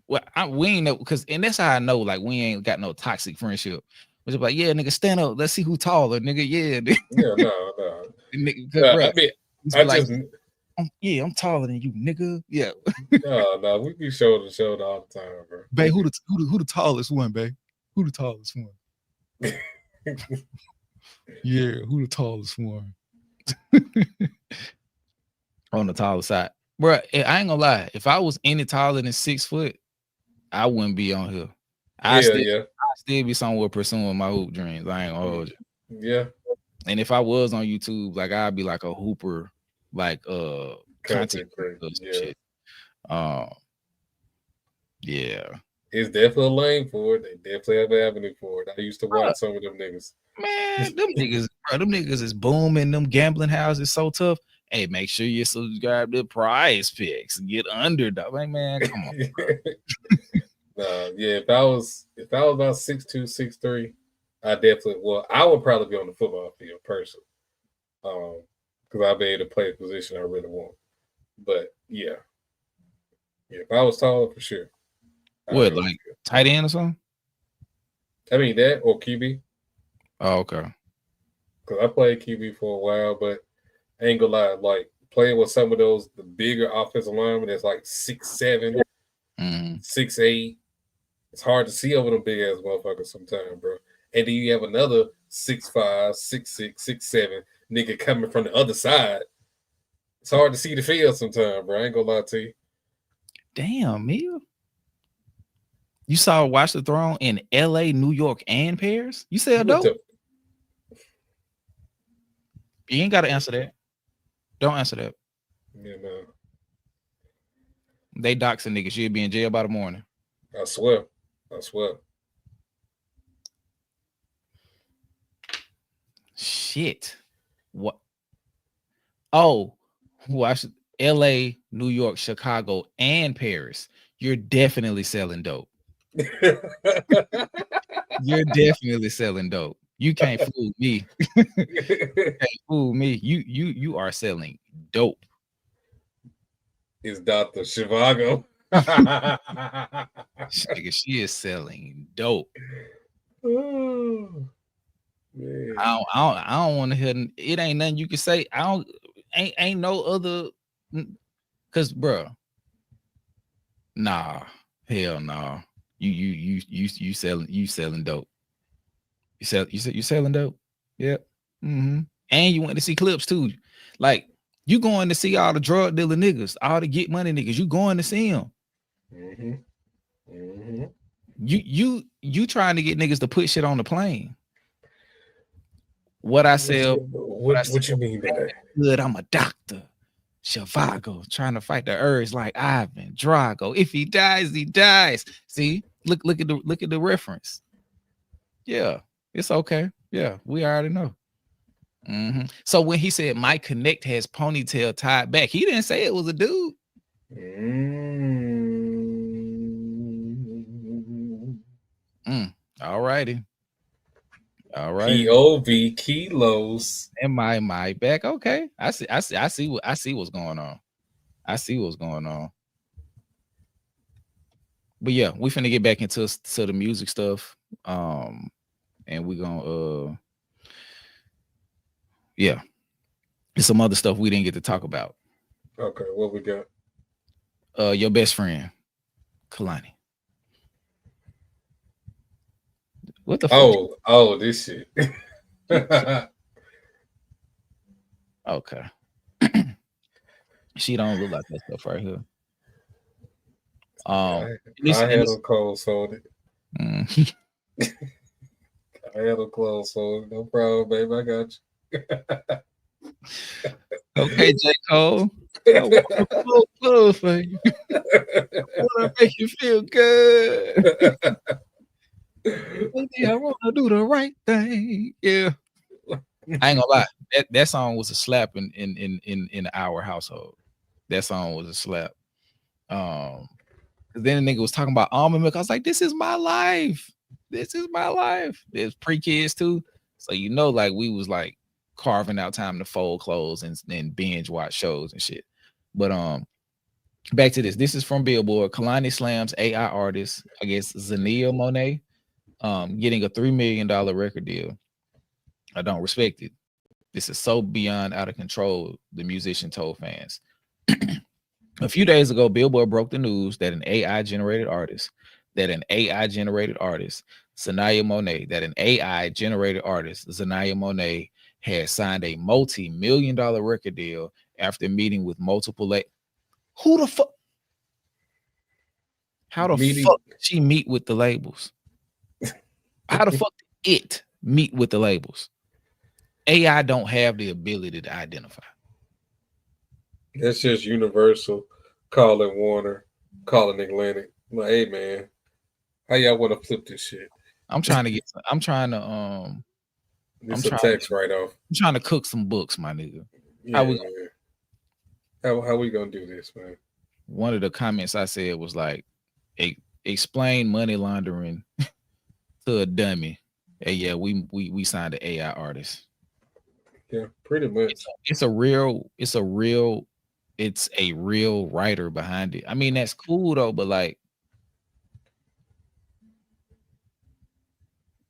well, we ain't know, because, and that's how I know, like, we ain't got no toxic friendship. It's like, yeah, nigga, stand up. Let's see who taller, nigga. Yeah, nigga. Yeah, no. Nigga, I'm taller than you, nigga. Yeah. No, we be shoulder to shoulder all the time, bro. Babe, who the tallest one, babe? Who the tallest one? Yeah, who the tallest one? On the taller side. Bro, I ain't gonna lie. If I was any taller than 6 foot, I wouldn't be on here. I'd still be somewhere pursuing my hoop dreams. I ain't gonna hold you. Yeah. And if I was on YouTube, like I'd be like a hooper, like content creator. Shit. Yeah. It's definitely a lane for it. They definitely have an avenue for it. I used to watch some of them niggas. Man, them niggas is booming. Them gambling houses so tough. Hey, make sure you subscribe to Prize Picks and get Underdog. Like, man, come on. Yeah, if I was about 6'2", 6'3", I would probably be on the football field personally. Because I'd be able to play a position I really want. But yeah, if I was taller, for sure. What, like tight end or something? I mean that or QB. Oh, okay. Because I played QB for a while, but I ain't gonna lie, like playing with some of the bigger offensive linemen that's like 6'7", 6'8", it's hard to see over them big ass motherfuckers sometimes, bro. And then you have another 6'5", 6'6", 6'7" nigga coming from the other side. It's hard to see the field sometimes, bro. I ain't gonna lie to you. Damn, Mia. You saw Watch the Throne in LA, New York, and Paris? You said dope? You ain't got to answer that. Don't answer that. Yeah, no. They doxing niggas. You'll be in jail by the morning. I swear. Shit. What? Oh, watch LA, New York, Chicago, and Paris. You're definitely selling dope. You're definitely selling dope. You can't fool me. You can't fool me. You are selling dope. It's Dr. Shivago. She is selling dope. Oh, man. I don't want to hear it. Ain't nothing you can say. Ain't no other, cause bro. Nah, hell nah. You selling dope. You selling dope. Yep. And you went to see clips too. Like you going to see all the drug dealer niggas, all the get money niggas. You going to see them. You trying to get niggas to put shit on the plane. What I sell? What you mean by that? Good. I'm a doctor. Shivago trying to fight the urge like Ivan Drago. If he dies, he dies. See, look at the reference. Yeah, it's okay. Yeah, we already know. So when he said my connect has ponytail tied back, he didn't say it was a dude. All righty. POV kilos. And my back. Okay. I see what's going on. I see what's going on. But yeah, we finna get back into the music stuff. And we gonna yeah. There's some other stuff we didn't get to talk about. Okay, what we got? Your best friend, Kalani. What the fuck? Oh, this shit. Okay. She don't look like that stuff right here. I had them clothes folded. I had them clothes folded. No problem, babe. I got you. Okay, J. Cole. I want clothes for you. I want to make you feel good. I want to do the right thing. Yeah. I ain't gonna lie. That song was a slap in our household. That song was a slap. Then the nigga was talking about almond milk. I was like, this is my life. This is my life. There's pre-kids too. So you know, like we was like carving out time to fold clothes and binge watch shows and shit. But back to this. This is from Billboard. Kalani slams AI artist, I guess Zania Monet, getting a $3 million record deal. I don't respect it. This is so beyond out of control, the musician told fans. A few days ago, Billboard broke the news that an AI-generated artist, Zania Monet, had signed a multi-million-dollar record deal after meeting with multiple who the fuck? How the fuck did she meet with the labels? How the fuck did it meet with the labels? AI don't have the ability to identify. That's just Universal calling Warner, calling Atlantic. Like, hey man, how y'all want to flip this shit? I'm trying to It's a tax write-off. I'm trying to cook some books, my nigga. Yeah, how we gonna do this, man? One of the comments I said was like, explain money laundering to a dummy. Hey, yeah, we signed an AI artist. Yeah, pretty much. It's a real writer behind it. I mean, that's cool though, but like,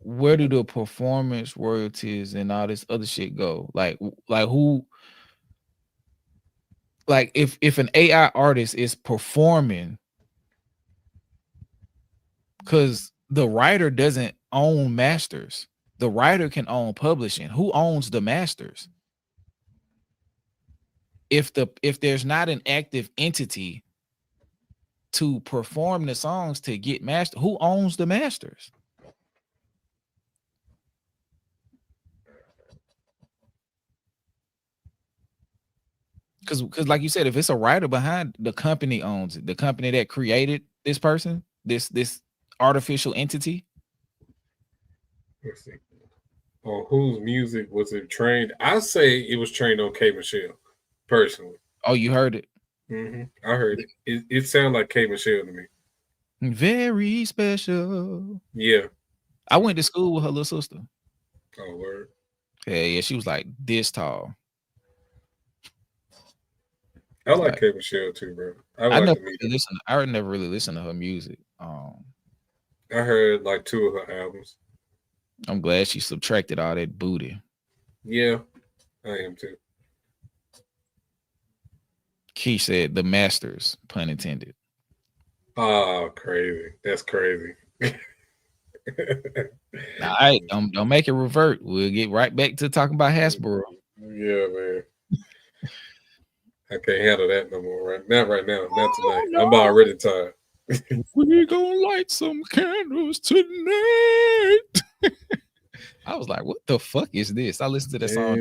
where do the performance royalties and all this other shit go? Like who? Like if an AI artist is performing, because the writer doesn't own masters. The writer can own publishing. Who owns the masters? If there's not an active entity to perform the songs to get master, who owns the masters? Because like you said, if it's a writer behind, the company owns it. The company that created this person, this artificial entity. Let's see. On whose music was it trained? I say it was trained on K Michelle, personally. Oh, you heard it? I heard it. It sounded like K Michelle to me. Very special. Yeah. I went to school with her little sister. Oh, word. Yeah, she was like this tall. I like K Michelle too, bro. I never really listened to her music. I heard like 2 of her albums. I'm glad she subtracted all that booty. Yeah, I am too. Key said the masters, pun intended. Oh, crazy. That's crazy. All right, don't make it revert. We'll get right back to talking about Hasbro. Yeah, man. I can't handle that no more. Right now, not tonight. No. I'm already tired. We gonna light some candles tonight. I was like, what the fuck is this? I listened to that song.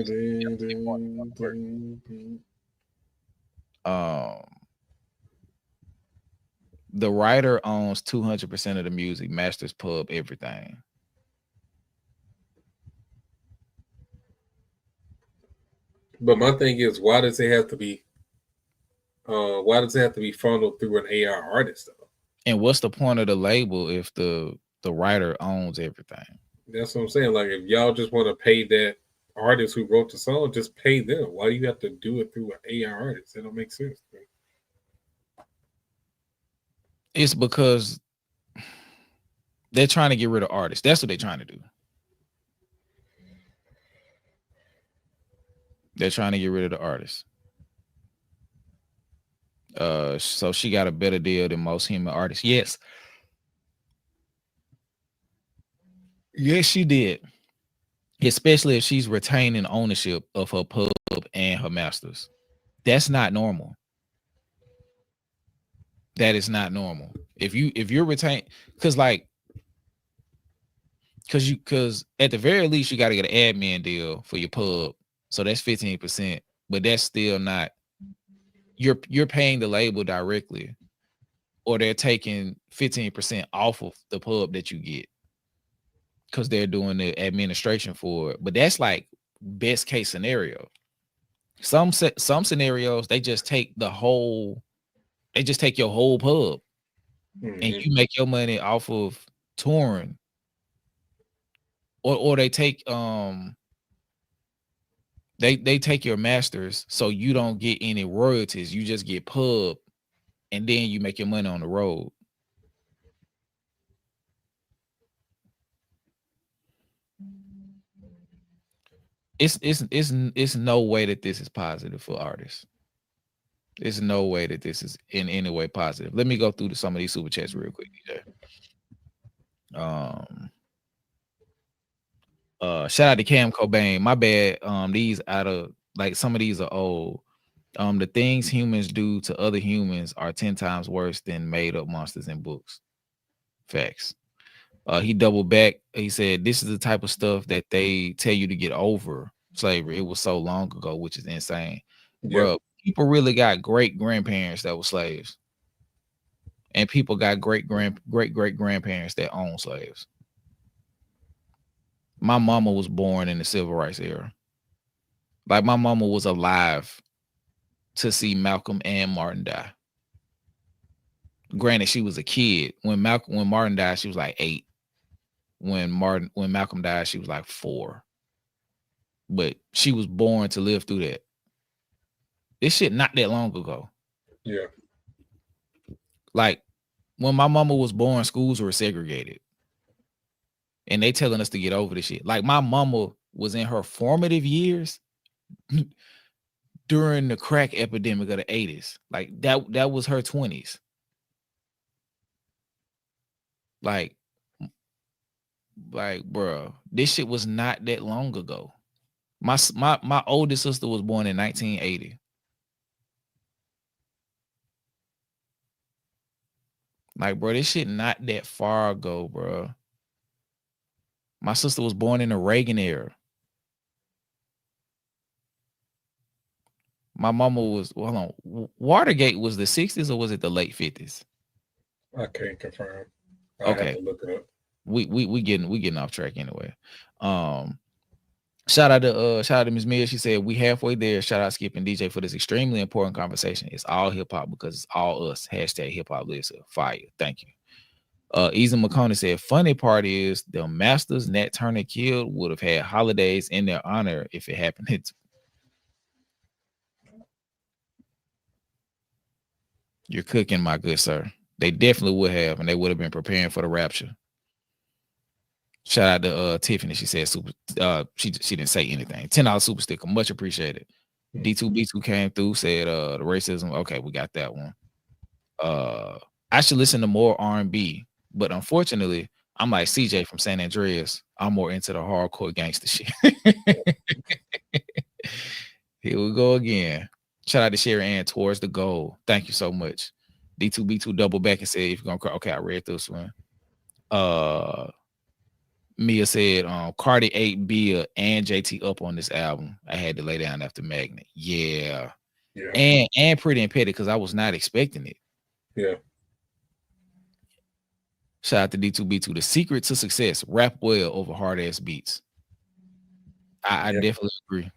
The writer owns 200% of the music, masters, pub, everything. But my thing is, why does it have to be funneled through an AI artist though? And what's the point of the label if the writer owns everything? That's what I'm saying. Like, if y'all just want to pay that artist who wrote the song, just pay them. Why do you have to do it through an AI artist? That don't make sense. Man. It's because they're trying to get rid of artists. That's what they're trying to do. They're trying to get rid of the artists. So she got a better deal than most human artists. Yes, she did. Especially if she's retaining ownership of her pub and her masters. That's not normal. That is not normal. If you're retained, because at the very least you got to get an admin deal for your pub. So that's 15%, but that's still not. You're paying the label directly, or they're taking 15% off of the pub that you get because they're doing the administration for it. But that's like best case scenario. Some scenarios they just take your whole pub, and you make your money off of touring, or they take They take your masters, so you don't get any royalties. You just get pub, and then you make your money on the road. It's no way that this is positive for artists. There's no way that this is in any way positive. Let me go through some of these super chats real quick, DJ. Shout out to Cam Cobain. My bad. These out of like some of these are old. The things humans do to other humans are 10 times worse than made up monsters in books. Facts. He doubled back. He said, this is the type of stuff that they tell you to get over slavery. It was so long ago, which is insane. Bro, people really got great grandparents that were slaves. And people got great grandparents that own slaves. My mama was born in the civil rights era. Like, my mama was alive to see Malcolm and Martin die. Granted, she was a kid. When Martin died, she was like 8. When Malcolm died, she was like 4. But she was born to live through that. This shit not that long ago. Yeah. Like, when my mama was born, schools were segregated. And they telling us to get over this shit. Like, my mama was in her formative years during the crack epidemic of the 80s. Like, that was her 20s. Like, bro, this shit was not that long ago. My oldest sister was born in 1980. Like, bro, this shit not that far ago, bro. My sister was born in the Reagan era. My mama was, well, hold on. Watergate was the 60s or was it the late 50s? I can't confirm. I have to look it up. We getting off track anyway. Shout out to Ms. Mia. She said, we halfway there. Shout out Skip and DJ for this extremely important conversation. It's all hip-hop because it's all us. Hashtag hip-hop lives fire. Thank you. Easy McConaughey said, funny part is the masters Nat Turner killed would have had holidays in their honor if it happened. You're cooking, my good sir. They definitely would have, and they would have been preparing for the rapture. Shout out to Tiffany. She said super. She didn't say anything. $10 super sticker, much appreciated. D2B2 came through, said the racism. Okay, we got that one. I should listen to more R&B, but unfortunately, I'm like CJ from San Andreas. I'm more into the hardcore gangster shit. Here we go again. Shout out to Sherry Ann towards the goal. Thank you so much. D2B2 double back and said, if you're gonna cry, okay, I read this one. Mia said, Cardi ate Bia and JT up on this album. I had to lay down after Magnet. Yeah. And Pretty and Petty, because I was not expecting it. Yeah. Shout out to D2B2. The secret to success: rap well over hard ass beats. I definitely agree.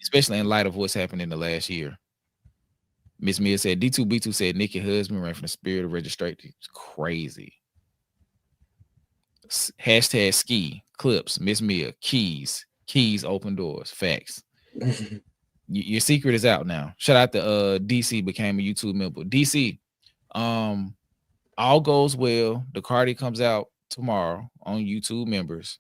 Especially in light of what's happened in the last year. Miss Mia said, D2B2 said Nicki husband ran from the spirit of registration. It's crazy. Hashtag ski clips. Miss Mia keys open doors. Facts. Your secret is out now. Shout out to DC became a YouTube member. DC, all goes well. The Cardi comes out tomorrow on YouTube members.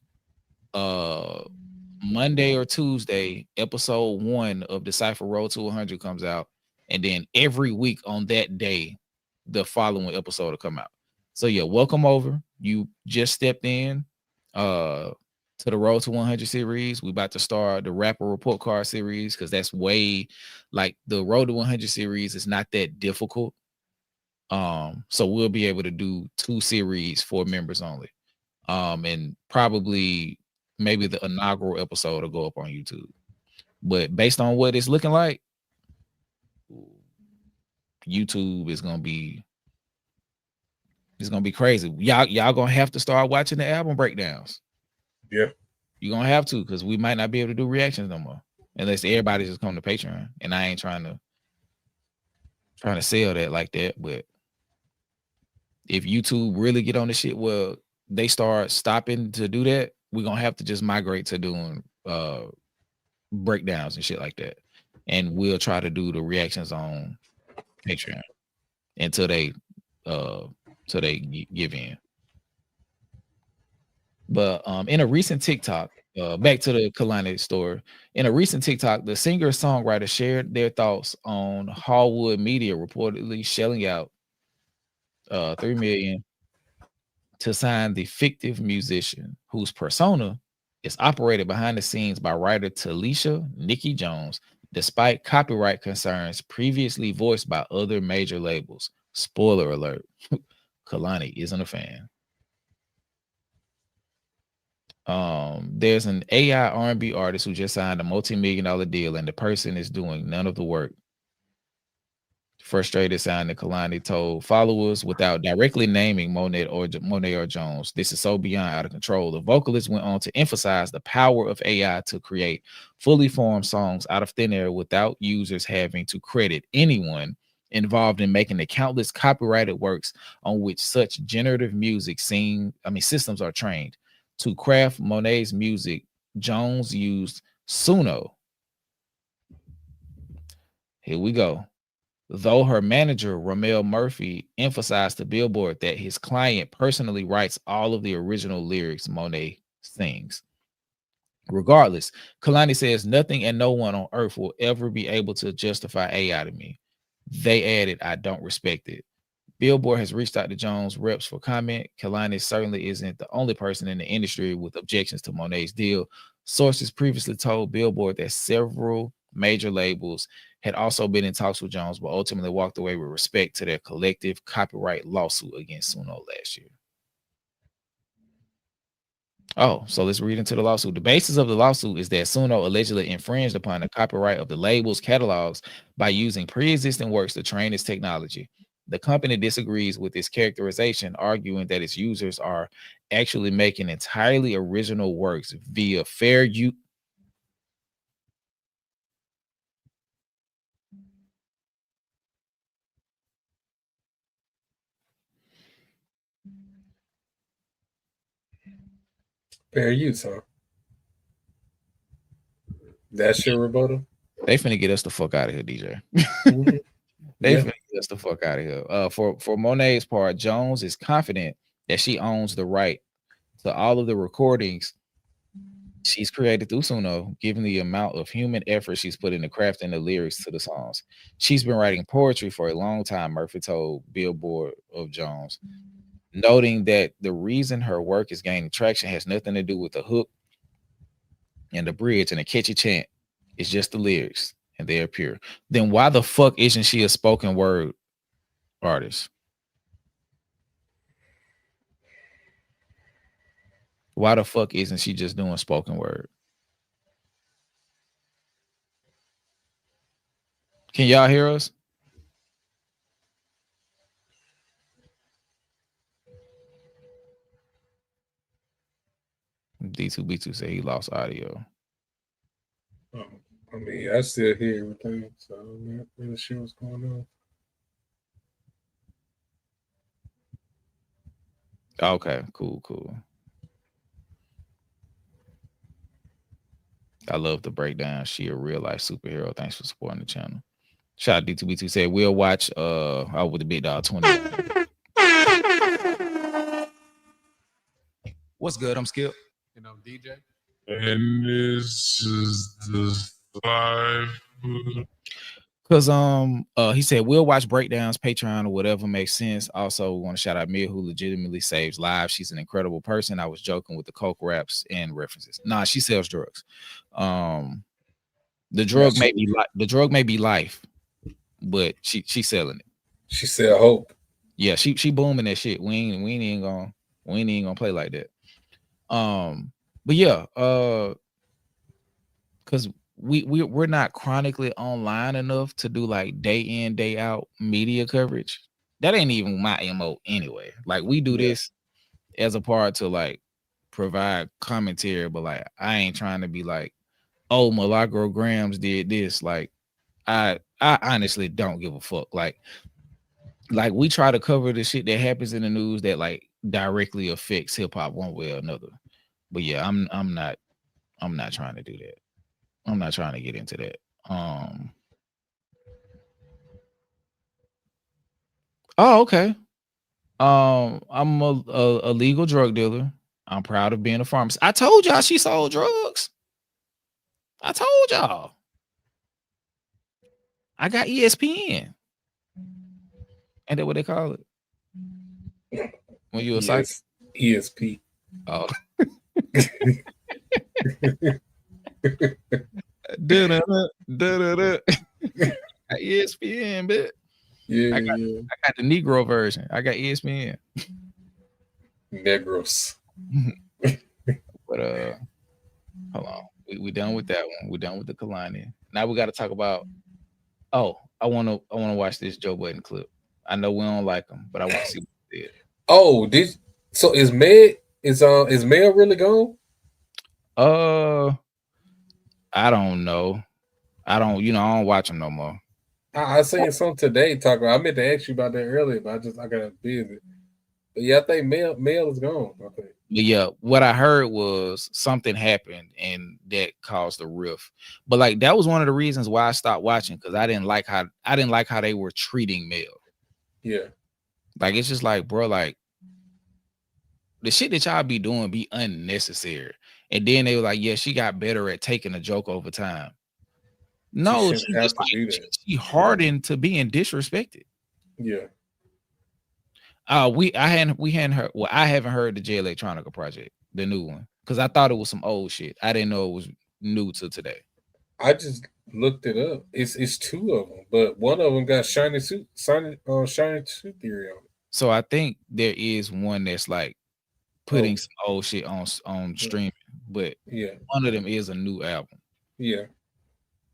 Monday or Tuesday, episode 1 of the Cypher Road to 100 comes out, and then every week on that day, the following episode will come out. So yeah, welcome over. You just stepped in to the Road to 100 series. We about to start the Rapper Report Card series because that's way like the Road to 100 series is not that difficult. So we'll be able to do 2 series for members only. And probably maybe the inaugural episode will go up on YouTube. But based on what it's looking like, YouTube is gonna be crazy. Y'all gonna have to start watching the album breakdowns. Yeah, you're gonna have to, because we might not be able to do reactions no more unless everybody just come to Patreon. And I ain't trying to sell that like that. But if YouTube really get on the shit where they start stopping to do that, we're gonna have to just migrate to doing breakdowns and shit like that. And we'll try to do the reactions on Patreon until they give in. But in a recent TikTok, back to the Kalani story, in a recent TikTok, the singer-songwriter shared their thoughts on Hallwood Media reportedly shelling out $3 million to sign the fictive musician whose persona is operated behind the scenes by writer Talisha Nikki Jones. despite copyright concerns previously voiced by other major labels. Spoiler alert, Kalani isn't a fan. There's an AI R&B artist who just signed a multi-million-dollar deal, and the person is doing none of the work. Frustrated, signing Kalani told followers without directly naming Monet or Jones. This is so beyond out of control. The vocalist went on to emphasize the power of AI to create fully formed songs out of thin air without users having to credit anyone involved in making the countless copyrighted works on which such generative music systems are trained. To craft Monet's music, Jones used Suno. Here we go. Though her manager, Ramel Murphy, emphasized to Billboard that his client personally writes all of the original lyrics Monet sings. Regardless, Kalani says nothing and no one on earth will ever be able to justify AI to me. They added, I don't respect it. Billboard has reached out to Jones' reps for comment. Kalani certainly isn't the only person in the industry with objections to Monet's deal. Sources previously told Billboard that several major labels had also been in talks with Jones, but ultimately walked away with respect to their collective copyright lawsuit against Suno last year. Oh, so let's read into the lawsuit. The basis of the lawsuit is that Suno allegedly infringed upon the copyright of the label's catalogs by using pre-existing works to train its technology. The company disagrees with this characterization, arguing that its users are actually making entirely original works via fair use. Fair use, huh? That's your rebuttal? They finna get us the fuck out of here, DJ. Mm-hmm. They finna get us the fuck out of here. For Monet's part, Jones is confident that she owns the right to all of the recordings she's created through Suno, given the amount of human effort she's put into crafting the lyrics to the songs. She's been writing poetry for a long time, Murphy told Billboard of Jones, noting that the reason her work is gaining traction has nothing to do with the hook and the bridge and the catchy chant. It's just the lyrics, and they're pure. Then why the fuck isn't she a spoken word artist? Why the fuck isn't she just doing spoken word? Can y'all hear us? D2B2 said he lost audio. I mean, I still hear everything, so I'm not really sure what's going on. Okay, cool. I love the breakdown. She a real life superhero. Thanks for supporting the channel. Shout out D2B2 said we'll watch with the big dog 20. What's good? I'm Skip. You know, DJ. And this is the 5. Cause he said we'll watch breakdowns, Patreon, or whatever makes sense. Also, we want to shout out Mia, who legitimately saves lives. She's an incredible person. I was joking with the coke raps and references. Nah, she sells drugs. The drug may be life, but she's selling it. She sell hope. Yeah, she booming that shit. We ain't gonna play like that. But yeah, because we're not chronically online enough to do like day in, day out media coverage. That ain't even my MO anyway. Like we do this as a part to like provide commentary, but like I ain't trying to be like, oh, Milagro Grams did this. Like I honestly don't give a fuck. Like we try to cover the shit that happens in the news that like directly affects hip hop one way or another. But yeah, I'm not trying to do that. I'm not trying to get into that. Oh, okay. I'm a legal drug dealer. I'm proud of being a pharmacist. I told y'all she sold drugs. I told y'all. I got ESPN. Ain't that what they call it? When you a psych? ESP. Oh. ESPN, but Yeah, I got the Negro version. I got ESPN. Negros. But hold on. We done with that one. We're done with the Kalani. Now we got to talk about. Oh, I wanna watch this Joe Budden clip. I know we don't like him, but I want to see what he did. Oh, so is Meg really gone? I don't know. I don't watch him no more. I seen some today talking. I meant to ask you about that earlier, but I got busy. But yeah, I think Mel is gone. I think. But yeah, what I heard was something happened and that caused a rift. But like that was one of the reasons why I stopped watching, because I didn't like how they were treating Mel. Yeah. Like it's just like, bro, like the shit that y'all be doing be unnecessary. And then they were like, yeah, she got better at taking a joke over time. No, she hardened to being disrespected. Yeah. I hadn't heard. Well, I haven't heard the J Electronica project, the new one, because I thought it was some old shit. I didn't know it was new to today. I just looked it up. It's two of them, but one of them got shiny suit theory on it. So I think there is one that's like putting some old shit on streaming, but yeah, one of them is a new album. Yeah,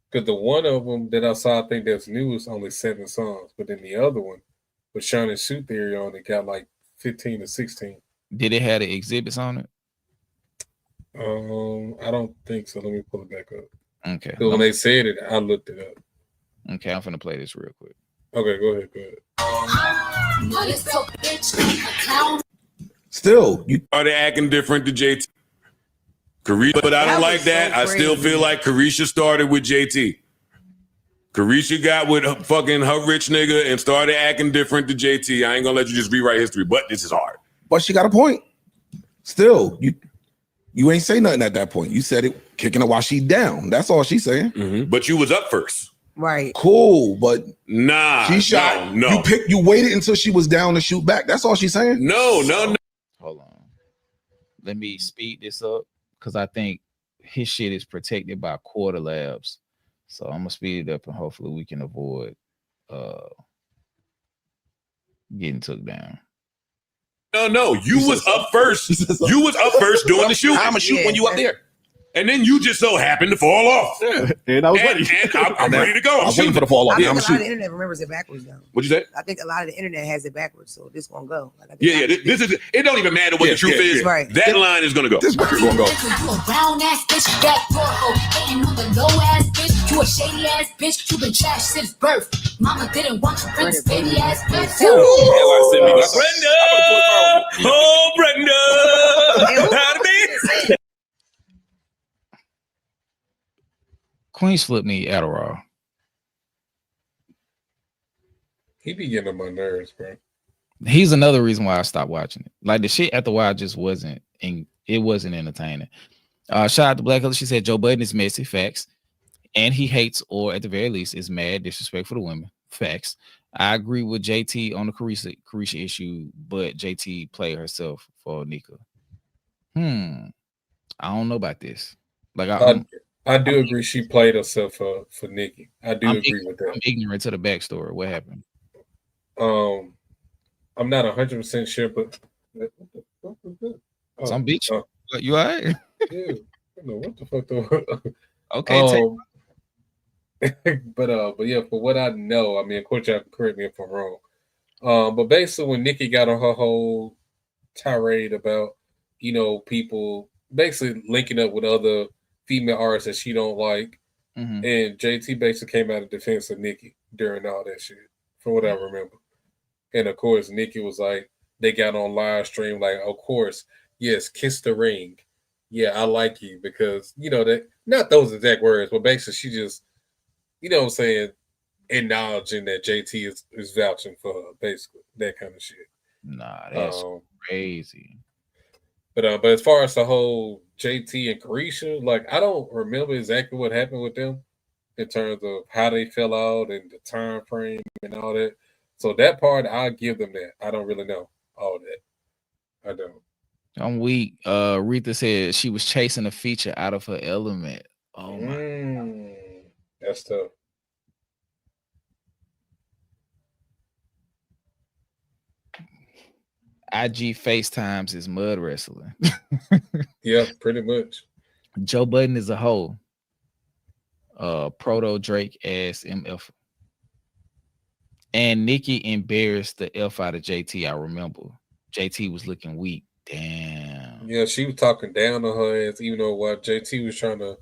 because the one of them that I saw, I think that's new, is only 7 songs, but then the other one with Shiny Suit Theory on it got like 15 or 16. Did it have the exhibits on it? I don't think so. Let me pull it back up. Okay. When they said it, I looked it up. Okay, I'm finna play this real quick. Okay, go ahead. Still, you started acting different to JT. Carisha, but I don't like that. I still feel like Carisha started with JT. Carisha got with fucking her rich nigga and started acting different to JT. I ain't gonna let you just rewrite history, but this is hard. But she got a point. Still, you ain't say nothing at that point. You said it, kicking her while she down. That's all she's saying. Mm-hmm. But you was up first. Right. Cool, but nah, she shot. No. You waited until she was down to shoot back. That's all she's saying. No. Hold on. Let me speed this up because I think his shit is protected by Quarter Labs. So I'm gonna speed it up and hopefully we can avoid getting took down. No. You was up first. You was up first doing the shoot. I'm gonna shoot when you up there. And then you just so happened to fall off. Yeah. And I was ready. And I'm ready to go. I'm waiting for the fall off. I think a lot of the internet remembers it backwards though. What'd you say? I think a lot of the internet has it backwards, so this gonna go. Yeah. This is. It don't even matter what the truth is. Right. That line is gonna go. This record's gonna go. You a brown ass bitch, back door hoe, hating on the low ass bitch. You a shady ass bitch. You been trash since birth. Mama didn't want you, Prince, baby ass bitch. Brenda, oh Brenda, how to be? Queens flip me Adderall. He be getting on my nerves, bro. He's another reason why I stopped watching it. Like the shit after a while just wasn't entertaining. Shout out to Black Color. She said Joe Budden is messy. Facts. And he hates, or at the very least, is mad, disrespectful to women. Facts. I agree with JT on the Carisha issue, but JT played herself for Nika. I don't know about this. Like I do agree she played herself for Nikki. I do agree with that. I'm ignorant to the backstory. What happened? I'm not 100% sure, but what the fuck was that? Some bitch. You all right? Yeah. I don't know what the fuck though. Okay. But yeah, for what I know, I mean, of course, y'all can correct me if I'm wrong. But basically, when Nikki got on her whole tirade about, people basically linking up with other female artists that she don't like, and JT basically came out of defense of Nikki during all that shit, from what I remember. And of course, Nikki was like, they got on live stream, like, of course, yes, kiss the ring. Yeah, I like you because, that not those exact words, but basically she just, what I'm saying, acknowledging that JT is vouching for her, basically, that kind of shit. Nah, that's crazy. But as far as the whole JT and Carisha, like, I don't remember exactly what happened with them in terms of how they fell out and the time frame and all that. So that part, I'll give them that. I don't really know all that. I don't. I'm weak. Rita said she was chasing a feature out of her element. Oh my. That's tough. IG FaceTimes is mud wrestling. Yeah, pretty much. Joe Budden is a hoe. Proto Drake ass MF. And Nikki embarrassed the F out of JT. I remember. JT was looking weak. Damn. Yeah, she was talking down on her ass, even though while JT was trying to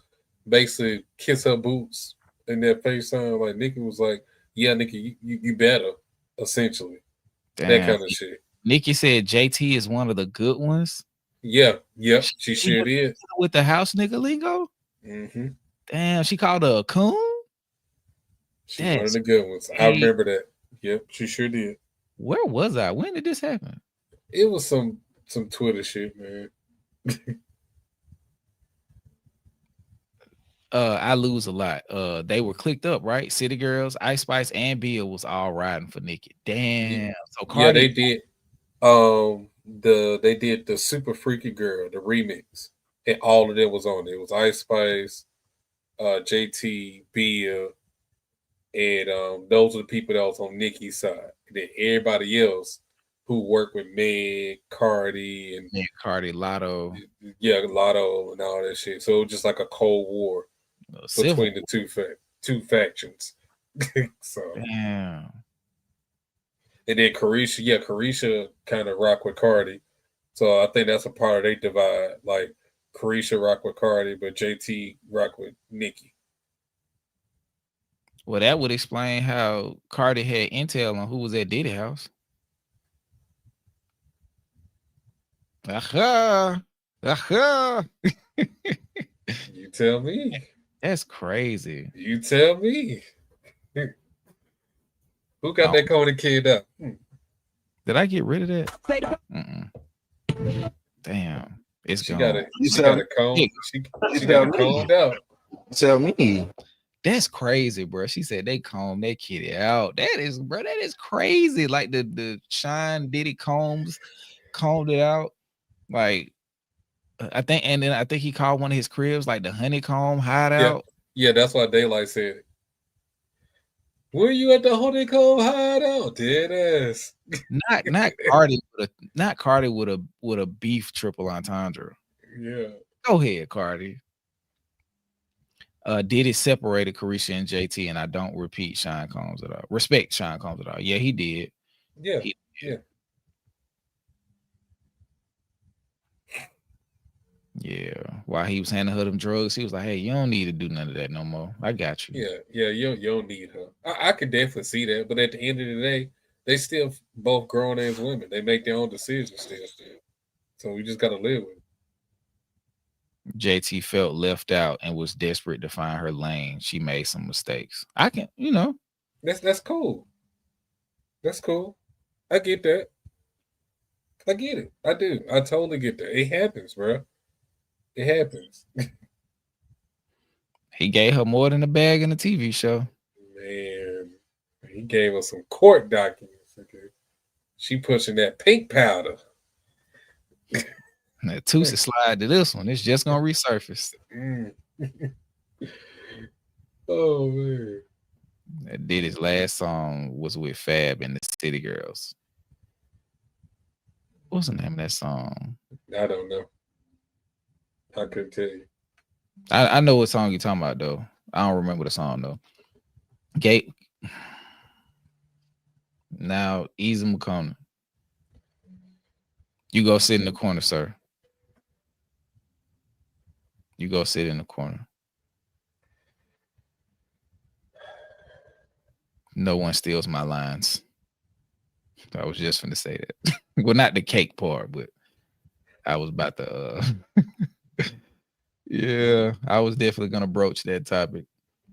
basically kiss her boots in that FaceTime. Like Nikki was like, "Yeah, Nikki, you better," essentially. Damn. That kind of shit. Nikki said JT is one of the good ones. Yeah, she sure did. With the house nigga lingo. Mm-hmm. Damn, she called her a coon. She's one of the good ones. I remember that. Yep, she sure did. Where was I? When did this happen? It was some Twitter shit, man. I lose a lot. They were clicked up, right? City Girls, Ice Spice, and Bill was all riding for Nikki. Damn. So Cardi, they did. They did the Super Freaky Girl, the remix, and all of them was on it. It was Ice Spice, JT, Bill, and those are the people that was on Nikki's side. And then everybody else who worked with Meg, Cardi, and Cardi, Lotto, Lotto, and all that shit. So it was just like a Cold War between the two factions. So damn. And then Carisha kind of rock with Cardi. So I think that's a part of they divide. Like Carisha rock with Cardi, but JT rock with Nikki. Well, that would explain how Cardi had intel on who was at Diddy house. Aha. You tell me. That's crazy. You tell me. Who got that Coney kid up? Did I get rid of that? Damn. It's she gone. She got a comb. She got a combed out. Tell me. That's crazy, bro. She said they combed that kitty out. That is crazy. Like the Shine Diddy combed it out. Like I think he called one of his cribs like the honeycomb hideout. Yeah, that's why Daylight said it. Were you at the honeycomb hideout? Dead ass. Not Cardi with a beef triple entendre. Yeah. Go ahead, Cardi. Diddy separated Carisha and JT, and I don't repeat Sean Combs at all. Respect Sean Combs at all. Yeah, he did. Yeah. Yeah. While he was handing her them drugs, he was like, "Hey, you don't need to do none of that no more. I got you." Yeah. You don't need her. I could definitely see that, but at the end of the day, they still both grown as women. They make their own decisions still. So we just got to live with it. JT felt left out and was desperate to find her lane. She made some mistakes. I can, That's cool. That's cool. I get that. I get it. I do. I totally get that. It happens, bro. It happens. He gave her more than a bag in a TV show. Man, he gave us some court documents. Okay. She pushing that pink powder. That Tootsie slide to this one. It's just gonna resurface. Oh man. That Diddy's last song was with Fab and the City Girls. What's the name of that song? I don't know. I couldn't tell you. I know what song you're talking about though. I don't remember the song though. Gate. Now, Easy McConnell. You go sit in the corner, sir. You go sit in the corner. No one steals my lines. I was just going to say that. Well, not the cake part, but I was about to. Yeah, I was definitely going to broach that topic.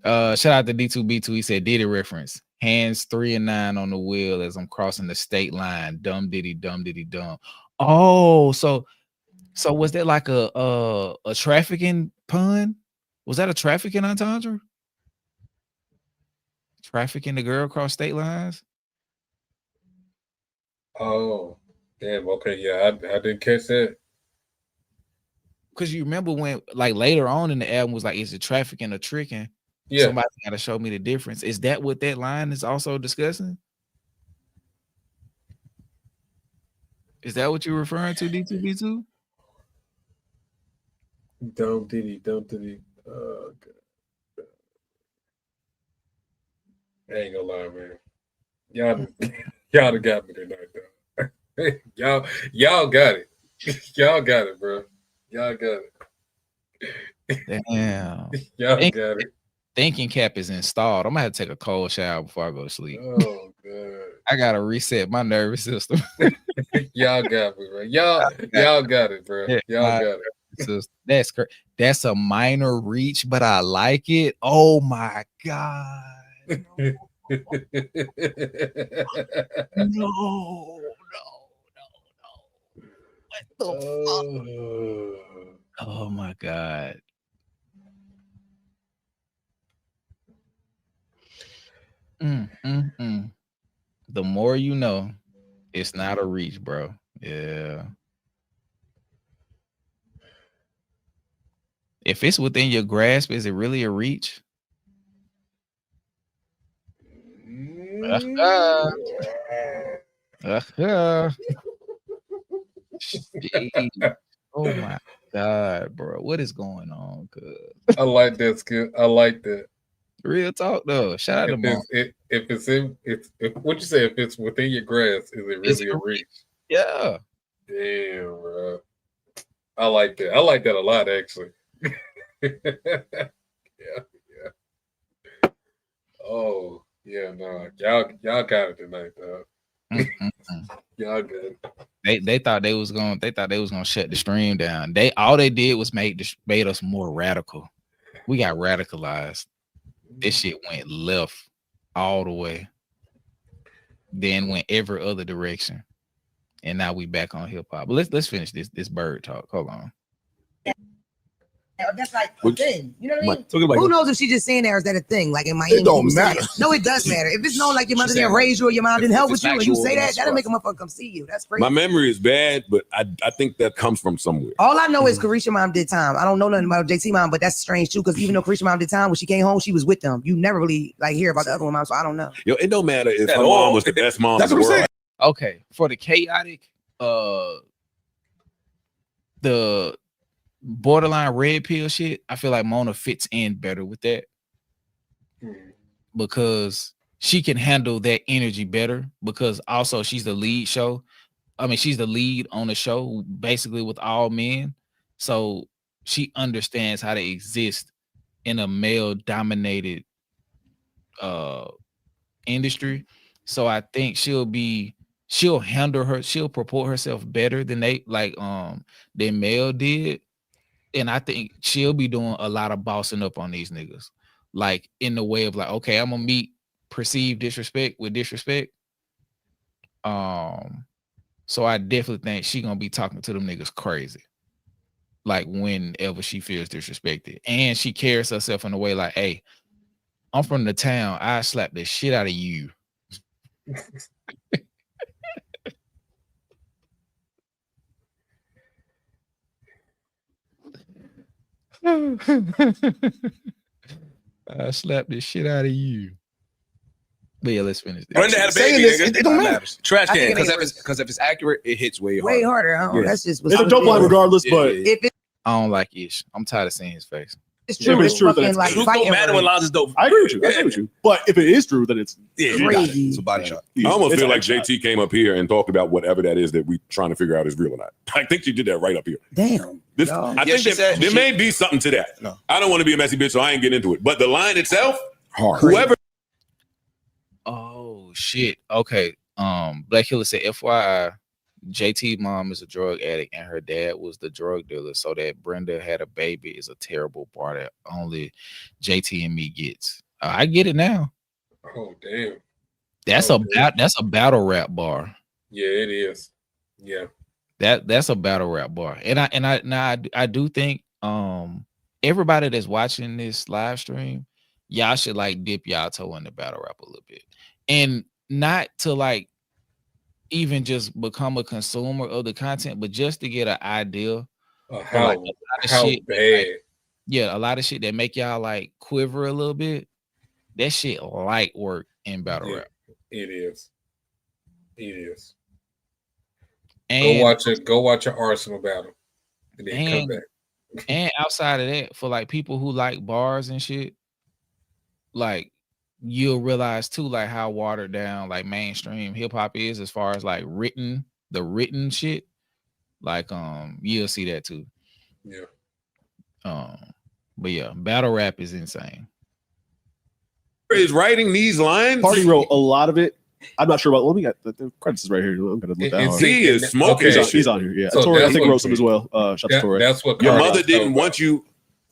Shout out to D4VD. He said, Diddy reference. Hands 3 and 9 on the wheel as I'm crossing the state line. Dumb diddy, dumb. Oh, so was that like a trafficking pun? Was that a trafficking entendre? Trafficking the girl across state lines? Oh, damn. Okay, yeah, I didn't catch that. Because you remember when, like, later on in the album was like, is it trafficking or tricking? Yeah. Somebody got to show me the difference. Is that what that line is also discussing? Is that what you're referring to, D2B2? Dumb Diddy. Oh, God. I ain't gonna lie, man. Y'all done got me tonight, though. y'all got it. Y'all got it, bro. Y'all got it. Damn. Y'all got it. Thinking cap is installed. I'm gonna have to take a cold shower before I go to sleep. Oh, God. I gotta reset my nervous system. Y'all got me, bro. Y'all got it, bro. Y'all got it. That's a minor reach, but I like it. Oh my God. No. What the fuck? Oh my God. The more you know, it's not a reach, bro. Yeah. If it's within your grasp, is it really a reach? Oh my God, bro. What is going on? I like that skill. I like that. Real talk though. Shout out to Mom. If what you say, if it's within your grasp, is it really a reach? Yeah. Damn, bro. I like that. I like that a lot, actually. Yeah. Oh, yeah, no. Y'all got it tonight, though. Y'all got it. They thought they was gonna shut the stream down. All they did was made us more radical. We got radicalized. This shit went left all the way. Then went every other direction. And now we back on hip hop. But let's finish this bird talk. Hold on. That's like a thing. You know what I mean? Talking about Who knows if she's just saying there, or is that a thing? Like in Miami, It don't people say matter. it. No, it does matter. If it's known like your mother She's didn't saying, raise you or your mom didn't help with it's you, and you factual, say that, that's that'll rough. make a motherfucker come see you. That's crazy. My memory is bad, but I think that comes from somewhere. All I know is Carisha mom did time. I don't know nothing about JT mom, but that's strange too. Because even though Carisha mom did time, when she came home, she was with them. You never really like hear about the other one, mom. So I don't know. Yo, it don't matter if At her all. mom was the best mom That's in the what I'm world. saying. Okay. For the chaotic, the borderline red pill shit, I feel like Mona fits in better with that because she can handle that energy better because also she's the lead show. I mean, she's the lead on the show basically with all men. So she understands how to exist in a male dominated industry. So I think she'll purport herself better than than Mel did. And I think she'll be doing a lot of bossing up on these niggas. Like in the way of like, okay, I'm gonna meet perceived disrespect with disrespect. So I definitely think she gonna be talking to them niggas crazy. Like whenever she feels disrespected. And she carries herself in a way like, hey, I'm from the town. I slap the shit out of you. I slapped the shit out of you. But yeah, let's finish this. Brenda had a Saying baby, this, nigga. it don't matter. Trash I can, think it because if it's accurate, it hits way harder. Way harder. Huh? Yeah. That's just It's a dope line regardless, but if I don't like Ish. I'm tired of seeing his face. it's true, it's it's true, then fucking it's like Truth fighting don't matter for when it. Lons is dope. I agree with you. I agree with you. But if it is true, then it's Yeah, you got it. Crazy. It's a body shot. I almost It's feel a like shot. JT came up here and talked about whatever that is that we trying to figure out is real or not. I think she did that right up here. Damn. This, No. I think she said there she- may be something to that. No. I don't want to be a messy bitch, so I ain't getting into it. But the line itself, Hard. whoever. Oh shit. Okay. Black Hiller said, FYI, JT mom is a drug addict and her dad was the drug dealer. So that Brenda had a baby is a terrible part that only JT and me gets. I get it now. Oh, damn. That's a battle rap bar. Yeah, it is. Yeah. That's a battle rap bar. And I do think everybody that's watching this live stream, y'all should like dip y'all toe in the battle rap a little bit. And not to like even just become a consumer of the content, but just to get an idea How shit, bad. yeah, a lot of shit that make y'all like quiver a little bit. That shit light work in battle rap. It is. It is. And Go watch an Arsenal battle, and then come back. And outside of that, for like people who like bars and shit, like you'll realize too, like how watered down like mainstream hip hop is as far as like the written shit. Like you'll see that too. Yeah. But yeah, battle rap is insane. Is writing these lines? Party wrote a lot of it. I'm not sure about. Let me get the credits is right here. I'm gonna look that. He is smoking. He's on here. Yeah, So Torre, I think what- wrote some as well. Shout out to Torre. That's what Your Cardi mother was didn't talking want you.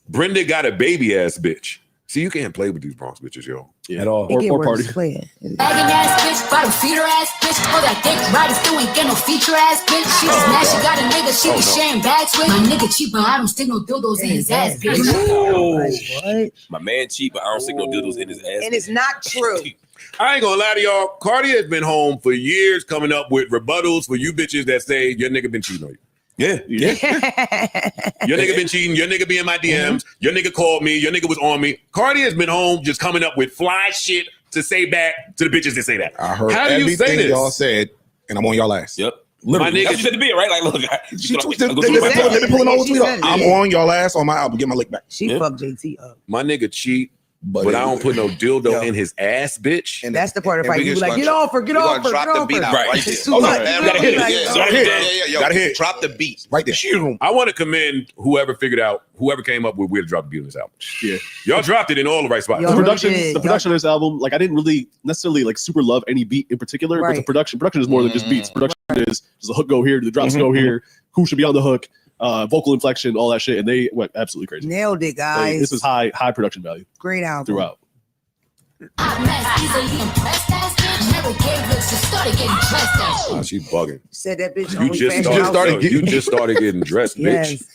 Brenda got a baby ass bitch. See, you can't play with these Bronx bitches, yo. At all. Or party. Bagging ass bitch, bottom feeder ass bitch. All that dick riding still ain't get no feature ass bitch. She just mad she got a nigga she be sharing bags with. My nigga cheap, but I don't stick no dildos in his ass bitch. What? My man cheap, but I don't stick no dildos in his ass. And it's not true. I ain't gonna lie to y'all. Cardi has been home for years coming up with rebuttals for you bitches that say your nigga been cheating on you. Yeah. Your nigga been cheating. Your nigga be in my DMs. Your nigga called me. Your nigga was on me. Cardi has been home just coming up with fly shit to say back to the bitches that say that. I heard How do you say everything this? y'all said, and I'm on y'all ass. Yep. Literally. My That's what you said to be, right? Like, look, They been pulling all the tweet up. I'm on y'all ass on my album. Get my lick back. She fucked JT up. My nigga cheat, but I don't put no dildo in his ass, bitch. And that's the part of the fight. You be like, get off her, get off her, get off her. Right. It's too much. Gotta hit it. Yeah. Gotta hit. Drop the beat. Right there. I want to commend whoever came up with where to drop the beat on this album. Yeah. Y'all dropped it in all the right spots. The production of this album, like I didn't really necessarily like super love any beat in particular, but the production is more than just beats. Production is does the hook go here, do the drops go here, who should be on the hook, vocal inflection, all that shit, and they went absolutely crazy. Nailed it, guys. Like, this is high production value. Great album throughout. She's bugging. Said that bitch. You just started getting dressed, bitch.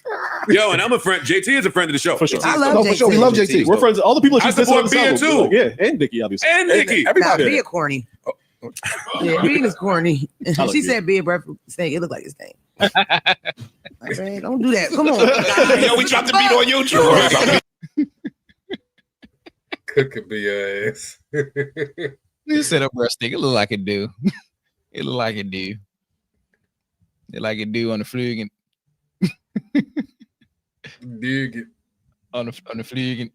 Yo, and I'm a friend. JT is a friend of the show. For sure. I love JT. For sure. We love JT. We're friends. All the people I support Bia too. Yeah, and Nikki, obviously. And Nikki. Nah, Bia corny. Yeah, Bia is corny. like She Bia. said Bia breath snake. It looked like his thing. Like, man, don't do that. Come on. Yo, we dropped the beat on YouTube. Could be your ass. You set up breast stick. It look like it do. It look like it do. It like it do on the flugen. Dig it. On the flugen.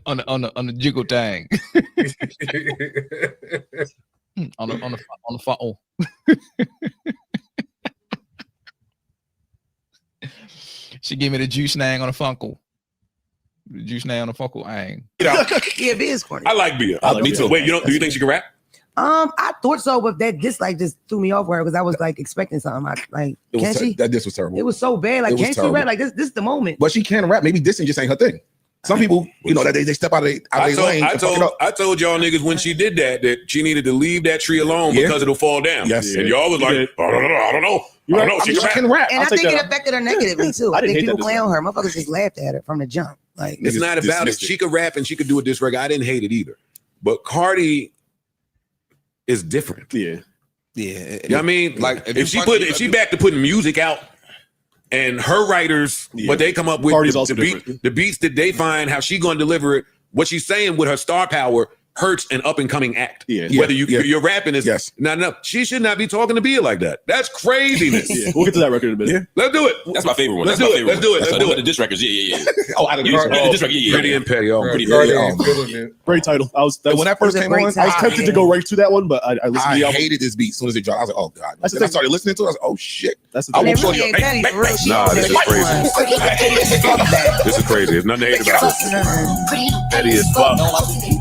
on the jiggle tang. on the phone. She gave me the juice nang on the funkle. The juice nang on the funkle. Yeah, Bia's corny. I like Bia. Me too. Wait, do you think she can rap? I thought so, but that dislike just threw me off where because I was like expecting something. Can she? That this was terrible. It was so bad. Like, It was can't she terrible. rap? Like this is the moment. But she can rap. Maybe dissing just ain't her thing. Some people, you know, that they step out of their lane. I told y'all niggas when she did that she needed to leave that tree alone because it'll fall down. Yes. And y'all was like, I don't know. She can rap. And I think it affected her negatively too. I didn't think hate people that play on her. Motherfuckers just laughed at her from the jump. Like It's not about it. She could rap and she could do a diss record. I didn't hate it either. But Cardi is different. Yeah. You know what I mean? Like if she back to putting music out and her writers, what they come up with, Cardi's also the beats that they find, how she gonna deliver it, what she's saying with her star power hurts an up and coming act. Whether you're rapping is not enough. She should not be talking to Bia like that. That's craziness. We'll get to that record in a minute. Let's do it. That's my favorite one. Let's do it. Let's do it. Let's do it. The diss records, yeah. Out of the diss record, yeah. Pretty and petty. Great title. When that first came on, I was tempted to go right to that one, but I listened to the album. hated this beat as soon as it dropped. I was like, oh god. That's the Then I thing. started listening to it. I was like, oh shit. That's the I thing. won't show you. Nah, this is crazy. This is crazy. There's nothing to hate about this. Petty as fuck.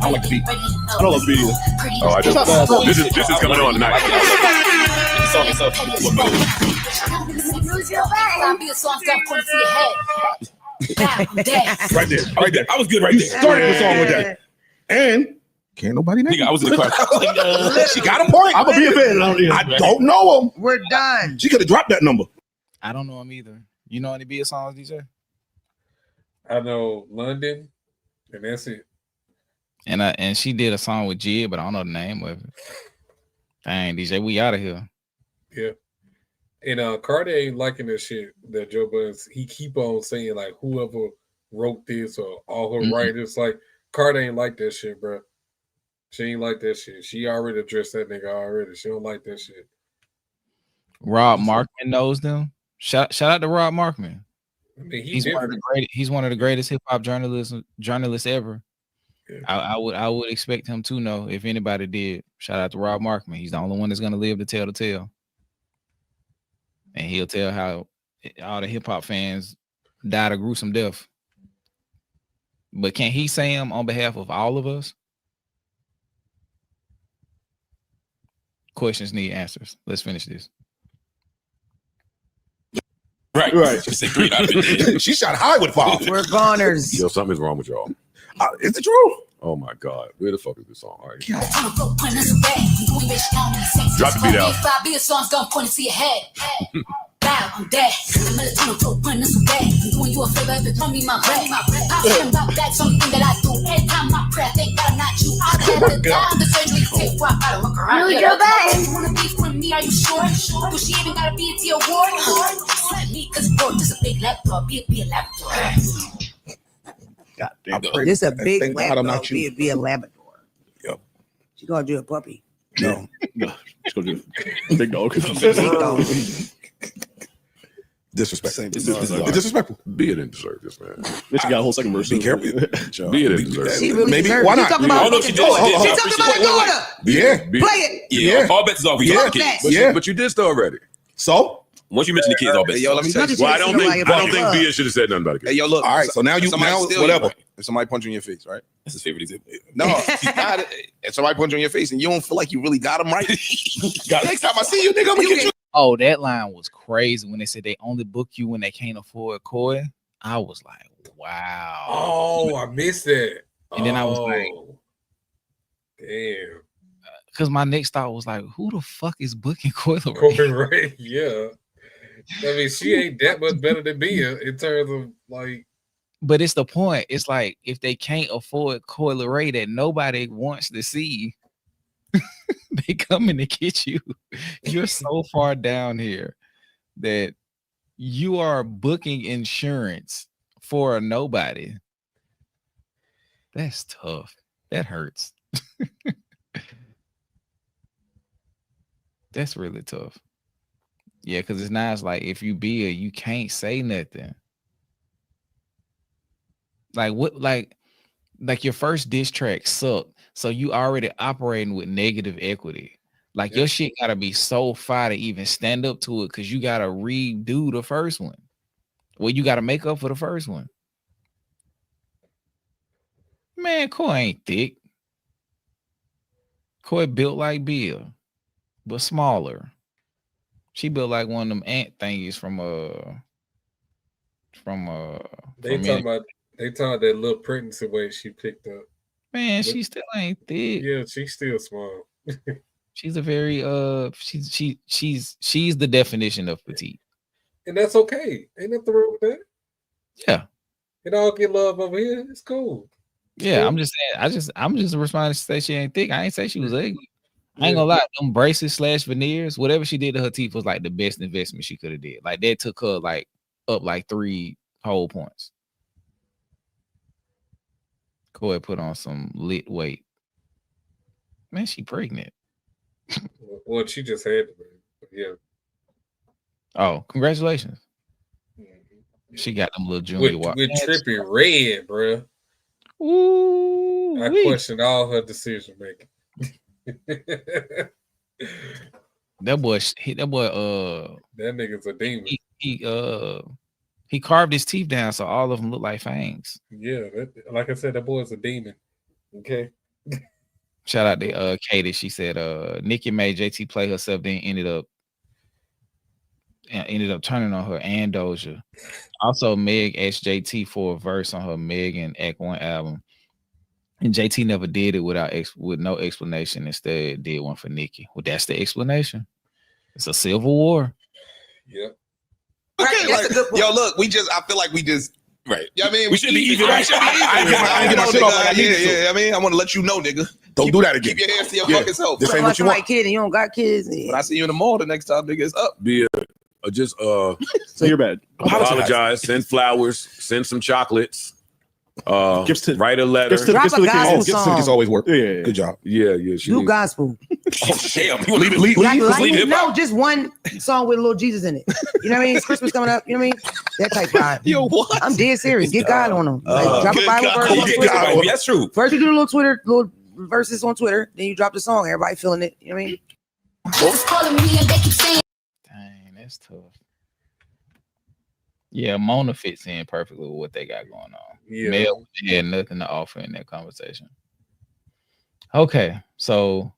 I like the beat. I don't love the beat either. Oh, I do. This is coming on tonight. Right there. I was good right there. Started the song with that. And can't nobody name. I was in the car. She got a point. I'm a Bia fan. I don't know him. We're done. She could have dropped that number. I don't know him either. You know any Bia songs, DJ? I know London, and that's it. And she did a song with Jid, but I don't know the name of it. Dang, DJ, we out of here. Yeah. And Cardi ain't liking that shit that Joe Budden, he keep on saying like whoever wrote this or all her writers. Like Cardi ain't like that shit, bro. She ain't like that shit. She already addressed that nigga already. She don't like that shit. Rob Markman knows them. Shout out to Rob Markman. I mean, He's one of the greatest hip hop journalists ever. Yeah. I would expect him to know if anybody did. Shout out to Rob Markman. He's the only one that's gonna live to tell the tale, and he'll tell how all the hip hop fans died a gruesome death. But can he say them on behalf of all of us? Questions need answers. Let's finish this. Right. She shot high with Vaughn. We're goners. Yo, something's wrong with y'all. Is it true? Oh my God. Where the fuck is this song? All right. Drop the beat out. 5 beer songs gon' point it to your head. Bow, I'm dead. Melatonin flow, putting this away. I'm doing you a favor if you throw me my bread. I'm saying about that's the only thing that I do. Every time I pray, I think that I'm not you. I'll have to die on the surgery tip. I gotta look around. You wanna beef with me? Are you sure? Do she even gotta be a T award? Slap me, cause bro, this a big laptop. Be a laptop. God damn. This a big Thank God I'm not you. Be a Labrador. Yep. She gonna do a puppy. No. She's gonna do a big dog. Disrespectful. Disrespectful. Be it didn't deserve this, man. Then she got a whole second verse. Be careful. Be it didn't deserve it. She really Maybe. deserves Why it. not? She talking about I know she did. She talking about her daughter. Yeah. Play it. Yeah. All bets is off. We got the that. kids. But you did still already. So once you mention the kids, all bets. Hey, yo, let me tell you. Well, I don't think Bia should have said nothing about it. Hey, yo, look. all right. So now you whatever. If somebody punch you in your face, right? That's his favorite example. No, if somebody punch you in your face and you don't feel like you really got him right, next time I see you, nigga, I'm gonna get you. Oh, that line was crazy when they said they only book you when they can't afford Koi. I was like, wow. Oh, I missed that. And then I was like, damn. Because my next thought was like, who the fuck is booking Koi? Right? Yeah. I mean, she ain't that much better than Bia in terms of like. But it's the point. It's like if they can't afford Coi Leray that nobody wants to see, they coming to get you. You're so far down here that you are booking insurance for a nobody. That's tough. That hurts. That's really tough. Yeah, because it's nice. Like if you be you can't say nothing. Like what? Like your first diss track sucked, so you already operating with negative equity. Like your shit gotta be so fire to even stand up to it, because you gotta redo the first one. Well, you gotta make up for the first one. Man, Coi ain't thick. Coi built like Bia, but smaller. She built like one of them ant thingies from They talk that little pregnancy weight she picked up. Man, she still ain't thick. Yeah, she's still small. She's a very she's the definition of petite. And that's okay. Ain't nothing wrong with that. Yeah. It all get love over here. It's cool. Yeah, I'm just saying, I'm just responding to say she ain't thick. I ain't say she was ugly. I ain't gonna lie, them braces / veneers, whatever she did to her teeth was like the best investment she could have did. Like that took her like up like 3 whole points. Coi put on some lit weight. Man, she pregnant. Well, she just had it. Yeah. Oh, congratulations. She got them little junior with Trippy Red, bro. Ooh, I questioned all her decision making. That nigga's a demon. He carved his teeth down so all of them look like fangs. Yeah, like I said, that boy's a demon. Okay. Shout out to Katie. She said Nikki made JT play herself, then ended up turning on her and Doja. Also, Meg asked JT for a verse on her Meg and Act 1 album. And JT never did it with no explanation. Instead, did one for Nikki. Well, that's the explanation. It's a civil war. Yep. Okay, like, yo, look, I feel like we just right. Yeah, I mean, we should be even. I get my shit off like I need to. I mean, I want to let you know, nigga. Don't do that again. Keep your hands to your fucking self. This ain't what you want. Kid and you don't got kids. When I see you in the mall the next time, nigga, it's up. Be just say you're bad. Apologize. Send flowers. Send some chocolates. Write a letter. Drop a gospel Gifts song. always work. Yeah. Good job. Yeah. Do gospel. Damn. You leave No, just one song with a little Jesus in it. You know what I mean? It's Christmas coming up. You know what I mean? That type vibe. Yo, what? I'm dead serious. Get God on them. Drop a Bible verse on Twitter. That's true. First you do the little verses on Twitter, then you drop the song. Everybody feeling it. You know what I mean? Dang, that's tough. Yeah, Mona fits in perfectly with what they got going on. Yeah. Mel had nothing to offer in that conversation. Okay, so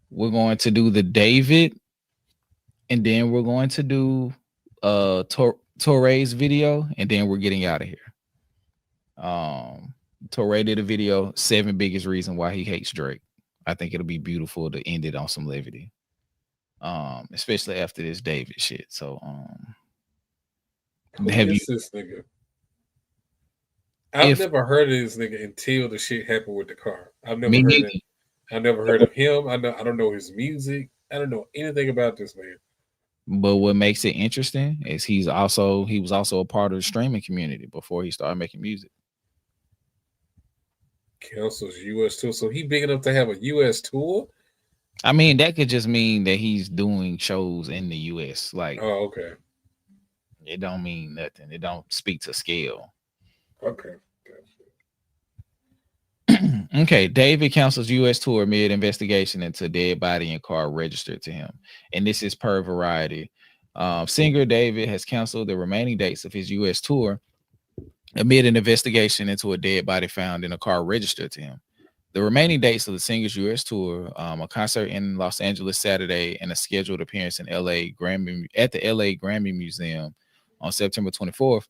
we're going to do the David, and then we're going to do Torre's video, and then we're getting out of here. Torre did a video, 7 biggest reasons why he hates Drake. I think it'll be beautiful to end it on some levity. Especially after this David shit. So Who is this nigga? I've never heard of this nigga until the shit happened with the car. I've never heard of him. I never heard of him. I don't know his music. I don't know anything about this man. But what makes it interesting is he was also a part of the streaming community before he started making music. Cancels US tour. So he big enough to have a US tour? I mean, that could just mean that he's doing shows in the US. Like, oh, okay. It don't mean nothing. It don't speak to scale. Okay. Okay, David cancels U.S. tour amid investigation into dead body and car registered to him. And this is per Variety. Singer David has canceled the remaining dates of his U.S. tour amid an investigation into a dead body found in a car registered to him. The remaining dates of the singer's U.S. tour, a concert in Los Angeles Saturday and a scheduled appearance in at the L.A. Grammy Museum on September 24th,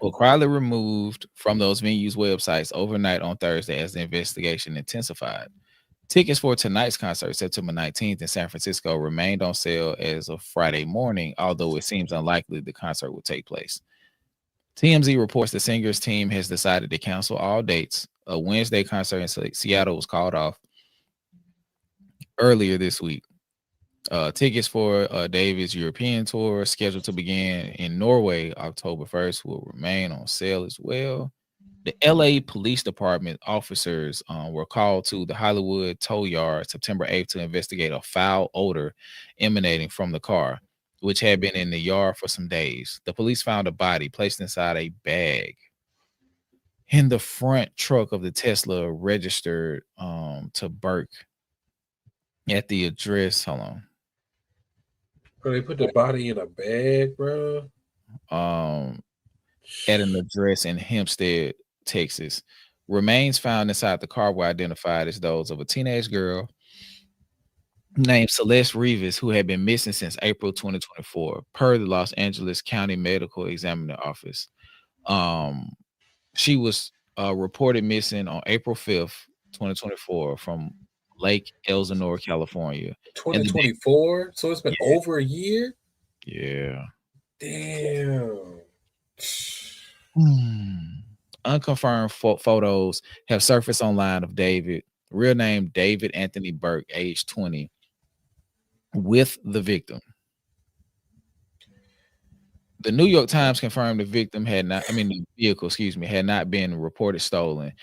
were quietly removed from those venues' websites overnight on Thursday as the investigation intensified. Tickets for tonight's concert, September 19th in San Francisco, remained on sale as of Friday morning, although it seems unlikely the concert will take place. TMZ reports the singer's team has decided to cancel all dates. A Wednesday concert in Seattle was called off earlier this week. Tickets for David's European tour, scheduled to begin in Norway October 1st, will remain on sale as well. The LA Police Department officers were called to the Hollywood tow yard September 8th to investigate a foul odor emanating from the car, which had been in the yard for some days. The police found a body placed inside a bag in the front truck of the Tesla registered to Burke at the address. Hold on. Bro, they put the body in a bag, bro. At an address in Hempstead, Texas. Remains found inside the car were identified as those of a teenage girl named Celeste Rivas, who had been missing since April 2024, per the Los Angeles County Medical Examiner Office. She was reported missing on April 5th, 2024, from Lake Elsinore, California. 2024? So it's been over a year? Yeah. Damn. Unconfirmed photos have surfaced online of David, real name David Anthony Burke, age 20, with the victim. The New York Times confirmed the vehicle, had not been reported stolen.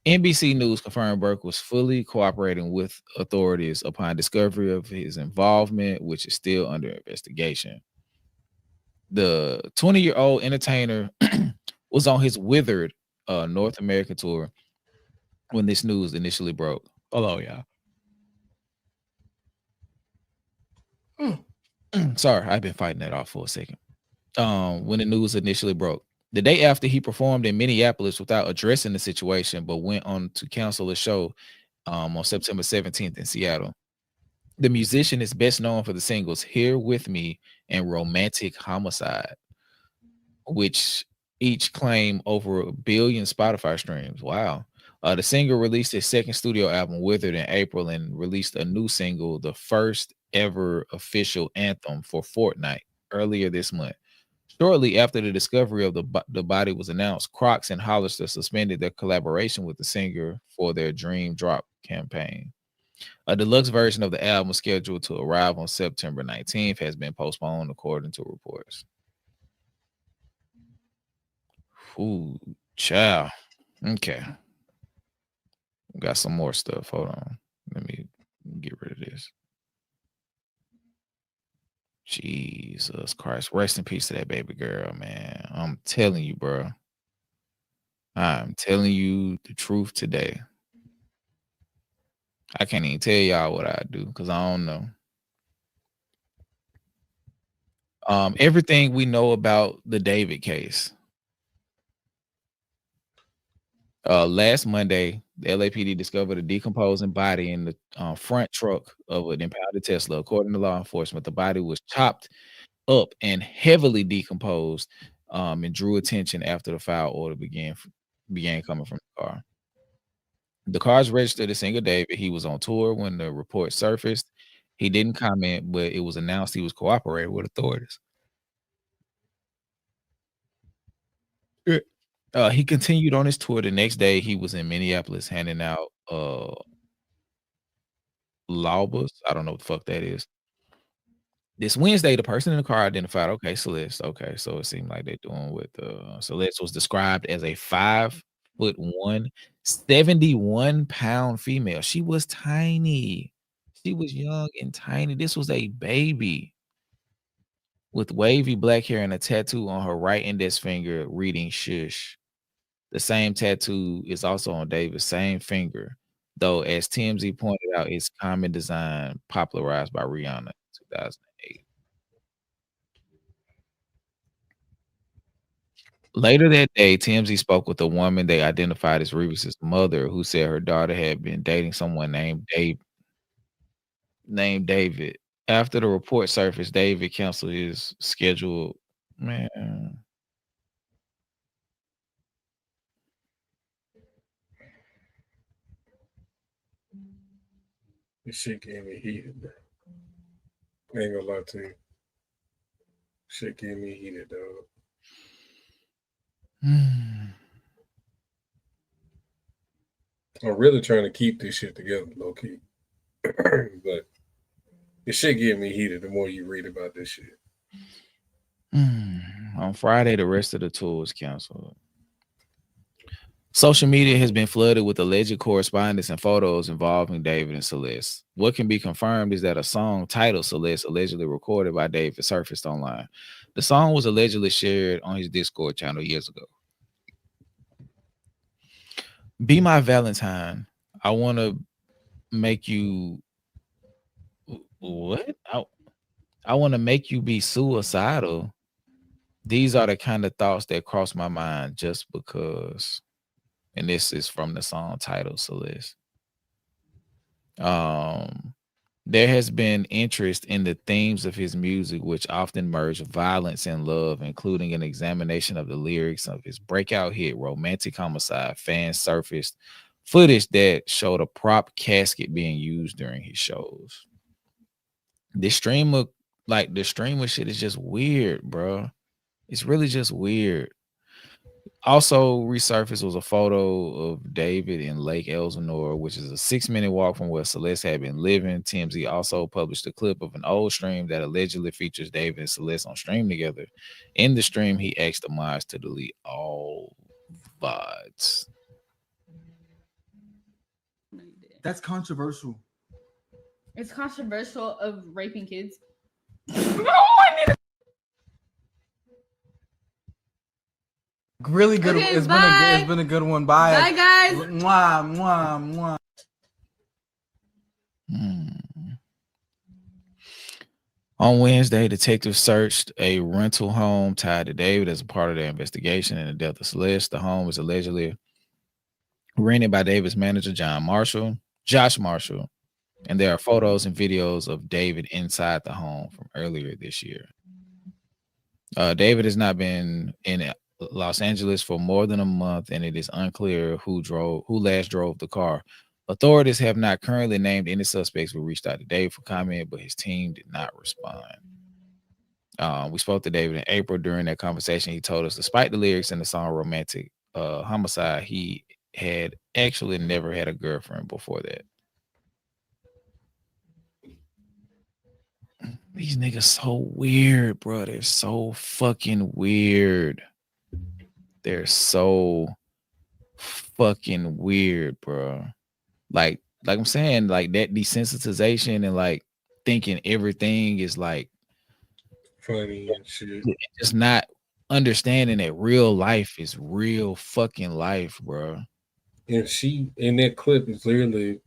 NBC News confirmed Burke was fully cooperating with authorities upon discovery of his involvement, which is still under investigation. The 20-year-old entertainer was on his Withered North America tour when this news initially broke. Hello, y'all. Sorry, I've been fighting that off for a second. When the news initially broke. The day after, he performed in Minneapolis without addressing the situation, but went on to cancel a show on September 17th in Seattle. The musician is best known for the singles Here With Me and Romantic Homicide, which each claim over 1 billion Spotify streams. Wow. The singer released his second studio album, Withered, in April and released a new single, the first ever official anthem for Fortnite, earlier this month. Shortly after the discovery of the body was announced, Crocs and Hollister suspended their collaboration with the singer for their Dream Drop campaign. A deluxe version of the album scheduled to arrive on September 19th has been postponed, according to reports. Ooh, Ciao. Okay. We got some more stuff. Hold on. Let me get rid of this. Jesus Christ. Rest in peace to that baby girl, man. I'm telling you, bro. I'm telling you the truth today. I can't even tell y'all what I do because I don't know. Everything we know about the David case. Last Monday, the LAPD discovered a decomposing body in the front truck of an impounded Tesla. According to law enforcement, the body was chopped up and heavily decomposed, and drew attention after the foul order began coming from the car. The car's registered as single David. He was on tour when the report surfaced. He didn't comment, but it was announced he was cooperating with authorities. He continued on his tour. The next day, he was in Minneapolis handing out laubas. I don't know what the fuck that is. This Wednesday, the person in the car identified, okay, Celeste. Okay, so it seemed like they're doing with Celeste was described as a 5'1", 71-pound female. She was tiny. She was young and tiny. This was a baby with wavy black hair and a tattoo on her right index finger reading shush. The same tattoo is also on David's same finger, though, as TMZ pointed out, it's common design popularized by Rihanna in 2008. Later that day, TMZ spoke with a woman they identified as Revis's mother, who said her daughter had been dating someone named David. After the report surfaced, David canceled his schedule. Man. This shit gave me heated, bro. I ain't gonna lie to you. Shit gave me heated, dog. I'm really trying to keep this shit together, low key. But this shit gave me heated the more you read about this shit. On Friday, the rest of the tour was canceled. Social media has been flooded with alleged correspondence and photos involving David and Celeste. What can be confirmed is that a song titled Celeste, allegedly recorded by David, surfaced online. The song was allegedly shared on his Discord channel years ago. Be my Valentine. I want to make you... What? I want to make you be suicidal. These are the kind of thoughts that cross my mind just because... And this is from the song titled Celeste. There has been interest in the themes of his music, which often merge violence and love, including an examination of the lyrics of his breakout hit, Romantic Homicide. Fans surfaced footage that showed a prop casket being used during his shows. The streamer shit is just weird, bro. It's really just weird. Also resurfaced was a photo of David in Lake Elsinore, which is a 6-minute walk from where Celeste had been living. TMZ also published a clip of an old stream that allegedly features David and Celeste on stream together. In the stream, he asked the mods to delete all VODs. That's controversial. It's controversial of raping kids. Really good. Okay, It's been a good one. Bye. Bye, guys. Mwah, mwah, mwah. On Wednesday, detectives searched a rental home tied to David as a part of their investigation in the death of Celeste. The home was allegedly rented by David's manager, Josh Marshall, and there are photos and videos of David inside the home from earlier this year. David has not been in Los Angeles for more than a month, and it is unclear who last drove the car. Authorities have not currently named any suspects. We reached out to Dave for comment, but his team did not respond. We spoke to David in April. During that conversation, he told us, despite the lyrics in the song Romantic Homicide, he had actually never had a girlfriend before that. These niggas so weird, bro. They're so fucking weird. They're so fucking weird, bro. Like I'm saying, like that desensitization and like thinking everything is like funny and shit. Just not understanding that real life is real fucking life, bro. And she in that clip is literally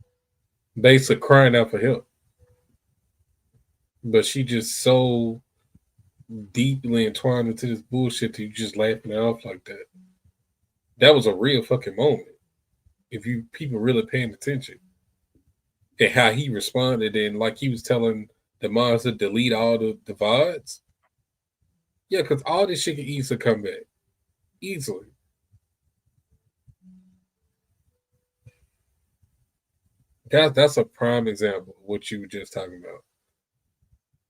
basically crying out for help. But she just so deeply entwined into this bullshit that you just laughing it off like that. That was a real fucking moment. If you people really paying attention. And how he responded, and like he was telling the moms to delete all the VODs. Yeah, because all this shit can easily come back. Easily. That's a prime example of what you were just talking about.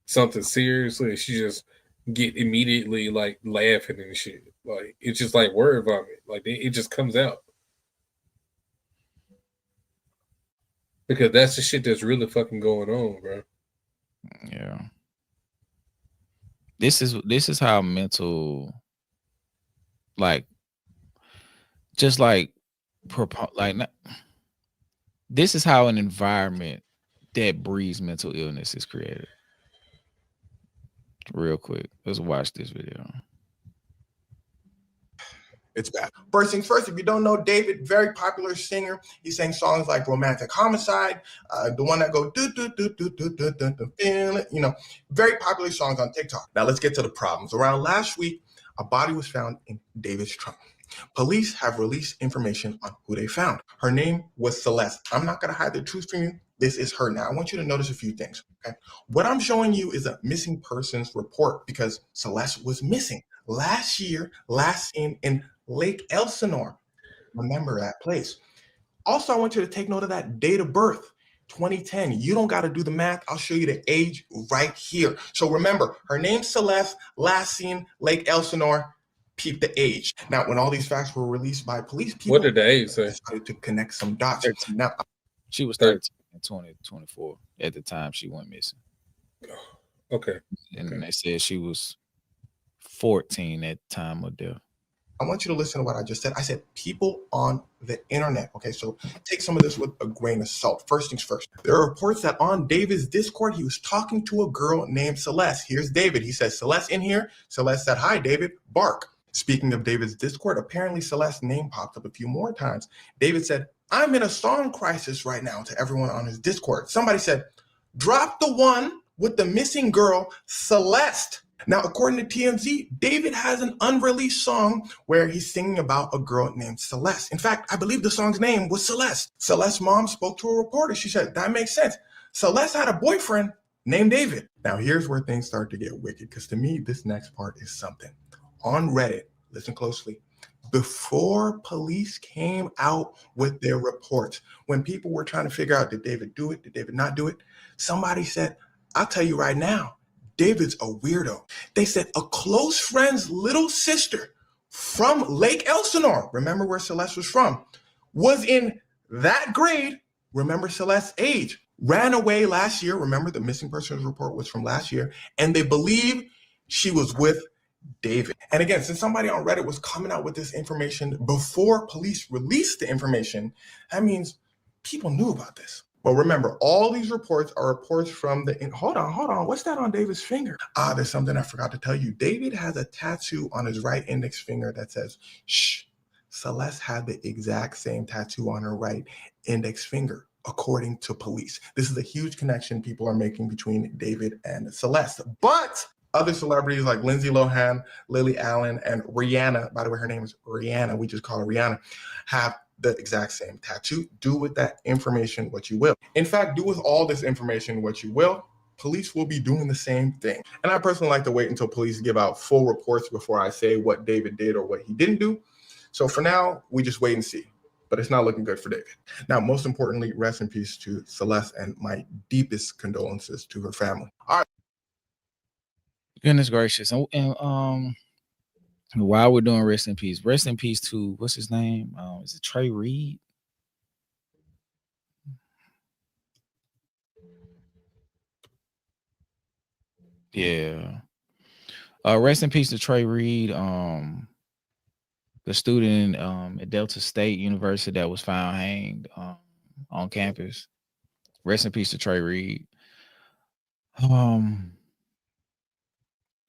Something seriously, she just get immediately like laughing and shit. Like it's just like word vomit. Like it just comes out. Because that's the shit that's really fucking going on, bro. Yeah. This is how mental, like, just like, this is how an environment that breeds mental illness is created. Real quick, let's watch this video. It's bad. First things first, if you don't know David, very popular singer. He sang songs like Romantic Homicide, the one that go do do do do do do do do, feel it, you know, very popular songs on TikTok. Now let's get to the problems. Around last week, a body was found in David's trunk. Police have released information on who they found. Her name was Celeste. I'm not gonna hide the truth from you. This is her. Now I want you to notice a few things. Okay, what I'm showing you is a missing persons report because Celeste was missing last year, last seen in Lake Elsinore. Remember that place. Also, I want you to take note of that date of birth, 2010. You don't got to do the math. I'll show you the age right here. So remember, her name's Celeste, last seen Lake Elsinore. Peep the age. Now, when all these facts were released by police, people what did the age say? Decided to connect some dots. Now, she was 13 in 2024 at the time she went missing. Okay. And they said she was 14 at the time of death. I want you to listen to what I just said. I said people on the internet. Okay, so take some of this with a grain of salt. First things first. There are reports that on David's Discord, he was talking to a girl named Celeste. Here's David. He says, Celeste in here. Celeste said, hi, David. Bark. Speaking of David's Discord, apparently Celeste's name popped up a few more times. David said, I'm in a song crisis right now to everyone on his Discord. Somebody said, drop the one with the missing girl, Celeste. Now, according to TMZ, David has an unreleased song where he's singing about a girl named Celeste. In fact, I believe the song's name was Celeste. Celeste's mom spoke to a reporter. She said, that makes sense. Celeste had a boyfriend named David. Now, here's where things start to get wicked, because to me, this next part is something. On Reddit, listen closely, before police came out with their reports, when people were trying to figure out, did David do it? Did David not do it? Somebody said, I'll tell you right now, David's a weirdo. They said a close friend's little sister from Lake Elsinore, remember where Celeste was from, was in that grade, remember Celeste's age, ran away last year, remember the missing persons report was from last year, and they believe she was with David. And again, since somebody on Reddit was coming out with this information before police released the information, that means people knew about this. But remember, all these reports are reports from the, hold on, what's that on David's finger? There's something I forgot to tell you. David has a tattoo on his right index finger that says, shh. Celeste had the exact same tattoo on her right index finger, according to police. This is a huge connection people are making between David and Celeste. But other celebrities like Lindsay Lohan, Lily Allen, and Rihanna, by the way, her name is Rihanna, we just call her Rihanna, have the exact same tattoo. Do with that information what you will. In fact, do with all this information what you will. Police will be doing the same thing. And I personally like to wait until police give out full reports before I say what David did or what he didn't do. So for now, we just wait and see. But it's not looking good for David. Now, most importantly, rest in peace to Celeste and my deepest condolences to her family. All right. Goodness gracious. And while we're doing rest in peace to, what's his name? Is it Trey Reed? Yeah. Rest in peace to Trey Reed. the student at Delta State University that was found hanged on campus. Rest in peace to Trey Reed.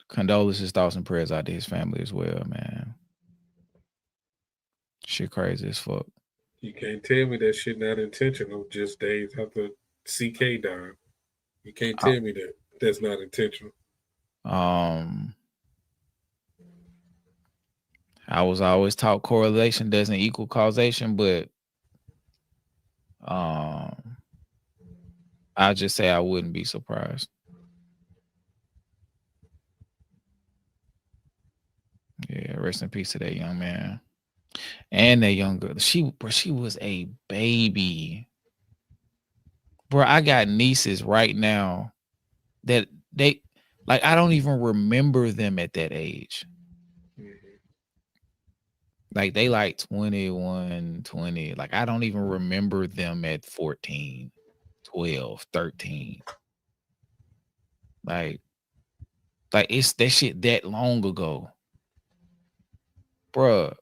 Condolences, thoughts, and prayers out to his family as well, man. Shit crazy as fuck. You can't tell me that shit not intentional just days after CK died. You can't tell me that that's not intentional. I was always taught correlation doesn't equal causation, but I'll just say I wouldn't be surprised. Yeah, rest in peace to that young man. And that young girl. She was a baby. Bro, I got nieces right now that they like I don't even remember them at that age. Like they like 21, 20. Like I don't even remember them at 14, 12, 13. Like it's that shit that long ago. Bruh.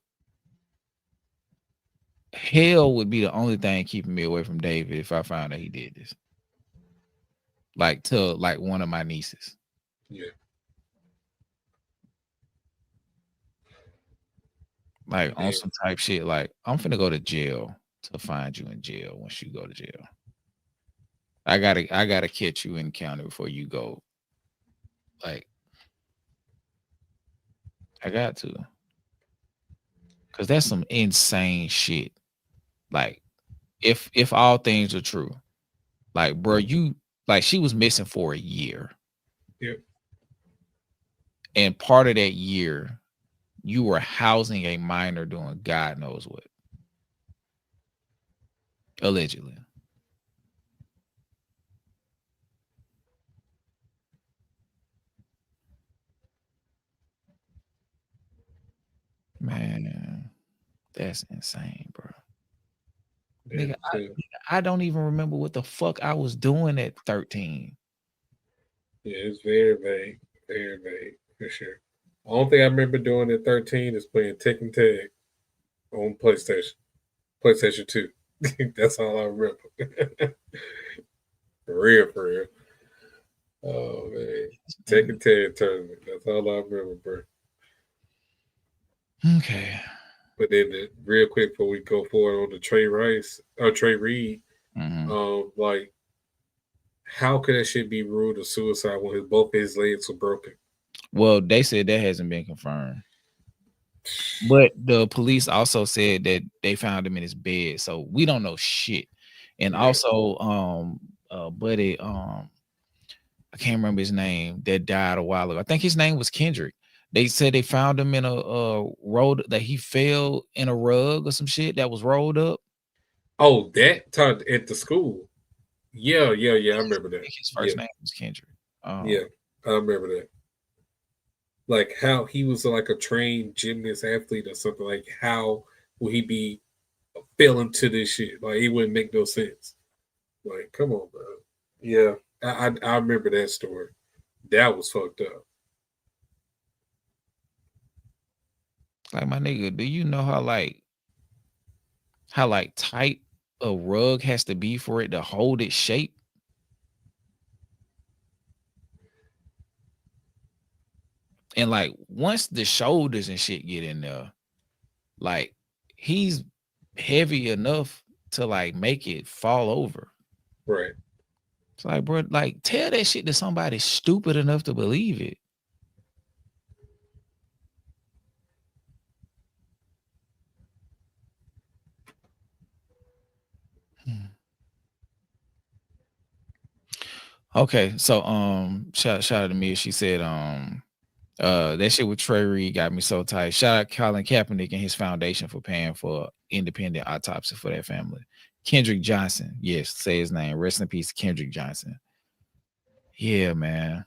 Hell would be the only thing keeping me away from David if I found out he did this. Like to like one of my nieces. Yeah. Like on some type shit. Like I'm finna go to jail to find you in jail once you go to jail. I gotta catch you in the county before you go. Like I got to. Cause that's some insane shit. Like if all things are true, like bro, you like she was missing for a year. Yep. And part of that year, you were housing a minor doing God knows what. Allegedly. Man, that's insane, bro. Nigga, I don't even remember what the fuck I was doing at 13. Yeah, it's very vague for sure. The only thing I remember doing at 13 is playing Tekken Tag on PlayStation 2. That's all I remember. For real. Oh man, Tekken Tag tournament. That's all I remember, bro. Okay. But then real quick before we go forward on the Trey Reed, like how could that shit be ruled a suicide when both his legs were broken? Well, they said that hasn't been confirmed. But the police also said that they found him in his bed, so we don't know shit. And also, buddy, I can't remember his name that died a while ago. I think his name was Kendrick. They said they found him in a road that he fell in a rug or some shit that was rolled up. Oh, that time at the school. Yeah. I remember that. His first name was Kendrick. Yeah, I remember that. Like how he was like a trained gymnast athlete or something. Like how would he be fell into this shit? Like it wouldn't make no sense. Like, come on, bro. Yeah, I remember that story. That was fucked up. Like my nigga, do you know how tight a rug has to be for it to hold its shape? And like once the shoulders and shit get in there, like he's heavy enough to like make it fall over. Right. It's like, bro, like tell that shit to somebody stupid enough to believe it. Okay, so shout out to Mia. She said that shit with Trey Reed got me so tight. Shout out Colin Kaepernick and his foundation for paying for independent autopsy for that family. Kendrick Johnson, yes, say his name. Rest in peace, Kendrick Johnson. Yeah, man.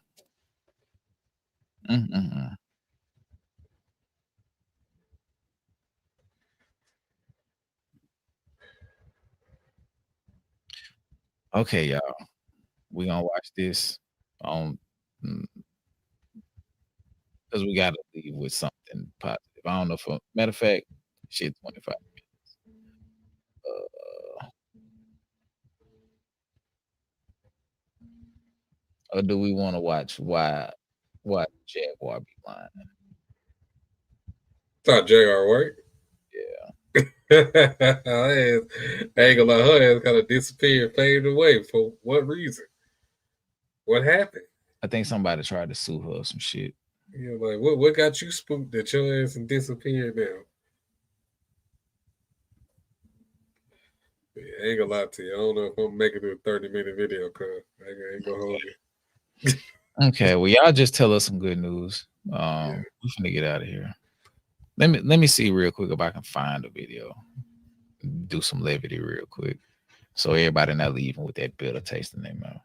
Okay, y'all. We gonna watch this on because we gotta leave with something positive. I don't know matter of fact, Shit, 25 minutes. Or do we want to watch why Jaguar be lying? Thought JR work. Yeah. I ain't gonna lie, her ass kind of disappeared, faded away. For what reason? What happened? I think somebody tried to sue her or some shit. Yeah, like what got you spooked that your ass and disappeared now? Yeah, I ain't gonna lie to you. I don't know if I'm making a 30-minute video, cuz I ain't gonna hold you. Okay, well, y'all just tell us some good news. We finna get out of here. Let me see real quick if I can find a video. Do some levity real quick, so everybody not leaving with that bitter taste in their mouth.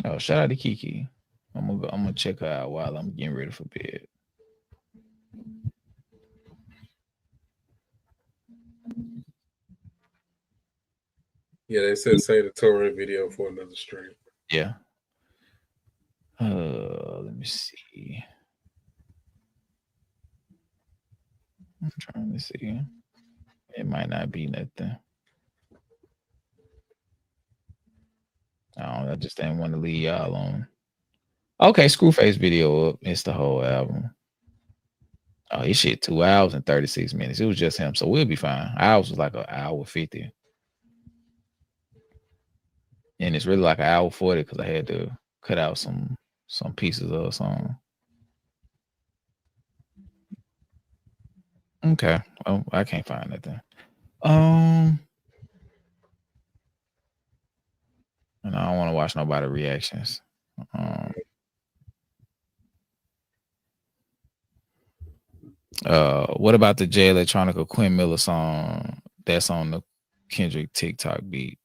Oh, shout out to Kiki. I'm gonna check her out while I'm getting ready for bed. Yeah, they said say the touring video for another stream. Yeah. Let me see. I'm trying to see. It might not be nothing. I just didn't want to leave y'all alone. Okay, Screwface video up. It's the whole album. Oh, his shit 2 hours and 36 minutes. It was just him, so we'll be fine. Ours was like an hour 50. And it's really like an hour 40 because I had to cut out some pieces of a song. Okay. Oh, I can't find nothing. And I don't want to watch nobody reactions. What about the Jay Electronica Quinn Miller song that's on the Kendrick TikTok beat?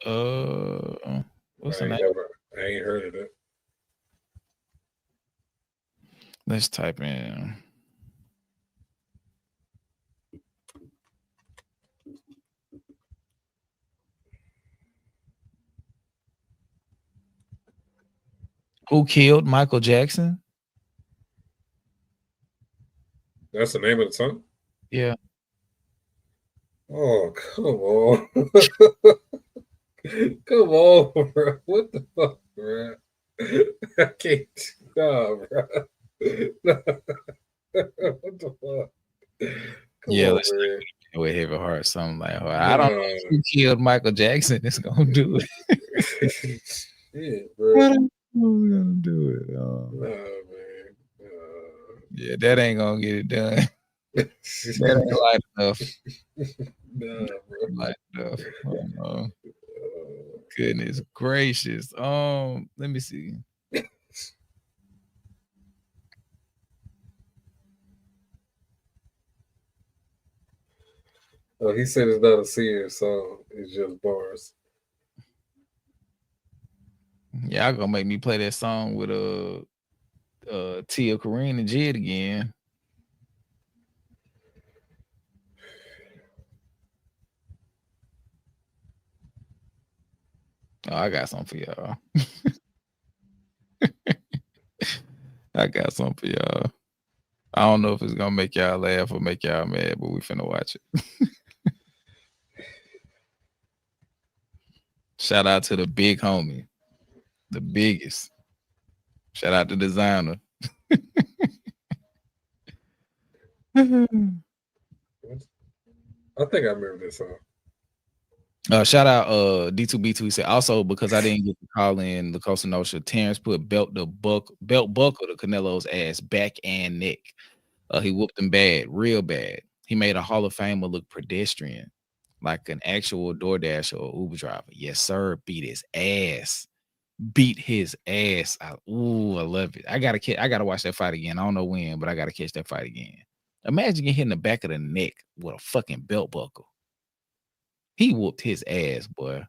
What's the name? I ain't heard of it. Let's type in. Who killed Michael Jackson? That's the name of the song? Yeah. Oh, come on. Come on, bro. What the fuck, bro? I can't. No, bro. What the fuck? Come Yeah, on, let's man. with heavy heart, something like, I don't know who killed Michael Jackson. It's gonna do it. Shit, bro. I don't know who's gonna do it. Nah, man. Yeah, that ain't gonna get it done. That ain't light enough. Nah, bro. Light enough. Goodness gracious. Let me see. Oh, he said it's not a serious song. It's just bars. Y'all gonna make me play that song with Tia, Corrine, and Jid again. Oh, I got something for y'all. I got something for y'all. I don't know if it's gonna make y'all laugh or make y'all mad, but we finna watch it. Shout out to the big homie, the biggest. Shout out to Designer. I think I remember this song. Shout out D2B2. He said also because I didn't get to call in the Costa Nostra, Terrence put belt buckle to Canelo's ass, back and neck. He whooped him bad, real bad. He made a Hall of Famer look pedestrian, like an actual DoorDash or Uber driver. Yes, sir. Beat his ass. Beat his ass. I love it. I gotta watch that fight again. I don't know when, but I gotta catch that fight again. Imagine getting hit in the back of the neck with a fucking belt buckle. He whooped his ass, boy.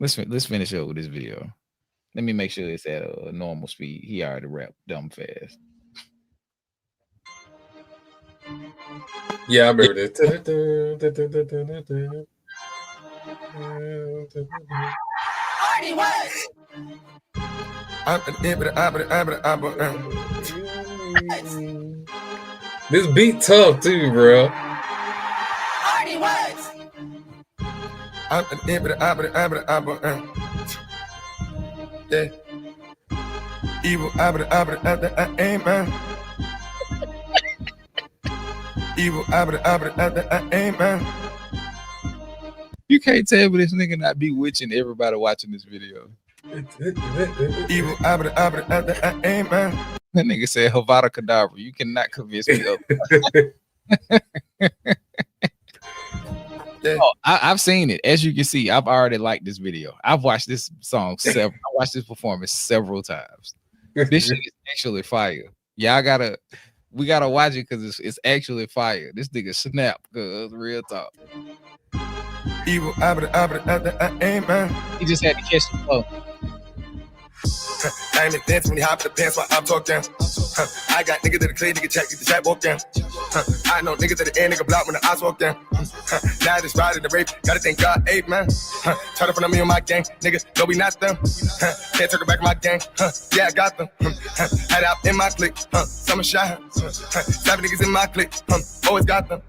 Let's finish up with this video. Let me make sure it's at a normal speed. He already rapped dumb fast. Yeah, I remember this. This beat tough too, bro. Yeah. Evil, amen. Evil, amen. You can't tell me this nigga not bewitching everybody watching this video. Evil, amen. That nigga said Havada Kedavra. You cannot convince me of Oh, I've seen it. As you can see, I've already liked this video. I've watched this song I watched this performance several times. This shit is actually fire. Yeah, we gotta watch it because it's actually fire. This nigga snap, cause real talk. Evil, amen. He just had to catch the flow. I'm in dance when he hop in the pants while I'm talking. I got niggas that are clear, nigga check, get the chat walk down. I know niggas that the air, nigga block when the eyes walk down. Now this ride in the rape, gotta thank God, man. Try to put on me on my gang, niggas, no we not them. Can't take it back in my gang, yeah I got them. Had out in my clique, summer shot. 7 niggas in my clique, always got them.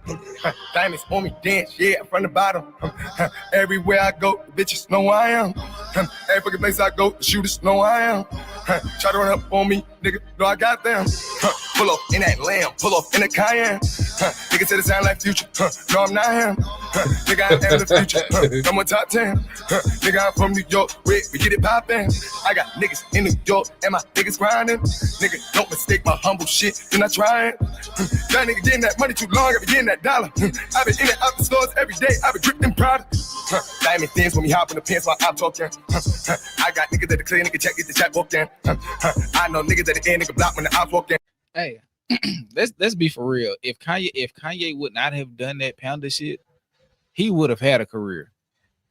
Diamonds on me, dance, yeah, from the bottom. Everywhere I go, the bitches know I am. Every fucking place I go, the shooters know I am. Try to run up on me, nigga, know I got them. Pull up in that lamb, pull up in the Cayenne. Nigga said it sound like Future, no I'm not him. Nigga I am the future, I'm on top 10. Nigga I'm from New York, we get it poppin'. I got niggas in New York and my niggas grinding. Nigga don't mistake my humble shit, then I try it. That nigga getting that money too long, I be getting that dollar. I been in and out the stores every day, I been dripping proud. Diamond things when we hop in the pants while I'm talking. I got niggas that the clear, nigga check, get the chat walk down. I know niggas that the air, nigga block when the eyes walk down. Hey, let's be for real. If Kanye would not have done that Panda shit, he would have had a career.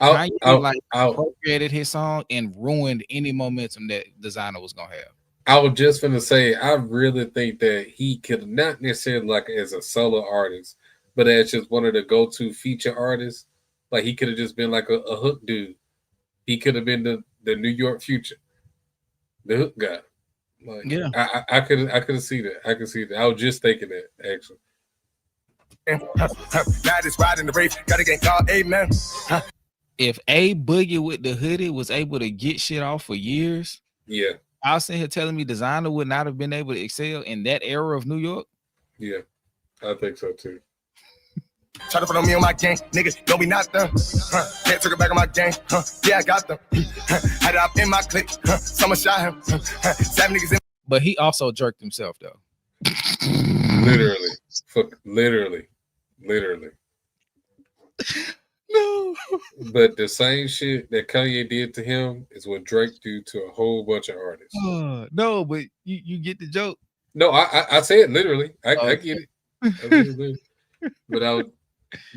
Kanye appropriated his song and ruined any momentum that Designer was gonna have. I was just gonna say, I really think that he could not necessarily like as a solo artist, but as just one of the go-to feature artists. Like he could have just been like a hook dude. He could have been the New York Future, the hook guy. Like, yeah, I could see that. I could see that. I was just thinking that actually. Now this riding the race, gotta get called, amen. If A Boogie with the hoodie was able to get shit off for years, yeah, I was sitting here telling me Designer would not have been able to excel in that era of New York. Yeah, I think so too. Try to put on me on my gang, niggas, no we not them. Can't take it back on my gang, yeah I got them. Had it up in my clique, someone shot him. 7 niggas in. But he also jerked himself though. Literally, fuck, literally. No. But the same shit that Kanye did to him is what Drake do to a whole bunch of artists. No, but you get the joke. No, I say it literally. I get it. I really do.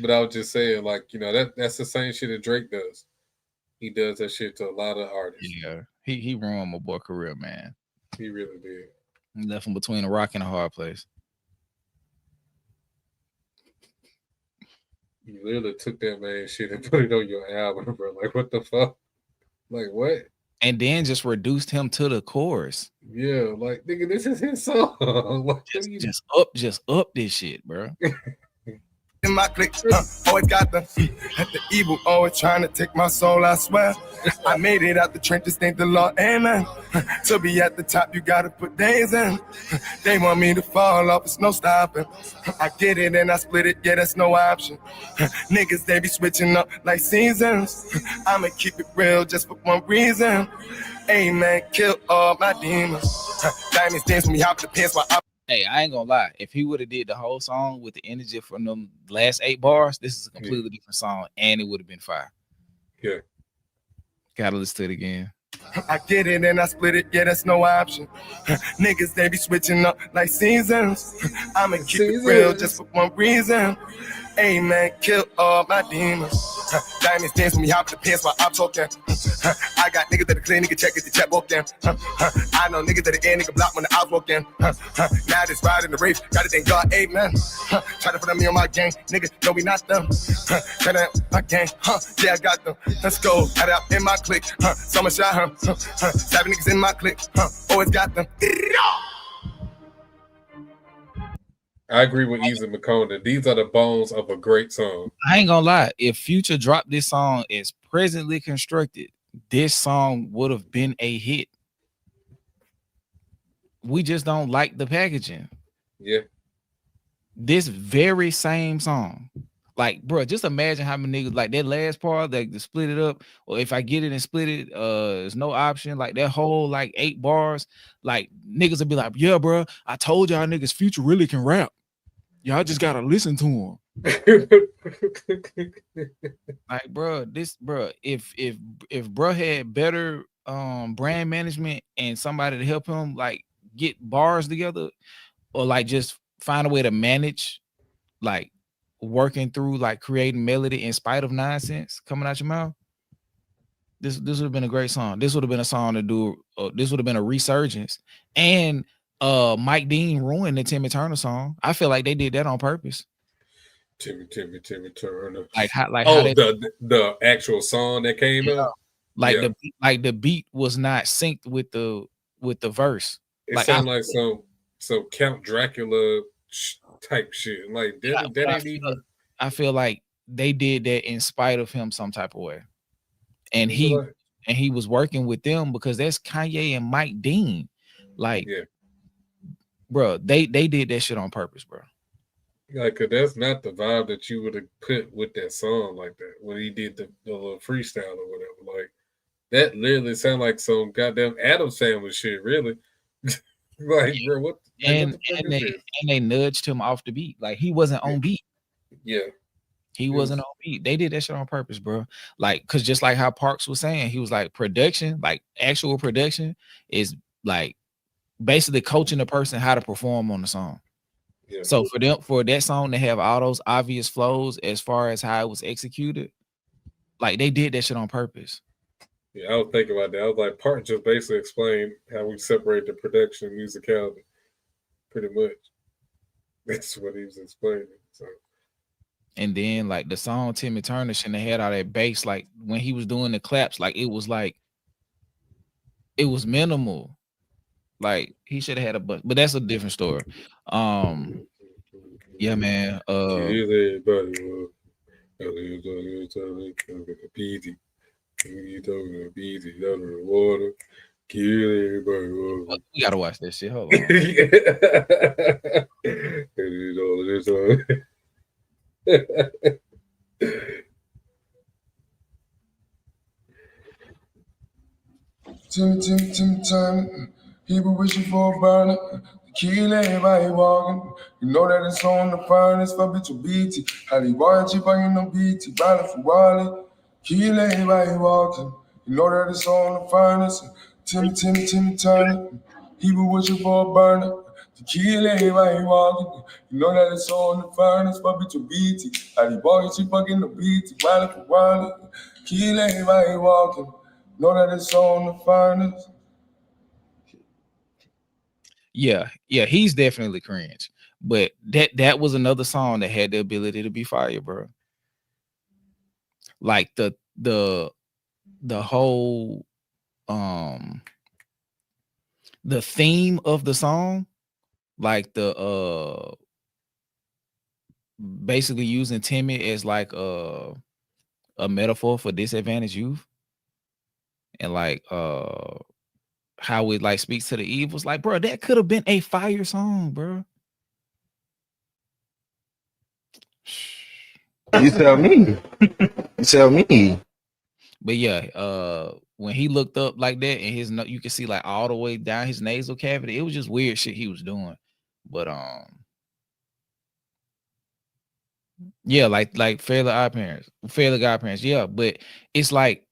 But I was just saying, like, you know, that's the same shit that Drake does. He does that shit to a lot of artists. Yeah, he ruined my boy career, man. He really did. He left him between a rock and a hard place. You literally took that man's shit and put it on your album, bro. Like, what the fuck? Like, what? And then just reduced him to the chorus. Yeah, like, nigga, this is his song. Like, just up this shit, bro. In my clique, always got the evil, always trying to take my soul, I swear. I made it out the trenches, thank the Lord, amen. To be at the top, you gotta put days in. They want me to fall off, it's no stopping. I get it and I split it, yeah, that's no option. Niggas, they be switching up like seasons. I'ma keep it real just for one reason. Amen, kill all my demons. Diamonds dance when we hop in the pants while I. Hey, I ain't gonna lie. If he would have did the whole song with the energy from them last 8 bars, this is a completely different song, and it would have been fire. Yeah. Gotta listen to it again. I get it and I split it, yeah, that's no option. Niggas, they be switching up like seasons. I'ma keep it real just for one reason. Amen. Kill all my demons. Diamonds dance when we hop in the pants while I'm talking. I got niggas that are clean, nigga check it, the chat walk in. I know niggas that are air, nigga block when the eyes walk in. Now this ride in the race, gotta thank God, amen. Try to put me on my gang, nigga, no we not them. Try to my gang, yeah I got them. Let's go, got it out in my clique. Someone shot him, 7 niggas in my clique. Always got them. I agree with Easy McCona. These are the bones of a great song. I ain't gonna lie. If Future dropped this song as presently constructed, this song would have been a hit. We just don't like the packaging. Yeah. This very same song. Like, bro, just imagine how many niggas like that last part, like to split it up, or if I get it and split it, there's no option. Like that whole like 8 bars, like niggas would be like, yeah, bro, I told y'all niggas Future really can rap. Y'all just gotta listen to him. Like, bro, if bro had better brand management and somebody to help him like get bars together, or like just find a way to manage like working through like creating melody in spite of nonsense coming out your mouth, this would have been a great song. This would have been a song to do. This would have been a resurgence. And Mike Dean ruined the Timmy Turner song. I feel like they did that on purpose. Timmy Turner. The actual song that came out. Like the beat was not synced with the verse. It sounded like some Count Dracula type shit. Like that ain't even. I feel like they did that in spite of him some type of way. And he was working with them because that's Kanye and Mike Dean. Like, yeah. Bro, they did that shit on purpose, bro. Like, cause that's not the vibe that you would have put with that song like that when he did the little freestyle or whatever. Like, that literally sounded like some goddamn Addams Family shit, really. Like, bro, what? And they nudged him off the beat. Like, he wasn't on beat. Yeah. He wasn't on beat. They did that shit on purpose, bro. Like, cause just like how Parks was saying, he was like, production, like actual production is like basically coaching the person how to perform on the song. Yeah. So for that song to have all those obvious flows as far as how it was executed, like they did that shit on purpose. Yeah, I was thinking about that. I was like, Park just basically explained how we separate the production and musicality. Pretty much. That's what he was explaining. So. And then like the song Timmy Turner shouldn't have had all that bass. Like when he was doing the claps, like it was minimal. Like he should have had a but that's a different story. Yeah, man. Water. We gotta watch that shit. Hold on. Tim time. People wishing for a burner. Kill everybody walking. You know that it's on the finest for bitch or BT. How they watch you banging on BT, ballin' for Wally. Kill everybody walking. You know that it's on the finest. Tim Turner. People wishing for a burner. To kill everybody walking. You know that it's on the finest for bitch or BT. How they watch you banging on BT, ballin' for Wally. Kill everybody walking. You know that it's on the finest. Yeah, he's definitely cringe. But that was another song that had the ability to be fire, bro. Like the whole the theme of the song, like the basically using Timmy as like a metaphor for disadvantaged youth, and like how it like speaks to the evils. Like, bro, that could have been a fire song, bro. You tell me. You tell me. But yeah, when he looked up like that and his you can see like all the way down his nasal cavity, it was just weird shit he was doing. But yeah, like Fairly Godparents, yeah. But it's like,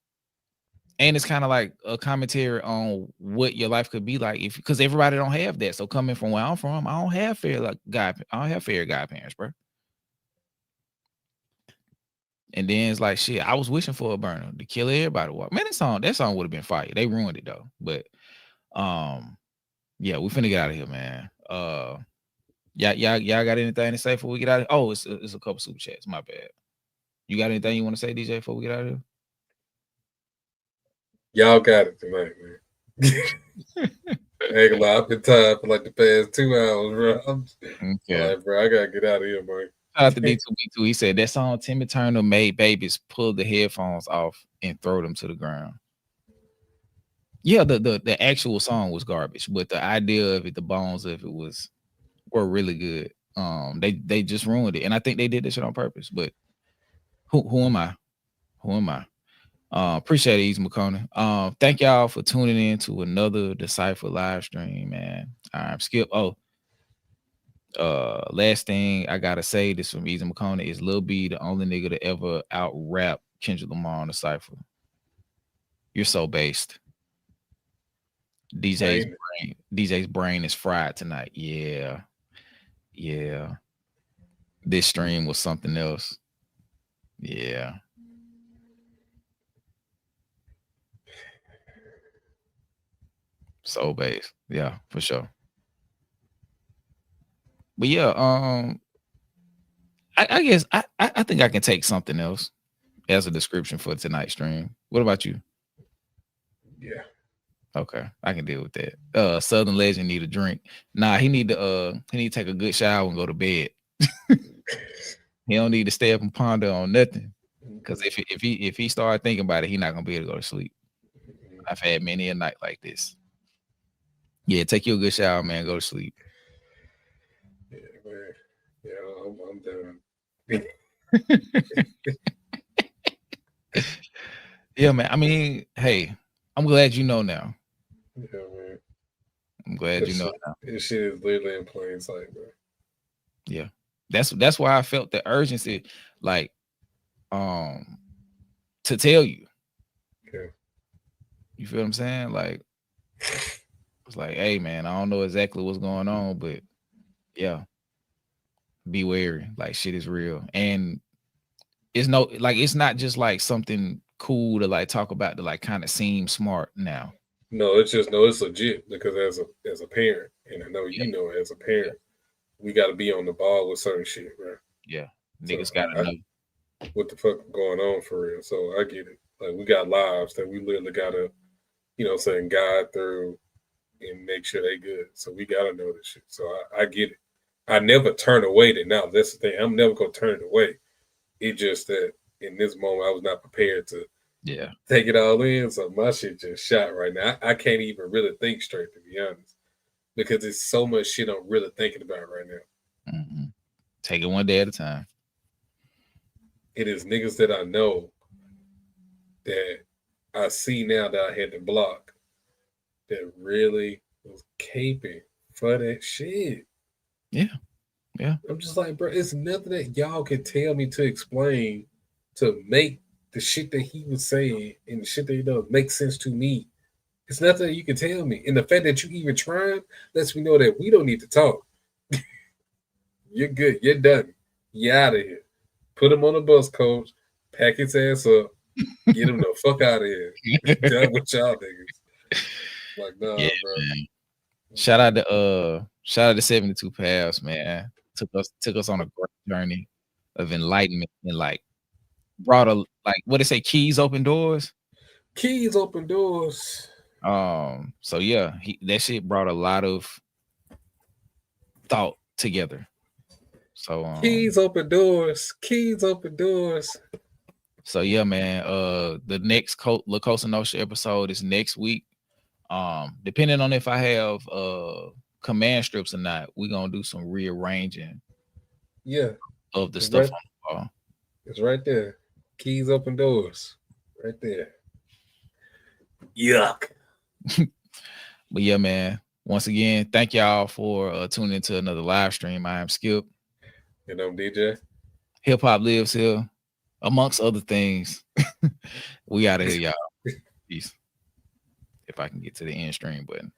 and it's kind of like a commentary on what your life could be like because everybody don't have that. So coming from where I'm from, I don't have fairy godparents, bro. And then it's like shit. I was wishing for a burner to kill everybody. Man, that song would have been fire. They ruined it though. But yeah, we finna get out of here, man. Y'all got anything to say before we get out of here? Oh, it's a couple super chats. My bad. You got anything you want to say, DJ, before we get out of here? Y'all got it tonight, man. Ain't gonna lie, I've been tired for like the past 2 hours, bro. I'm like, bro, I gotta get out of here, man. Shout out to D4VD. He said that song Timmy Turner made babies pull the headphones off and throw them to the ground. Yeah, the actual song was garbage, but the idea of it, the bones of it were really good. They just ruined it, and I think they did this shit on purpose. But who am I? Who am I? Appreciate it, Easy McCona. Thank y'all for tuning in to another Decipher live stream, man. I'm Skip. Last thing I gotta say, this from Easy McCona, is Lil B the only nigga to ever out rap Kendrick Lamar on Decipher. You're so based. DJ's brain is fried tonight. Yeah. This stream was something else. Yeah. So based. Yeah, for sure. But yeah, I guess I think I can take something else as a description for tonight's stream. What about you? Yeah. Okay, I can deal with that. Southern Legend need a drink. Nah, he need to take a good shower and go to bed. He don't need to stay up and ponder on nothing. Because if he start thinking about it, he not gonna be able to go to sleep. I've had many a night like this. Yeah, take you a good shower, man. Go to sleep. Yeah, man. Yeah, I'm done. Yeah, man. I mean, hey, I'm glad you know now. Yeah, man. I'm glad you know now. This shit is literally in plain sight, bro. Yeah. That's why I felt the urgency, like, to tell you. Okay. You feel what I'm saying? Like, it's like, hey, man, I don't know exactly what's going on, but yeah, be wary. Like, shit is real, and it's not just like something cool to like talk about to like kind of seem smart now. No, it's legit, because as a parent, and I know you know as a parent, we got to be on the ball with certain shit, bro. Yeah, niggas gotta know what the fuck going on for real. So I get it. Like, we got lives that we literally gotta, guide through and make sure they good. So we gotta know this shit. So I get it. I never turn away that. Now that's the thing. I'm never gonna turn it away. It's just that in this moment I was not prepared to take it all in. So my shit just shot right now. I can't even really think straight, to be honest, because it's so much shit I'm really thinking about right now. Mm-hmm. Take it one day at a time. It is niggas that I know that I see now that I had to block that really was caping for that shit. Yeah. I'm just like, bro, it's nothing that y'all can tell me to explain to make the shit that he was saying and the shit that he does make sense to me. It's nothing that you can tell me. And the fact that you even trying lets me know that we don't need to talk. You're good. You're done. You're out of here. Put him on a bus, coach. Pack his ass up. Get him the fuck out of here. Done with y'all niggas. Like, nah, bro. Man. Shout out to 72 Pals, man. Took us on a great journey of enlightenment and like brought what they say, keys open doors. Keys open doors. So yeah, that shit brought a lot of thought together. So keys open doors. Keys open doors. So yeah, man. The next La Cosa Nostra episode is next week. Depending on if I have command strips or not, we're gonna do some rearranging. Yeah. Of the stuff on the wall. It's right there. Keys open doors. Right there. Yuck. But yeah, man. Once again, thank y'all for tuning into another live stream. I am Skip. And I'm DJ. Hip hop lives here, amongst other things. We out of here, y'all. Peace. If I can get to the end stream button.